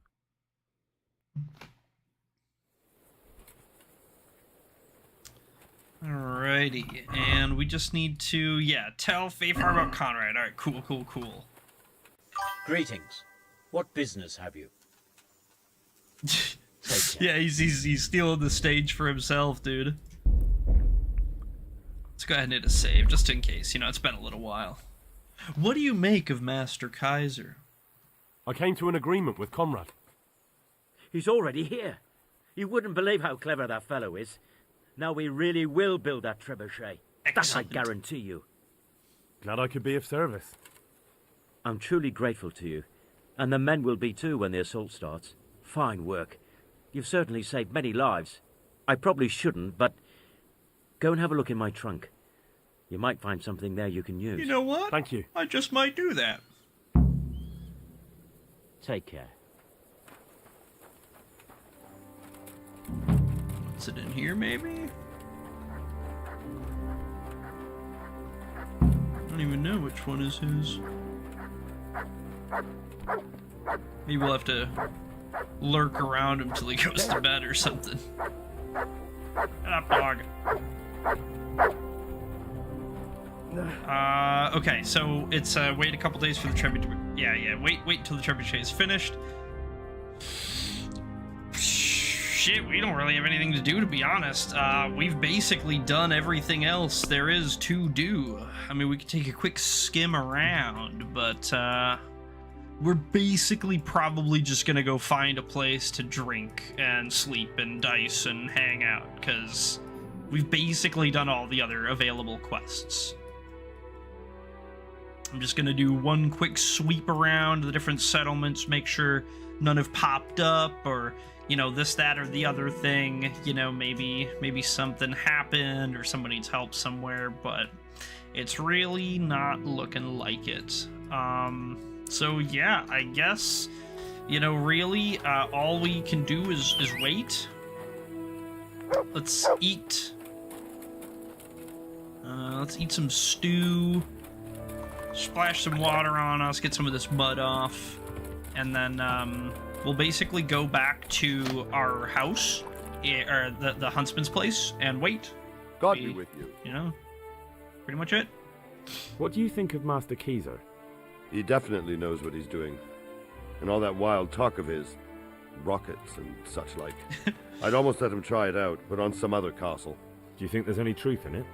Speaker 1: Alrighty, and we just need to, tell Fayfar about Conrad. Alright, cool.
Speaker 15: Greetings. What business have you?
Speaker 1: Yeah, he's stealing the stage for himself, dude. Let's go ahead and hit a save, just in case. You know, it's been a little while. What do you make of Master Kaiser?
Speaker 21: I came to an agreement with Conrad.
Speaker 18: He's already here. You wouldn't believe how clever that fellow is. Now we really will build that trebuchet. That I guarantee you.
Speaker 21: Glad I could be of service.
Speaker 18: I'm truly grateful to you. And the men will be too when the assault starts. Fine work. You've certainly saved many lives. I probably shouldn't, but go and have a look in my trunk. You might find something there you can use.
Speaker 1: You know what?
Speaker 21: Thank you.
Speaker 1: I just might do that.
Speaker 18: Take care.
Speaker 1: What's it in here, maybe? I don't even know which one is his. Maybe we'll have to lurk around him till he goes to bed or something. Get up, dog. Okay, so it's wait a couple days for the trebuchet. Yeah, wait until the trebuchet is finished. Shit, we don't really have anything to do, to be honest. We've basically done everything else there is to do. I mean, we could take a quick skim around, but we're basically probably just gonna go find a place to drink and sleep and dice and hang out, because we've basically done all the other available quests. I'm just gonna do one quick sweep around the different settlements, make sure none have popped up, or, you know, this, that, or the other thing. You know, maybe something happened or someone needs help somewhere, but it's really not looking like it. So yeah, I guess, You know, really, all we can do is wait. Let's eat. Let's eat some stew. Splash some water on us, get some of this mud off. And then, we'll basically go back to our house, or the huntsman's place, and wait.
Speaker 17: God be with you.
Speaker 1: You know, pretty much it.
Speaker 22: What do you think of Master Keyser?
Speaker 17: He definitely knows what he's doing. And all that wild talk of his, rockets and such like. I'd almost let him try it out, but on some other castle.
Speaker 22: Do you think there's any truth in it?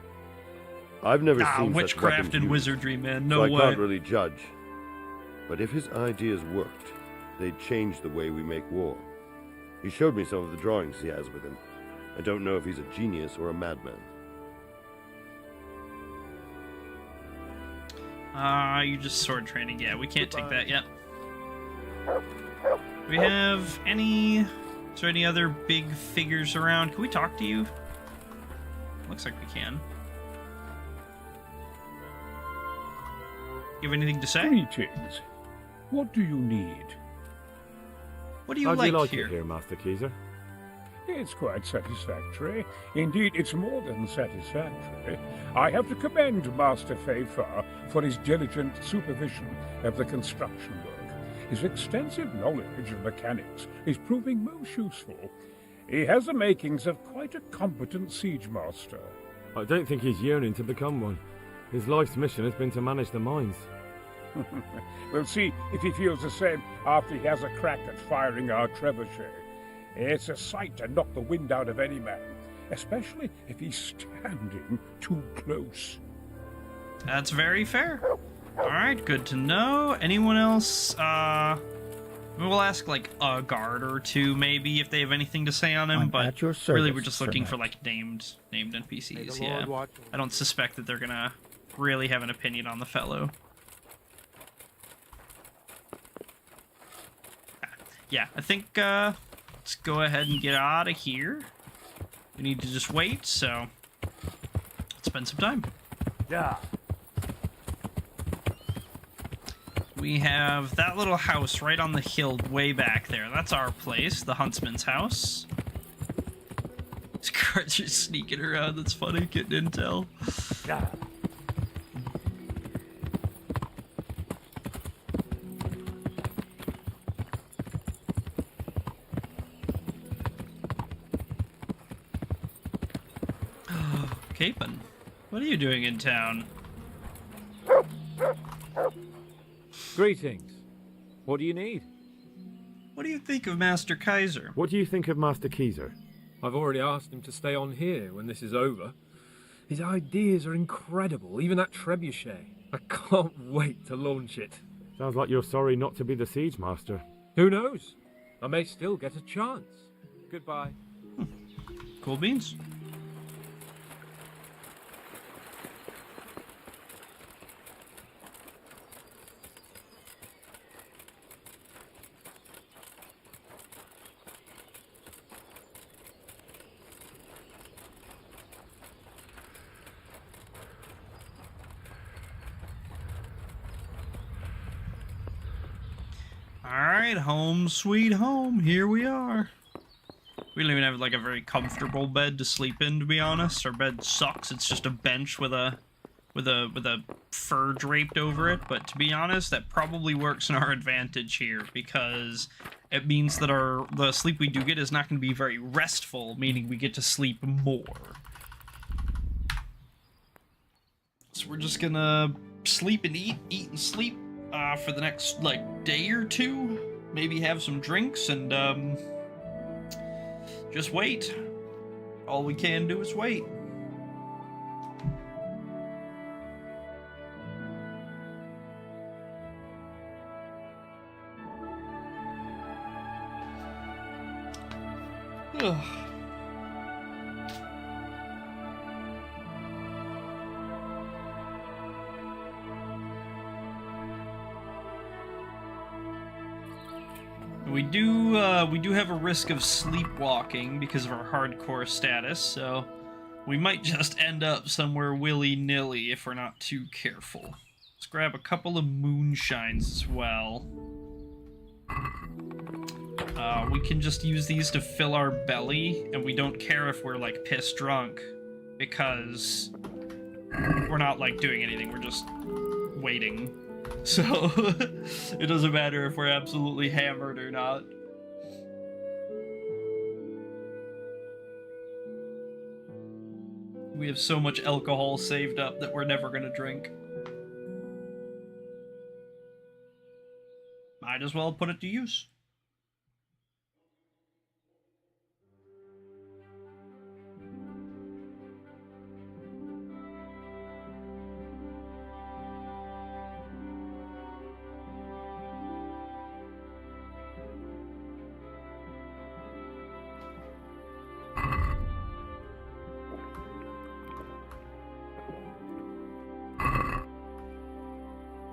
Speaker 17: I've never seen such
Speaker 1: witchcraft
Speaker 17: weapons
Speaker 1: and
Speaker 17: used,
Speaker 1: wizardry, man. No
Speaker 17: so
Speaker 1: way.
Speaker 17: I can't really judge. But if his ideas worked, they'd change the way we make war. He showed me some of the drawings he has with him. I don't know if he's a genius or a madman.
Speaker 1: You're just sword training. Yeah, we can't take that yet. Do we have any... Is there any other big figures around? Can we talk to you? Looks like we can. You have anything to say?
Speaker 2: Greetings. What do you need?
Speaker 1: What do you
Speaker 22: How
Speaker 1: like,
Speaker 22: do you like
Speaker 1: here?
Speaker 22: it here, Master Keyser?
Speaker 2: It's quite satisfactory. Indeed, it's more than satisfactory. I have to commend Master Fayfar for his diligent supervision of the construction work. His extensive knowledge of mechanics is proving most useful. He has the makings of quite a competent siege master.
Speaker 22: I don't think he's yearning to become one. His life's mission has been to manage the mines.
Speaker 2: We'll see if he feels the same after he has a crack at firing our trebuchet. It's a sight to knock the wind out of any man, especially if he's standing too close.
Speaker 1: That's very fair. Alright, good to know. Anyone else? We'll ask, like, a guard or two, maybe, if they have anything to say on him, but
Speaker 11: at your
Speaker 1: really
Speaker 11: service,
Speaker 1: we're just
Speaker 11: Sir
Speaker 1: looking
Speaker 11: Knight.
Speaker 1: for, like, named NPCs,
Speaker 7: May the
Speaker 1: yeah.
Speaker 7: Lord watch
Speaker 1: I don't suspect that they're gonna really have an opinion on the fellow. Yeah, I think, let's go ahead and get out of here. We need to just wait, so let's spend some time.
Speaker 16: Yeah.
Speaker 1: We have that little house right on the hill way back there. That's our place, the huntsman's house. These guards are sneaking around. That's funny, getting intel.
Speaker 16: Yeah.
Speaker 1: Capon, what are you doing in town?
Speaker 7: Greetings. What do you need?
Speaker 1: What do you think of Master Kaiser?
Speaker 22: What do you think of Master Keyser?
Speaker 7: I've already asked him to stay on here when this is over. His ideas are incredible, even that trebuchet. I can't wait to launch it.
Speaker 22: Sounds like you're sorry not to be the siege master.
Speaker 7: Who knows? I may still get a chance. Goodbye.
Speaker 1: Cool beans. Alright, home sweet home. Here we are. We don't even have like a very comfortable bed to sleep in, to be honest. Our bed sucks. It's just a bench with a fur draped over it, but to be honest, that probably works in our advantage here because it means that the sleep we do get is not going to be very restful, meaning we get to sleep more. So we're just gonna sleep and eat and sleep for the next like day or two, maybe have some drinks and just wait. All we can do is wait. Ugh. We do have a risk of sleepwalking because of our hardcore status, so we might just end up somewhere willy-nilly if we're not too careful. Let's grab a couple of moonshines as well. We can just use these to fill our belly, and we don't care if we're, like, piss drunk, because we're not, like, doing anything, we're just waiting. So, it doesn't matter if we're absolutely hammered or not. We have so much alcohol saved up that we're never gonna drink. Might as well put it to use.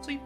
Speaker 1: See?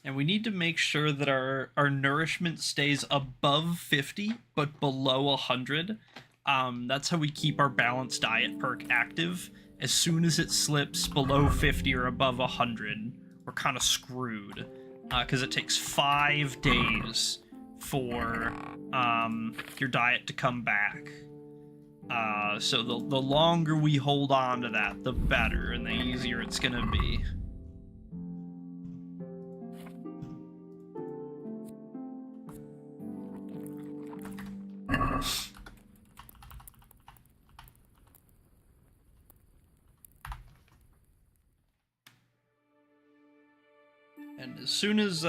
Speaker 1: And we need to make sure that our nourishment stays above 50, but below 100. That's how we keep our balanced diet perk active. As soon as it slips below 50 or above 100, we're kind of screwed. Because it takes 5 days for your diet to come back. So the longer we hold on to that, the better, and the easier it's gonna be. And as soon as,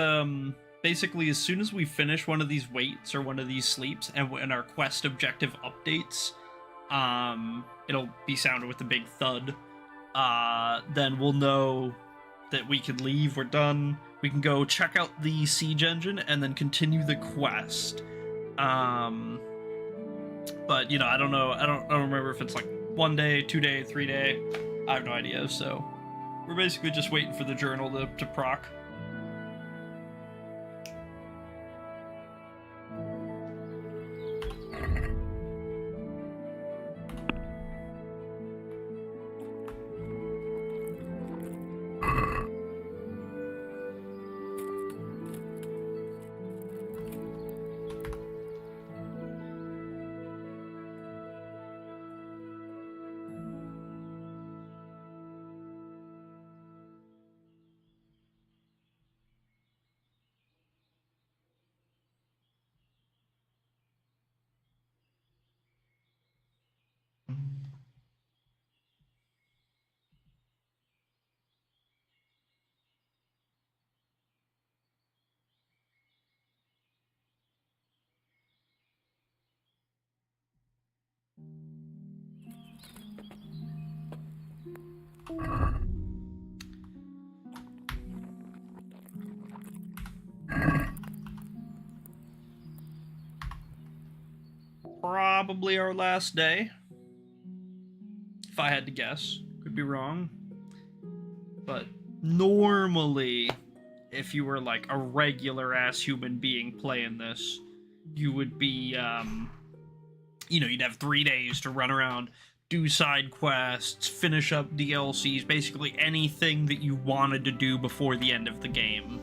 Speaker 1: basically as soon as we finish one of these waits or one of these sleeps and when our quest objective updates, it'll be sounded with a big thud, then we'll know that we can leave, we're done. We can go check out the siege engine and then continue the quest. But, you know, I don't know, I don't remember if it's like 1 day, 2 day, 3 day, I have no idea, so we're basically just waiting for the journal to proc. Probably our last day. If I had to guess. Could be wrong. But normally, if you were like a regular ass human being playing this, you would be, you know, you'd have 3 days to run around, do side quests, finish up DLCs, basically anything that you wanted to do before the end of the game.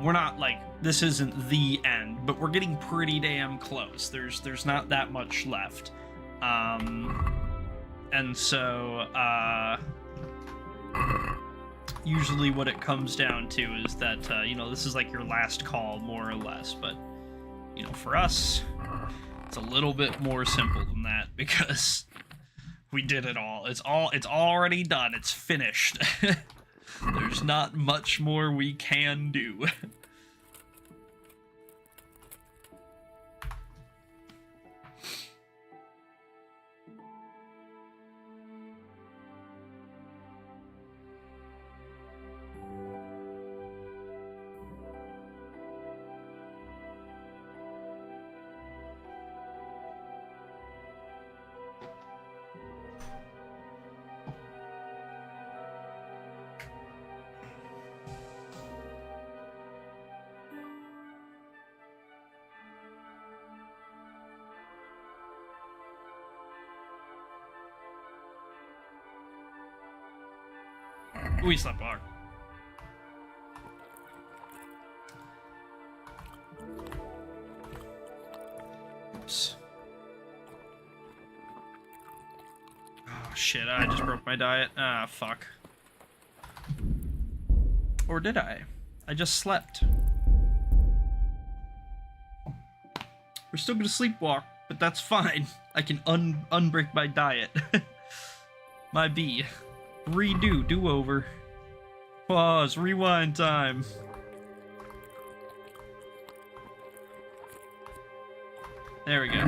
Speaker 1: We're not like, this isn't the end, but we're getting pretty damn close. There's not that much left. And so, usually what it comes down to is that, you know, this is like your last call, more or less, but, you know, for us, it's a little bit more simple than that, because we did it all. It's already done. It's finished. There's not much more we can do. We sleepwalk. Oops. Oh shit, I just broke my diet. Ah, fuck. Or did I? I just slept. We're still gonna sleepwalk, but that's fine. I can unbreak my diet. My B. Redo, do-over. Pause, rewind time. There we go.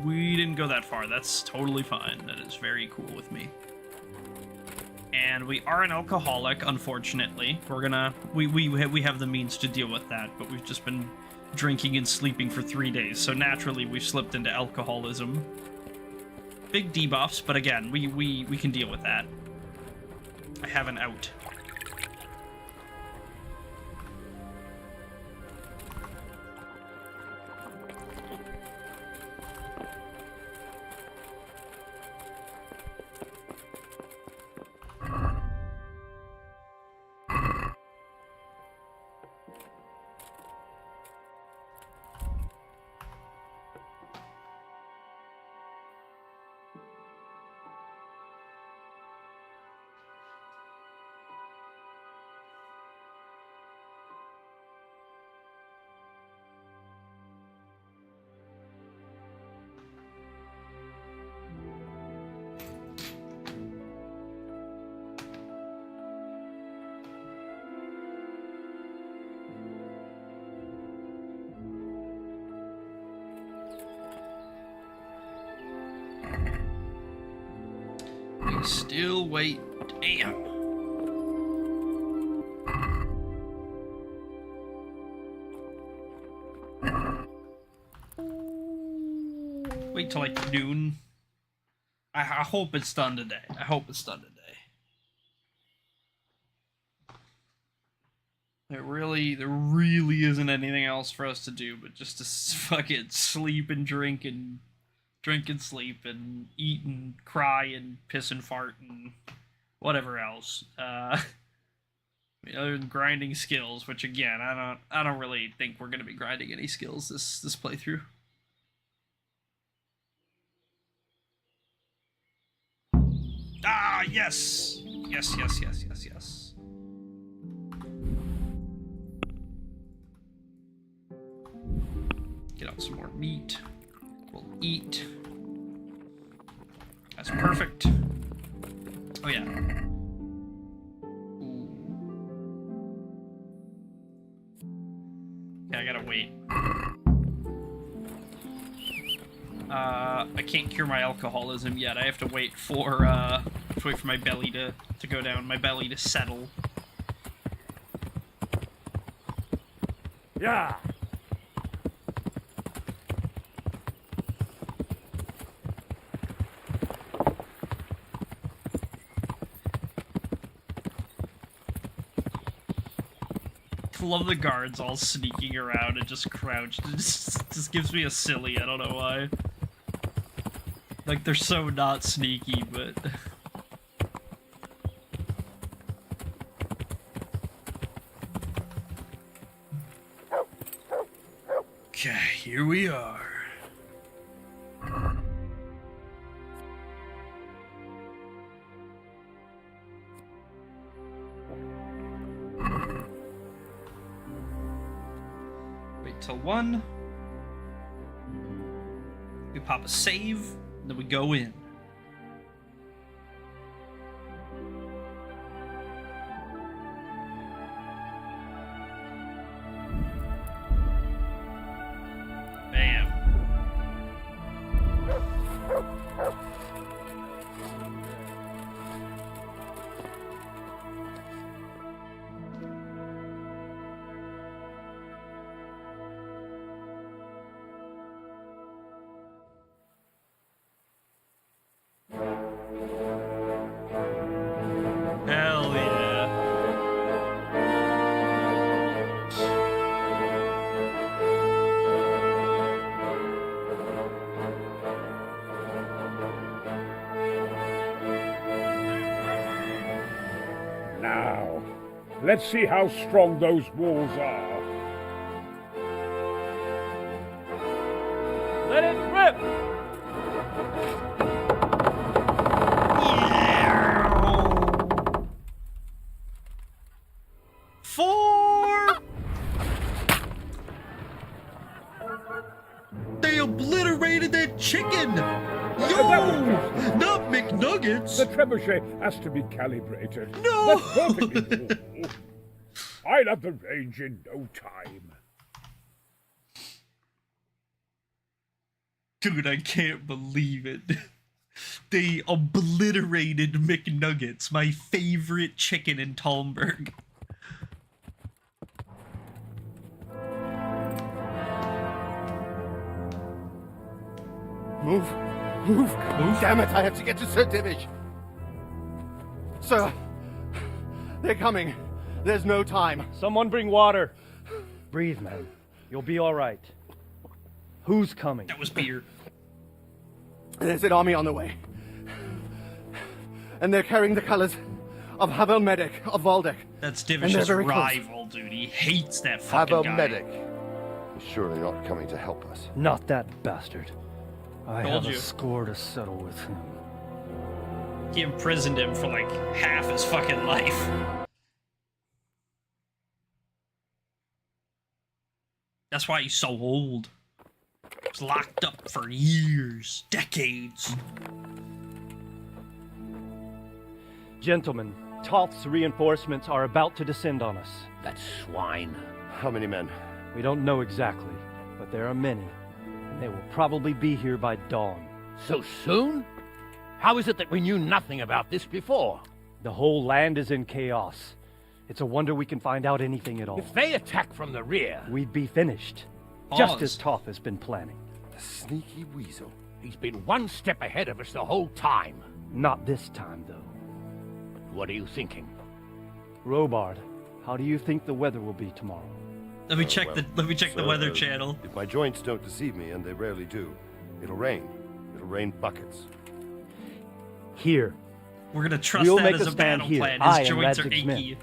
Speaker 1: We didn't go that far. That's totally fine. That is very cool with me. And we are an alcoholic, unfortunately. We're gonna... We have the means to deal with that, but we've just been drinking and sleeping for 3 days, so naturally we've slipped into alcoholism. Big debuffs, but again, we can deal with that. I have an out. We still wait. Damn. Wait till like noon. I hope it's done today. I hope it's done today. There really isn't anything else for us to do but just to fucking sleep and drink and sleep and eat and cry and piss and fart and whatever else. I mean, other than grinding skills, which again, I don't really think we're gonna be grinding any skills this playthrough. Ah, yes! Yes. Get out some more meat. We'll eat. That's perfect. Oh yeah. Ooh. Yeah, I gotta wait. I can't cure my alcoholism yet. I have to wait for my belly to go down, my belly to settle.
Speaker 12: Yeah.
Speaker 1: I love the guards all sneaking around and just crouched. It just gives me a silly, I don't know why. Like, they're so not sneaky, but... Okay, here we are. Wait till 1. We pop a save, and then we go in. Bam.
Speaker 2: Now, let's see how strong those walls are.
Speaker 4: Let it rip!
Speaker 1: Four! They obliterated that chicken! Yo! Not McNuggets!
Speaker 2: The trebuchet has to be calibrated.
Speaker 1: No!
Speaker 2: That's perfectly cool. I'll have the range in no time.
Speaker 1: Dude, I can't believe it. They obliterated McNuggets, my favorite chicken in Talmberg.
Speaker 8: Move. Move. Damn it, I have to get to Sir Divish. Sir, they're coming. There's no time.
Speaker 14: Someone bring water. Breathe, man. You'll be all right. Who's coming?
Speaker 1: That was beer.
Speaker 8: There's an army on the way. And they're carrying the colors of Havel Medic of Valdek.
Speaker 1: That's
Speaker 8: And they're
Speaker 1: Divish's
Speaker 8: very close.
Speaker 1: rival, dude. He hates that fucking
Speaker 17: Havel
Speaker 1: guy.
Speaker 17: Medic is surely not coming to help us.
Speaker 14: Not that bastard. I
Speaker 1: Told
Speaker 14: have
Speaker 1: you.
Speaker 14: a score to settle with him.
Speaker 1: He imprisoned him for like half his fucking life. That's why he's so old. He was locked up for years, decades.
Speaker 14: Gentlemen, Toth's reinforcements are about to descend on us.
Speaker 17: That swine. How many men?
Speaker 14: We don't know exactly, but there are many. And they will probably be here by dawn.
Speaker 11: So soon? How is it that we knew nothing about this before?
Speaker 14: The whole land is in chaos. It's a wonder we can find out anything at all.
Speaker 11: If they attack from the rear...
Speaker 14: We'd be finished.
Speaker 11: Pause.
Speaker 14: Just as Toth has been planning.
Speaker 17: The sneaky weasel.
Speaker 11: He's been one step ahead of us the whole time.
Speaker 14: Not this time, though.
Speaker 11: What are you thinking?
Speaker 14: Robard, how do you think the weather will be tomorrow?
Speaker 1: Let me check the weather channel.
Speaker 17: If my joints don't deceive me, and they rarely do, it'll rain. It'll rain buckets.
Speaker 14: Here.
Speaker 1: We're gonna trust
Speaker 14: We'll
Speaker 1: that
Speaker 14: make
Speaker 1: as
Speaker 14: a
Speaker 1: a
Speaker 14: stand
Speaker 1: battle
Speaker 14: here,
Speaker 1: plan.
Speaker 14: I
Speaker 1: His
Speaker 14: and
Speaker 1: joints are
Speaker 14: Radzig's men.
Speaker 1: achy.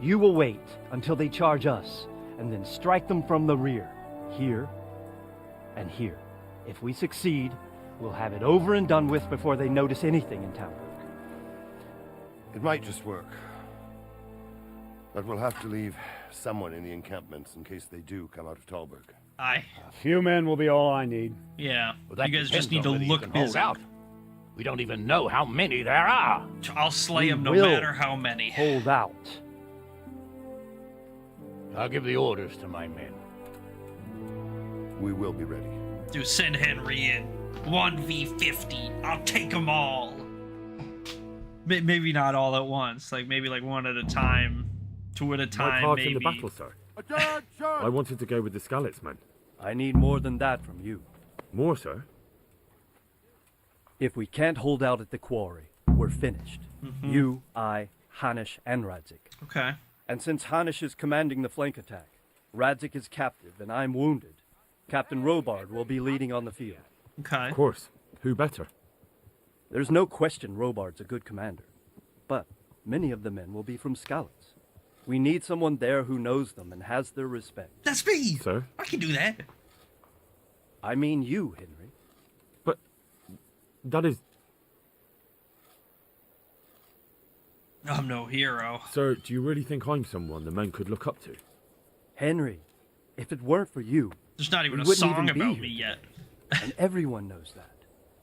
Speaker 14: You will wait until they charge us, and then strike them from the rear. Here and here. If we succeed, we'll have it over and done with before they notice anything in Talmberg.
Speaker 17: It might just work. But we'll have to leave someone in the encampments in case they do come out of Talberg.
Speaker 1: Aye.
Speaker 3: A few men will be all I need.
Speaker 1: Yeah.
Speaker 11: Well, that
Speaker 1: you guys just need
Speaker 11: depends
Speaker 1: to
Speaker 11: on whether you
Speaker 1: look
Speaker 11: can hold
Speaker 1: busy.
Speaker 11: out. We don't even know how many there are.
Speaker 1: I'll slay
Speaker 14: We
Speaker 1: him no
Speaker 14: will
Speaker 1: matter how many.
Speaker 14: Hold out.
Speaker 11: I'll give the orders to my men.
Speaker 17: We will be ready.
Speaker 1: Dude, send Henry in. 1v50. I'll take them all. Maybe not all at once. Like, maybe like one at a time. Two at a
Speaker 22: My
Speaker 1: time,
Speaker 22: part
Speaker 1: maybe.
Speaker 22: in the battle, sir. I wanted to go with the Skalitz men.
Speaker 14: I need more than that from you.
Speaker 22: More, sir?
Speaker 14: If we can't hold out at the quarry, we're finished.
Speaker 1: Mhm.
Speaker 14: You, I, Hanish, and Radzik.
Speaker 1: Okay.
Speaker 14: And since Hanish is commanding the flank attack, Radzik is captive and I'm wounded, Captain Robard will be leading on the field.
Speaker 1: Okay.
Speaker 22: Of course. Who better?
Speaker 14: There's no question Robard's a good commander, but many of the men will be from Skalitz. We need someone there who knows them and has their respect.
Speaker 1: That's me!
Speaker 22: Sir?
Speaker 1: I can do that.
Speaker 14: I mean you, Henry.
Speaker 22: But that is...
Speaker 1: I'm no hero.
Speaker 22: Sir, do you really think I'm someone the men could look up to?
Speaker 14: Henry, if it weren't for you,
Speaker 1: There's not even
Speaker 14: we
Speaker 1: a
Speaker 14: wouldn't
Speaker 1: song
Speaker 14: even be
Speaker 1: about
Speaker 14: here
Speaker 1: me yet.
Speaker 14: and everyone knows that.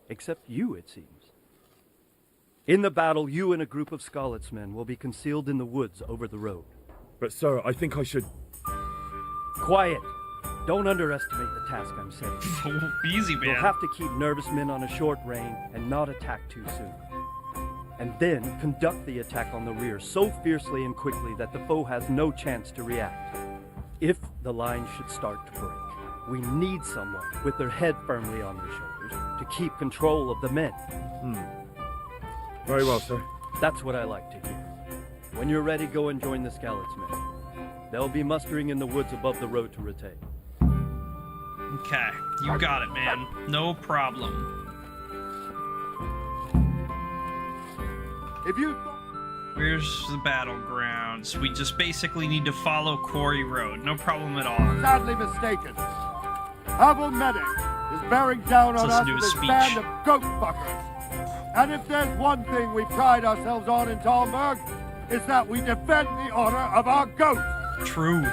Speaker 14: Except you, it seems. In the battle, you and a group of Skalitz men will be concealed in the woods over the road.
Speaker 22: But sir, I think I should...
Speaker 14: Quiet! Don't underestimate the task I'm setting.
Speaker 1: Easy, man.
Speaker 14: You'll have to keep nervous men on a short rein and not attack too soon. And then conduct the attack on the rear so fiercely and quickly that the foe has no chance to react. If the line should start to break, we need someone with their head firmly on their shoulders to keep control of the men.
Speaker 22: Very well, sir.
Speaker 14: That's what I like to hear. When you're ready, go and join the Skalitz men. They'll be mustering in the woods above the road to Ratay.
Speaker 1: Okay. You got it, man. No problem.
Speaker 8: If you...
Speaker 1: Where's the battlegrounds? We just basically need to follow Quarry Road. No problem at all.
Speaker 19: Sadly mistaken. Pavel Medic is bearing down on us with his band of goat fuckers. And if there's one thing we pride ourselves on in Talmberg, it's that we defend the honor of our goats.
Speaker 1: True.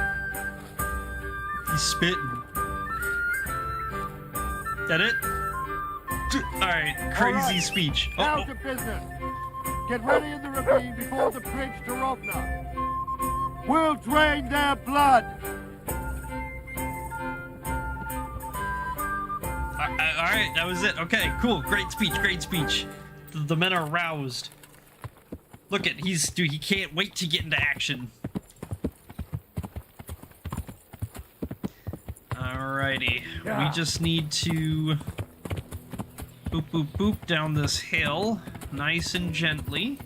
Speaker 1: He's spitting. That it? Alright, crazy speech.
Speaker 19: Now to business. Get ready in the ravine before the bridge to Rovna. We'll drain their blood.
Speaker 1: Alright, that was it. Okay, cool. Great speech, great speech. The men are roused. Look at, dude, he can't wait to get into action. Alrighty. We just need to boop, boop, boop down this hill. Nice and gently.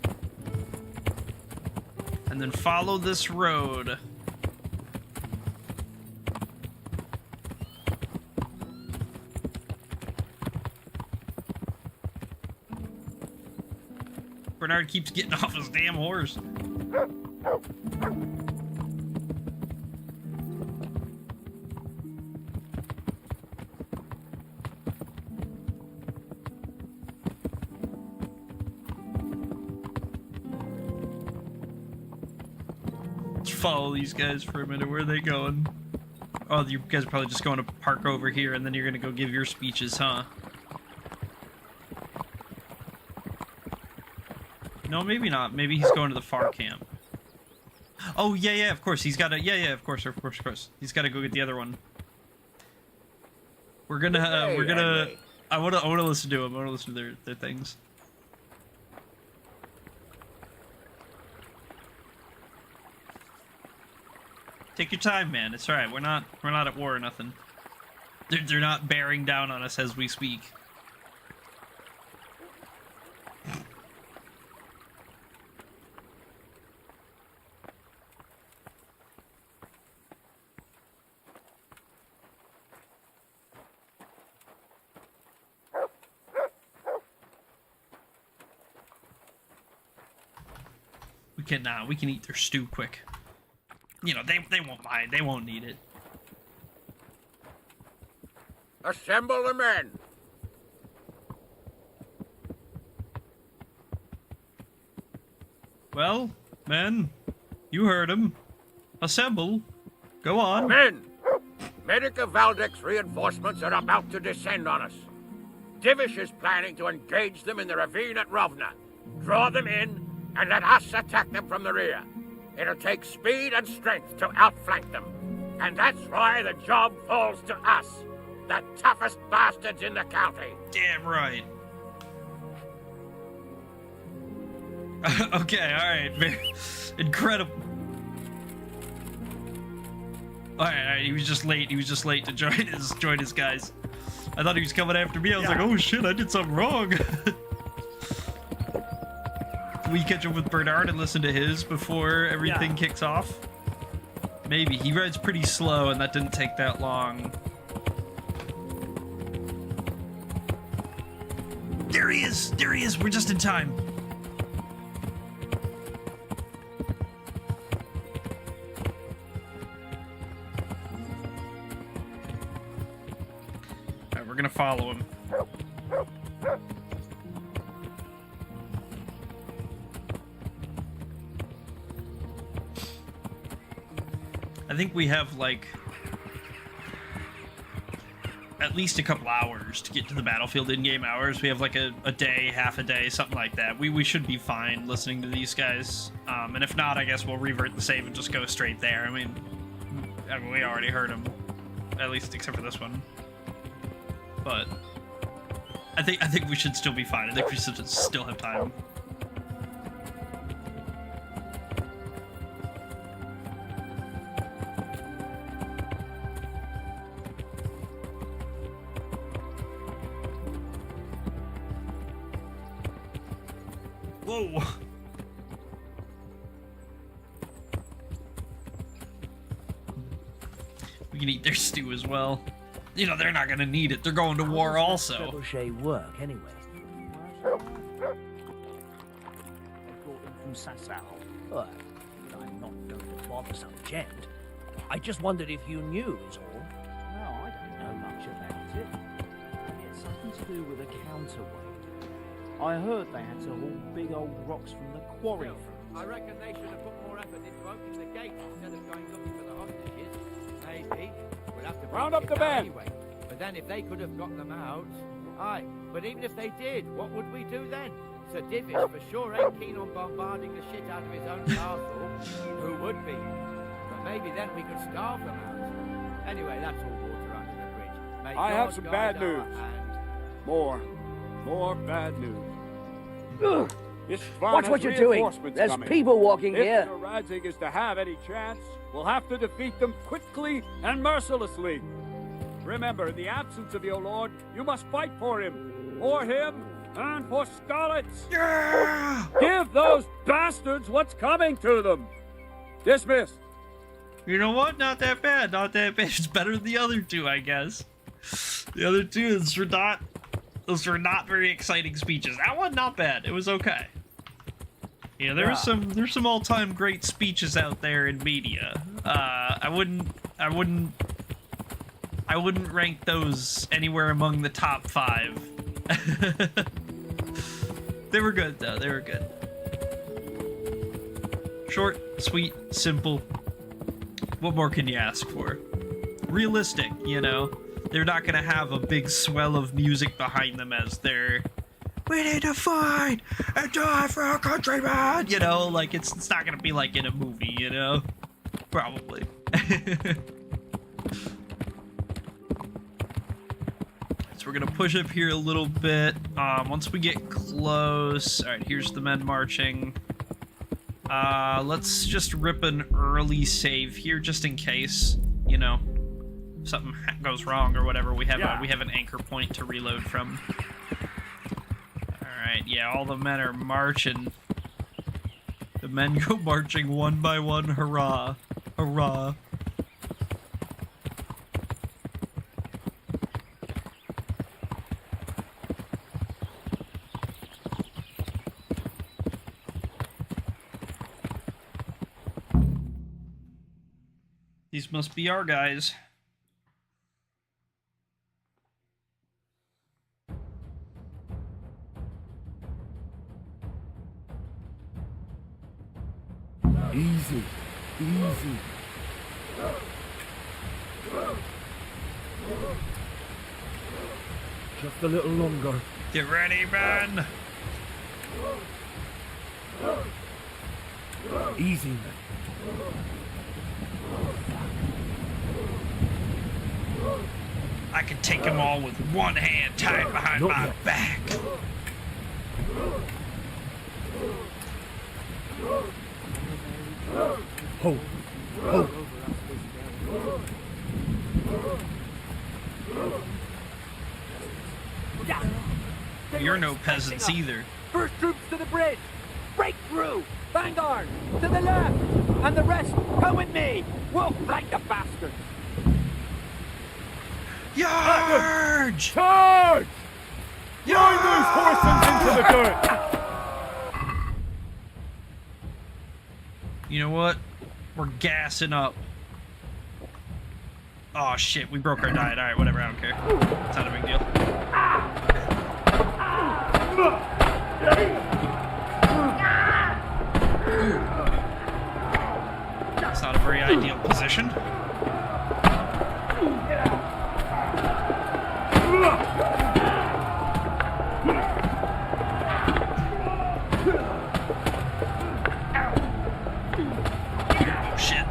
Speaker 1: And then follow this road. Bernard keeps getting off his damn horse. Let's follow these guys for a minute. Where are they going? Oh, you guys are probably just going to park over here and then you're gonna go give your speeches, huh? No, maybe not. Maybe he's going to the far camp. Oh, yeah, of course. He's got to... Yeah, of course. He's got to go get the other one. We're gonna... I want to listen to him. I want to listen to their things. Take your time, man. It's alright. We're not at war or nothing. They're not bearing down on us as we speak. We can eat their stew quick. You know, they won't mind. They won't need it.
Speaker 11: Assemble the men.
Speaker 1: Well, men, you heard him. Assemble. Go on.
Speaker 11: Men, Medica Valdek's reinforcements are about to descend on us. Divish is planning to engage them in the ravine at Rovna. Draw them in and let us attack them from the rear. It'll take speed and strength to outflank them. And that's why the job falls to us, the toughest bastards in the county.
Speaker 1: Damn right. Okay, alright. Incredible. Alright, he was just late. He was just late to join his guys. I thought he was coming after me. I was like, oh shit, I did something wrong. Can we catch up with Bernard and listen to his before everything kicks off? Maybe. He rides pretty slow and that didn't take that long. There he is! There he is! We're just in time. Alright, we're gonna follow him. I think we have, like, at least a couple hours to get to the battlefield, in-game hours. We have, like, a day, half a day, something like that. We should be fine listening to these guys. And if not, I guess we'll revert the save and just go straight there. I mean, we already heard them, at least except for this one. But I think we should still be fine. I think we should still have time. Whoa! We can eat their stew as well. You know, they're not gonna need it. They're going to war also.
Speaker 4: Trebuchet work anyway. from Sasau. But I'm not going to bother some gent. I just wondered if you knew, is all.
Speaker 10: No, I don't know much about it. It's something to do with a counterweight. I heard they had to haul big old rocks from the quarry.
Speaker 13: I reckon they should have put more effort into opening the gate instead of going looking for the hostages. Maybe. We'll have to
Speaker 3: Round up the men!
Speaker 13: Anyway. But then if they could have got them out... Aye, but even if they did, what would we do then? Sir Divish for sure ain't keen on bombarding the shit out of his own castle. Who would be? But maybe then we could starve them out. Anyway, that's all water under the bridge. May
Speaker 3: I have some
Speaker 13: God
Speaker 3: bad
Speaker 13: guide our
Speaker 3: news.
Speaker 13: hand.
Speaker 3: More bad news.
Speaker 4: Ugh.
Speaker 3: Isfahan
Speaker 4: Watch
Speaker 3: has
Speaker 4: what you're doing.
Speaker 3: reinforcements
Speaker 4: There's
Speaker 3: coming.
Speaker 4: people walking
Speaker 3: if
Speaker 4: here.
Speaker 3: Sir Radzig is to have any chance, we'll have to defeat them quickly and mercilessly. Remember, in the absence of your lord, you must fight for him. For him and for Skalitz.
Speaker 1: Yeah!
Speaker 3: Give those bastards what's coming to them. Dismissed.
Speaker 1: You know what? Not that bad. Not that bad. It's better than the other two, I guess. The other two, those were not very exciting speeches. That one, not bad. It was okay. Yeah, there's some all-time great speeches out there in media. I wouldn't rank those anywhere among the top 5. They were good, though. They were good. Short, sweet, simple. What more can you ask for? Realistic, you know? They're not gonna have a big swell of music behind them as they're... We need to fight and die for our country, man! You know, like, it's not gonna be like in a movie, you know? Probably. We're gonna push up here a little bit. Once we get close, all right, here's the men marching. Let's just rip an early save here, just in case, you know, something goes wrong or whatever. We have an anchor point to reload from. All right, yeah, all the men are marching. The men go marching one by one. Hurrah! Hurrah! These must be our guys.
Speaker 22: Easy, easy. Just a little longer.
Speaker 1: Get ready, man!
Speaker 22: Easy, man.
Speaker 1: I can take them all with one hand tied behind my back.
Speaker 22: Ho, ho.
Speaker 1: You're no peasants either.
Speaker 13: First troops to the bridge! Break through! Vanguard! To the left! And the rest, come with me! We'll flank the bastards!
Speaker 1: Charge!
Speaker 22: Charge! Ride those horses into the dirt!
Speaker 1: You know what? We're gassing up. Oh shit, we broke our diet. Alright, whatever, I don't care. It's not a big deal. It's not a very ideal position. Oh shit.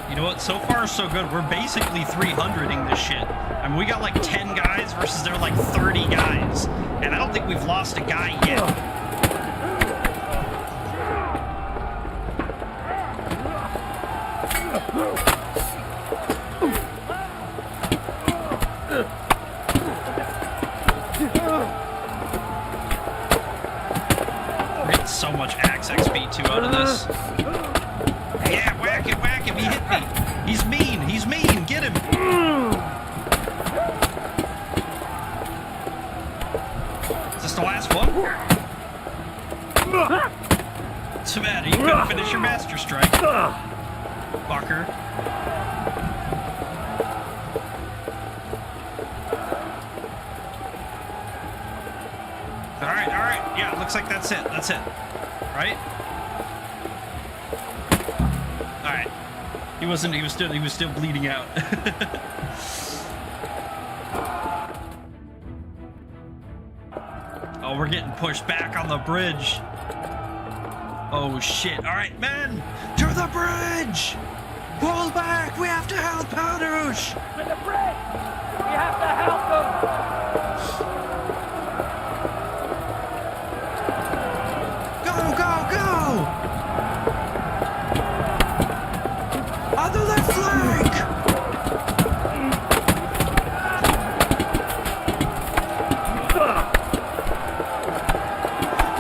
Speaker 1: You know what? So far, so good. We're basically 300ing this shit. I mean, we got like 10 guys versus there are like 30 guys. And I don't think we've lost a guy yet. We're getting so much axe XP too out of this. Yeah, whack him, he hit me. He's mean, get him. Is this the last one? What's the matter? You couldn't finish your master strike. Fucker. Alright. Yeah, looks like that's it. Right? Alright. He was still bleeding out. Oh, we're getting pushed back on the bridge. Oh shit. Alright, men! To the bridge! Pull back! We have to help Hanush!
Speaker 4: To the bridge! We have to help them!
Speaker 1: Go! On the left flank!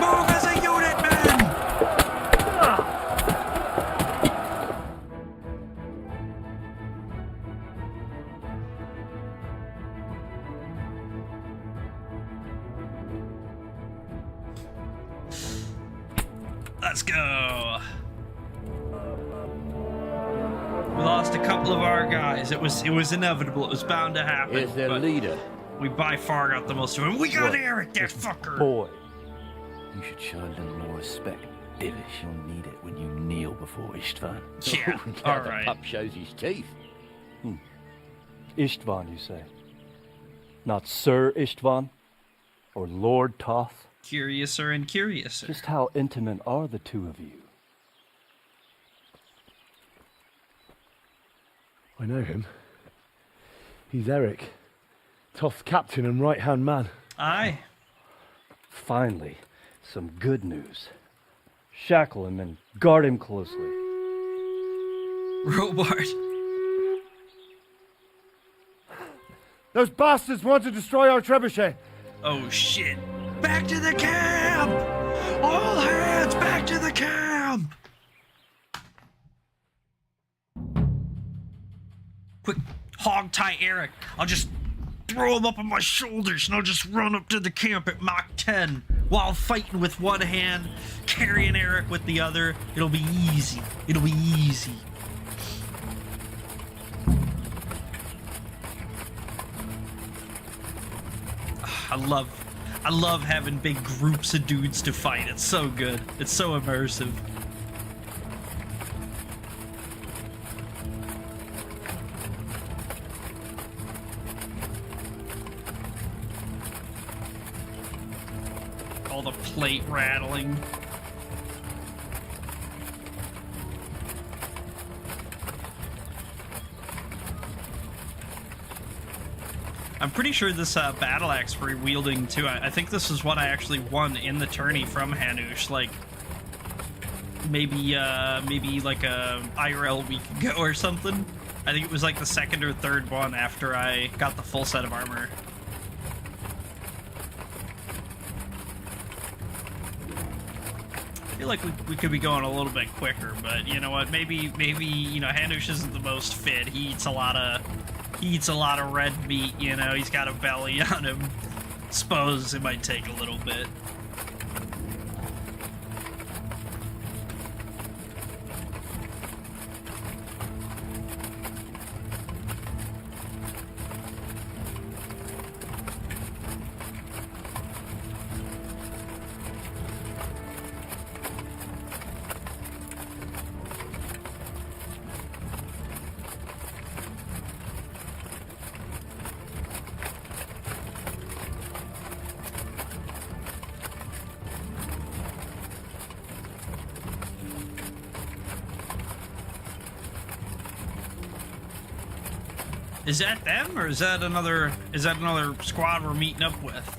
Speaker 1: Move as a unit, men! Let's go. We lost a couple of our guys. It was inevitable. It was bound to happen.
Speaker 15: Here's their leader.
Speaker 1: We by far got the most of them. We got
Speaker 15: What?
Speaker 1: Eric, that fucker.
Speaker 10: Boy, you should show a little more respect. Divish, you'll need it when you kneel before Istvan.
Speaker 1: Yeah,
Speaker 15: Now
Speaker 1: all
Speaker 15: the
Speaker 1: right.
Speaker 15: pup shows his teeth.
Speaker 14: Istvan, you say? Not Sir Istvan? Or Lord Toth?
Speaker 1: Curiouser and curiouser.
Speaker 14: Just how intimate are the two of you?
Speaker 21: I know him. He's Eric, Toth's captain and right-hand man.
Speaker 1: Aye.
Speaker 14: Finally, some good news. Shackle him and guard him closely.
Speaker 1: Robart.
Speaker 19: Those bastards want to destroy our trebuchet.
Speaker 1: Oh shit. Back to the camp! All hands back to the camp! Quick, hog tie Eric. I'll just throw him up on my shoulders and I'll just run up to the camp at Mach 10 while fighting with one hand, carrying Eric with the other. It'll be easy. It'll be easy. I love having big groups of dudes to fight. It's so good. It's so immersive. All the plate rattling. I'm pretty sure this battle axe we're wielding too. I think this is what I actually won in the tourney from Hanush. Like maybe like a IRL week ago or something. I think it was like the second or third one after I got the full set of armor. I feel like we could be going a little bit quicker, but you know what? Maybe you know Hanush isn't the most fit. He eats a lot of red meat, you know, he's got a belly on him. Suppose it might take a little bit. Is that them, or is that another squad we're meeting up with?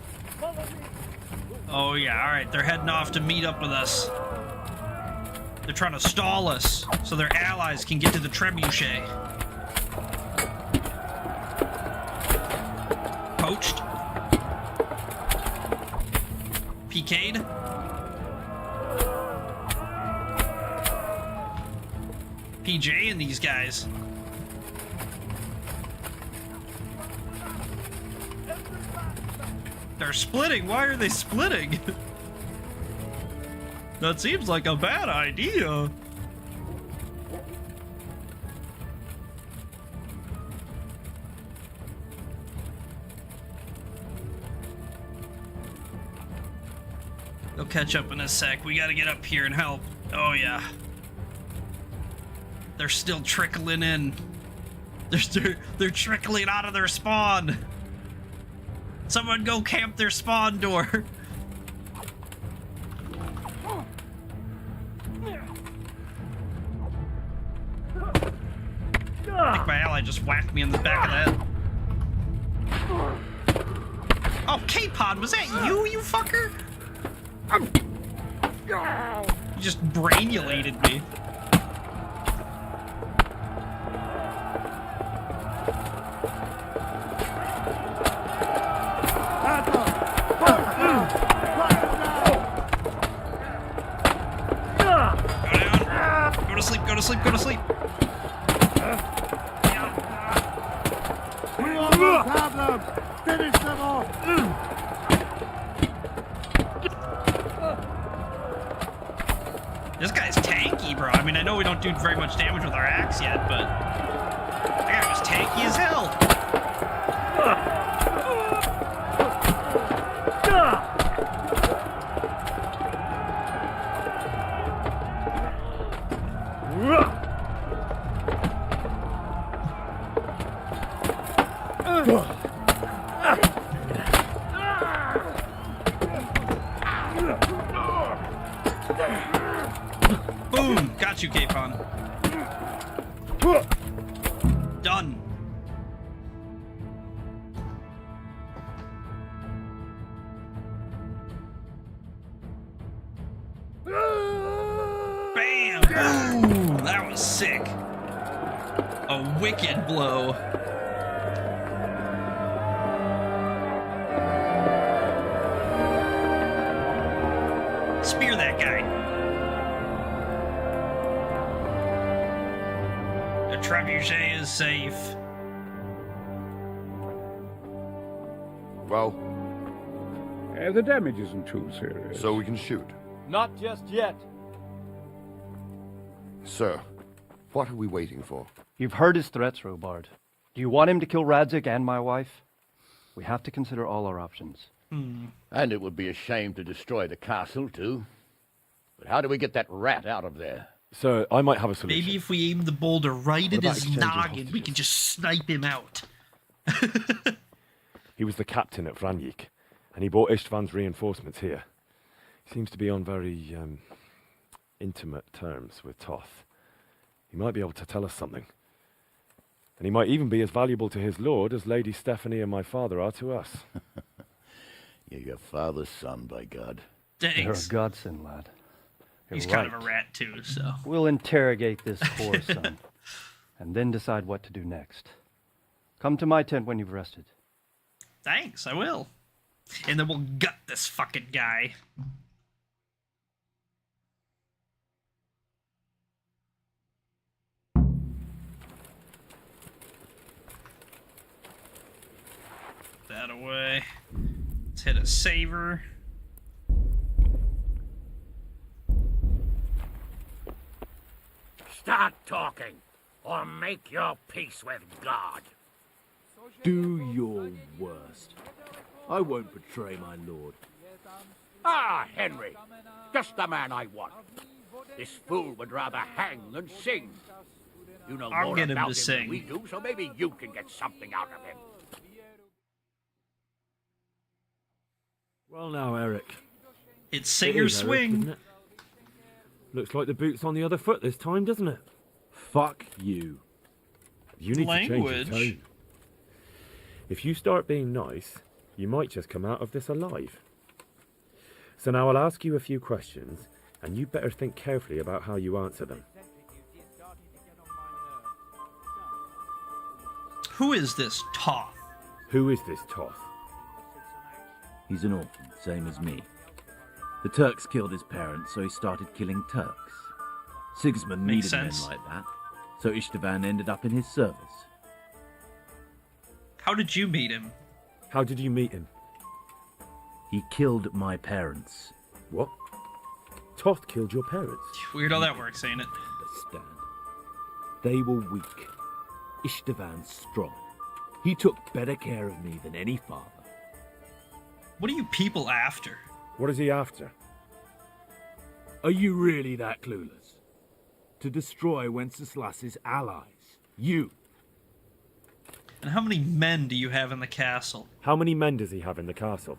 Speaker 1: Oh yeah, alright, they're heading off to meet up with us. They're trying to stall us so their allies can get to the trebuchet. Poached. PK'd. PJ and these guys. They're splitting. Why are they splitting? That seems like a bad idea. They'll catch up in a sec. We gotta get up here and help. Oh yeah. They're still trickling in. They're trickling out of their spawn. Someone go camp their spawn door. I think my ally just whacked me in the back of the head. Oh, K-Pod, was that you, you fucker? You just brainulated me. Go to sleep, go to sleep, go to sleep.
Speaker 19: We almost have them! Finish them off!
Speaker 1: This guy's tanky, bro. I mean, I know we don't do very much damage with our axe yet, but that guy was tanky as hell. Boom! Got you, Capon. Done. Bam! Boom! That was sick. A wicked blow. Spear that guy. The trebuchet is safe.
Speaker 17: Well,
Speaker 2: The damage isn't too serious.
Speaker 17: so we can shoot.
Speaker 14: Not just yet.
Speaker 17: Sir, what are we waiting for?
Speaker 14: You've heard his threats, Robard. Do you want him to kill Radzik and my wife? We have to consider all our options.
Speaker 11: And it would be a shame to destroy the castle, too. But how do we get that rat out of there?
Speaker 22: So, I might have a solution.
Speaker 1: Maybe if we aim the boulder right
Speaker 22: What
Speaker 1: at
Speaker 22: about
Speaker 1: his
Speaker 22: exchanging
Speaker 1: noggin, we can just snipe him out.
Speaker 22: He was the captain at Vranyik, and he brought Istvan's reinforcements here. He seems to be on very, intimate terms with Toth. He might be able to tell us something. And he might even be as valuable to his lord as Lady Stephanie and my father are to us.
Speaker 11: You're your father's son, by God.
Speaker 1: Thanks.
Speaker 14: You're a godsend, lad. You're
Speaker 1: He's
Speaker 14: right.
Speaker 1: kind of a rat too, so.
Speaker 14: We'll interrogate this poor son, and then decide what to do next. Come to my tent when you've rested.
Speaker 1: Thanks, I will. And then we'll gut this fucking guy. That away. Let's hit a saver.
Speaker 11: Start talking, or make your peace with God.
Speaker 9: Do your worst. I won't betray my lord.
Speaker 11: Ah, Henry, just the man I want. This fool would rather hang than sing. You know
Speaker 1: I'll
Speaker 11: more
Speaker 1: get him
Speaker 11: about
Speaker 1: to
Speaker 11: him
Speaker 1: sing.
Speaker 11: than we do, so maybe you can get something out of him.
Speaker 22: Well now, Eric.
Speaker 1: It's
Speaker 22: It
Speaker 1: sing or
Speaker 22: is, Eric,
Speaker 1: swing.
Speaker 22: isn't it? Looks like the boot's on the other foot this time, doesn't it? Fuck you. You need to change
Speaker 1: Language.
Speaker 22: your tone. If you start being nice, you might just come out of this alive. So now I'll ask you a few questions, And you better think carefully about how you answer them.
Speaker 1: Who is this Toth?
Speaker 22: Who is this Toth?
Speaker 9: He's an orphan, same as me. The Turks killed his parents, so he started killing Turks. Sigismund
Speaker 1: Makes
Speaker 9: needed
Speaker 1: sense.
Speaker 9: men like that, so Istvan ended up in his service.
Speaker 1: How did you meet him?
Speaker 22: How did you meet him?
Speaker 9: He killed my parents.
Speaker 22: What? Toth killed your parents?
Speaker 1: Weird how that works, ain't it?
Speaker 9: Understand. They were weak. Istvan strong. He took better care of me than any father.
Speaker 1: What are you people after?
Speaker 22: What is he after?
Speaker 9: Are you really that clueless? To destroy Wenceslas's allies. You.
Speaker 1: And how many men do you have in the castle?
Speaker 22: How many men does he have in the castle?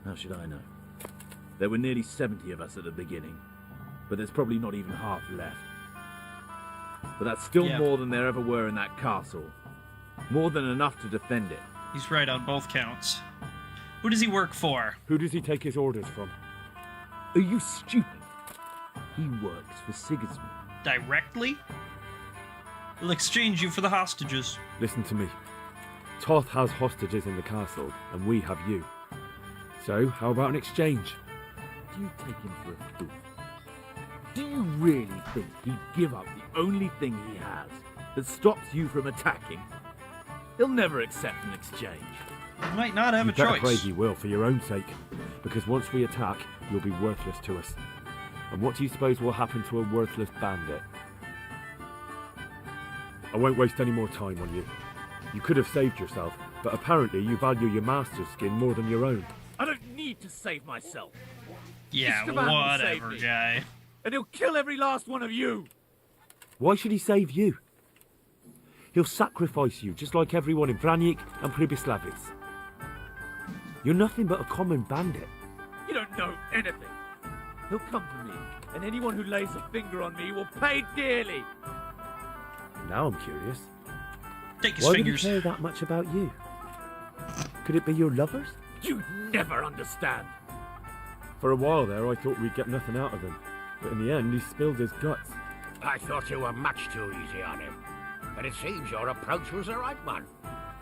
Speaker 9: How should I know? There were nearly 70 of us at the beginning, but there's probably not even half left. But that's still more than there ever were in that castle. More than enough to defend it.
Speaker 1: He's right on both counts. Who does he work for?
Speaker 22: Who does he take his orders from?
Speaker 9: Are you stupid? He works for Sigismund.
Speaker 1: Directly? We'll exchange you for the hostages.
Speaker 22: Listen to me. Toth has hostages in the castle, and we have you. So, how about an exchange?
Speaker 9: Do you take him for a fool? Do you really think he'd give up the only thing he has that stops you from attacking? He'll never accept an exchange.
Speaker 1: You might not have a
Speaker 22: better
Speaker 1: choice.
Speaker 22: pray he will, for your own sake. Because once we attack, you'll be worthless to us. And what do you suppose will happen to a worthless bandit? I won't waste any more time on you. You could have saved yourself, but apparently you value your master's skin more than your own.
Speaker 9: I don't need to save myself.
Speaker 1: Yeah,
Speaker 9: Istvan will save
Speaker 1: whatever,
Speaker 9: me.
Speaker 1: guy.
Speaker 9: And he'll kill every last one of you.
Speaker 22: Why should he save you? He'll sacrifice you, just like everyone in Vranic and Pribyslavitz. You're nothing but a common bandit.
Speaker 9: You don't know anything. He'll come for me, and anyone who lays a finger on me will pay dearly.
Speaker 22: Now I'm curious.
Speaker 1: Take his
Speaker 22: Why
Speaker 1: fingers.
Speaker 22: would he care that much about you? Could it be your lovers?
Speaker 9: You never understand.
Speaker 22: For a while there, I thought we'd get nothing out of him. But in the end, he spilled his guts.
Speaker 11: I thought you were much too easy on him. But it seems your approach was the right one.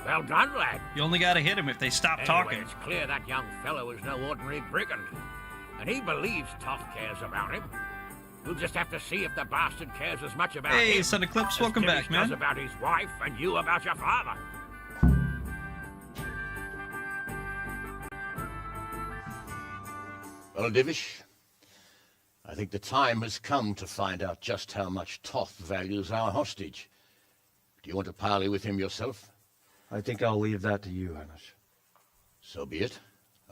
Speaker 11: Well done, lad.
Speaker 1: You only gotta hit him if they stop
Speaker 11: Anyway,
Speaker 1: talking.
Speaker 11: it's clear that young fellow is no ordinary brigand. And he believes Toth cares about him. We'll just have to see if the bastard cares as much about him.
Speaker 1: Hey, Son of Clips,
Speaker 11: as
Speaker 1: welcome
Speaker 11: Divish
Speaker 1: back, man.
Speaker 11: does about his wife and you about your father.
Speaker 5: Well, Divish, I think the time has come to find out just how much Toth values our hostage. Do you want to parley with him yourself?
Speaker 20: I think I'll leave that to you, Hanish.
Speaker 5: So be it.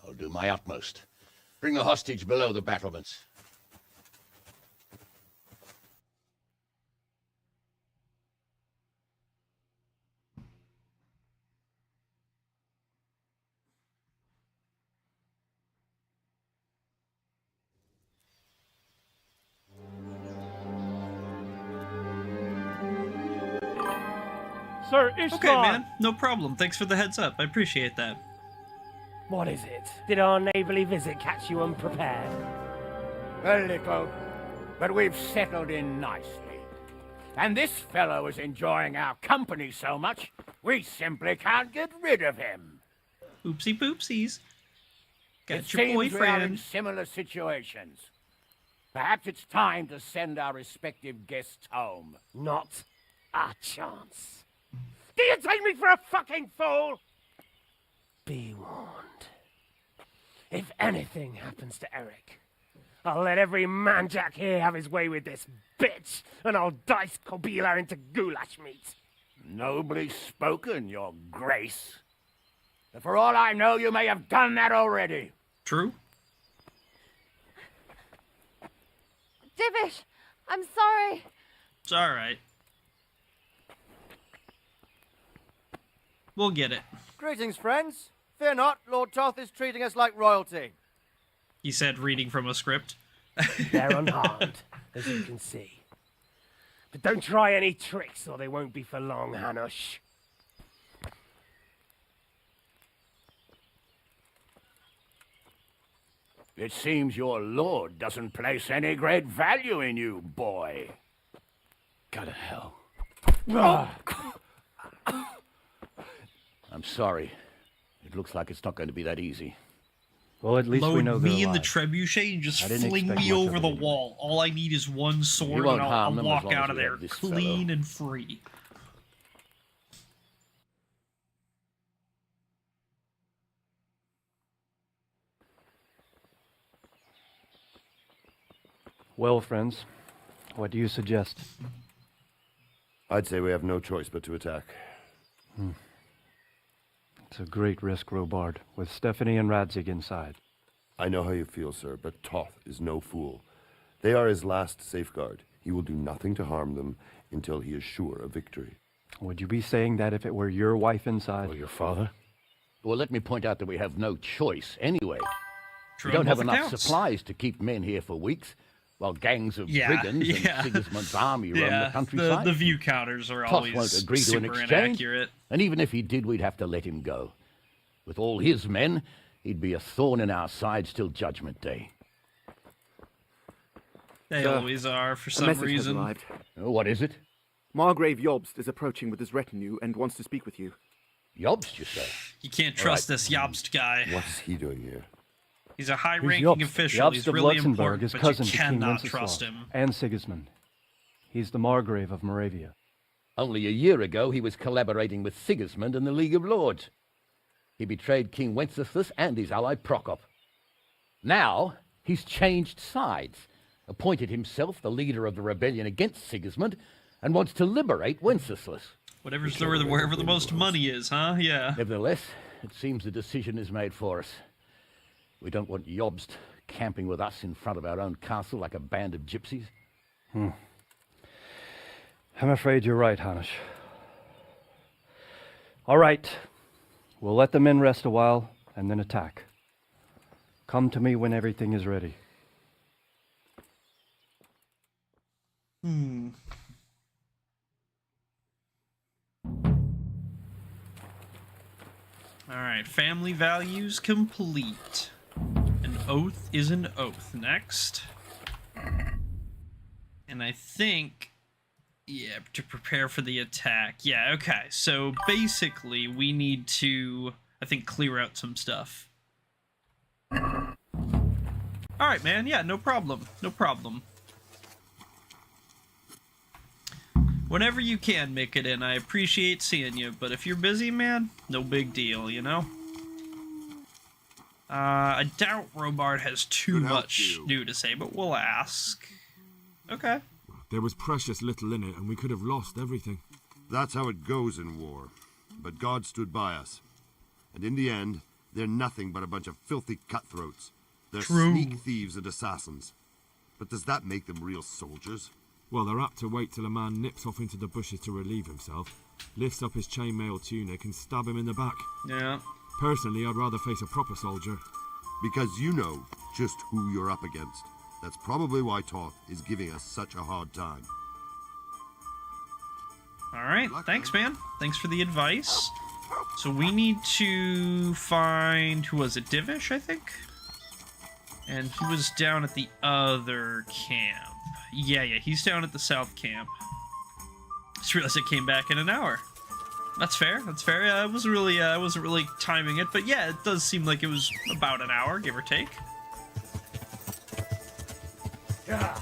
Speaker 5: I'll do my utmost. Bring the hostage below the battlements.
Speaker 4: Sir Ishtar!
Speaker 1: Okay, man. No problem. Thanks for the heads up. I appreciate that.
Speaker 12: What is it? Did our neighborly visit catch you unprepared?
Speaker 11: A little, but we've settled in nicely. And this fellow is enjoying our company so much, we simply can't get rid of him.
Speaker 1: Oopsie poopsies. Got
Speaker 11: It
Speaker 1: your
Speaker 11: seems we are in
Speaker 1: boyfriend.
Speaker 11: similar situations. Perhaps it's time to send our respective guests home.
Speaker 12: Not a chance. Do you take me for a fucking fool? Be warned. If anything happens to Eric, I'll let every manjack here have his way with this bitch, and I'll dice Kobila into goulash meat.
Speaker 11: Nobly spoken, your grace. But for all I know, you may have done that already.
Speaker 1: True.
Speaker 23: Divish, I'm sorry.
Speaker 1: It's alright. We'll get it.
Speaker 24: Greetings, friends. Fear not, Lord Toth is treating us like royalty.
Speaker 1: He said, reading from a script.
Speaker 12: They're unharmed, as you can see. But don't try any tricks, or they won't be for long, Hanush.
Speaker 11: It seems your lord doesn't place any great value in you, boy.
Speaker 5: Go to hell.
Speaker 11: Oh. I'm sorry. It looks like it's not going to be that easy.
Speaker 14: Well, at least we
Speaker 1: Load
Speaker 14: know
Speaker 1: me
Speaker 14: they're
Speaker 1: in the
Speaker 14: alive.
Speaker 1: trebuchet and just
Speaker 14: I didn't
Speaker 1: fling
Speaker 14: expect
Speaker 1: me
Speaker 14: much
Speaker 1: over
Speaker 14: of
Speaker 1: the
Speaker 14: it anyway.
Speaker 1: wall. All I need is one sword
Speaker 11: won't
Speaker 1: and
Speaker 11: harm
Speaker 1: I'll
Speaker 11: them as
Speaker 1: walk
Speaker 11: long as
Speaker 1: out of
Speaker 11: we
Speaker 1: there
Speaker 11: have this
Speaker 1: clean
Speaker 11: fellow.
Speaker 1: and free.
Speaker 14: Well, friends, what do you suggest?
Speaker 17: I'd say we have no choice but to attack.
Speaker 14: It's a great risk, Robard, with Stephanie and Radzig inside.
Speaker 17: I know how you feel, sir, but Toth is no fool. They are his last safeguard. He will do nothing to harm them until he is sure of victory.
Speaker 14: Would you be saying that if it were your wife inside?
Speaker 22: Or your father?
Speaker 11: Well, let me point out that we have no choice anyway.
Speaker 1: True
Speaker 11: We don't
Speaker 1: on
Speaker 11: have
Speaker 1: both
Speaker 11: enough
Speaker 1: accounts.
Speaker 11: supplies to keep men here for weeks, while gangs of
Speaker 1: Yeah,
Speaker 11: brigands
Speaker 1: yeah.
Speaker 11: and Sigismund's army roam the
Speaker 1: Yeah,
Speaker 11: countryside.
Speaker 1: the view counters are
Speaker 11: Toth
Speaker 1: always
Speaker 11: won't agree to an
Speaker 1: super
Speaker 11: exchange,
Speaker 1: inaccurate.
Speaker 11: and even if he did, we'd have to let him go. With all his men, he'd be a thorn in our sides till Judgment Day.
Speaker 1: They
Speaker 6: Sir,
Speaker 1: always are, for
Speaker 6: a
Speaker 1: some
Speaker 6: message has
Speaker 1: reason.
Speaker 6: arrived.
Speaker 11: Oh, what is it?
Speaker 6: Margrave Jobst is approaching with his retinue and wants to speak with you.
Speaker 11: Jobst, you say?
Speaker 1: You can't trust this Jobst guy.
Speaker 17: What is he doing here?
Speaker 1: He's a high-ranking
Speaker 14: Jobst?
Speaker 1: official.
Speaker 14: Jobst
Speaker 1: He's
Speaker 14: of
Speaker 1: really
Speaker 14: Luxembourg
Speaker 1: important,
Speaker 14: is
Speaker 1: but
Speaker 14: cousin
Speaker 1: you
Speaker 14: to King
Speaker 1: cannot
Speaker 14: Wenceslav
Speaker 1: trust him.
Speaker 14: and Sigismund. He's the Margrave of Moravia.
Speaker 11: Only a year ago, he was collaborating with Sigismund and the League of Lords. He betrayed King Wenceslas and his ally Prokop. Now, he's changed sides, appointed himself the leader of the rebellion against Sigismund, and wants to liberate Wenceslas.
Speaker 1: Wherever the most money is, huh? Yeah.
Speaker 11: Nevertheless, it seems the decision is made for us. We don't want Jobst camping with us in front of our own castle like a band of gypsies.
Speaker 14: I'm afraid you're right, Hanish. All right. We'll let the men rest a while and then attack. Come to me when everything is ready.
Speaker 1: Alright, family values complete. An oath is an oath. Next. And I think... Yeah, to prepare for the attack. Yeah, okay. So basically, we need to, I think, clear out some stuff. Alright, man. Yeah, no problem. No problem. Whenever you can, make it in. I appreciate seeing you, but if you're busy, man, no big deal, you know? I doubt Robard has too much new to say, but we'll ask. Okay.
Speaker 16: There was precious little in it, and we could have lost everything.
Speaker 17: That's how it goes in war. But God stood by us. And in the end, they're nothing but a bunch of filthy cutthroats. They're sneak thieves and assassins. But does that make them real soldiers?
Speaker 16: Well, they're apt to wait till a man nips off into the bushes to relieve himself, lifts up his chainmail tunic and stab him in the back.
Speaker 1: Yeah.
Speaker 16: Personally, I'd rather face a proper soldier.
Speaker 17: Because you know just who you're up against. That's probably why Toth is giving us such a hard time.
Speaker 1: Alright, thanks, man. Thanks for the advice. So we need to find... Who was it? Divish, I think? And he was down at the other camp. Yeah, he's down at the south camp. Just realized it came back in an hour. That's fair, that's fair. I wasn't really timing it, but yeah, it does seem like it was about an hour, give or take.
Speaker 12: Yeah.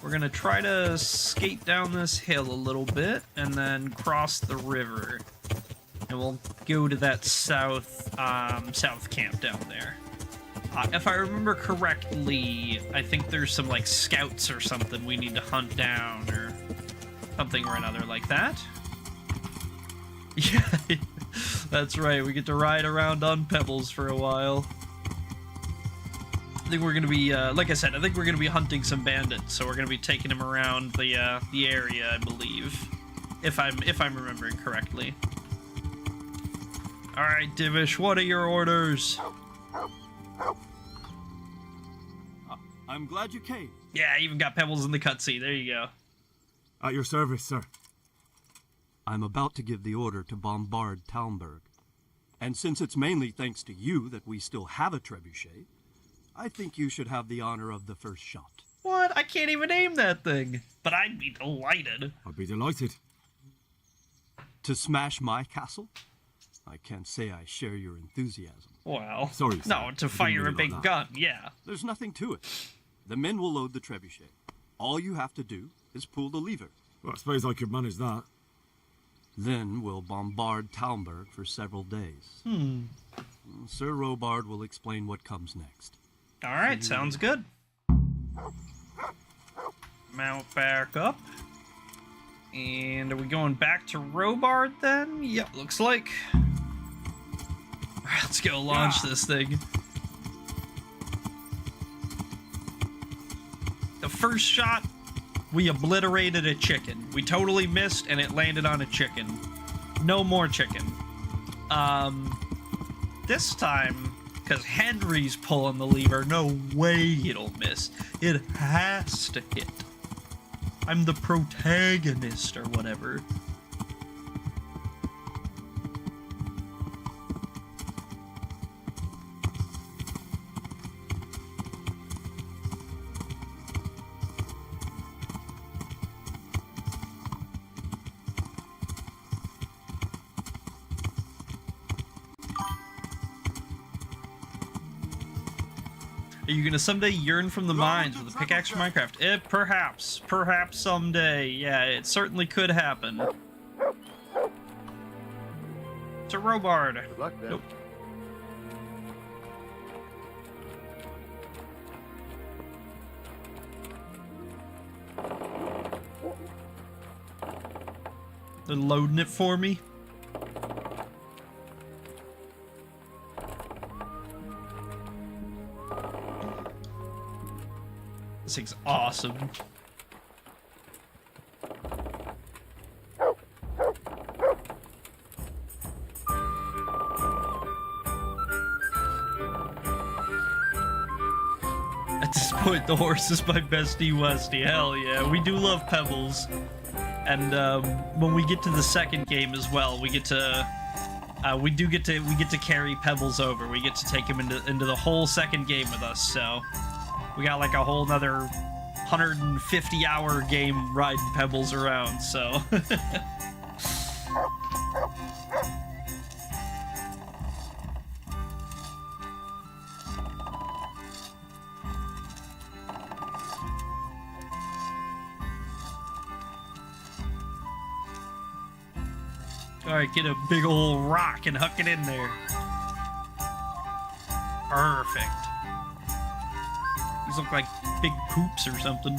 Speaker 1: We're gonna try to skate down this hill a little bit and then cross the river. And we'll go to that south camp down there. If I remember correctly, I think there's some, like, scouts or something we need to hunt down, or something or another like that. Yeah, that's right, we get to ride around on pebbles for a while. I think we're gonna be, like I said, I think we're gonna be hunting some bandits, so we're gonna be taking them around the area, I believe. If I'm remembering correctly. Alright, Divish, what are your orders?
Speaker 18: I'm glad you came.
Speaker 1: Yeah, I even got pebbles in the cutscene. There you go.
Speaker 16: At your service, sir.
Speaker 23: I'm about to give the order to bombard Talmberg.
Speaker 18: And since it's mainly thanks to you that we still have a trebuchet, I think you should have the honor of the first shot.
Speaker 1: What? I can't even aim that thing. But I'd be delighted.
Speaker 16: I'd be delighted.
Speaker 18: To smash my castle? I can't say I share your enthusiasm.
Speaker 1: Wow.
Speaker 16: Sorry, sir.
Speaker 1: No, to fire a big gun, yeah.
Speaker 18: There's nothing to it. The men will load the trebuchet. All you have to do is pull the lever.
Speaker 16: Well, I suppose I could manage that.
Speaker 18: Then we'll bombard Talmberg for several days. Sir Robard will explain what comes next.
Speaker 1: All right, sounds good. Mount back up. And are we going back to Robard then? Yep, looks like. All right, let's go launch this thing. The first shot, we obliterated a chicken. We totally missed, and it landed on a chicken. No more chicken. This time, because Henry's pulling the lever, no way it'll miss. It has to hit. I'm the protagonist or whatever. Are you gonna someday yearn from the mines with a pickaxe from Minecraft? Perhaps. Perhaps someday. Yeah, it certainly could happen. It's a Robard.
Speaker 19: Good luck, then.
Speaker 1: Nope. They're loading it for me. This thing's awesome. At this point, the horse is my bestie Westy. Hell yeah, we do love Pebbles. And when we get to the second game as well, we get to we get to carry Pebbles over. We get to take him into the whole second game with us. So we got like a whole nother 150-hour game riding Pebbles around. So. Alright, get a big old rock and huck it in there. Perfect. These look like big poops or something.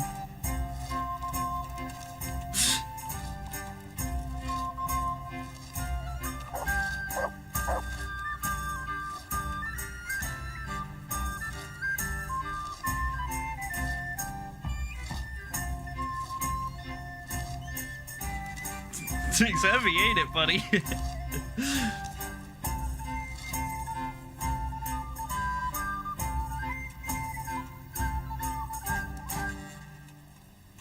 Speaker 1: Thing's heavy, ain't it, buddy?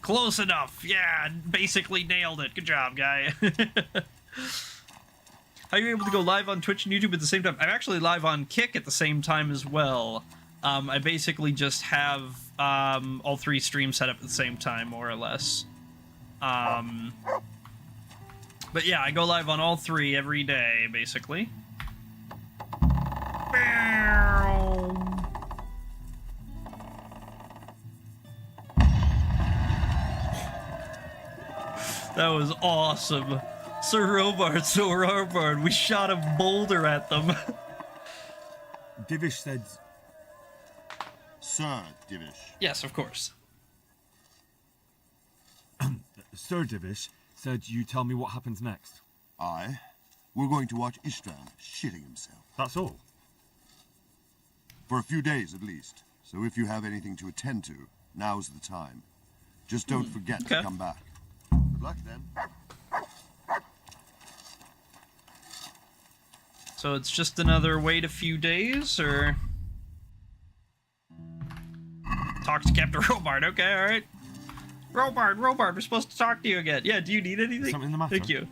Speaker 1: Close enough. Yeah, basically nailed it. Good job, guy. How are you able to go live on Twitch and YouTube at the same time? I'm actually live on Kick at the same time as well. I basically just have all three streams set up at the same time, more or less. But yeah, I go live on all three every day, basically. That was awesome. Sir Robard, we shot a boulder at them.
Speaker 16: Divish said...
Speaker 17: Sir Divish.
Speaker 1: Yes, of course.
Speaker 16: Sir Divish said you tell me what happens next.
Speaker 17: Aye. We're going to watch Ishtvan shitting himself.
Speaker 16: That's all?
Speaker 17: For a few days, at least. So if you have anything to attend to, now's the time. Just don't forget to come back. Good luck, then.
Speaker 1: So it's just another wait a few days, or... Talk to Captain Robard, okay, alright. Robard, we're supposed to talk to you again. Yeah, do you need anything?
Speaker 17: Something the matter?
Speaker 1: Thank you.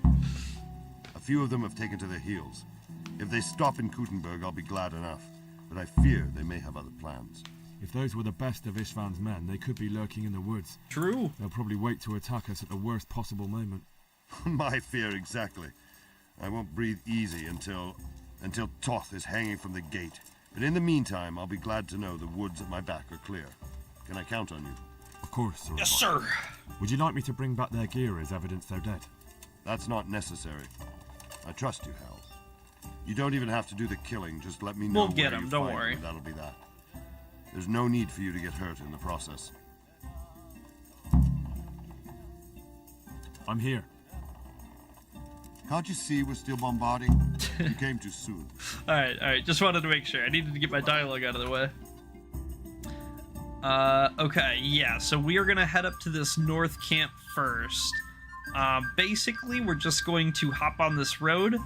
Speaker 17: A few of them have taken to their heels. If they stop in Kuttenberg, I'll be glad enough. But I fear they may have other plans.
Speaker 16: If those were the best of Istvan's men, they could be lurking in the woods.
Speaker 1: True.
Speaker 16: They'll probably wait to attack us at the worst possible moment.
Speaker 17: My fear exactly. I won't breathe easy until Toth is hanging from the gate. But in the meantime, I'll be glad to know the woods at my back are clear. Can I count on you?
Speaker 16: Of course, sir.
Speaker 1: Yes, sir.
Speaker 16: Would you like me to bring back their gear as evidence they're dead?
Speaker 17: That's not necessary. I trust you, Hal. You don't even have to do the killing. Just let me know.
Speaker 1: We'll get
Speaker 17: where
Speaker 1: him,
Speaker 17: you
Speaker 1: don't
Speaker 17: find
Speaker 1: worry.
Speaker 17: and that'll be that. There's no need for you to get hurt in the process.
Speaker 16: I'm here.
Speaker 17: Can't you see we're still bombarding? You came too soon.
Speaker 1: Alright. Just wanted to make sure. I needed to get my dialogue out of the way. Okay, yeah, so we are gonna head up to this north camp first. Basically, we're just going to hop on this road.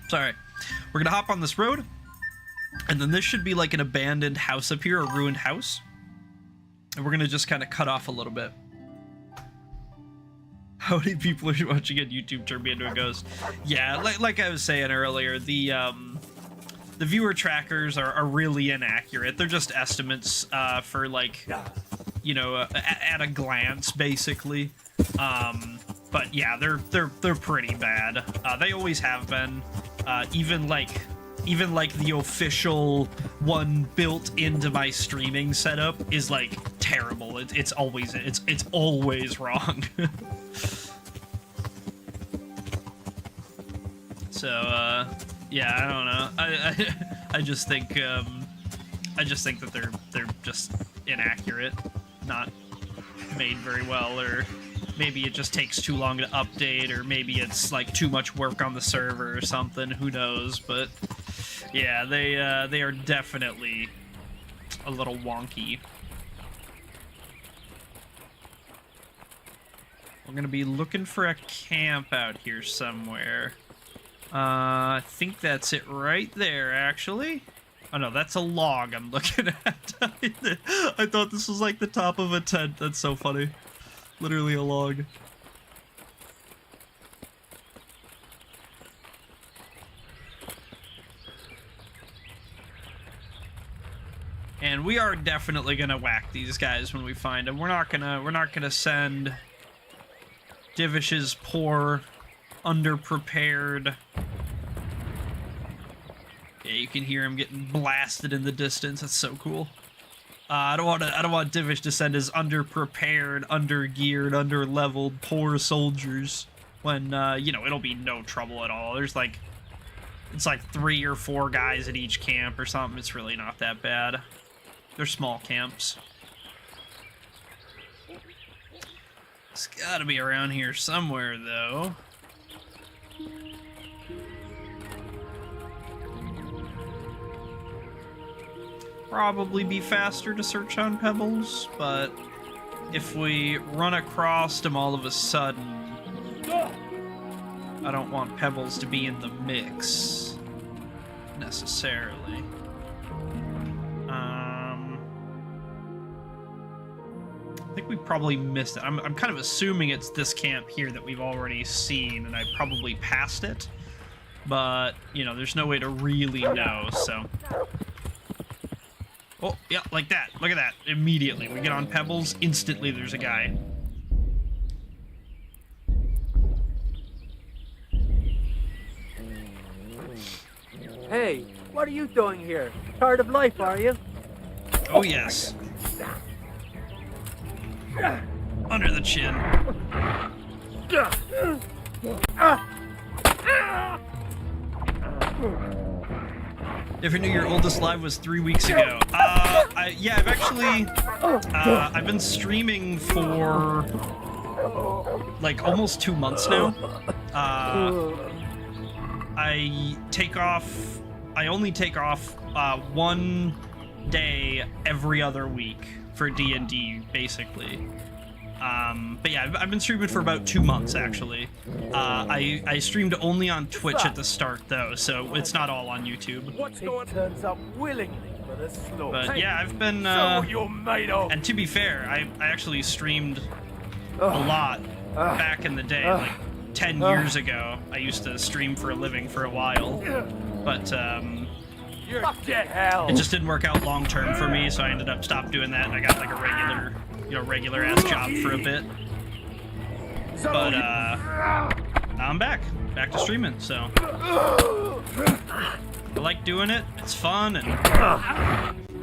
Speaker 1: Sorry. We're gonna hop on this road, and then this should be like an abandoned house up here, a ruined house. And we're gonna just kind of cut off a little bit. How many people are watching on YouTube turn me into a ghost? Yeah, like I was saying earlier, the viewer trackers are really inaccurate. They're just estimates for, like, you know, at a glance, basically. But yeah, they're pretty bad. They always have been. Even like the official one built into my streaming setup is like terrible. It's always wrong. So yeah, I don't know. I just think that they're just inaccurate, not made very well, or maybe it just takes too long to update, or maybe it's like too much work on the server or something. Who knows? But yeah, they are definitely a little wonky. We're gonna be looking for a camp out here somewhere. I think that's it right there, actually. Oh no, that's a log I'm looking at. I thought this was like the top of a tent. That's so funny. Literally a log. And we are definitely gonna whack these guys when we find them. We're not gonna send Divish's poor, underprepared. Yeah, you can hear him getting blasted in the distance. That's so cool. I don't want Divish to send his underprepared, undergeared, underleveled, poor soldiers when you know, it'll be no trouble at all. It's like 3 or 4 guys at each camp or something. It's really not that bad. They're small camps. It's gotta be around here somewhere, though. Probably be faster to search on Pebbles, but if we run across them all of a sudden, I don't want Pebbles to be in the mix, necessarily. I think we probably missed it. I'm kind of assuming it's this camp here that we've already seen, and I probably passed it, but, you know, there's no way to really know, so... Oh, yeah, like that. Look at that. Immediately. We get on Pebbles, instantly there's a guy.
Speaker 24: Hey, what are you doing here? Tired of life, are you?
Speaker 1: Oh, yes. Under the chin. If you knew your oldest live was 3 weeks ago. Yeah, I've actually, I've been streaming for, like, almost 2 months now. I only take off, 1 day every other week for D&D, basically. But yeah, I've been streaming for about 2 months, actually. I streamed only on Twitch at the start, though, so it's not all on YouTube.
Speaker 24: It turns up willingly for the slaughter.
Speaker 1: But yeah, I've been,
Speaker 24: Show what you're made of.
Speaker 1: and to be fair, I actually streamed a lot back in the day, like 10 years ago. I used to stream for a living for a while, but it just didn't work out long term for me, so I ended up stopped doing that, and I got like a regular ass job for a bit. But now I'm back to streaming, so I like doing it. It's fun, and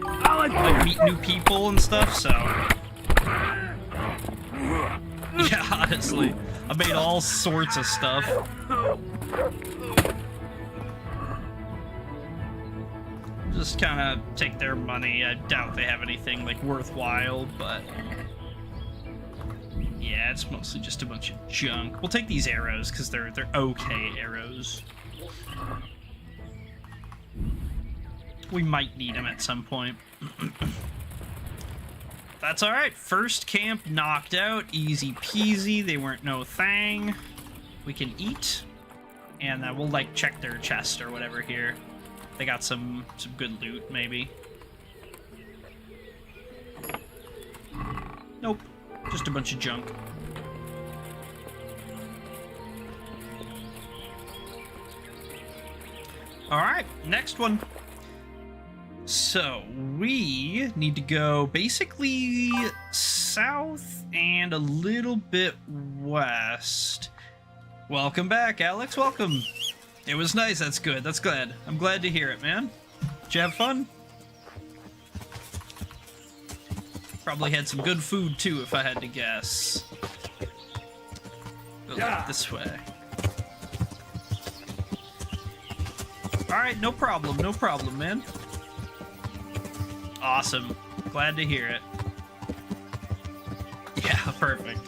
Speaker 1: I like meet new people and stuff, so yeah, honestly, I made all sorts of stuff. Just kind of take their money. I doubt they have anything like worthwhile, but yeah, it's mostly just a bunch of junk. We'll take these arrows because they're okay arrows. We might need them at some point. That's alright. First camp knocked out. Easy peasy. They weren't no thing. We can eat. And we'll, like, check their chest or whatever here. They got some good loot, maybe. Nope. Just a bunch of junk. Alright, next one. So, we need to go basically south and a little bit west. Welcome back, Alex. Welcome. It was nice. That's good. That's glad. I'm glad to hear it, man. Did you have fun? Probably had some good food, too, if I had to guess. Go this way. Alright, no problem, man. Awesome. Glad to hear it. Yeah, perfect.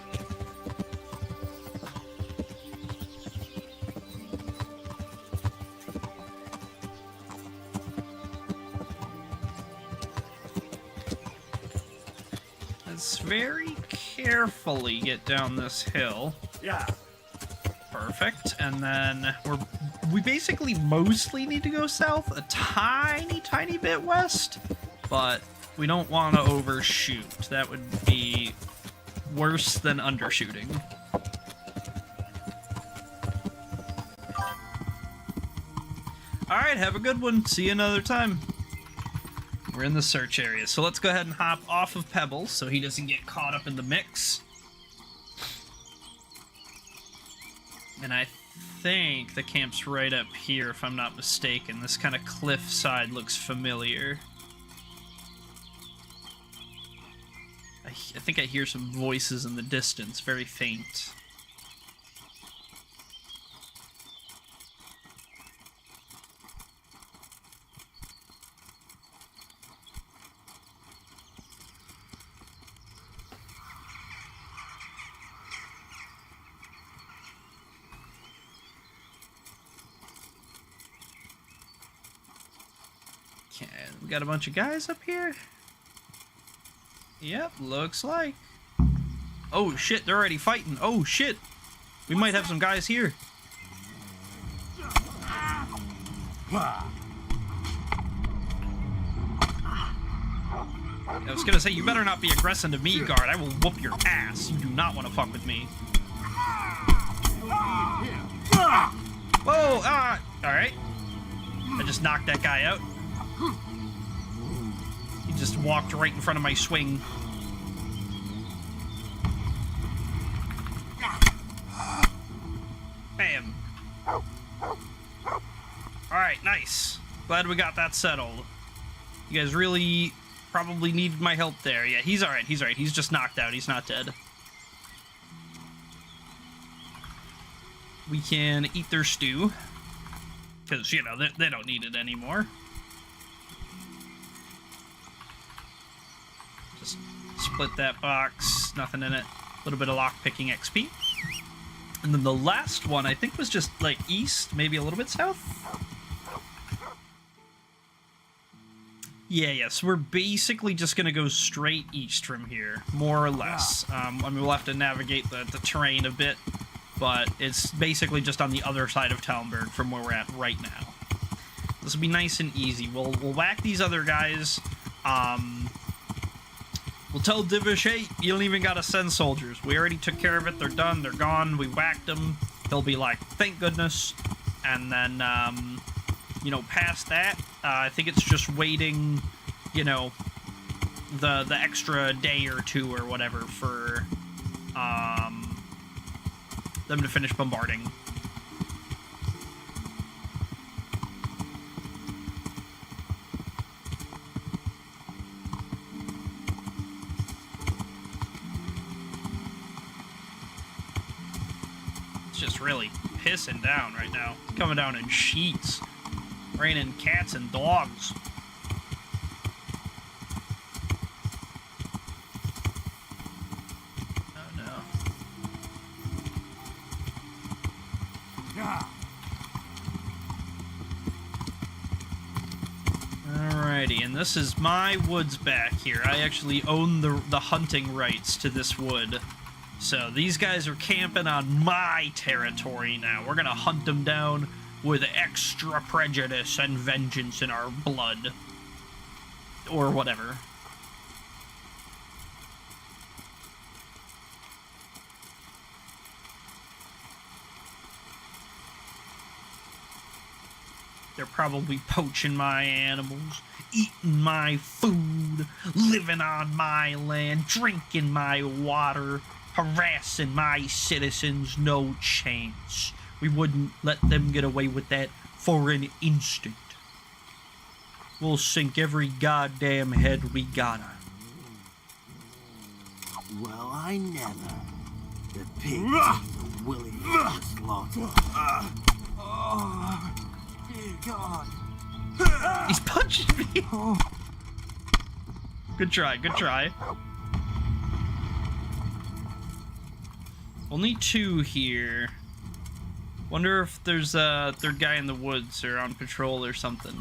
Speaker 1: Let's very carefully get down this hill.
Speaker 2: Yeah.
Speaker 1: Perfect. And then we basically mostly need to go south, a tiny bit west, but we don't want to overshoot. That would be worse than undershooting. Alright, have a good one. See you another time. We're in the search area, so let's go ahead and hop off of Pebbles so he doesn't get caught up in the mix. And I think the camp's right up here, if I'm not mistaken. This kind of cliff side looks familiar. I think I hear some voices in the distance, very faint. Okay, we got a bunch of guys up here. Yep, looks like. Oh shit, they're already fighting. Oh shit. We might have some guys here. I was gonna say, you better not be aggressing to me, guard. I will whoop your ass. You do not want to fuck with me. Whoa, alright. I just knocked that guy out. He just walked right in front of my swing. Bam. Alright, nice. Glad we got that settled. You guys really probably needed my help there. Yeah, he's alright, he's alright. He's just knocked out, he's not dead. We can eat their stew. Because, you know, they don't need it anymore. Just split that box, nothing in it. A little bit of lockpicking XP. And then the last one, I think, was just, like, east, maybe a little bit south? Yeah, so we're basically just going to go straight east from here, more or less. I mean, we'll have to navigate the terrain a bit, but it's basically just on the other side of Talmberg from where we're at right now. This will be nice and easy. We'll whack these other guys. We'll tell Divish, hey, you don't even gotta send soldiers. We already took care of it. They're done. They're gone. We whacked them. He'll be like, thank goodness. And then, you know, past that, I think it's just waiting, you know, the extra day or two or whatever for them to finish bombarding. It's just really pissing down right now. It's coming down in sheets. Raining cats and dogs. Oh no. Alrighty, and this is my woods back here. I actually own the hunting rights to this wood. So these guys are camping on my territory now. We're gonna hunt them down with extra prejudice and vengeance in our blood. Or whatever. They're probably poaching my animals, eating my food, living on my land, drinking my water, harassing my citizens. No chance. We wouldn't let them get away with that for an instant. We'll sink every goddamn head we gotta.
Speaker 3: Well, I never. The pigs are willing to slaughter. Oh, dear God.
Speaker 1: He's punching me. Good try, good try. Only two here. Wonder if there's a third guy in the woods or on patrol or something.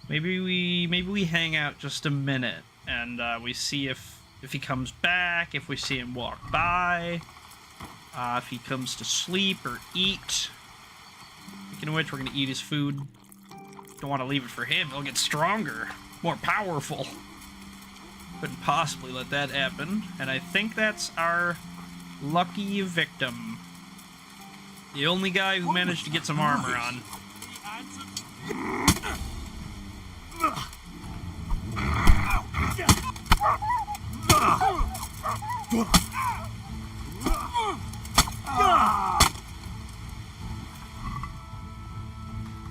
Speaker 1: Maybe we hang out just a minute and we see if he comes back, if we see him walk by, if he comes to sleep or eat. Speaking of which, we're gonna eat his food. Don't want to leave it for him. He'll get stronger, more powerful. Couldn't possibly let that happen. And I think that's our lucky victim. The only guy who managed to get some armor on.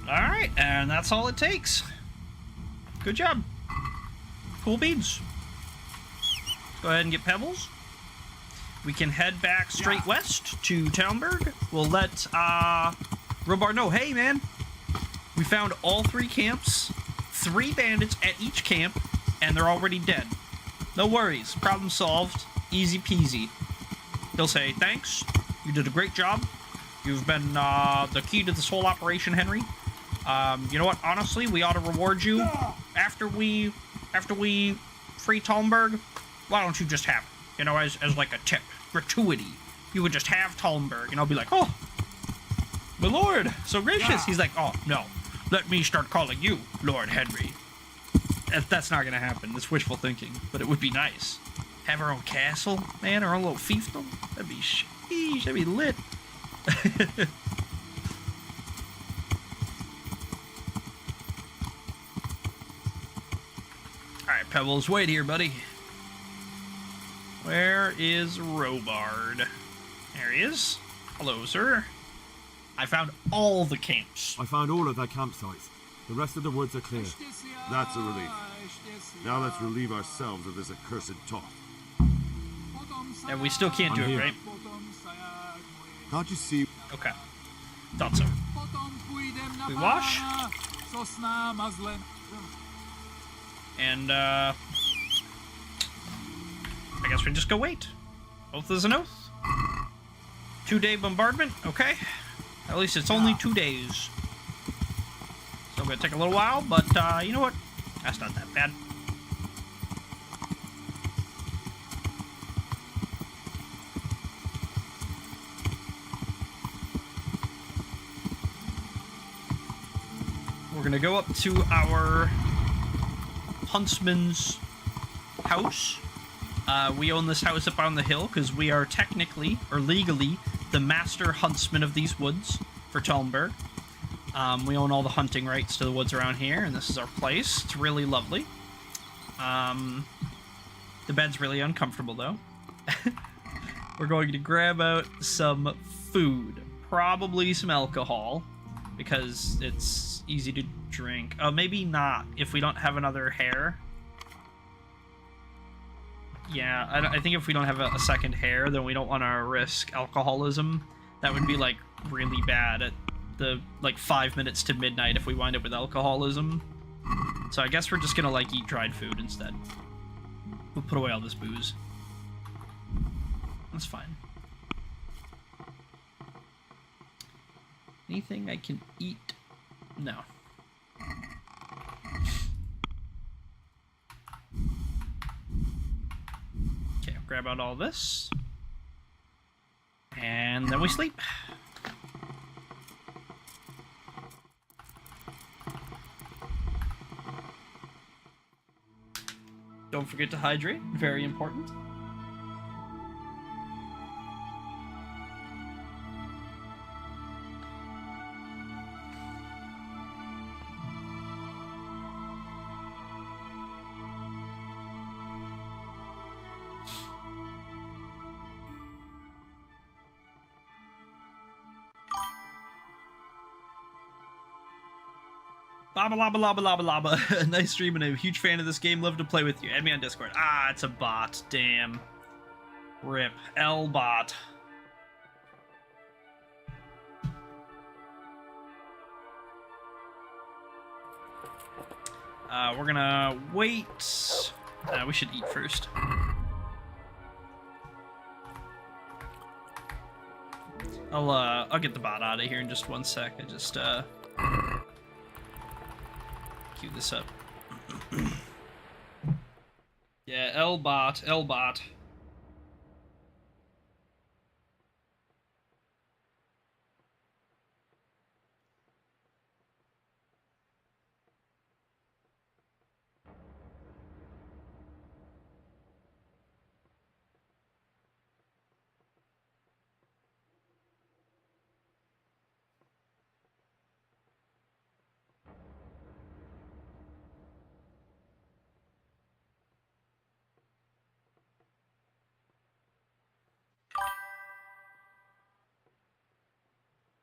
Speaker 1: Alright, and that's all it takes. Good job. Cool beans. Let's go ahead and get pebbles. We can head back straight west to Talmberg. We'll let Robar know, hey man, we found all 3 camps, 3 bandits at each camp, and they're already dead. No worries, problem solved, easy peasy. He'll say, thanks, you did a great job. You've been the key to this whole operation, Henry. You know what, honestly, we ought to reward you. After we free Talmberg, why don't you just have it? You know, as like a tip, gratuity. You would just have Talmberg, and I'll be like, oh, my lord, so gracious. Yeah. He's like, oh, no, let me start calling you Lord Henry. That's not gonna happen. It's wishful thinking, but it would be nice. Have our own castle, man, our own little fiefdom. That'd be sheesh, that'd be lit. Alright, Pebbles, wait here, buddy. Where is Robard? There he is. Hello, sir. I found all the camps.
Speaker 16: I found all of their campsites. The rest of the woods are clear.
Speaker 17: That's a relief. Now let's relieve ourselves of this accursed Toth.
Speaker 1: And we still can't do it, right?
Speaker 17: Can't you see?
Speaker 1: Okay. Thought so. We wash. And, I guess we just go wait. Oath is an oath. 2-day bombardment, okay. At least it's only 2 days. Still gonna take a little while, but, you know what? That's not that bad. We're gonna go up to our huntsman's house. We own this house up on the hill because we are technically, or legally, the master huntsman of these woods for Talmberg. We own all the hunting rights to the woods around here, and this is our place. It's really lovely. The bed's really uncomfortable, though. We're going to grab out some food. Probably some alcohol, because it's easy to drink. Oh, maybe not, if we don't have another hare. Yeah, I think if we don't have a second hare, then we don't want to risk alcoholism. That would be, like, really bad at the, like, 5 minutes to midnight if we wind up with alcoholism. So I guess we're just gonna, like, eat dried food instead. We'll put away all this booze. That's fine. Anything I can eat? No. Okay, I'll grab out all this. And then we sleep. Don't forget to hydrate, very important. Laba laba laba laba laba. Nice stream and I'm a huge fan of this game. Love to play with you. Add me on Discord. Ah, it's a bot. Damn. Rip. L-bot. We're gonna wait. We should eat first. I'll get the bot out of here in just 1 sec. I just cue this up. Yeah, L-bot, L-bot.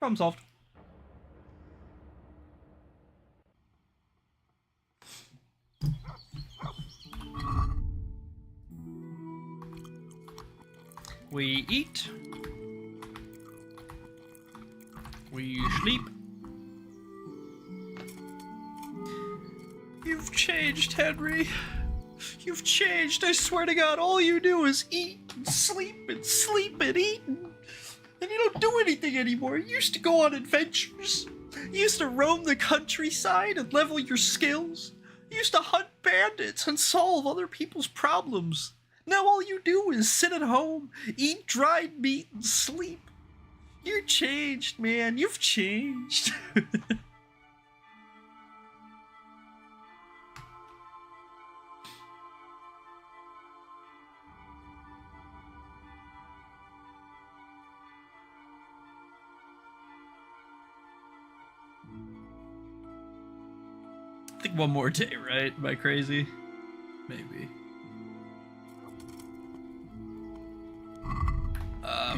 Speaker 1: Problem solved. We eat. We sleep. You've changed, Henry. You've changed. I swear to God, all you do is eat and sleep and sleep and eat. And you don't do anything anymore. You used to go on adventures. You used to roam the countryside and level your skills. You used to hunt bandits and solve other people's problems. Now all you do is sit at home, eat dried meat, and sleep. You're changed, man. You've changed. I think one more day, right? Am I crazy? Maybe.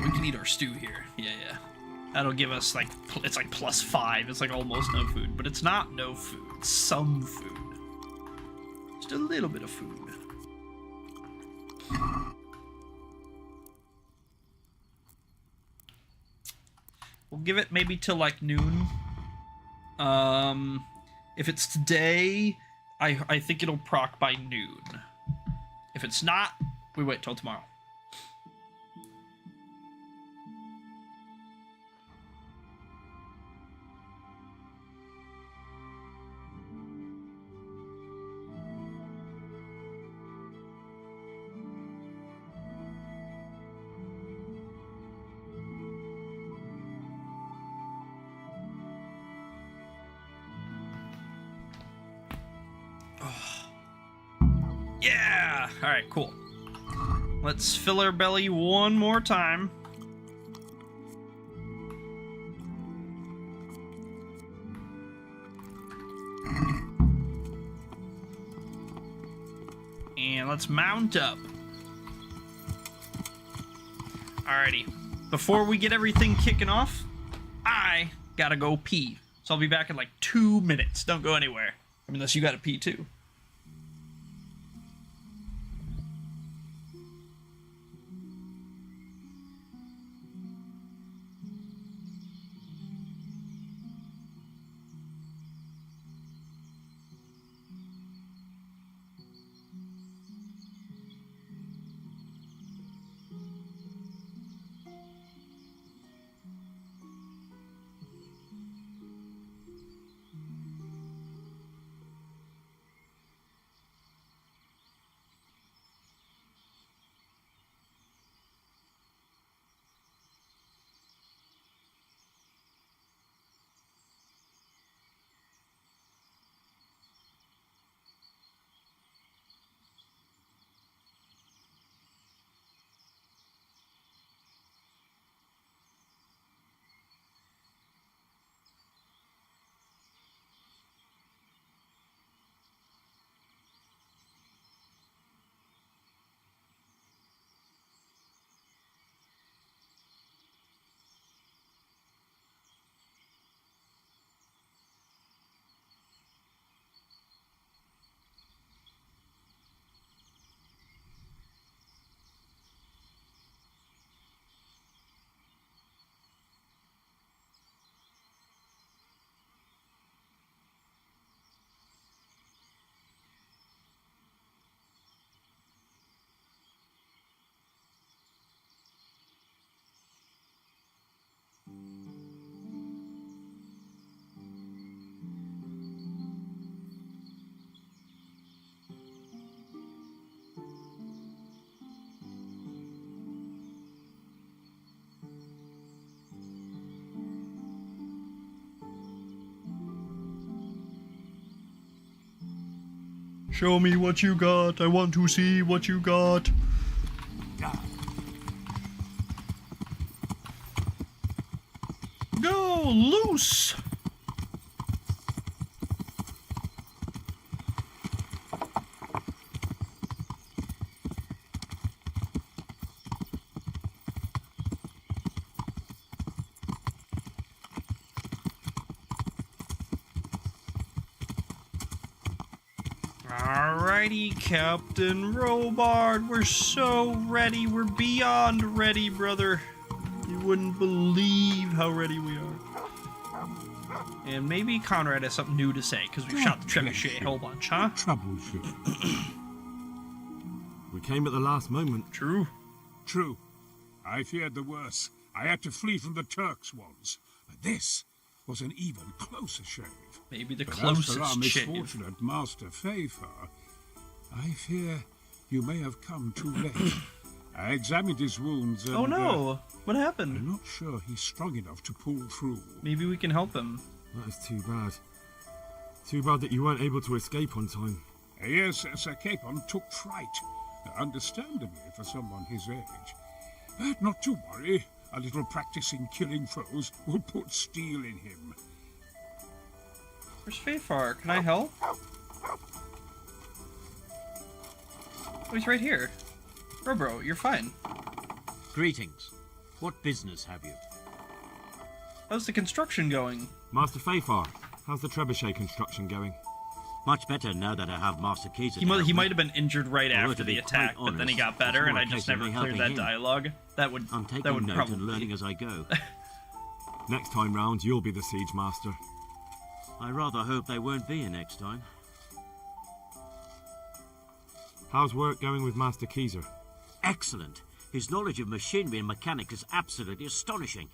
Speaker 1: We can eat our stew here. Yeah. That'll give us, like, it's like +5. It's like almost no food. But it's not no food. It's some food. Just a little bit of food. We'll give it maybe till, like, noon. If it's today, I think it'll proc by noon. If it's not, we wait till tomorrow. Yeah! Alright, cool. Let's fill our belly one more time. And let's mount up. Alrighty. Before we get everything kicking off, I gotta go pee. So I'll be back in like 2 minutes. Don't go anywhere. I mean, unless you gotta pee too. Show me what you got. I want to see what you got. Go loose. Alrighty, Captain Robard, we're so ready. We're beyond ready, brother. You wouldn't believe how ready we are. And maybe Conrad has something new to say, because we shot the trebuchet a whole bunch, huh?
Speaker 16: Troubleshoot. We came at the last moment.
Speaker 1: True.
Speaker 2: True. I feared the worst. I had to flee from the Turks once. But this was an even closer shave.
Speaker 1: Maybe the
Speaker 2: but
Speaker 1: closest
Speaker 2: as for our
Speaker 1: shave.
Speaker 2: misfortunate Master Fafar, I fear you may have come too late. I examined his wounds and...
Speaker 1: Oh no! What happened?
Speaker 2: I'm not sure he's strong enough to pull through.
Speaker 1: Maybe we can help him.
Speaker 16: That is too bad. Too bad that you weren't able to escape on time.
Speaker 2: Yes, Sir Capon took fright. Understandably for someone his age. But not to worry. A little practice in killing foes will put steel in him.
Speaker 1: Where's Fafar? Can I help? Oh, he's right here. Bro, you're fine.
Speaker 15: Greetings. What business have you?
Speaker 1: How's the construction going?
Speaker 16: Master Fafar, how's the trebuchet construction going?
Speaker 15: Much better now that I have Master Keyser.
Speaker 1: He might have been injured right after the attack, but then he got better, and I just never cleared that dialogue. That would
Speaker 15: I'm taking
Speaker 1: that would
Speaker 15: note
Speaker 1: probably
Speaker 15: and learning as I go.
Speaker 16: Next time round, you'll be the siege master.
Speaker 15: I rather hope they won't be here next time.
Speaker 16: How's work going with Master Keyser?
Speaker 15: Excellent. His knowledge of machinery and mechanics is absolutely astonishing.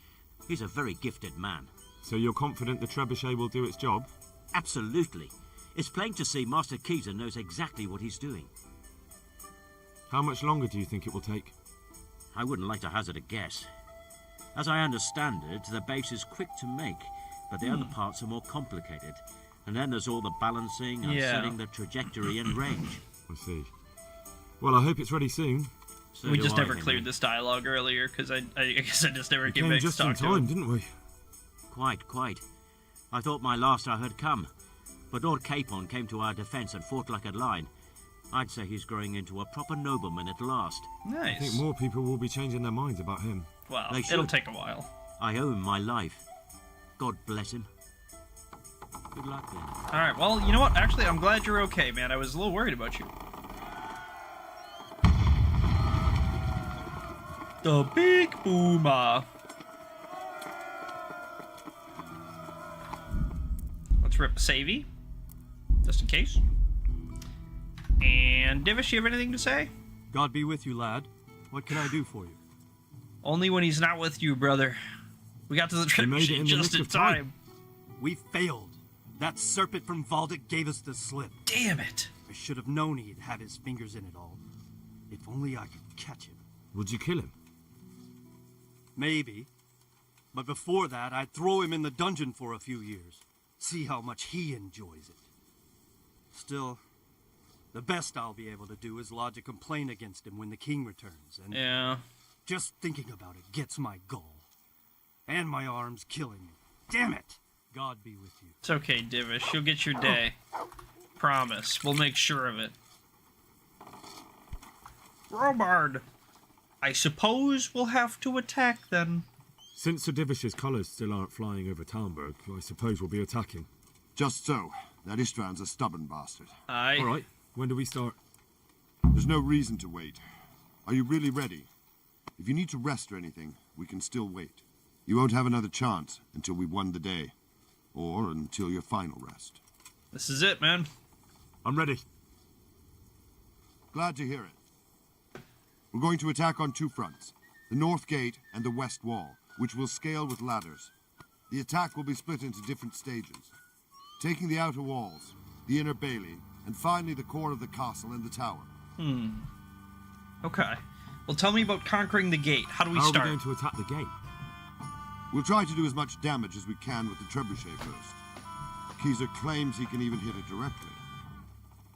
Speaker 15: He's a very gifted man.
Speaker 16: So you're confident the trebuchet will do its job?
Speaker 15: Absolutely. It's plain to see Master Keyser knows exactly what he's doing.
Speaker 16: How much longer do you think it will take?
Speaker 15: I wouldn't like to hazard a guess. As I understand it, the base is quick to make, but the other parts are more complicated. And then there's all the balancing and setting the trajectory and range.
Speaker 16: I see. Well, I hope it's ready soon.
Speaker 15: So
Speaker 1: we
Speaker 15: do
Speaker 1: just
Speaker 15: I,
Speaker 1: never
Speaker 15: Henry.
Speaker 1: cleared this dialogue earlier because I guess I just never
Speaker 16: We
Speaker 1: came
Speaker 16: came
Speaker 1: back
Speaker 16: just
Speaker 1: to
Speaker 16: in
Speaker 1: talk to
Speaker 16: time,
Speaker 1: him.
Speaker 16: didn't we?
Speaker 15: Quite. I thought my last hour had come. But Lord Capon came to our defence and fought like a lion. I'd say he's growing into a proper nobleman at last.
Speaker 1: Nice.
Speaker 16: I think more people will be changing their minds about him.
Speaker 1: Well,
Speaker 15: They
Speaker 1: it'll
Speaker 15: should.
Speaker 1: take a while.
Speaker 15: I owe him my life. God bless him. Good luck then.
Speaker 1: All right. Well, you know what? Actually, I'm glad you're okay, man. I was a little worried about you. The big boomer. Let's rip Savvy, just in case. And Divish, you have anything to say?
Speaker 18: God be with you, lad. What can I do for you?
Speaker 1: Only when he's not with you, brother. We got to the trip
Speaker 18: made it in the
Speaker 1: just
Speaker 18: nick
Speaker 1: in
Speaker 18: of time.
Speaker 1: time.
Speaker 18: We failed. That serpent from Valdic gave us the slip.
Speaker 1: Damn it.
Speaker 18: I should have known he'd had his fingers in it all. If only I could catch him.
Speaker 16: Would you kill him?
Speaker 18: Maybe. But before that, I'd throw him in the dungeon for a few years. See how much he enjoys it. Still, the best I'll be able to do is lodge a complaint against him when the king returns. And
Speaker 1: yeah.
Speaker 18: Just thinking about it gets my gall. And my arm's killing me. Damn it! God be with you.
Speaker 1: It's okay, Divish. You'll get your day. Promise. We'll make sure of it. Robard. I suppose we'll have to attack then.
Speaker 16: Since Sir Divish's colours still aren't flying over Talmberg, I suppose we'll be attacking.
Speaker 17: Just so. That Istvan's a stubborn bastard.
Speaker 1: Aye.
Speaker 16: All right. When do we start?
Speaker 17: There's no reason to wait. Are you really ready? If you need to rest or anything, we can still wait. You won't have another chance until we've won the day. Or until your final rest.
Speaker 1: This is it, man.
Speaker 16: I'm ready.
Speaker 17: Glad to hear it. We're going to attack on two fronts. The north gate and the west wall, which will scale with ladders. The attack will be split into different stages. Taking the outer walls, the inner bailey, and finally the core of the castle and the tower.
Speaker 1: Okay. Well, tell me about conquering the gate. How do we
Speaker 16: How
Speaker 1: start?
Speaker 16: are we going to attack the gate?
Speaker 17: We'll try to do as much damage as we can with the trebuchet first. Keezer claims he can even hit it directly.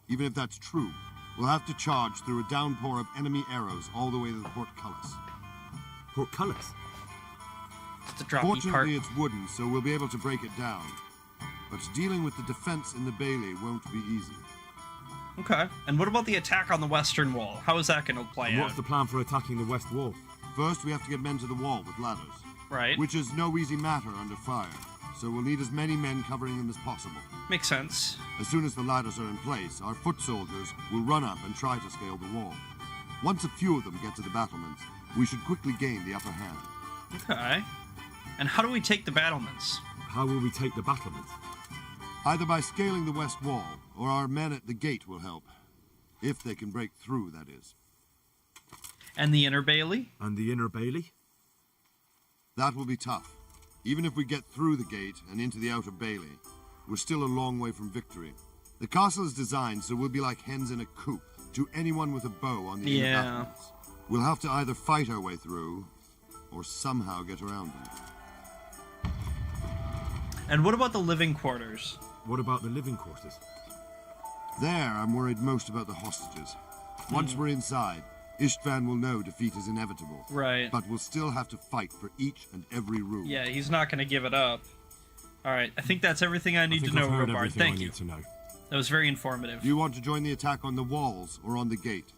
Speaker 17: Even if that's true, we'll have to charge through a downpour of enemy arrows all the way to the portcullis.
Speaker 16: Portcullis?
Speaker 1: It's the droppy part.
Speaker 17: Fortunately, it's wooden, so we'll be able to break it down. But dealing with the defense in the bailey won't be easy.
Speaker 1: Okay. And what about the attack on the western wall? How is that going to play
Speaker 16: And
Speaker 1: out?
Speaker 16: what's the plan for attacking the west wall?
Speaker 17: First, we have to get men to the wall with ladders.
Speaker 1: Right.
Speaker 17: Which is no easy matter under fire, so we'll need as many men covering them as possible.
Speaker 1: Makes sense.
Speaker 17: As soon as the ladders are in place, our foot soldiers will run up and try to scale the wall. Once a few of them get to the battlements, we should quickly gain the upper hand.
Speaker 1: Okay. And how do we take the battlements?
Speaker 16: How will we take the battlements?
Speaker 17: Either by scaling the west wall, or our men at the gate will help. If they can break through, that is.
Speaker 1: And the inner bailey?
Speaker 16: And the inner bailey?
Speaker 17: That will be tough. Even if we get through the gate and into the outer bailey, we're still a long way from victory. The castle is designed so we'll be like hens in a coop to anyone with a bow on the inner battlements. We'll have to either fight our way through, or somehow get around them.
Speaker 1: And what about the living quarters?
Speaker 16: What about the living quarters?
Speaker 17: There, I'm worried most about the hostages. Once we're inside, Istvan will know defeat is inevitable.
Speaker 1: Right.
Speaker 17: But we'll still have to fight for each and every room.
Speaker 1: Yeah, he's not going to give it up. All right, I think that's everything I need to know, Robard. Thank you. That was very informative.
Speaker 17: Do you want to join the attack on the walls or on the gate?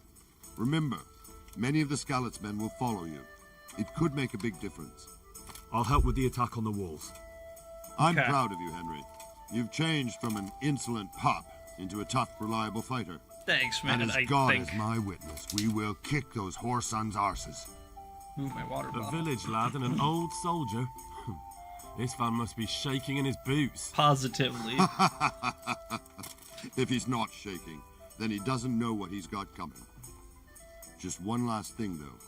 Speaker 17: Remember, many of the Skalitz men will follow you. It could make a big difference.
Speaker 16: I'll help with the attack on the walls.
Speaker 17: I'm proud of you, Henry. You've changed from an insolent pup into a tough, reliable fighter.
Speaker 1: Thanks, man.
Speaker 17: And as
Speaker 1: I
Speaker 17: God
Speaker 1: think...
Speaker 17: is my witness, we will kick those whore sons' arses.
Speaker 1: Move my water
Speaker 21: A
Speaker 1: bottle.
Speaker 21: village lad and an old soldier. This man must be shaking in his boots.
Speaker 1: Positively.
Speaker 17: If he's not shaking, then he doesn't know what he's got coming. Just one last thing, though.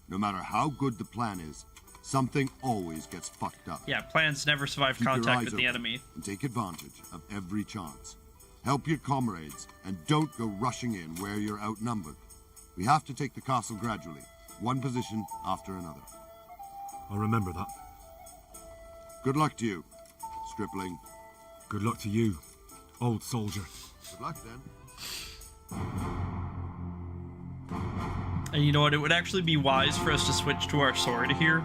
Speaker 17: No matter how good the plan is, something always gets fucked up.
Speaker 1: Yeah, plans never survive
Speaker 17: Keep your
Speaker 1: contact
Speaker 17: eyes
Speaker 1: with the
Speaker 17: open
Speaker 1: enemy.
Speaker 17: And take advantage of every chance. Help your comrades, and don't go rushing in where you're outnumbered. We have to take the castle gradually, one position after another.
Speaker 16: I'll remember that.
Speaker 17: Good luck to you, stripling.
Speaker 16: Good luck to you, old soldier.
Speaker 17: Good luck, then.
Speaker 1: And you know what? It would actually be wise for us to switch to our sword here.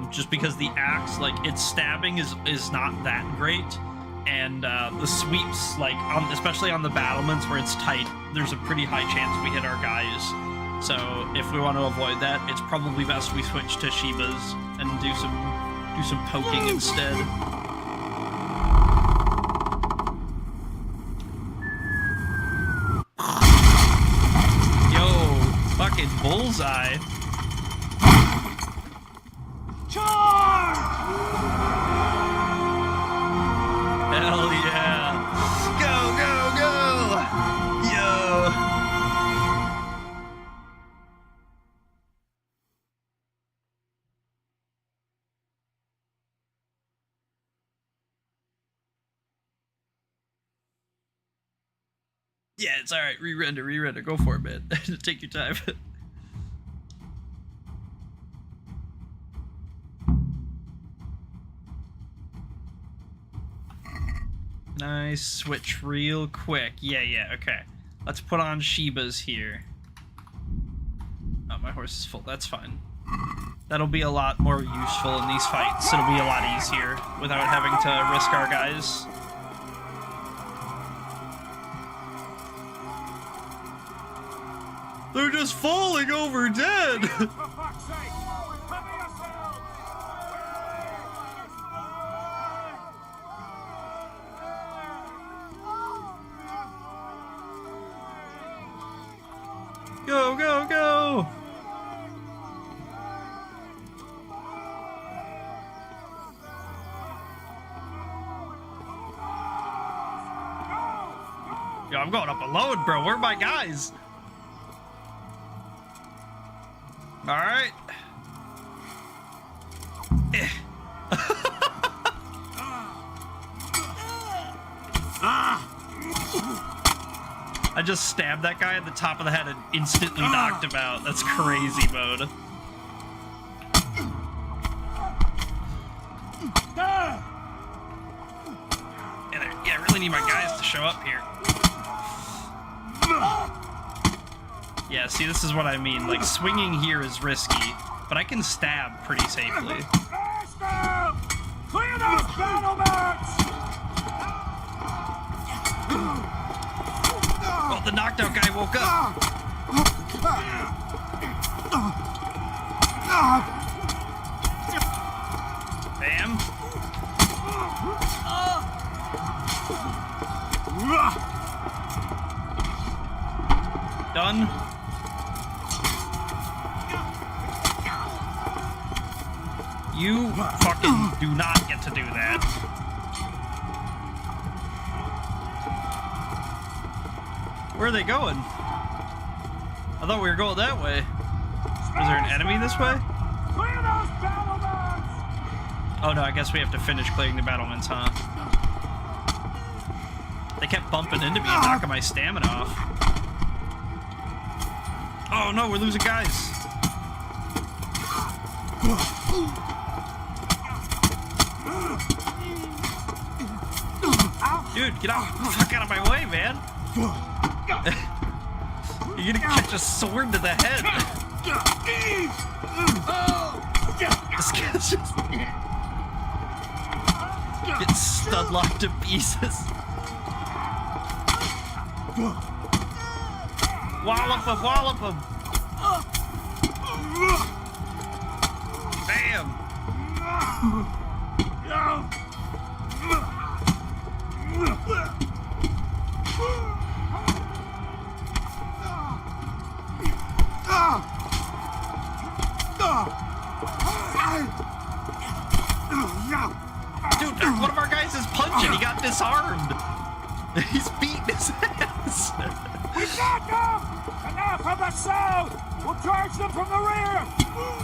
Speaker 1: Just because the axe, like, its stabbing is not that great. And the sweeps, like, especially on the battlements where it's tight, there's a pretty high chance we hit our guys. So if we want to avoid that, it's probably best we switch to Shiba's and do some poking instead. Yo, fucking bullseye.
Speaker 12: Charge!
Speaker 1: Hell yeah. Go, go, go! Yo! Yeah, it's alright. Re-render. Go for it, man. Take your time. Nice. Switch real quick. Yeah, okay. Let's put on Shiba's here. Oh, my horse is full. That's fine. That'll be a lot more useful in these fights. It'll be a lot easier without having to risk our guys. They're just falling over dead! Go, go, go! Yo, I'm going up alone, bro. Where are my guys? Alright. I just stabbed that guy at the top of the head and instantly knocked him out. That's crazy mode. Yeah, I really need my guys to show up here. Yeah, see, this is what I mean. Like, swinging here is risky, but I can stab pretty safely.
Speaker 12: Clear those battle mats!
Speaker 1: Oh, the knocked out guy woke up. Bam. Done. You fucking do not get to do that. Where are they going? I thought we were going that way. Is there an enemy this way?
Speaker 12: Clear those battlements!
Speaker 1: Oh no, I guess we have to finish clearing the battlements, huh? They kept bumping into me and knocking my stamina off. Oh no, we're losing guys. Dude, get out! Fuck out of my way, man! You're gonna catch a sword to the head. This guy's just getting stud locked to pieces. Wallop him! Wallop him! Bam! Dude, one of our guys is punching. He got disarmed. He's beating his ass.
Speaker 12: We got them! And now from the south! We'll charge them from the rear!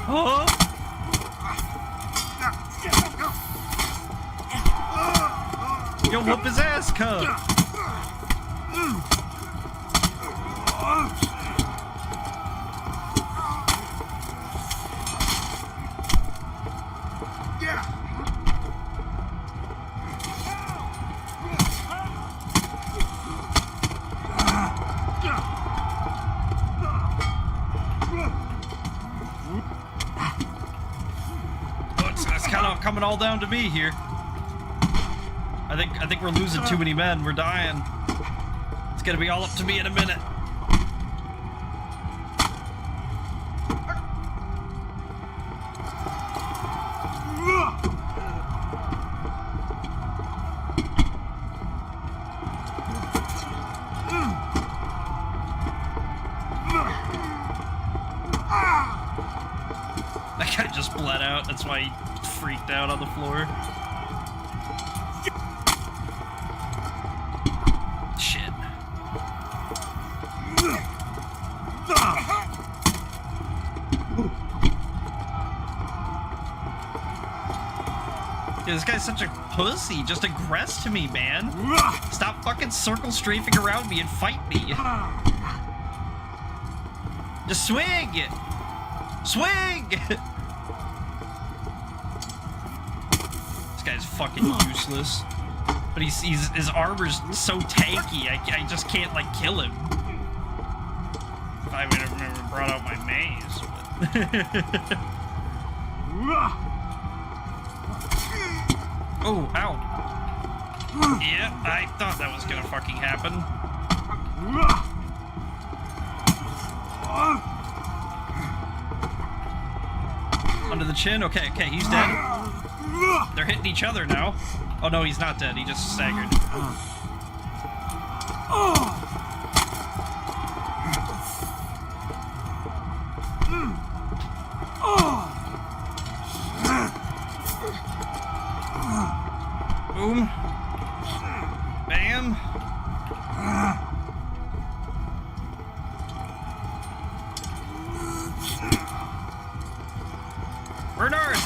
Speaker 1: Huh? Yo, whoop his ass, cub! coming all down to me here. I think we're losing too many men. We're dying. It's gonna be all up to me in a minute. That guy just bled out. That's why he freaked out on the floor. Shit. Dude, this guy's such a pussy. Just aggress to me, man. Stop fucking circle strafing around me and fight me. Just swing! Swing! This guy's fucking useless. But his armor's so tanky, I just can't, like, kill him. If I would have brought out my maze, but... Oh, ow. Yeah, I thought that was gonna fucking happen. Under the chin? Okay, he's dead. They're hitting each other now. Oh no, he's not dead, he just staggered. Boom. Bam. Bernard!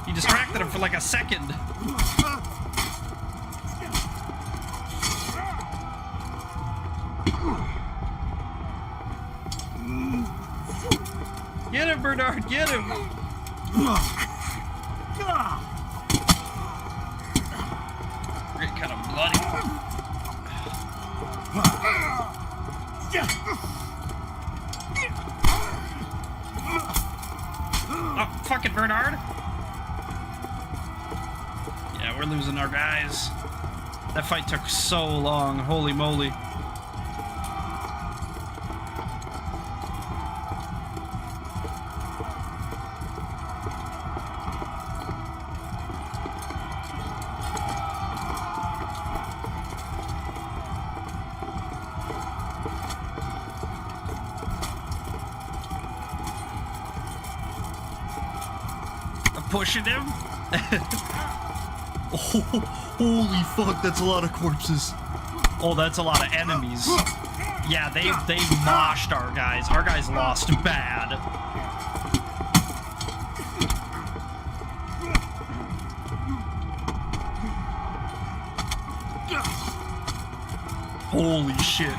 Speaker 1: You distracted him for like a second. Get him, Bernard, get him! Great kind of bloody. Oh, fuck it, Bernard. Yeah, we're losing our guys. That fight took so long, holy moly. Pushing him? Oh, holy fuck, that's a lot of corpses. Oh, that's a lot of enemies. Yeah, they moshed our guys. Our guys lost bad. Holy shit.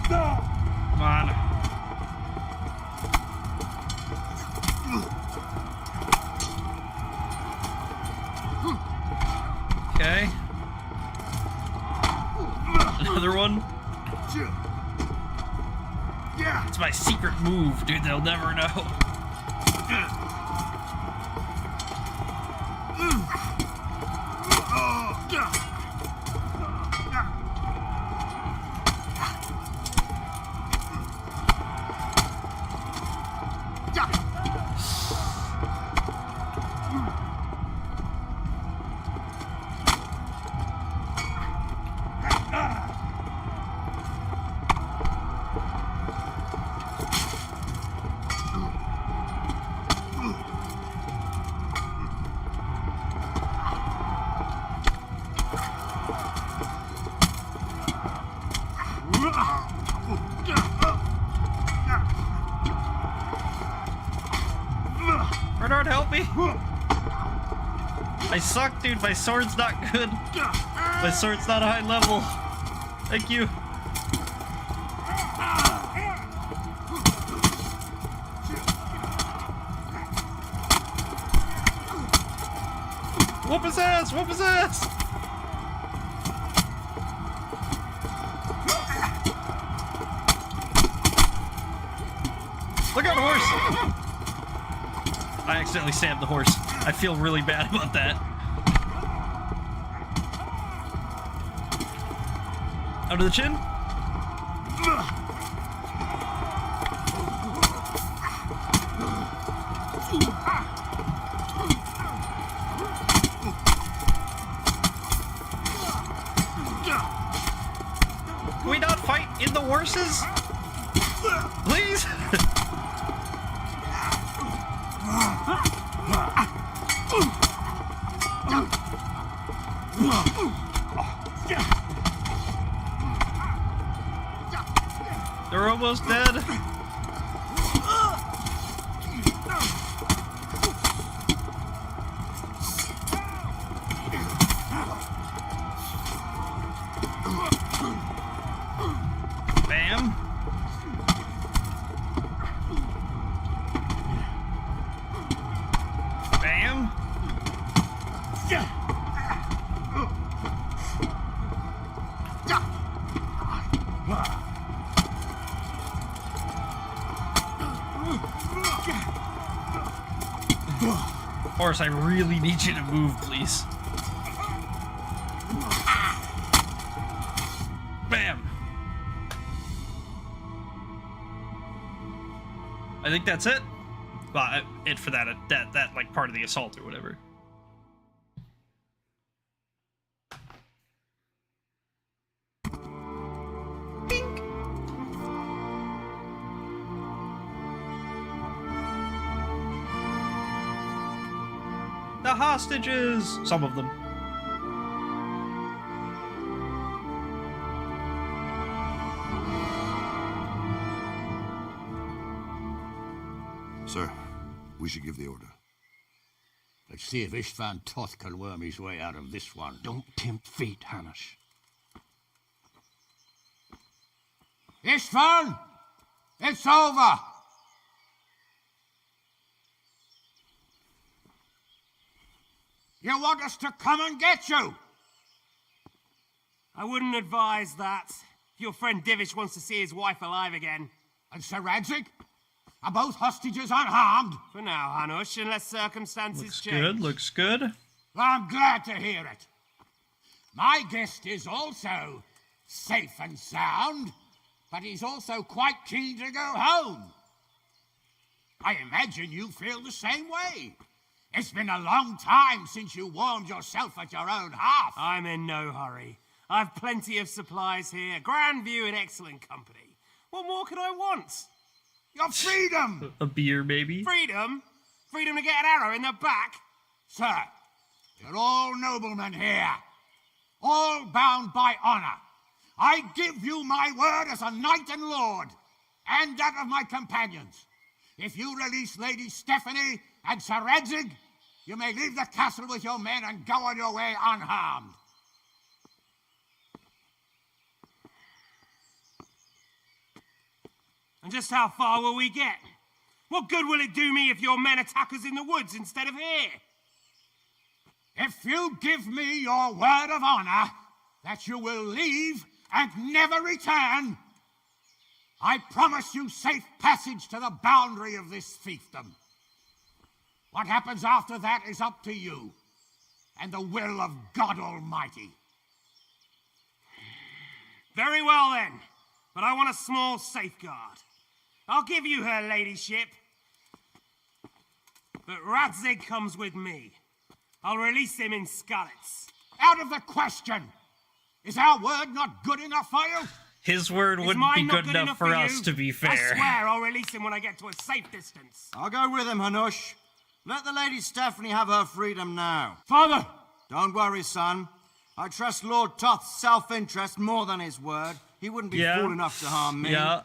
Speaker 1: Come on. Okay. Another one. It's my secret move, dude. They'll never know. Bernard, help me! I suck, dude. My sword's not good. My sword's not a high level. Thank you. Whoop his ass! Whoop his ass! Look out, horse! I accidentally stabbed the horse. I feel really bad about that. Under the chin? Can we not fight in the horses? Please? They're almost dead. Bam. Bam. Horse, I really need you to move, please. Bam. I think that's it. Well, it for that like part of the assault or whatever. Pink. The hostages! Some of them.
Speaker 17: Sir, we should give the order.
Speaker 5: Let's see if Istvan Toth can worm his way out of this one.
Speaker 18: Don't tempt fate, Hanush.
Speaker 11: Istvan! It's over! You want us to come and get you?
Speaker 12: I wouldn't advise that. Your friend Divish wants to see his wife alive again.
Speaker 11: And Sir Radzig? Are both hostages unharmed?
Speaker 12: For now, Hanush, unless circumstances change.
Speaker 1: Good, looks good.
Speaker 11: Well, I'm glad to hear it. My guest is also safe and sound, but he's also quite keen to go home. I imagine you feel the same way. It's been a long time since you warmed yourself at your own hearth.
Speaker 12: I'm in no hurry. I've plenty of supplies here, grand view and excellent company. What more could I want?
Speaker 11: Your freedom!
Speaker 1: A beer, maybe?
Speaker 12: Freedom? Freedom to get an arrow in the back?
Speaker 11: Sir, you're all noblemen here. All bound by honor. I give you my word as a knight and lord, and that of my companions. If you release Lady Stephanie and Sir Radzig, you may leave the castle with your men and go on your way unharmed.
Speaker 12: And just how far will we get? What good will it do me if your men attack us in the woods instead of here?
Speaker 11: If you give me your word of honor that you will leave and never return, I promise you safe passage to the boundary of this fiefdom. What happens after that is up to you and the will of God Almighty.
Speaker 12: Very well then, but I want a small safeguard. I'll give you her ladyship, but Radzig comes with me. I'll release him in Skalitz.
Speaker 11: Out of the question! Is our word not good enough for you?
Speaker 1: His word wouldn't be good enough for us, to be fair.
Speaker 12: I swear I'll release him when I get to a safe distance.
Speaker 20: I'll go with him, Hanush. Let the Lady Stephanie have her freedom now.
Speaker 11: Father!
Speaker 20: Don't worry, son. I trust Lord Toth's self-interest more than his word. He wouldn't be fool enough to harm me.
Speaker 1: Yeah,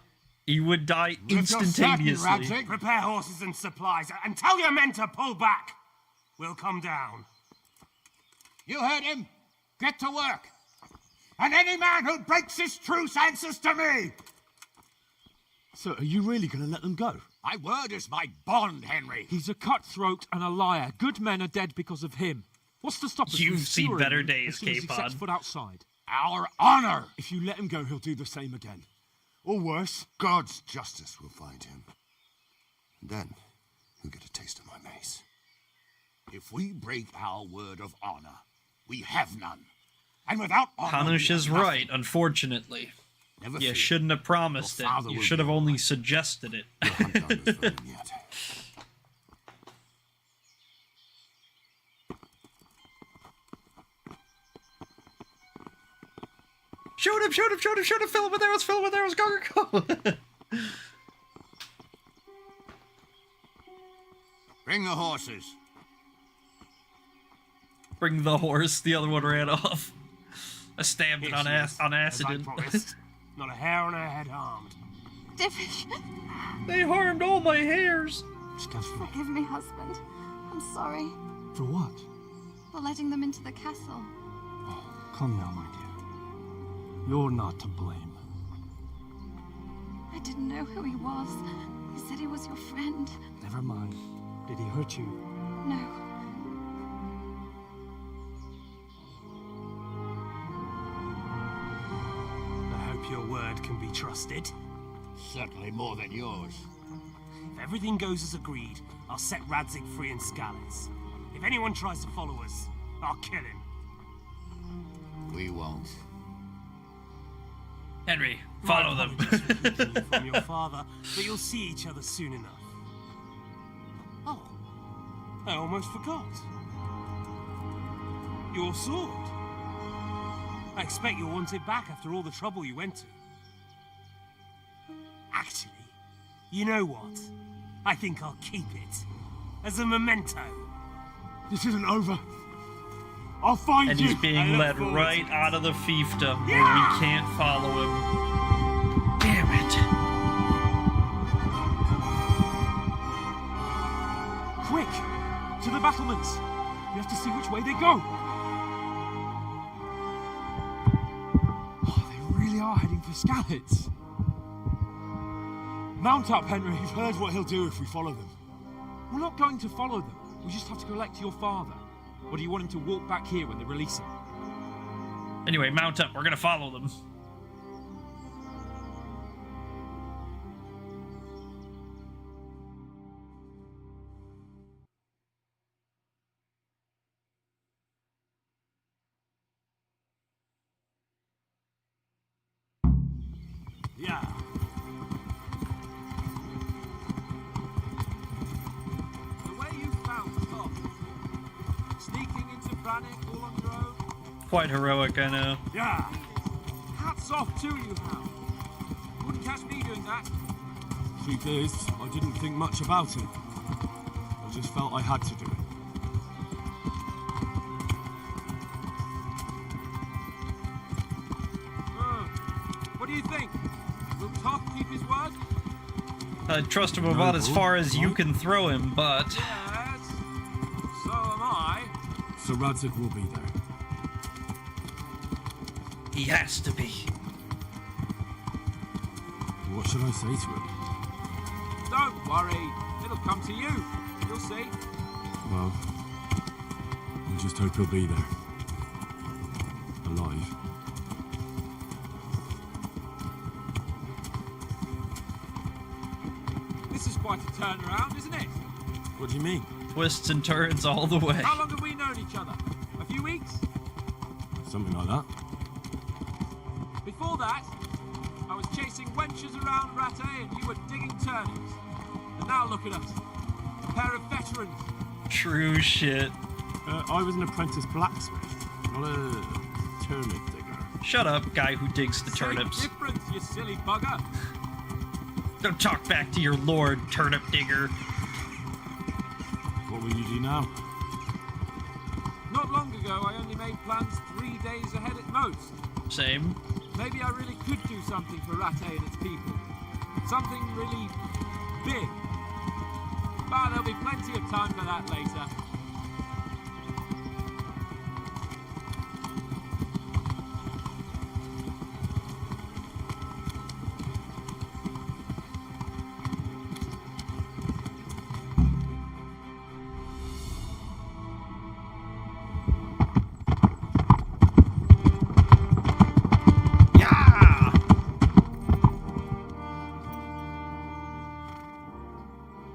Speaker 1: he would die instantaneously.
Speaker 12: Prepare horses and supplies, and tell your men to pull back. We'll come down.
Speaker 11: You heard him. Get to work. And any man who breaks this truce answers to me.
Speaker 7: So, are you really going to let them go?
Speaker 11: My word is my bond, Henry.
Speaker 7: He's a cutthroat and a liar. Good men are dead because of him. What's to stop us?
Speaker 1: You've seen better days,
Speaker 7: as soon as he sets
Speaker 1: Capon.
Speaker 7: foot outside.
Speaker 11: Our honor.
Speaker 7: If you let him go, he'll do the same again. Or worse.
Speaker 17: God's justice will find him. Then, you'll get a taste of my mace.
Speaker 11: If we break our word of honor, we have none. And without honor,
Speaker 1: Hanush is right, unfortunately.
Speaker 11: Never
Speaker 1: You
Speaker 11: fear.
Speaker 1: shouldn't have promised it. You should have only suggested it. Shoot him, shoot him, shoot him, shoot him, fill him with arrows, fill him with arrows, go, go, go.
Speaker 11: Bring the horses.
Speaker 1: Bring the horse, the other one ran off. I stabbed it on accident.
Speaker 12: Not a hair on her head harmed.
Speaker 8: Divish.
Speaker 1: They harmed all my hairs.
Speaker 8: Forgive me, husband. I'm sorry.
Speaker 18: For what?
Speaker 8: For letting them into the castle.
Speaker 18: Come now, my dear. You're not to blame.
Speaker 8: I didn't know who he was. He said he was your friend.
Speaker 18: Never mind. Did he hurt you?
Speaker 8: No.
Speaker 12: I hope your word can be trusted.
Speaker 11: Certainly more than yours.
Speaker 12: If everything goes as agreed, I'll set Radzig free in Skalitz. If anyone tries to follow us, I'll kill him.
Speaker 11: We won't.
Speaker 1: Henry, follow them.
Speaker 12: From your father, but you'll see each other soon enough. Oh, I almost forgot. Your sword. I expect you'll want it back after all the trouble you went to. Actually, you know what? I think I'll keep it. As a memento.
Speaker 18: This isn't over. I'll find
Speaker 1: and
Speaker 18: you.
Speaker 1: he's being led right out of the fiefdom where we can't follow him. Damn it.
Speaker 18: Quick! To the battlements! We have to see which way they go. Oh, they really are heading for Skalitz. Mount up, Henry. You've heard what he'll do if we follow them. We're not going to follow them. We just have to collect your father. Or do you want him to walk back here when they release him?
Speaker 1: Anyway, mount up. We're gonna follow them.
Speaker 12: Yeah. The way you found Toth. Sneaking into Brannick all on your own.
Speaker 1: Quite heroic, I know.
Speaker 12: Yeah. Hats off to you, Hal. Wouldn't catch me doing that.
Speaker 16: Truth is, I didn't think much about it. I just felt I had to do it.
Speaker 12: What do you think? Will Toth keep his word?
Speaker 1: I trust him about as far as you can throw him, but...
Speaker 12: Yes. So am I.
Speaker 16: So Radzig will be there.
Speaker 1: He has to be.
Speaker 16: What should I say to him?
Speaker 12: Don't worry. It'll come to you. You'll see.
Speaker 16: Well, I just hope he'll be there. Alive.
Speaker 12: This is quite a turnaround, isn't it?
Speaker 16: What do you mean?
Speaker 1: Twists and turns all the way.
Speaker 12: How long have we known each other? A few weeks?
Speaker 16: Something like that.
Speaker 12: Before that, I was chasing wenches around Rattay and you were digging turnips. And now look at us. A pair of veterans.
Speaker 1: True shit.
Speaker 16: I was an apprentice blacksmith, not a turnip digger.
Speaker 1: Shut up, guy who digs the turnips.
Speaker 12: Same difference, you silly bugger.
Speaker 1: Don't talk back to your lord, turnip digger.
Speaker 16: What will you do now?
Speaker 12: Not long ago, I only made plans 3 days ahead at most.
Speaker 1: Same.
Speaker 12: Maybe I really could do something for Rattay and its people. Something really big. But there'll be plenty of time for that later.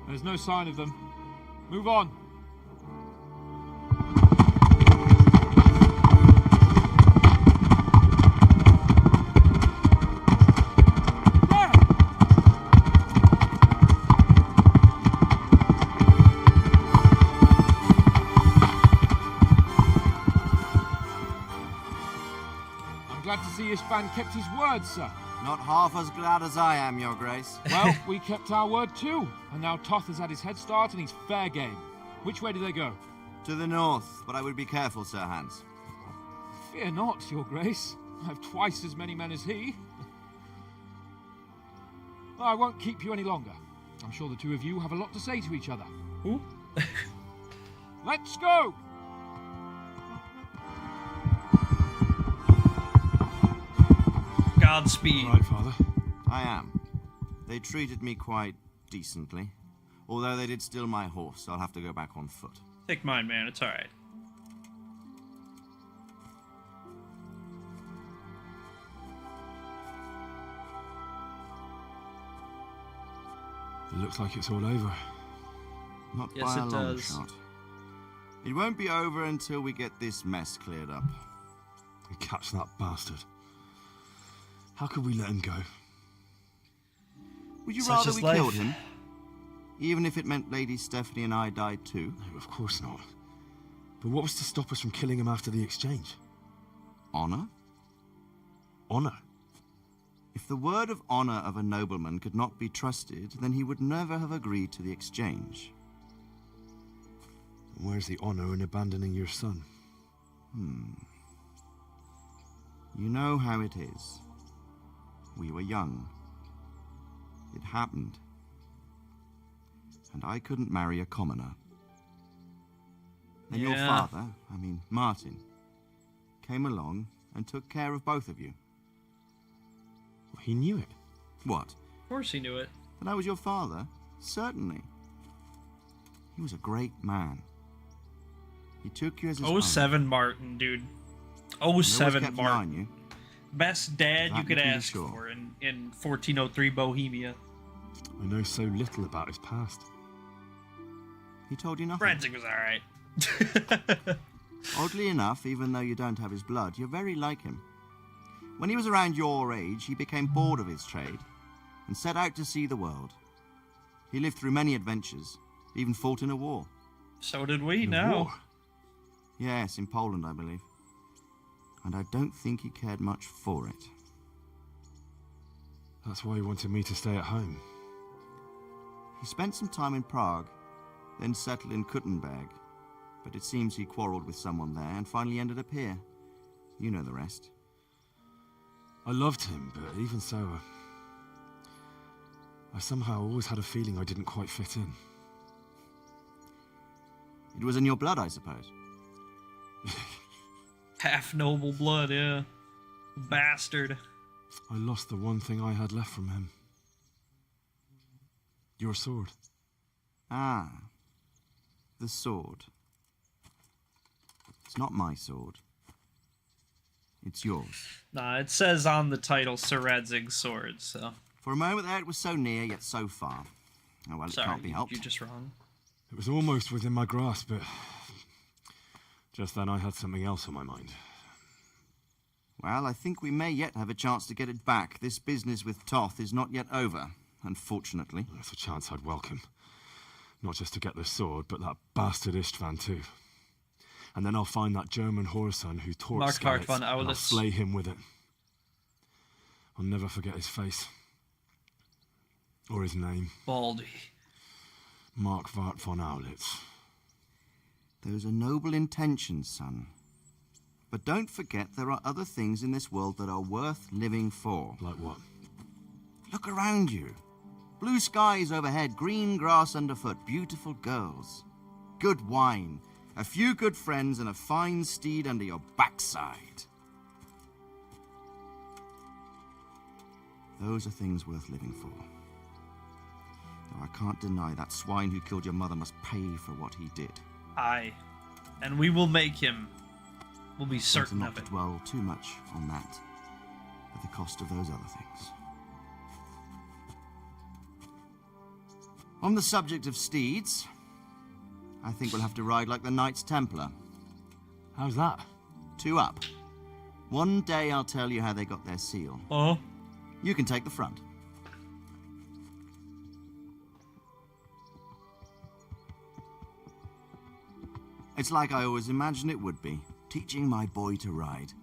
Speaker 16: There's no sign of them. Move on. Glad to see Ishvan kept his word, sir.
Speaker 20: Not half as glad as I am, Your Grace.
Speaker 16: Well, we kept our word too. And now Toth has had his head start and he's fair game. Which way do they go?
Speaker 20: To the north, but I would be careful, Sir Hans.
Speaker 16: Fear not, Your Grace. I have twice as many men as he. I won't keep you any longer. I'm sure the two of you have a lot to say to each other.
Speaker 1: Ooh.
Speaker 16: Let's go!
Speaker 1: Godspeed.
Speaker 16: Right, Father.
Speaker 20: I am. They treated me quite decently. Although they did steal my horse, so I'll have to go back on foot.
Speaker 1: Take mine, man. It's alright.
Speaker 16: It looks like it's all over.
Speaker 20: Not
Speaker 1: Yes,
Speaker 20: by a
Speaker 1: it
Speaker 20: long
Speaker 1: does.
Speaker 20: shot. It won't be over until we get this mess cleared up.
Speaker 16: And catch that bastard. How could we let him go?
Speaker 20: Would you
Speaker 1: Such
Speaker 20: rather
Speaker 1: is
Speaker 20: we
Speaker 1: life.
Speaker 20: killed him? Even if it meant Lady Stephanie and I died too?
Speaker 16: No, of course not. But what was to stop us from killing him after the exchange?
Speaker 20: Honor?
Speaker 16: Honor?
Speaker 20: If the word of honor of a nobleman could not be trusted, then he would never have agreed to the exchange.
Speaker 16: And where's the honor in abandoning your son?
Speaker 20: You know how it is. We were young. It happened. And I couldn't marry a commoner. Then your
Speaker 1: Yeah.
Speaker 20: father, I mean Martin, came along and took care of both of you.
Speaker 16: Well, he knew it.
Speaker 20: What?
Speaker 1: Of course he knew it.
Speaker 20: That I was your father? Certainly. He was a great man. He took you as his own.
Speaker 1: 07 Martin, dude.
Speaker 20: He always
Speaker 1: 07
Speaker 20: kept an eye on
Speaker 1: Martin.
Speaker 20: you.
Speaker 1: Best dad
Speaker 20: That
Speaker 1: you could
Speaker 20: you can be
Speaker 1: ask
Speaker 20: sure.
Speaker 1: for in 1403 Bohemia.
Speaker 16: I know so little about his past.
Speaker 20: He told you nothing.
Speaker 1: Redzig was alright.
Speaker 20: Oddly enough, even though you don't have his blood, you're very like him. When he was around your age, he became bored of his trade and set out to see the world. He lived through many adventures, even fought in a war.
Speaker 1: So did we
Speaker 16: The
Speaker 1: now.
Speaker 16: war?
Speaker 20: Yes, in Poland, I believe. And I don't think he cared much for it.
Speaker 16: That's why he wanted me to stay at home.
Speaker 20: He spent some time in Prague, then settled in Kuttenberg. But it seems he quarreled with someone there and finally ended up here. You know the rest.
Speaker 16: I loved him, but even so, I somehow always had a feeling I didn't quite fit in.
Speaker 20: It was in your blood, I suppose.
Speaker 1: Half noble blood, yeah. Bastard.
Speaker 16: I lost the one thing I had left from him. Your sword.
Speaker 20: Ah. The sword. It's not my sword. It's yours.
Speaker 1: Nah, it says on the title Sir Radzig's sword, so.
Speaker 20: For a moment there, it was so near, yet so far. Oh, well, it
Speaker 1: Sorry,
Speaker 20: can't be helped.
Speaker 1: you're just wrong.
Speaker 16: It was almost within my grasp, but just then I had something else on my mind.
Speaker 20: Well, I think we may yet have a chance to get it back. This business with Toth is not yet over, unfortunately.
Speaker 16: That's a chance I'd welcome. Not just to get the sword, but that bastard Istvan too. And then I'll find that German whoreson who tore
Speaker 1: Mark
Speaker 16: Skalitz,
Speaker 1: von
Speaker 16: and I'll
Speaker 1: Aulitz.
Speaker 16: slay him with it. I'll never forget his face. Or his name.
Speaker 1: Baldy.
Speaker 16: Mark Vart von Aulitz.
Speaker 20: Those are noble intentions, son. But don't forget there are other things in this world that are worth living for.
Speaker 16: Like what?
Speaker 20: Look around you. Blue skies overhead, green grass underfoot, beautiful girls. Good wine, a few good friends, and a fine steed under your backside. Those are things worth living for. Though I can't deny that swine who killed your mother must pay for what he did.
Speaker 1: Aye. And we will make him. We'll be certain
Speaker 20: Better
Speaker 1: of
Speaker 20: not
Speaker 1: it.
Speaker 20: to dwell too much on that, at the cost of those other things. On the subject of steeds, I think we'll have to ride like the Knights Templar.
Speaker 16: How's that?
Speaker 20: 2 up. One day I'll tell you how they got their seal.
Speaker 1: Oh.
Speaker 20: You can take the front. It's like I always imagined it would be, teaching my boy to ride.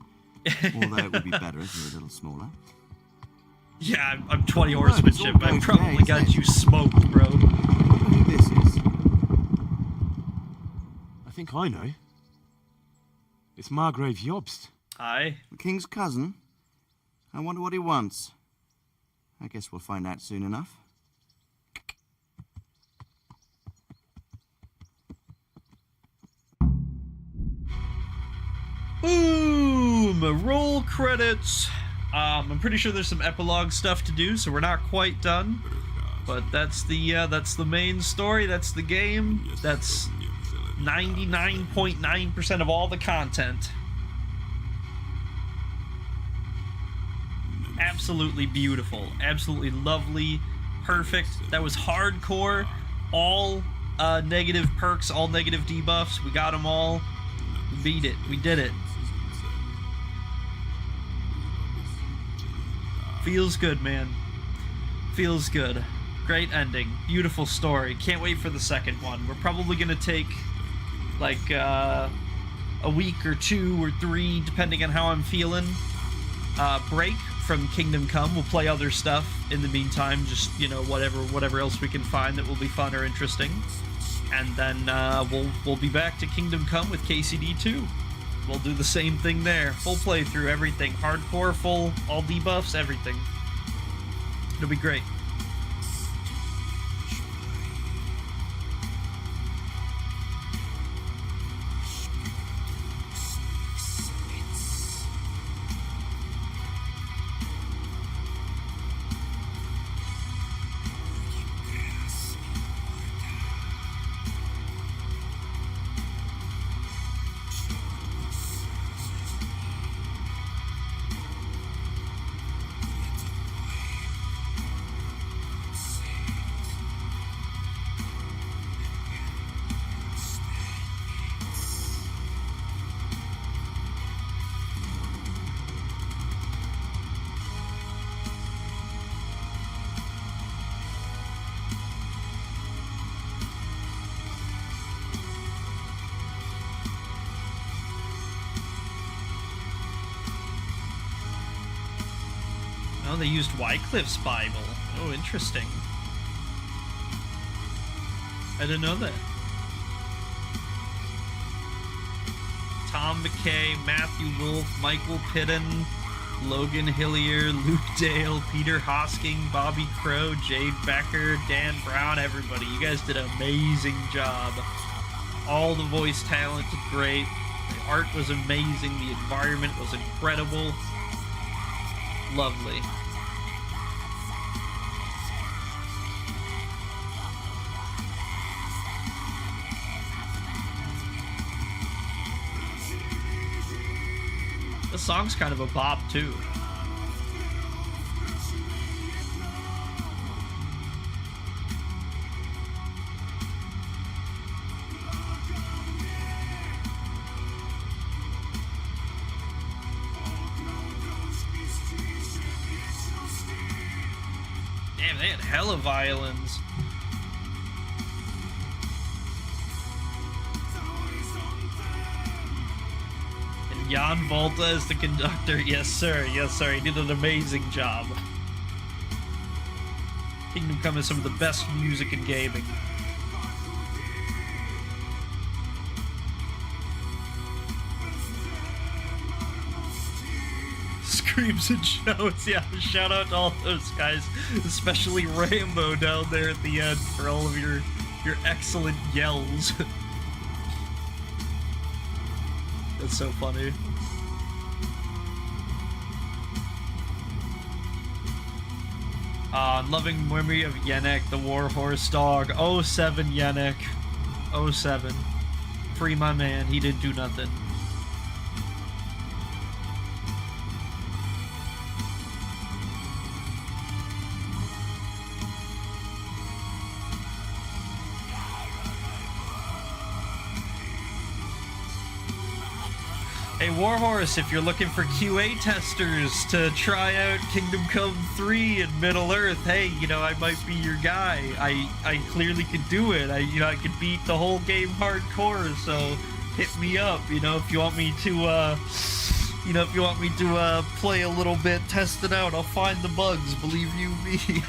Speaker 20: Although it would be better if you were a little smaller.
Speaker 1: Yeah, I'm 20 horsemanship. I probably got you smoked, bro.
Speaker 20: Who this is?
Speaker 16: I think I know. It's Margrave Jobst.
Speaker 1: Aye.
Speaker 20: The king's cousin? I wonder what he wants. I guess we'll find out soon enough.
Speaker 1: Boom! Roll credits. I'm pretty sure there's some epilogue stuff to do, so we're not quite done. But that's the main story. That's the game. That's 99.9% of all the content. Absolutely beautiful. Absolutely lovely. Perfect. That was hardcore. All negative perks, all negative debuffs. We got them all. We beat it. We did it. Feels good, man. Feels good. Great ending. Beautiful story. Can't wait for the second one. We're probably going to take like a week or 2 or 3, depending on how I'm feeling. Break from Kingdom Come. We'll play other stuff in the meantime. Just, you know, whatever else we can find that will be fun or interesting. And then we'll be back to Kingdom Come with KCD 2. We'll do the same thing there. Full playthrough, everything. Hardcore, full, all debuffs, everything. It'll be great. Oh, they used Wycliffe's Bible. Oh, interesting. I didn't know that. Tom McKay, Matthew Wolfe, Michael Pidden, Logan Hillier, Luke Dale, Peter Hosking, Bobby Crow, Jade Becker, Dan Brown, everybody. You guys did an amazing job. All the voice talent was great. The art was amazing. The environment was incredible. Lovely. The song's kind of a bop, too. Damn, they had hella violins. And Jan Volta as the conductor. Yes, sir. Yes, sir. He did an amazing job. Kingdom Come is some of the best music in gaming. Screams and shouts, yeah, shout out to all those guys, especially Rambo down there at the end for all of your excellent yells. That's so funny. Loving memory of Yennek, the warhorse dog. 07 Yennek. 07. Free my man, he didn't do nothing. Hey, Warhorse, if you're looking for QA testers to try out Kingdom Come 3 in Middle-earth, hey, you know, I might be your guy. I clearly could do it. I could beat the whole game hardcore, so hit me up, you know, if you want me to, play a little bit, test it out. I'll find the bugs, believe you me.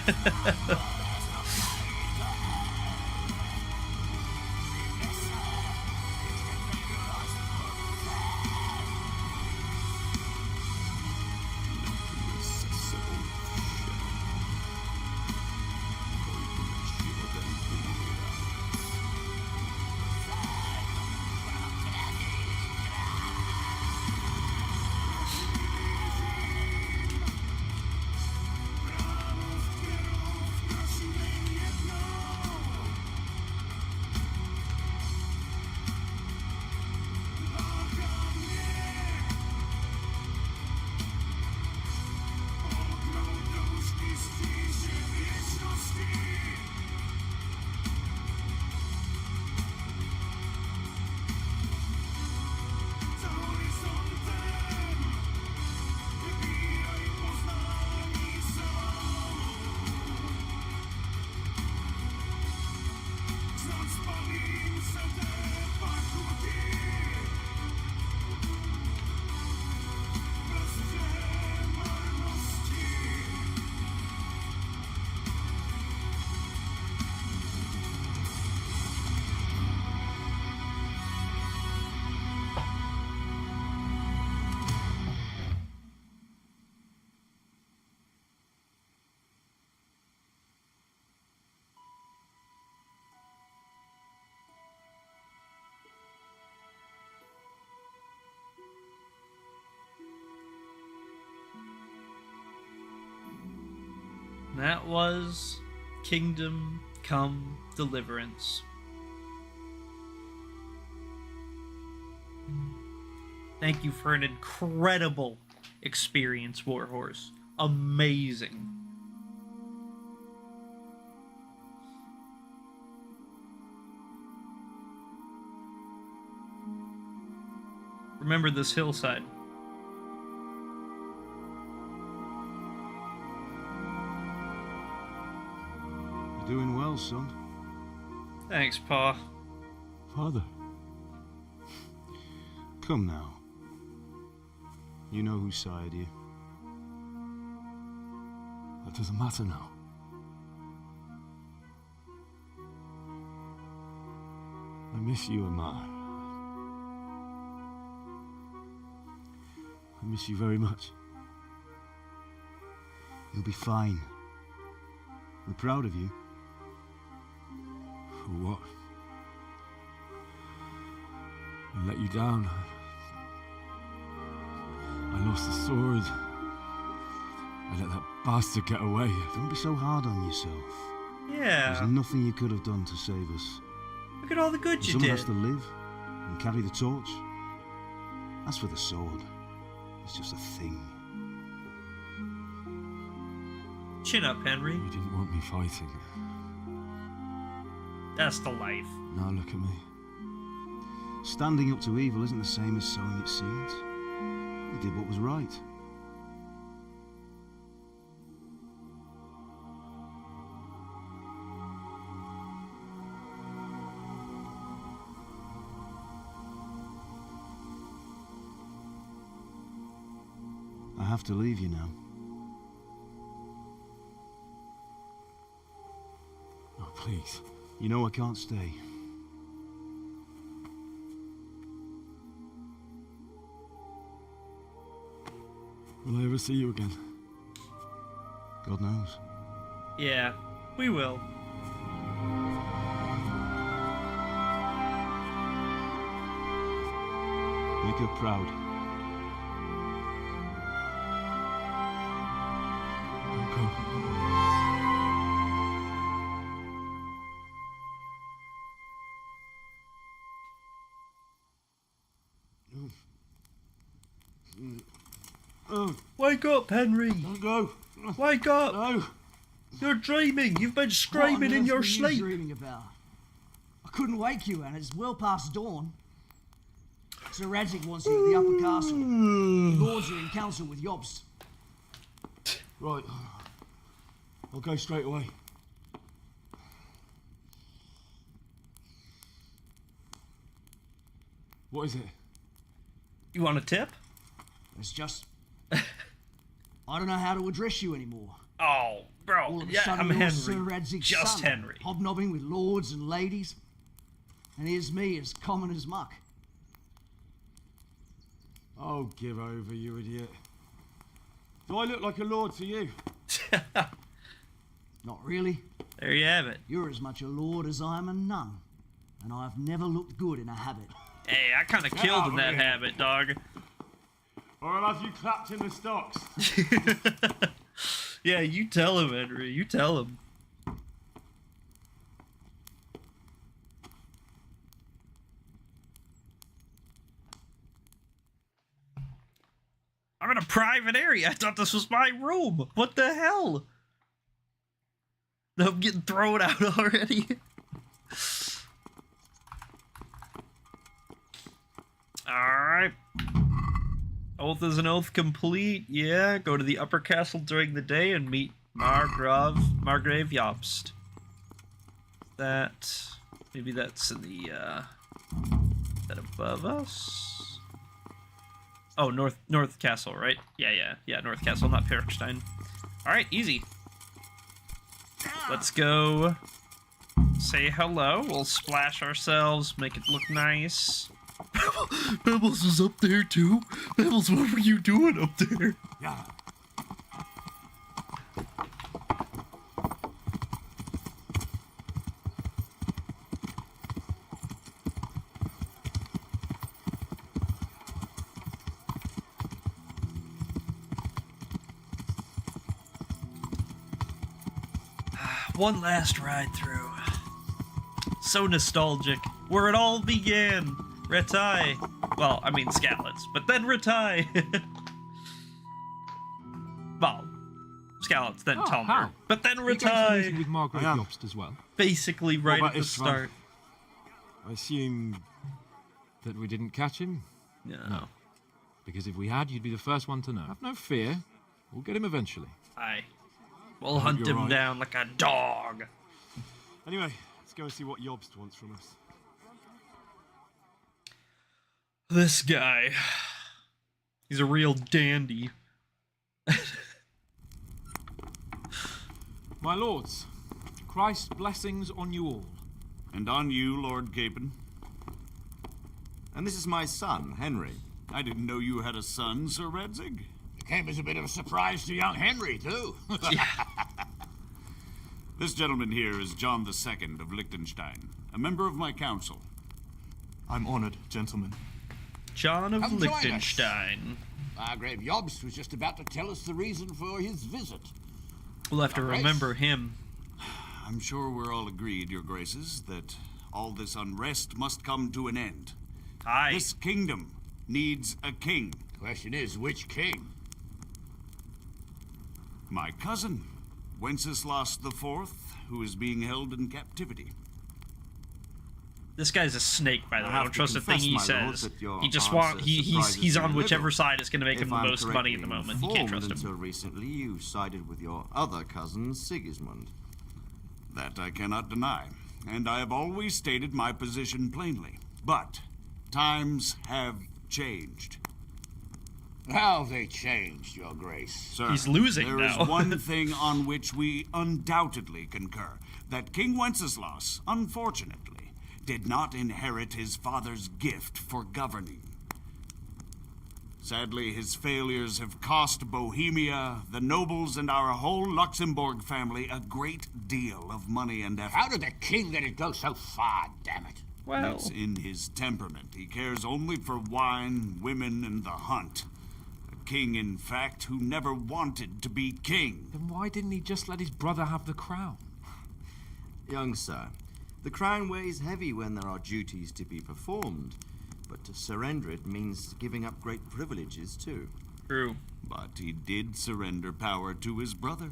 Speaker 1: That was Kingdom Come Deliverance. Thank you for an incredible experience, Warhorse. Amazing. Remember this hillside.
Speaker 9: Doing well, son.
Speaker 1: Thanks, Pa.
Speaker 9: Father. Come now. You know whose side you. That doesn't matter now. I miss you and Ma. I miss you very much. You'll be fine. We're proud of you. For what? I let you down. I lost the sword. I let that bastard get away. Don't be so hard on yourself.
Speaker 1: Yeah.
Speaker 9: There's nothing you could have done to save us.
Speaker 1: Look at all the good you
Speaker 9: Someone
Speaker 1: did.
Speaker 9: has to live and carry the torch. As for the sword, it's just a thing.
Speaker 1: Chin up, Henry.
Speaker 9: You didn't want me fighting.
Speaker 1: That's the life.
Speaker 9: Now look at me. Standing up to evil isn't the same as sowing its seeds. You did what was right. I have to leave you now. Oh, please. You know I can't stay. Will I ever see you again? God knows.
Speaker 1: Yeah, we will.
Speaker 9: Make her proud. Don't go.
Speaker 1: Wake up, Henry!
Speaker 9: Don't go!
Speaker 1: Wake up!
Speaker 9: No!
Speaker 1: You're dreaming! You've been screaming in your sleep!
Speaker 10: Dreaming about? I couldn't wake you, and it's well past dawn.
Speaker 3: Sir Radzig wants you at the upper castle. The lords are in council with Jobst.
Speaker 16: Right. I'll go straight away. What is it?
Speaker 1: You want a tip?
Speaker 3: It's just... I don't know how to address you anymore.
Speaker 1: Oh, bro.
Speaker 3: All of a
Speaker 1: Yeah,
Speaker 3: sudden,
Speaker 1: I'm
Speaker 3: you're
Speaker 1: Henry.
Speaker 3: Sir Radzig's
Speaker 1: Just
Speaker 3: son,
Speaker 1: Henry.
Speaker 3: hobnobbing with lords and ladies. And here's me, as common as muck.
Speaker 16: Oh, give over, you idiot. Do I look like a lord to you?
Speaker 3: Not really.
Speaker 1: There you have it.
Speaker 3: You're as much a lord as I am a nun. And I've never looked good in a habit.
Speaker 1: Hey, I kind of
Speaker 16: Get
Speaker 1: killed
Speaker 16: out
Speaker 1: in
Speaker 16: of
Speaker 1: that
Speaker 16: here.
Speaker 1: habit, dog.
Speaker 16: Or I'll have you clapped in the stocks.
Speaker 1: Yeah, you tell him, Henry. You tell him. I'm in a private area. I thought this was my room. What the hell? I'm getting thrown out already. Alright. Oath is an oath complete. Yeah, go to the upper castle during the day and meet Margrave Jobst. That... Maybe that's in the, is that above us? Oh, North Castle, right? Yeah, North Castle, not Perkstein. Alright, easy. Let's go say hello. We'll splash ourselves, make it look nice. Pebbles is up there too. Pebbles, what were you doing up there?
Speaker 3: Yeah.
Speaker 1: One last ride through. So nostalgic. Where it all began. Retai. Well, I mean Scallots, but then Retai. Well, Scallots, then Talmer.
Speaker 7: How?
Speaker 1: But then
Speaker 7: He goes to
Speaker 1: Retai.
Speaker 7: meeting with Margaret Jobst as well.
Speaker 1: Basically right at the start.
Speaker 16: I assume
Speaker 7: that we didn't catch him?
Speaker 1: No.
Speaker 7: Because if we had, you'd be the first one to know. Have no fear. We'll get him eventually.
Speaker 1: Aye. We'll hunt
Speaker 16: you're
Speaker 1: him
Speaker 16: right.
Speaker 1: down like a dog.
Speaker 16: Anyway, let's go and see what Jobst wants from us.
Speaker 1: This guy. He's a real dandy.
Speaker 7: My lords, Christ's blessings on you all.
Speaker 4: And on you, Lord Capon.
Speaker 20: And this is my son, Henry.
Speaker 4: I didn't know you had a son, Sir Radzig.
Speaker 11: It came as a bit of a surprise to young Henry, too.
Speaker 4: This gentleman here is John II of Liechtenstein, a member of my council.
Speaker 10: I'm honored, gentlemen.
Speaker 1: John of
Speaker 11: Come join us.
Speaker 1: Liechtenstein.
Speaker 11: Margrave Jobst was just about to tell us the reason for his visit.
Speaker 1: We'll have to
Speaker 11: All right.
Speaker 1: remember him.
Speaker 4: I'm sure we're all agreed, Your Graces, that all this unrest must come to an end.
Speaker 1: Aye.
Speaker 4: This kingdom needs a king.
Speaker 11: The question is, which king?
Speaker 4: My cousin, Wenceslas IV, who is being held in captivity.
Speaker 1: This guy's a snake, by the way. I
Speaker 20: have
Speaker 1: don't
Speaker 20: to
Speaker 1: trust a thing
Speaker 20: confess,
Speaker 1: he
Speaker 20: my lord,
Speaker 1: says.
Speaker 20: that your
Speaker 1: He just
Speaker 20: answer
Speaker 1: he's
Speaker 20: surprises
Speaker 1: on
Speaker 20: me a
Speaker 1: whichever
Speaker 20: little.
Speaker 1: side is going to make him
Speaker 20: If
Speaker 1: the
Speaker 20: I'm
Speaker 1: most money at the
Speaker 20: correctly
Speaker 1: moment. You can't trust
Speaker 20: informed,
Speaker 1: him.
Speaker 20: Until recently, you sided with your other cousin, Sigismund.
Speaker 4: That I cannot deny, and I have always stated my position plainly. But times have changed.
Speaker 11: How have they changed, Your Grace?
Speaker 4: Sir,
Speaker 1: He's losing
Speaker 4: there is
Speaker 1: now.
Speaker 4: one thing on which we undoubtedly concur, that King Wenceslas, unfortunately, did not inherit his father's gift for governing. Sadly, his failures have cost Bohemia, the nobles, and our whole Luxembourg family a great deal of money and effort.
Speaker 11: How did the king let it go so far, damn it?
Speaker 1: Well,
Speaker 4: It's in his temperament. He cares only for wine, women, and the hunt. A king, in fact, who never wanted to be king.
Speaker 7: Then why didn't he just let his brother have the crown?
Speaker 20: Young sir, the crown weighs heavy when there are duties to be performed, but to surrender it means giving up great privileges too.
Speaker 1: True.
Speaker 4: But he did surrender power to his brother.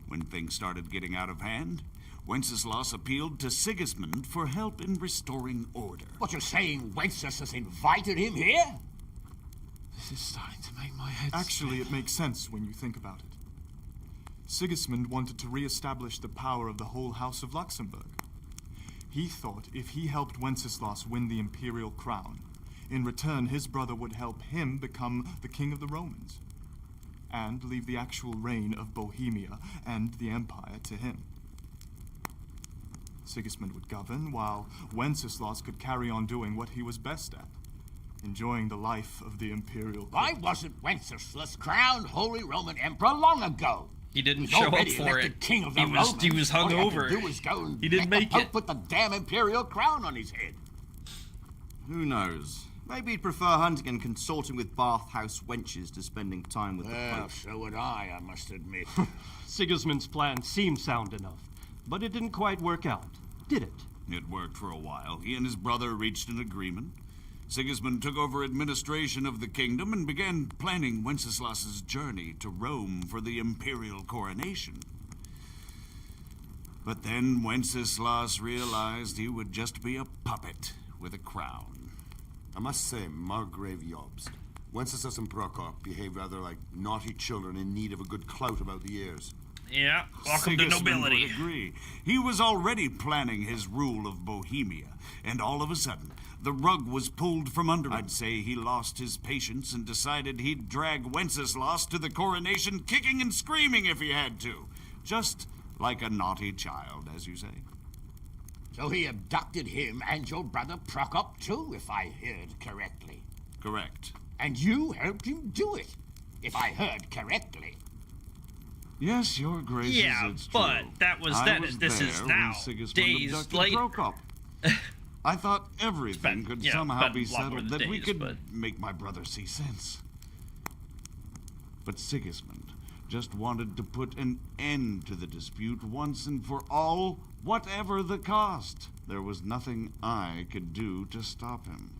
Speaker 4: When things started getting out of hand, Wenceslas appealed to Sigismund for help in restoring order.
Speaker 5: What, you're saying Wenceslas invited him here?
Speaker 10: This is starting to make my head Actually, it makes sense when you think about it. Sigismund wanted to re-establish the power of the whole House of Luxembourg. He thought if he helped Wenceslas win the imperial crown, in return his brother would help him become the king of the Romans, and leave the actual reign of Bohemia and the empire to him. Sigismund would govern, while Wenceslas could carry on doing what he was best at, enjoying the life of the imperial court.
Speaker 5: Why wasn't Wenceslas crowned Holy Roman Emperor long ago?
Speaker 1: He didn't
Speaker 5: He's
Speaker 1: show up
Speaker 5: already
Speaker 1: for
Speaker 5: elected
Speaker 1: it.
Speaker 5: King of the
Speaker 1: He was
Speaker 5: Romans.
Speaker 1: hungover.
Speaker 5: All he had to do was go and
Speaker 1: He didn't
Speaker 5: let
Speaker 1: make
Speaker 5: the Pope
Speaker 1: it.
Speaker 5: put the damn imperial crown on his head.
Speaker 20: Who knows? Maybe he'd prefer hunting and consorting with bathhouse wenches to spending time with the
Speaker 5: Well,
Speaker 20: Pope.
Speaker 5: so would I must admit.
Speaker 14: Sigismund's plan seemed sound enough, but it didn't quite work out, did it?
Speaker 4: It worked for a while. He and his brother reached an agreement. Sigismund took over administration of the kingdom and began planning Wenceslas's journey to Rome for the imperial coronation. But then Wenceslas realized he would just be a puppet with a crown.
Speaker 17: I must say, Margrave Jobst, Wenceslas and Prokop behave rather like naughty children in need of a good clout about the ears.
Speaker 1: Yeah, welcome to
Speaker 4: Sigismund
Speaker 1: nobility.
Speaker 4: would agree. He was already planning his rule of Bohemia, and all of a sudden, the rug was pulled from under him. I'd say he lost his patience and decided he'd drag Wenceslas to the coronation kicking and screaming if he had to. Just like a naughty child, as you say.
Speaker 5: So he abducted him and your brother Prokop too, if I heard correctly.
Speaker 4: Correct.
Speaker 5: And you helped him do it, if I heard correctly.
Speaker 4: Yes, your graces,
Speaker 1: Yeah,
Speaker 4: it's true.
Speaker 1: but this is
Speaker 4: there
Speaker 1: now
Speaker 4: when Sigismund
Speaker 1: days
Speaker 4: abducted
Speaker 1: later.
Speaker 4: Prokop. I thought everything could somehow be
Speaker 1: a lot more
Speaker 4: settled,
Speaker 1: than
Speaker 4: that we
Speaker 1: days,
Speaker 4: could
Speaker 1: but-
Speaker 4: make my brother see sense. But Sigismund just wanted to put an end to the dispute once and for all, whatever the cost. There was nothing I could do to stop him.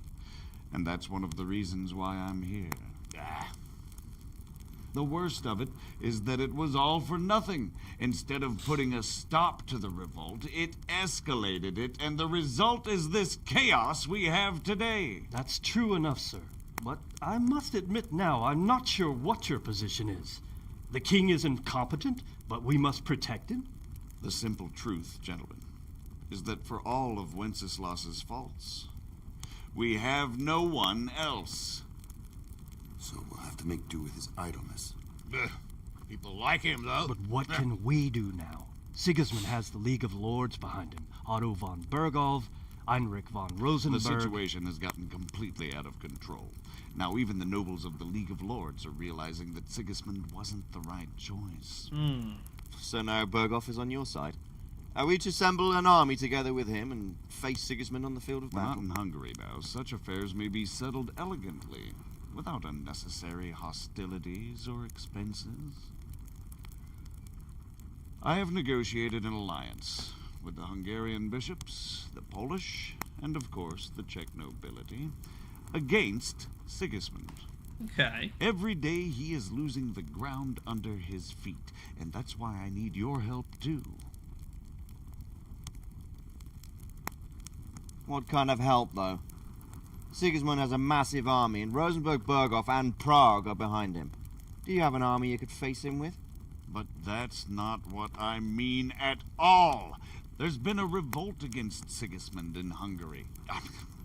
Speaker 4: And that's one of the reasons why I'm here. The worst of it is that it was all for nothing. Instead of putting a stop to the revolt, it escalated it, and the result is this chaos we have today.
Speaker 14: That's true enough, sir. But I must admit now, I'm not sure what your position is. The king is incompetent, but we must protect him?
Speaker 4: The simple truth, gentlemen, is that for all of Wenceslas's faults, we have no one else.
Speaker 17: So we'll have to make do with his idleness.
Speaker 5: People like him, though.
Speaker 14: But what can we do now? Sigismund has the League of Lords behind him. Otto von Bergholf, Heinrich von Rosenberg.
Speaker 4: The situation has gotten completely out of control. Now even the nobles of the League of Lords are realizing that Sigismund wasn't the right choice.
Speaker 20: So now Berghoff is on your side. Are we to assemble an army together with him and face Sigismund on the field of
Speaker 4: We're
Speaker 20: battle?
Speaker 4: not in Hungary now. Such affairs may be settled elegantly, without unnecessary hostilities or expenses. I have negotiated an alliance with the Hungarian bishops, the Polish, and of course the Czech nobility, against Sigismund.
Speaker 1: Okay.
Speaker 4: Every day he is losing the ground under his feet, and that's why I need your help too.
Speaker 20: What kind of help, though? Sigismund has a massive army, and Rosenberg, Berghoff, and Prague are behind him. Do you have an army you could face him with?
Speaker 4: But that's not what I mean at all. There's been a revolt against Sigismund in Hungary,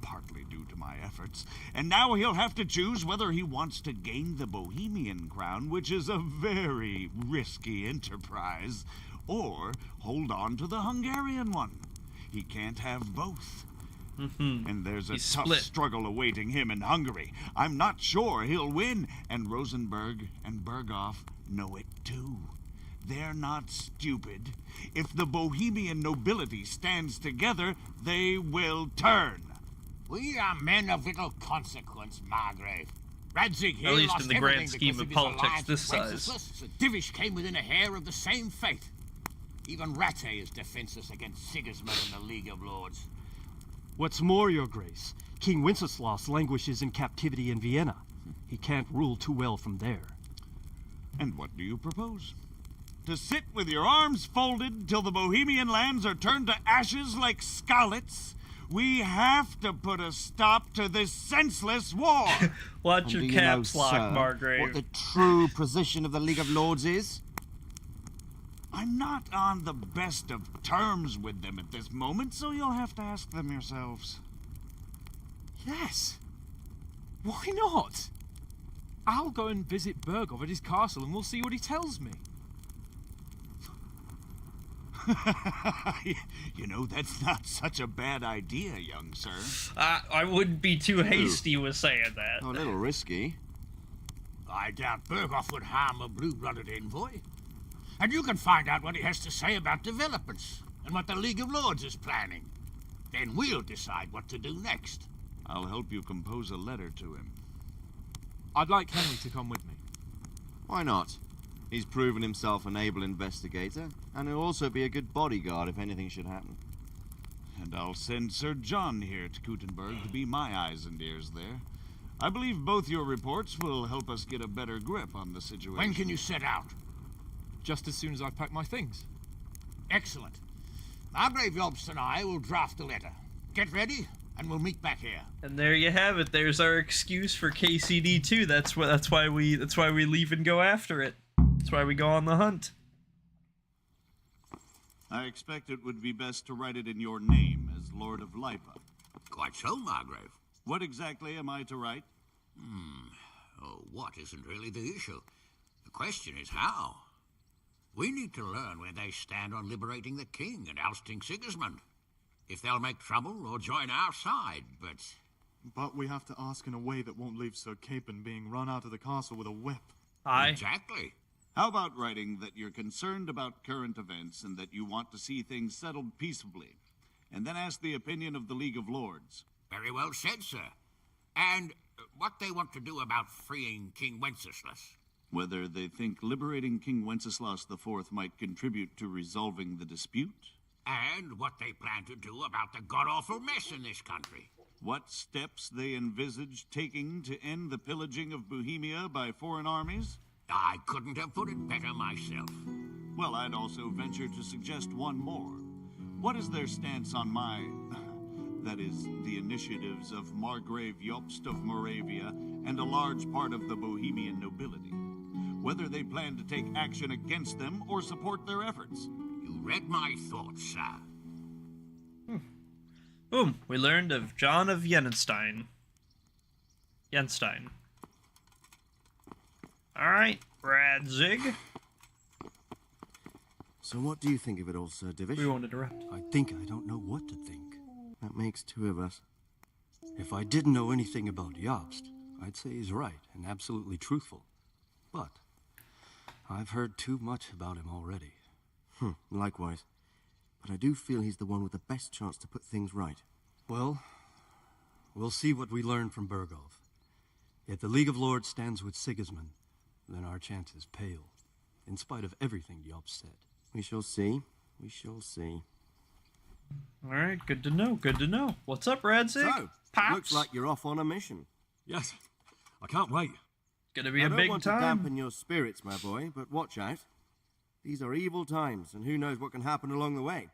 Speaker 4: partly due to my efforts, and now he'll have to choose whether he wants to gain the Bohemian crown, which is a very risky enterprise, or hold on to the Hungarian one. He can't have both. And there's a
Speaker 1: He's
Speaker 4: tough
Speaker 1: split.
Speaker 4: struggle awaiting him in Hungary. I'm not sure he'll win, and Rosenberg and Berghoff know it too. They're not stupid. If the Bohemian nobility stands together, they will turn.
Speaker 5: We are men of little consequence, Margrave. Radzig here
Speaker 1: At least
Speaker 5: lost
Speaker 1: in the grand
Speaker 5: everything
Speaker 1: scheme
Speaker 5: because
Speaker 1: of
Speaker 5: his
Speaker 1: politics
Speaker 5: alliance
Speaker 1: this
Speaker 5: with
Speaker 1: size.
Speaker 5: Wenceslas. Divish came within a hair of the same fate. Even Rattay is defenseless against Sigismund and the League of Lords.
Speaker 14: What's more, Your Grace, King Wenceslas languishes in captivity in Vienna. He can't rule too well from there.
Speaker 4: And what do you propose? To sit with your arms folded till the Bohemian lands are turned to ashes like scarlets? We have to put a stop to this senseless war.
Speaker 1: Watch your caps lock, Margrave.
Speaker 20: What the true position of the League of Lords is?
Speaker 4: I'm not on the best of terms with them at this moment, so you'll have to ask them yourselves.
Speaker 7: Yes. Why not? I'll go and visit Bergov at his castle and we'll see what he tells me.
Speaker 4: You know, that's not such a bad idea, young sir.
Speaker 1: I wouldn't be too hasty with saying that.
Speaker 20: A little risky.
Speaker 11: I doubt Bergov would harm a blue-blooded envoy. And you can find out what he has to say about developments and what the League of Lords is planning. Then we'll decide what to do next.
Speaker 4: I'll help you compose a letter to him.
Speaker 7: I'd like Henry to come with me.
Speaker 20: Why not? He's proven himself an able investigator, and he'll also be a good bodyguard if anything should happen.
Speaker 4: And I'll send Sir John here to Kuttenberg to be my eyes and ears there. I believe both your reports will help us get a better grip on the situation.
Speaker 11: When can you set out?
Speaker 7: Just as soon as I've packed my things.
Speaker 11: Excellent. Margrave Jobst and I will draft a letter. Get ready, and we'll meet back here.
Speaker 1: And there you have it. There's our excuse for KCD2. That's why we leave and go after it. That's why we go on the hunt.
Speaker 4: I expect it would be best to write it in your name as Lord of Lipa.
Speaker 11: Quite so, Margrave.
Speaker 4: What exactly am I to write?
Speaker 11: Oh, what isn't really the issue. The question is how. We need to learn where they stand on liberating the king and ousting Sigismund. If they'll make trouble or join our side, but...
Speaker 10: But we have to ask in a way that won't leave Sir Capon being run out of the castle with a whip.
Speaker 1: Aye.
Speaker 11: Exactly.
Speaker 4: How about writing that you're concerned about current events and that you want to see things settled peaceably, and then ask the opinion of the League of Lords?
Speaker 11: Very well said, sir. And what they want to do about freeing King Wenceslas.
Speaker 4: Whether they think liberating King Wenceslas IV might contribute to resolving the dispute?
Speaker 11: And what they plan to do about the god-awful mess in this country.
Speaker 4: What steps they envisage taking to end the pillaging of Bohemia by foreign armies?
Speaker 11: I couldn't have put it better myself.
Speaker 4: Well, I'd also venture to suggest one more. What is their stance on that is, the initiatives of Margrave Jobst of Moravia and a large part of the Bohemian nobility? Whether they plan to take action against them or support their efforts?
Speaker 11: You read my thoughts, sir.
Speaker 1: Boom. We learned of John of Jenstein. Alright, Radzig.
Speaker 9: So what do you think of it all, Sir Divish?
Speaker 1: We won't interrupt.
Speaker 18: I think I don't know what to think.
Speaker 9: That makes two of us.
Speaker 18: If I didn't know anything about Jobst, I'd say he's right and absolutely truthful. But I've heard too much about him already.
Speaker 9: Likewise. But I do feel he's the one with the best chance to put things right.
Speaker 18: Well, we'll see what we learn from Bergov. If the League of Lords stands with Sigismund, then our chances pale, in spite of everything Jobst said.
Speaker 9: We shall see. We shall see.
Speaker 1: Alright, good to know, good to know. What's up, Radzig?
Speaker 9: So,
Speaker 1: Pops?
Speaker 9: looks like you're off on a mission.
Speaker 16: Yes, I can't wait.
Speaker 1: Gonna be a big
Speaker 9: I don't want
Speaker 1: time.
Speaker 9: to dampen your spirits, my boy, but watch out. These are evil times, and who knows what can happen along the way.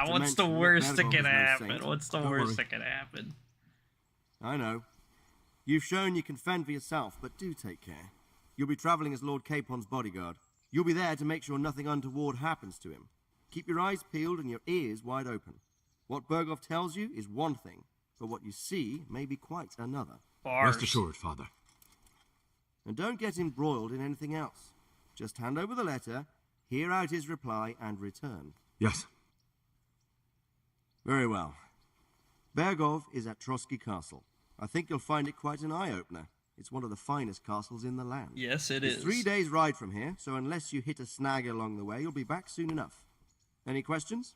Speaker 1: What's the worst that can happen?
Speaker 9: saint.
Speaker 1: What's the worst that can happen?
Speaker 9: I know. You've shown you can fend for yourself, but do take care. You'll be traveling as Lord Capon's bodyguard. You'll be there to make sure nothing untoward happens to him. Keep your eyes peeled and your ears wide open. What Bergov tells you is one thing, but what you see may be quite another.
Speaker 16: Rest assured, Father.
Speaker 9: And don't get embroiled in anything else. Just hand over the letter, hear out his reply, and return.
Speaker 16: Yes.
Speaker 9: Very well. Bergov is at Trotsky Castle. I think you'll find it quite an eye-opener. It's one of the finest castles in the land.
Speaker 1: Yes, it
Speaker 9: It's
Speaker 1: is.
Speaker 9: 3 days' ride from here, so unless you hit a snag along the way, you'll be back soon enough. Any questions?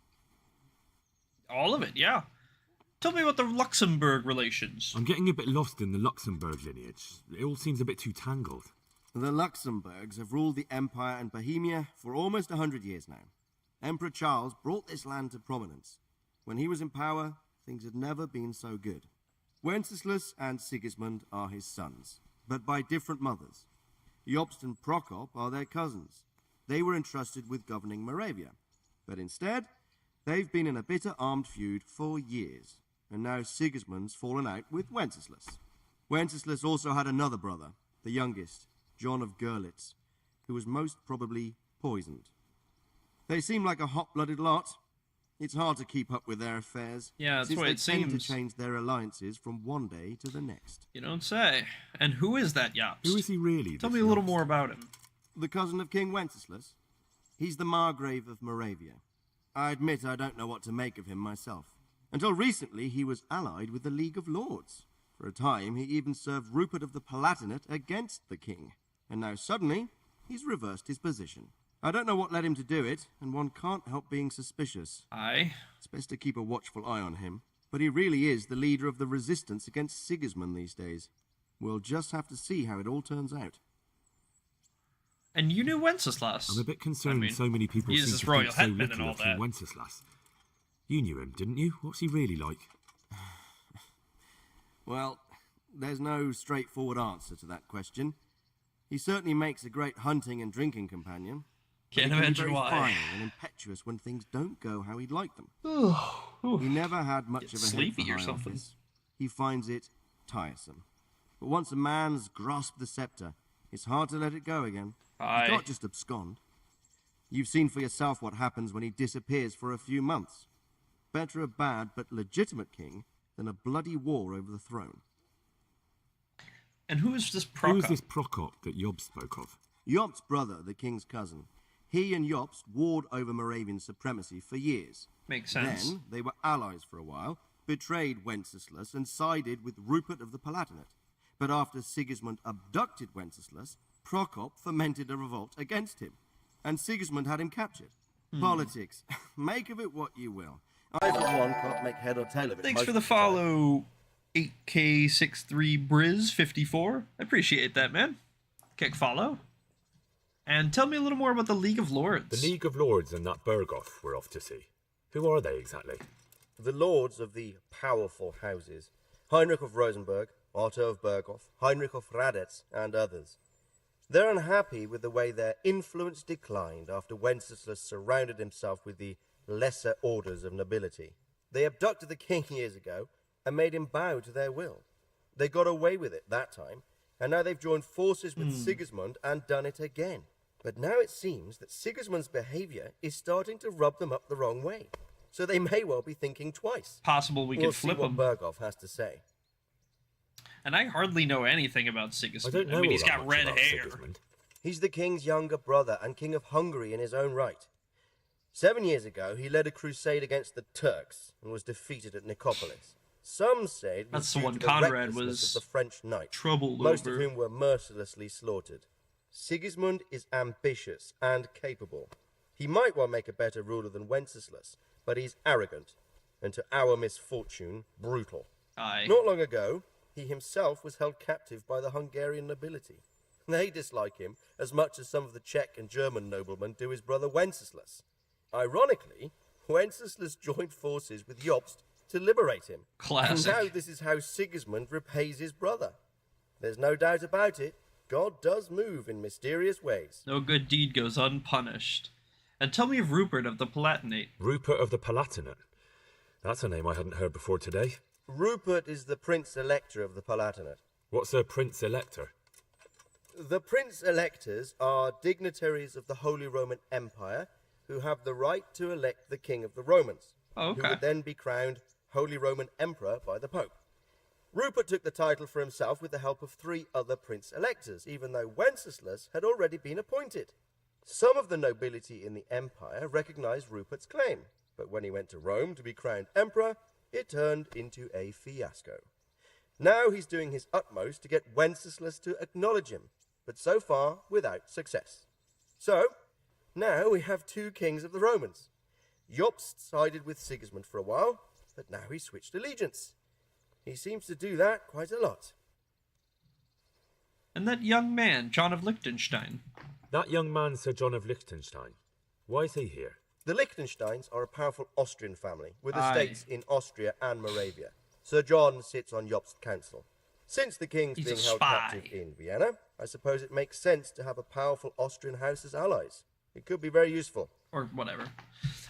Speaker 1: All of it, yeah. Tell me about the Luxembourg relations.
Speaker 16: I'm getting a bit lost in the Luxembourg lineage. It all seems a bit too tangled.
Speaker 9: The Luxembourgs have ruled the Empire and Bohemia for almost 100 years now. Emperor Charles brought this land to prominence. When he was in power, things had never been so good. Wenceslas and Sigismund are his sons, but by different mothers. Jobst and Prokop are their cousins. they were entrusted with governing Moravia. But instead, they've been in a bitter armed feud for years, and now Sigismund's fallen out with Wenceslas. Wenceslas also had another brother, the youngest, John of Görlitz, who was most probably poisoned. They seem like a hot-blooded lot. It's hard to keep up with their affairs.
Speaker 1: Yeah, that's
Speaker 9: since
Speaker 1: what
Speaker 9: they
Speaker 1: it
Speaker 9: tend
Speaker 1: seems.
Speaker 9: to change their alliances from one day to the next.
Speaker 1: You don't say. And who is that Jobst?
Speaker 16: Who is he really?
Speaker 1: Tell me a little more about him.
Speaker 9: The cousin of King Wenceslas. He's the Margrave of Moravia. I admit I don't know what to make of him myself. Until recently, he was allied with the League of Lords. For a time, he even served Rupert of the Palatinate against the king. And now suddenly, he's reversed his position. I don't know what led him to do it, and one can't help being suspicious.
Speaker 1: Aye.
Speaker 9: It's best to keep a watchful eye on him. But he really is the leader of the resistance against Sigismund these days. We'll just have to see how it all turns out.
Speaker 1: And you knew Wenceslas.
Speaker 16: I'm a bit concerned so many people
Speaker 1: he's
Speaker 16: seem
Speaker 1: this
Speaker 16: to
Speaker 1: royal
Speaker 16: think so
Speaker 1: hetman and
Speaker 16: little
Speaker 1: all
Speaker 16: of King
Speaker 1: that.
Speaker 16: Wenceslas. You knew him, didn't you? What's he really like?
Speaker 9: Well, there's no straightforward answer to that question. He certainly makes a great hunting and drinking companion.
Speaker 1: Can't
Speaker 9: but he can be
Speaker 1: imagine
Speaker 9: very
Speaker 1: why.
Speaker 9: fiery and impetuous when things don't go how he'd like them. He never had much of a head
Speaker 1: sleepy
Speaker 9: for
Speaker 1: or
Speaker 9: high
Speaker 1: something.
Speaker 9: office. He finds it tiresome. But once a man's grasped the scepter, it's hard to let it go again.
Speaker 1: Aye.
Speaker 9: You can't just abscond. You've seen for yourself what happens when he disappears for a few months. Better a bad but legitimate king than a bloody war over the throne.
Speaker 1: And who is this Prokop?
Speaker 16: Who is this Prokop that Job spoke of?
Speaker 9: Jobst's brother, the king's cousin. He and Jobst warred over Moravian supremacy for years.
Speaker 1: Makes sense.
Speaker 9: Then they were allies for a while, betrayed Wenceslas and sided with Rupert of the Palatinate. But after Sigismund abducted Wenceslas, Prokop fomented a revolt against him, and Sigismund had him captured. Politics. Make of it what you will. I, for one, can't make head or tail of it.
Speaker 1: Thanks
Speaker 9: most
Speaker 1: for the
Speaker 9: of the time.
Speaker 1: follow, 8K63Briz54. I appreciate that, man. Kick follow. And tell me a little more about the League of Lords.
Speaker 16: The League of Lords and that Berghoff we're off to see. Who are they exactly?
Speaker 9: The lords of the powerful houses. Heinrich of Rosenberg, Otto of Berghoff, Heinrich of Radetz, and others. They're unhappy with the way their influence declined after Wenceslas surrounded himself with the lesser orders of nobility. They abducted the king years ago and made him bow to their will. They got away with it that time, and now they've joined forces with Sigismund and done it again. But now it seems that Sigismund's behavior is starting to rub them up the wrong way. So they may well be thinking twice.
Speaker 1: Possible we
Speaker 9: we'll
Speaker 1: could flip
Speaker 9: see what
Speaker 1: him.
Speaker 9: Berghoff has to say.
Speaker 1: And I hardly know anything about Sigismund. I mean, he's got red hair.
Speaker 9: He's the king's younger brother and king of Hungary in his own right. 7 years ago, he led a crusade against the Turks and was defeated at Nicopolis. Some say it was
Speaker 1: That's the
Speaker 9: due
Speaker 1: one
Speaker 9: to the
Speaker 1: Conrad
Speaker 9: recklessness
Speaker 1: was
Speaker 9: of the French knights,
Speaker 1: troubled
Speaker 9: most
Speaker 1: over.
Speaker 9: of whom were mercilessly slaughtered. Sigismund is ambitious and capable. He might well make a better ruler than Wenceslas, but he's arrogant, and to our misfortune, brutal.
Speaker 1: Aye.
Speaker 9: Not long ago, he himself was held captive by the Hungarian nobility. They dislike him as much as some of the Czech and German noblemen do his brother Wenceslas. Ironically, Wenceslas joined forces with Jobst to liberate him.
Speaker 1: Classic.
Speaker 9: And now this is how Sigismund repays his brother. There's no doubt about it. God does move in mysterious ways.
Speaker 1: No good deed goes unpunished. And tell me of Rupert of the Palatinate.
Speaker 16: Rupert of the Palatinate? That's a name I hadn't heard before today.
Speaker 9: Rupert is the Prince Elector of the Palatinate.
Speaker 16: What's a Prince Elector?
Speaker 9: The Prince Electors are dignitaries of the Holy Roman Empire who have the right to elect the King of the Romans,
Speaker 1: Oh,
Speaker 9: who
Speaker 1: okay.
Speaker 9: would then be crowned Holy Roman Emperor by the Pope. Rupert took the title for himself with the help of 3 other Prince Electors, even though Wenceslas had already been appointed. Some of the nobility in the empire recognized Rupert's claim, but when he went to Rome to be crowned emperor, it turned into a fiasco. Now he's doing his utmost to get Wenceslas to acknowledge him, but so far without success. So, now we have 2 kings of the Romans. Jobst sided with Sigismund for a while, but now he's switched allegiance. He seems to do that quite a lot.
Speaker 1: And that young man, John of Liechtenstein.
Speaker 16: That young man, Sir John of Liechtenstein. Why is he here?
Speaker 9: The Liechtensteins are a powerful Austrian family with
Speaker 1: Aye.
Speaker 9: estates in Austria and Moravia. Sir John sits on Jobst's council. Since the king's
Speaker 1: He's
Speaker 9: being
Speaker 1: a
Speaker 9: held
Speaker 1: spy.
Speaker 9: captive in Vienna, I suppose it makes sense to have a powerful Austrian house as allies. It could be very useful.
Speaker 1: Or whatever.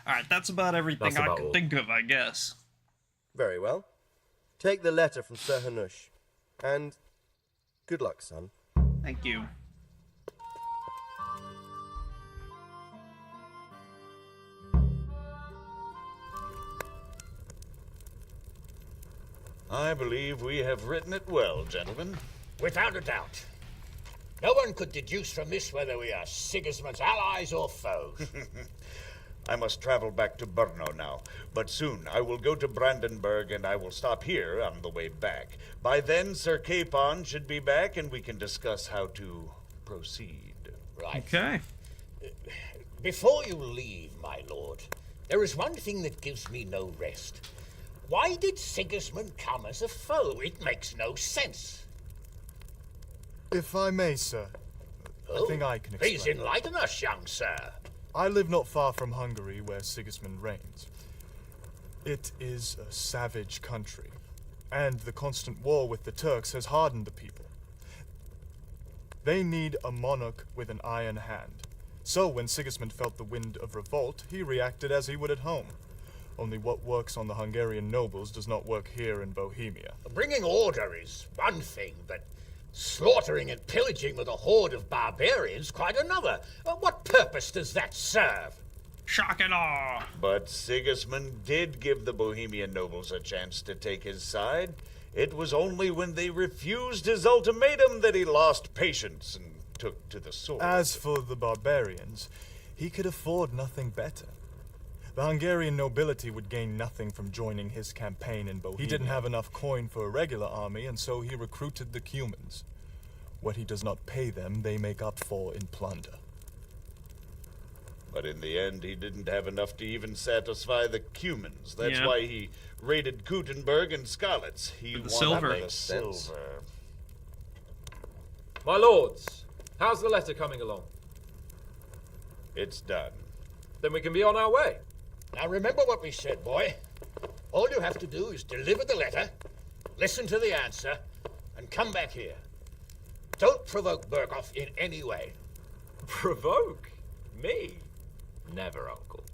Speaker 1: Alright, that's about everything
Speaker 9: That's
Speaker 1: I
Speaker 9: about
Speaker 1: can
Speaker 9: all.
Speaker 1: think of, I guess.
Speaker 9: Very well. Take the letter from Sir Hanush. And good luck, son.
Speaker 1: Thank you.
Speaker 4: I believe we have written it well, gentlemen.
Speaker 11: Without a doubt. No one could deduce from this whether we are Sigismund's allies or foes.
Speaker 4: I must travel back to Brno now, but soon I will go to Brandenburg and I will stop here on the way back. By then, Sir Capon should be back and we can discuss how to proceed.
Speaker 11: Right.
Speaker 1: Okay.
Speaker 11: Before you leave, my lord, there is one thing that gives me no rest. Why did Sigismund come as a foe? It makes no sense.
Speaker 10: If I may, sir, I think I can explain.
Speaker 11: Please enlighten us, young sir.
Speaker 10: I live not far from Hungary, where Sigismund reigns. It is a savage country, and the constant war with the Turks has hardened the people. They need a monarch with an iron hand. So when Sigismund felt the wind of revolt, he reacted as he would at home. Only what works on the Hungarian nobles does not work here in Bohemia.
Speaker 11: Bringing order is one thing, but slaughtering and pillaging with a horde of barbarians quite another. What purpose does that serve?
Speaker 1: Shock and awe!
Speaker 4: But Sigismund did give the Bohemian nobles a chance to take his side. It was only when they refused his ultimatum that he lost patience and took to the sword.
Speaker 10: As for the barbarians, he could afford nothing better. The Hungarian nobility would gain nothing from joining his campaign in Bohemia. He didn't have enough coin for a regular army, and so he recruited the Cumans. What he does not pay them, they make up for in plunder.
Speaker 4: But in the end, he didn't have enough to even satisfy the Cumans. That's
Speaker 1: Yeah.
Speaker 4: why he raided Kuttenberg and Skalitz. He wanted
Speaker 1: silver.
Speaker 4: the silver.
Speaker 7: My lords, how's the letter coming along?
Speaker 4: It's done.
Speaker 7: Then we can be on our way.
Speaker 11: Now remember what we said, boy. All you have to do is deliver the letter, listen to the answer, and come back here. Don't provoke Berghoff in any way.
Speaker 7: Provoke? Me? Never, Uncle.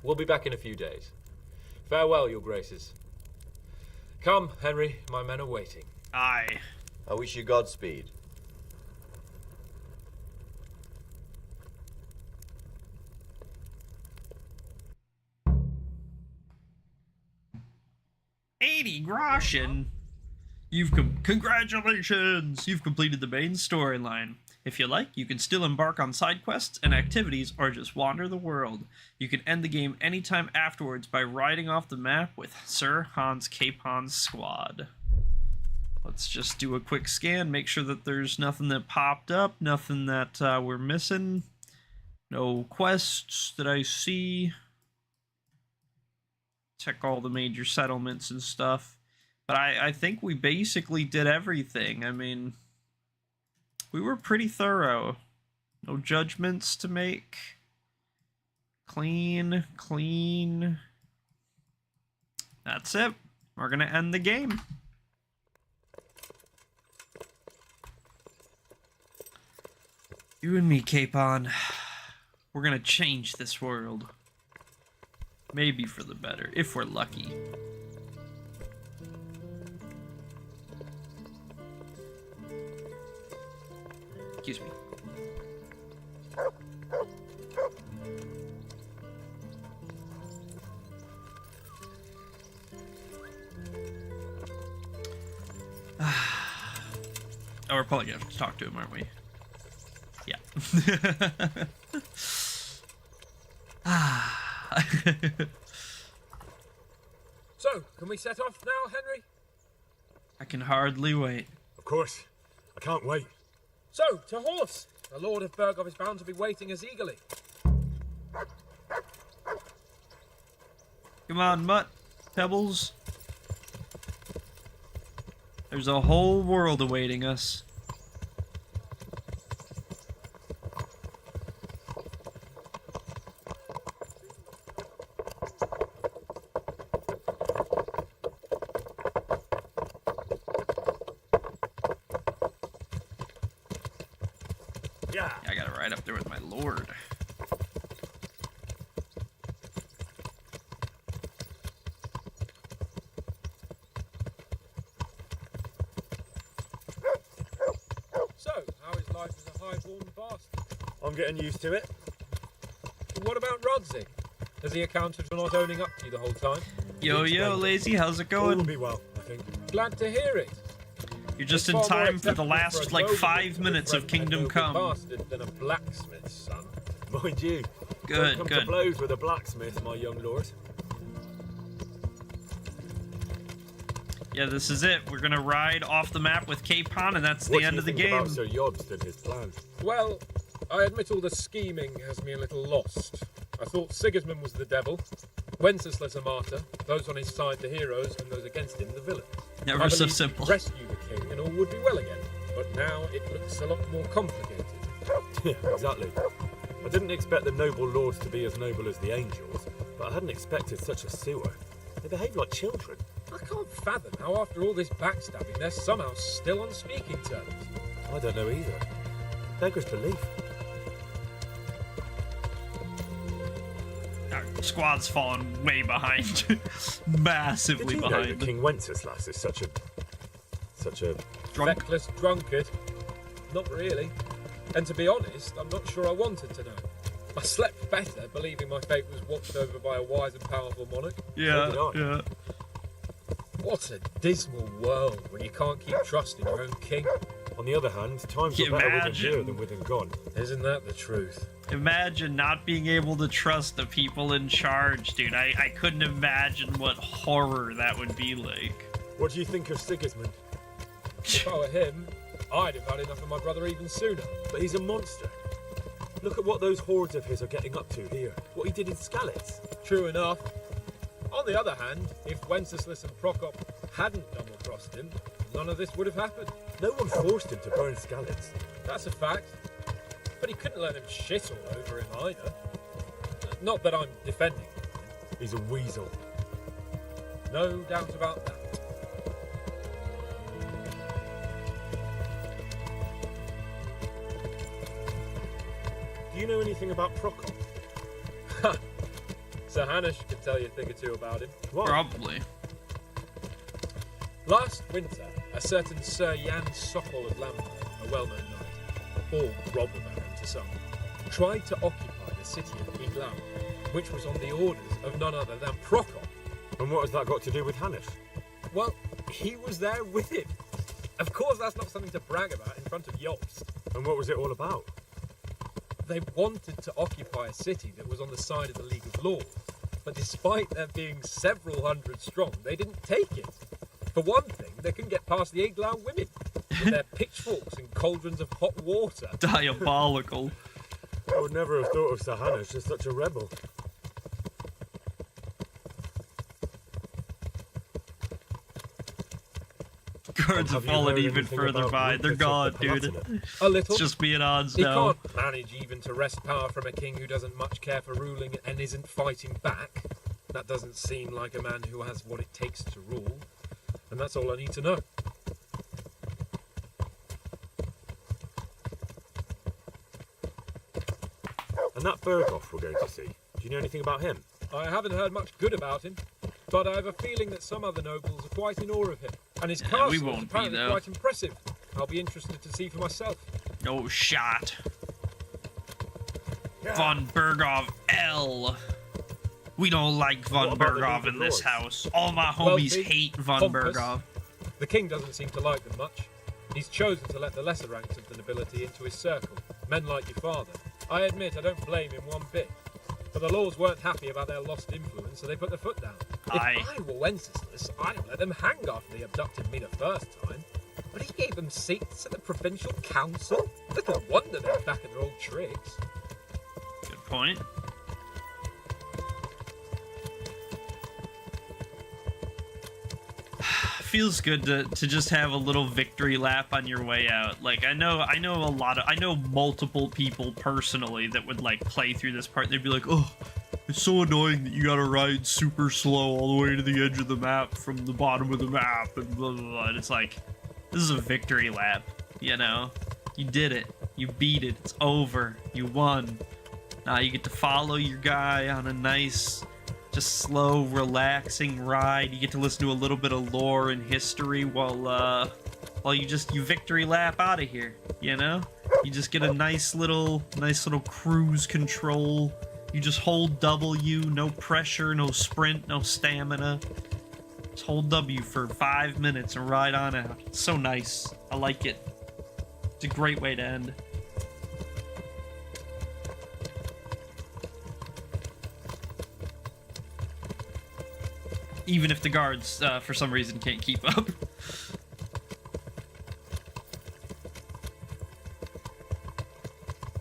Speaker 7: We'll be back in a few days. Farewell, your graces. Come, Henry, my men are waiting.
Speaker 1: Aye.
Speaker 9: I wish you Godspeed.
Speaker 1: $80 You've congratulations! You've completed the main storyline. If you like, you can still embark on side quests and activities or just wander the world. You can end the game anytime afterwards by riding off the map with Sir Hans Capon's squad. Let's just do a quick scan, make sure that there's nothing that popped up, nothing that we're missing. No quests that I see. Check all the major settlements and stuff. But I think we basically did everything. I mean, we were pretty thorough. No judgments to make. Clean, clean. That's it. We're gonna end the game. You and me, Capon. We're gonna change this world. Maybe for the better, if we're lucky. Excuse me. Oh, we're probably gonna have to talk to him, aren't we? Yeah.
Speaker 7: So, can we set off now, Henry?
Speaker 1: I can hardly wait.
Speaker 10: Of course. I can't wait.
Speaker 7: So, to horse! The Lord of Berghoff is bound to be waiting as eagerly.
Speaker 1: Come on, Mutt. Pebbles. There's a whole world awaiting us.
Speaker 11: Yeah.
Speaker 1: I got it right. right up there with my lord.
Speaker 7: So, how is life as a high-born bastard? I'm getting used to it. What about Rodsey? Has he accounted for not owning up to you the whole time?
Speaker 1: Yo, Lazy, how's it going?
Speaker 7: All will be well, I think. Glad to hear it.
Speaker 1: You're just in time for the last, like, 5 minutes of Kingdom Come.
Speaker 7: Bastard than a blacksmith's son. Mind you.
Speaker 1: Good,
Speaker 7: Don't come
Speaker 1: good.
Speaker 7: to blows with a blacksmith, my young lord.
Speaker 1: Yeah, this is it. We're gonna ride off the map with Capon, and that's the end of the game.
Speaker 7: About Sir Yobst and his plan? Well, I admit all the scheming has me a little lost. I thought Sigismund was the devil, Wenceslas a martyr, those on his side the heroes, and those against him the villains.
Speaker 1: Never so simple.
Speaker 7: Rescue the king and all would be well again, but now it looks a lot more complicated. Yeah, exactly. I didn't expect the noble lords to be as noble as the angels, but I hadn't expected such a sewer. They behave like children. I can't fathom how after all this backstabbing they're somehow still on speaking terms. I don't know either. Beggars belief.
Speaker 1: Our squad's fallen way behind. Massively
Speaker 7: Did you know
Speaker 1: behind.
Speaker 7: that King Wenceslas is such a feckless drunkard? Not really. And to be honest, I'm not sure I wanted to know. I slept better believing my fate was watched over by a wise and powerful monarch.
Speaker 1: Yeah,
Speaker 7: So did I.
Speaker 1: yeah.
Speaker 7: What a dismal world when you can't keep trusting your own king. On the other hand, times are better with him here than with him gone. Isn't that the truth?
Speaker 1: Imagine not being able to trust the people in charge, dude. I couldn't imagine what horror that would be like.
Speaker 7: What do you think of Sigismund? If I were him, I'd have had enough of my brother even sooner. But he's a monster. Look at what those hordes of his are getting up to here. What he did in Skalitz. True enough. On the other hand, if Wenceslas and Prokop hadn't double-crossed him, none of this would have happened. No one forced him to burn Skalitz. That's a fact. But he couldn't let him shit all over him either. Not that I'm defending him. He's a weasel. No doubt about that. Do you know anything about Prokop? Ha! Sir Hanush could tell you a thing or two about him. What?
Speaker 1: Probably.
Speaker 7: Last winter, a certain Sir Jan Sokol of Lambert, a well-known knight, or robber baron to some, tried to occupy the city of Iglau, which was on the orders of none other than Prokop. And what has that got to do with Hanush? Well, he was there with him. Of course, that's not something to brag about in front of Jobst. And what was it all about? They wanted to occupy a city that was on the side of the League of Lords, but despite there being several hundred strong, they didn't take it. For one thing, they couldn't get past the Iglau women, with their pitchforks and cauldrons of hot water.
Speaker 1: Diabolical.
Speaker 7: I would never have thought of Sir Hanush as such a rebel.
Speaker 1: Guards have fallen even further by. They're gone, dude.
Speaker 7: A little.
Speaker 1: It's just being odds
Speaker 7: He
Speaker 1: now.
Speaker 7: can't manage even to wrest power from a king who doesn't much care for ruling and isn't fighting back. That doesn't seem like a man who has what it takes to rule. And that's all I need to know. And that Berghoff we're going to see, do you know anything about him? I haven't heard much good about him, but I have a feeling that some other nobles are quite in awe of him. And his castle
Speaker 1: we
Speaker 7: is
Speaker 1: won't be,
Speaker 7: apparently
Speaker 1: though.
Speaker 7: quite impressive. I'll be interested to see for myself.
Speaker 1: No shot. Von Berghoff L. We don't like Von
Speaker 7: What about the
Speaker 1: Berghoff
Speaker 7: League of
Speaker 1: in this
Speaker 7: Lords?
Speaker 1: house. All my
Speaker 7: Wealthy,
Speaker 1: homies hate Von
Speaker 7: pompous.
Speaker 1: Berghoff.
Speaker 7: The king doesn't seem to like them much. He's chosen to let the lesser ranks of the nobility into his circle, men like your father. I admit I don't blame him one bit. But the lords weren't happy about their lost influence, so they put their foot down.
Speaker 1: Aye.
Speaker 7: If I were Wenceslas, I'd have let them hang after they abducted me the first time. But he gave them seats at the provincial council. Little wonder they're back at their old tricks.
Speaker 1: Good point. Feels good to just have a little victory lap on your way out. Like I know multiple people personally that would like play through this part. They'd be like, oh, it's so annoying that you gotta ride super slow all the way to the edge of the map from the bottom of the map and blah blah blah. And it's like, this is a victory lap, you know? You did it. You beat it. It's over. You won. Now you get to follow your guy on a nice, just slow, relaxing ride. You get to listen to a little bit of lore and history while you victory lap out of here, you know? You just get a nice little cruise control. You just hold W, no pressure, no sprint, no stamina. Just hold W for 5 minutes and ride on out. It's so nice. I like it. It's a great way to end. Even if the guards, for some reason, can't keep up.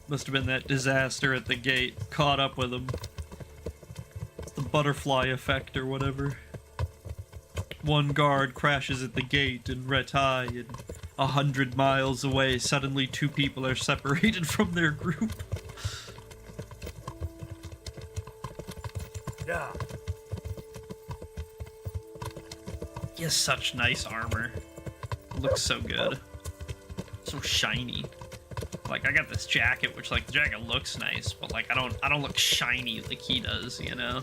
Speaker 1: Must have been that disaster at the gate. Caught up with them. It's the butterfly effect or whatever. One guard crashes at the gate in Retai, and 100 miles away, suddenly 2 people are separated from their group.
Speaker 12: Yeah.
Speaker 1: He has such nice armor. Looks so good. So shiny. Like, I got this jacket, which, like, the jacket looks nice, but, like, I don't look shiny like he does, you know?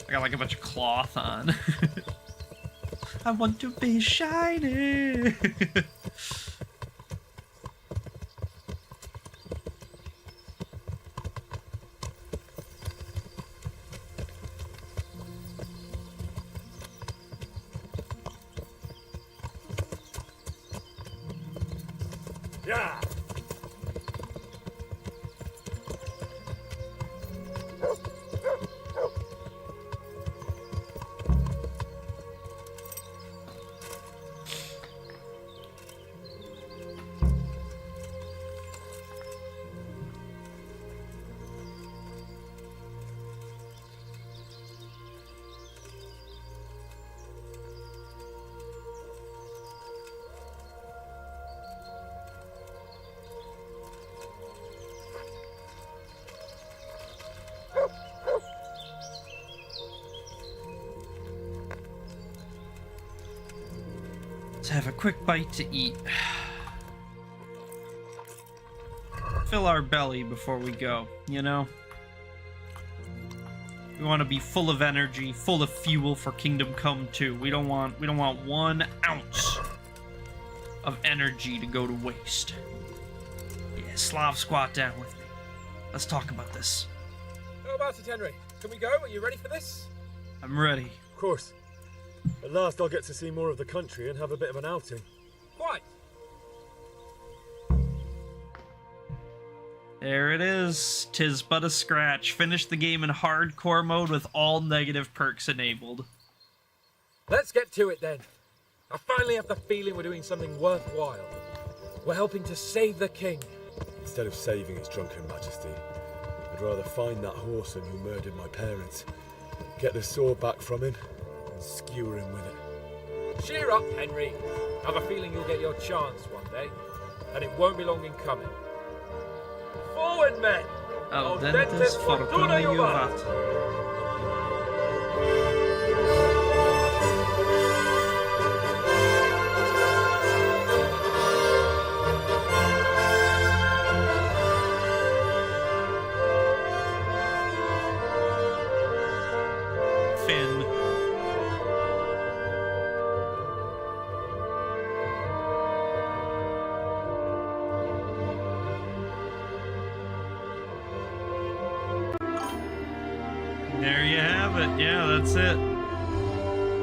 Speaker 1: I got, like, a bunch of cloth on. I want to be shiny!
Speaker 12: Yeah.
Speaker 1: Let's have a quick bite to eat. Fill our belly before we go, you know? We want to be full of energy, full of fuel for Kingdom Come 2. We don't want 1 ounce of energy to go to waste. Yeah, Slav, squat down with me. Let's talk about this.
Speaker 7: How about it, Henry? Can we go? Are you ready for this?
Speaker 1: I'm ready.
Speaker 16: Of course. At last I'll get to see more of the country and have a bit of an outing.
Speaker 7: Quite.
Speaker 1: There it is. 'Tis but a scratch. Finish the game in hardcore mode with all negative perks enabled.
Speaker 7: Let's get to it then. I finally have the feeling we're doing something worthwhile. We're helping to save the king.
Speaker 16: Instead of saving his drunken majesty, I'd rather find that whoreson who murdered my parents, get the sword back from him, and skewer him with it.
Speaker 7: Cheer up, Henry. I have a feeling you'll get your chance one day, and it won't be long in coming. Forward, men!
Speaker 1: Audentes fortuna juvat. Finn. There you have it. Yeah, that's it.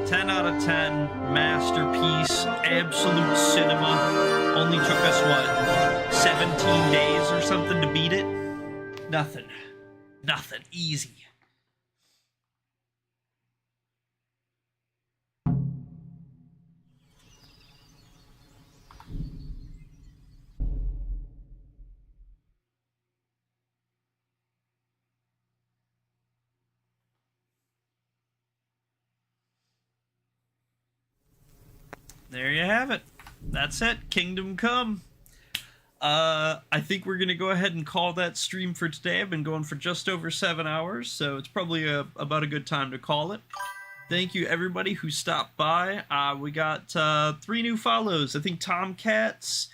Speaker 1: 10 out of 10. Masterpiece. Absolute cinema. Only took us, what, 17 days or something to beat it? Nothing. Nothing. Easy. There you have it. That's it. Kingdom Come. I think we're going to go ahead and call that stream for today. I've been going for just over 7 hours, so it's probably about a good time to call it. Thank you, everybody who stopped by. We got 3 new follows. I think Tomcats,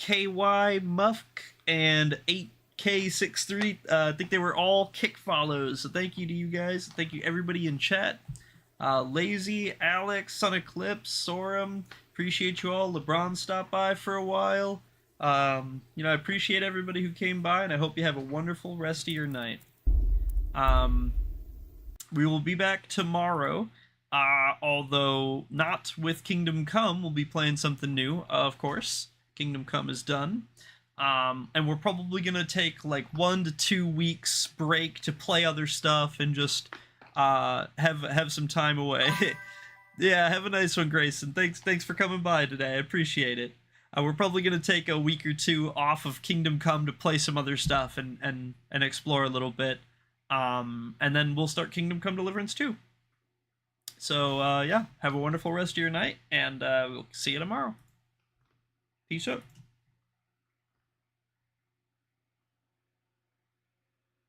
Speaker 1: KY Musk and 8K63. I think they were all kick follows. So thank you to you guys. Thank you everybody in chat. Lazy, Alex, Sun Eclipse, Sorum. Appreciate you all. LeBron stopped by for a while. I appreciate everybody who came by, and I hope you have a wonderful rest of your night. We will be back tomorrow, although not with Kingdom Come. We'll be playing something new, of course. Kingdom Come is done. And we're probably going to take like 1 to 2 weeks break to play other stuff and just have some time away. Yeah, have a nice one, Grayson. Thanks for coming by today. I appreciate it. We're probably going to take a week or two off of Kingdom Come to play some other stuff and explore a little bit. And then we'll start Kingdom Come Deliverance 2. So, yeah, have a wonderful rest of your night, and we'll see you tomorrow. Peace out.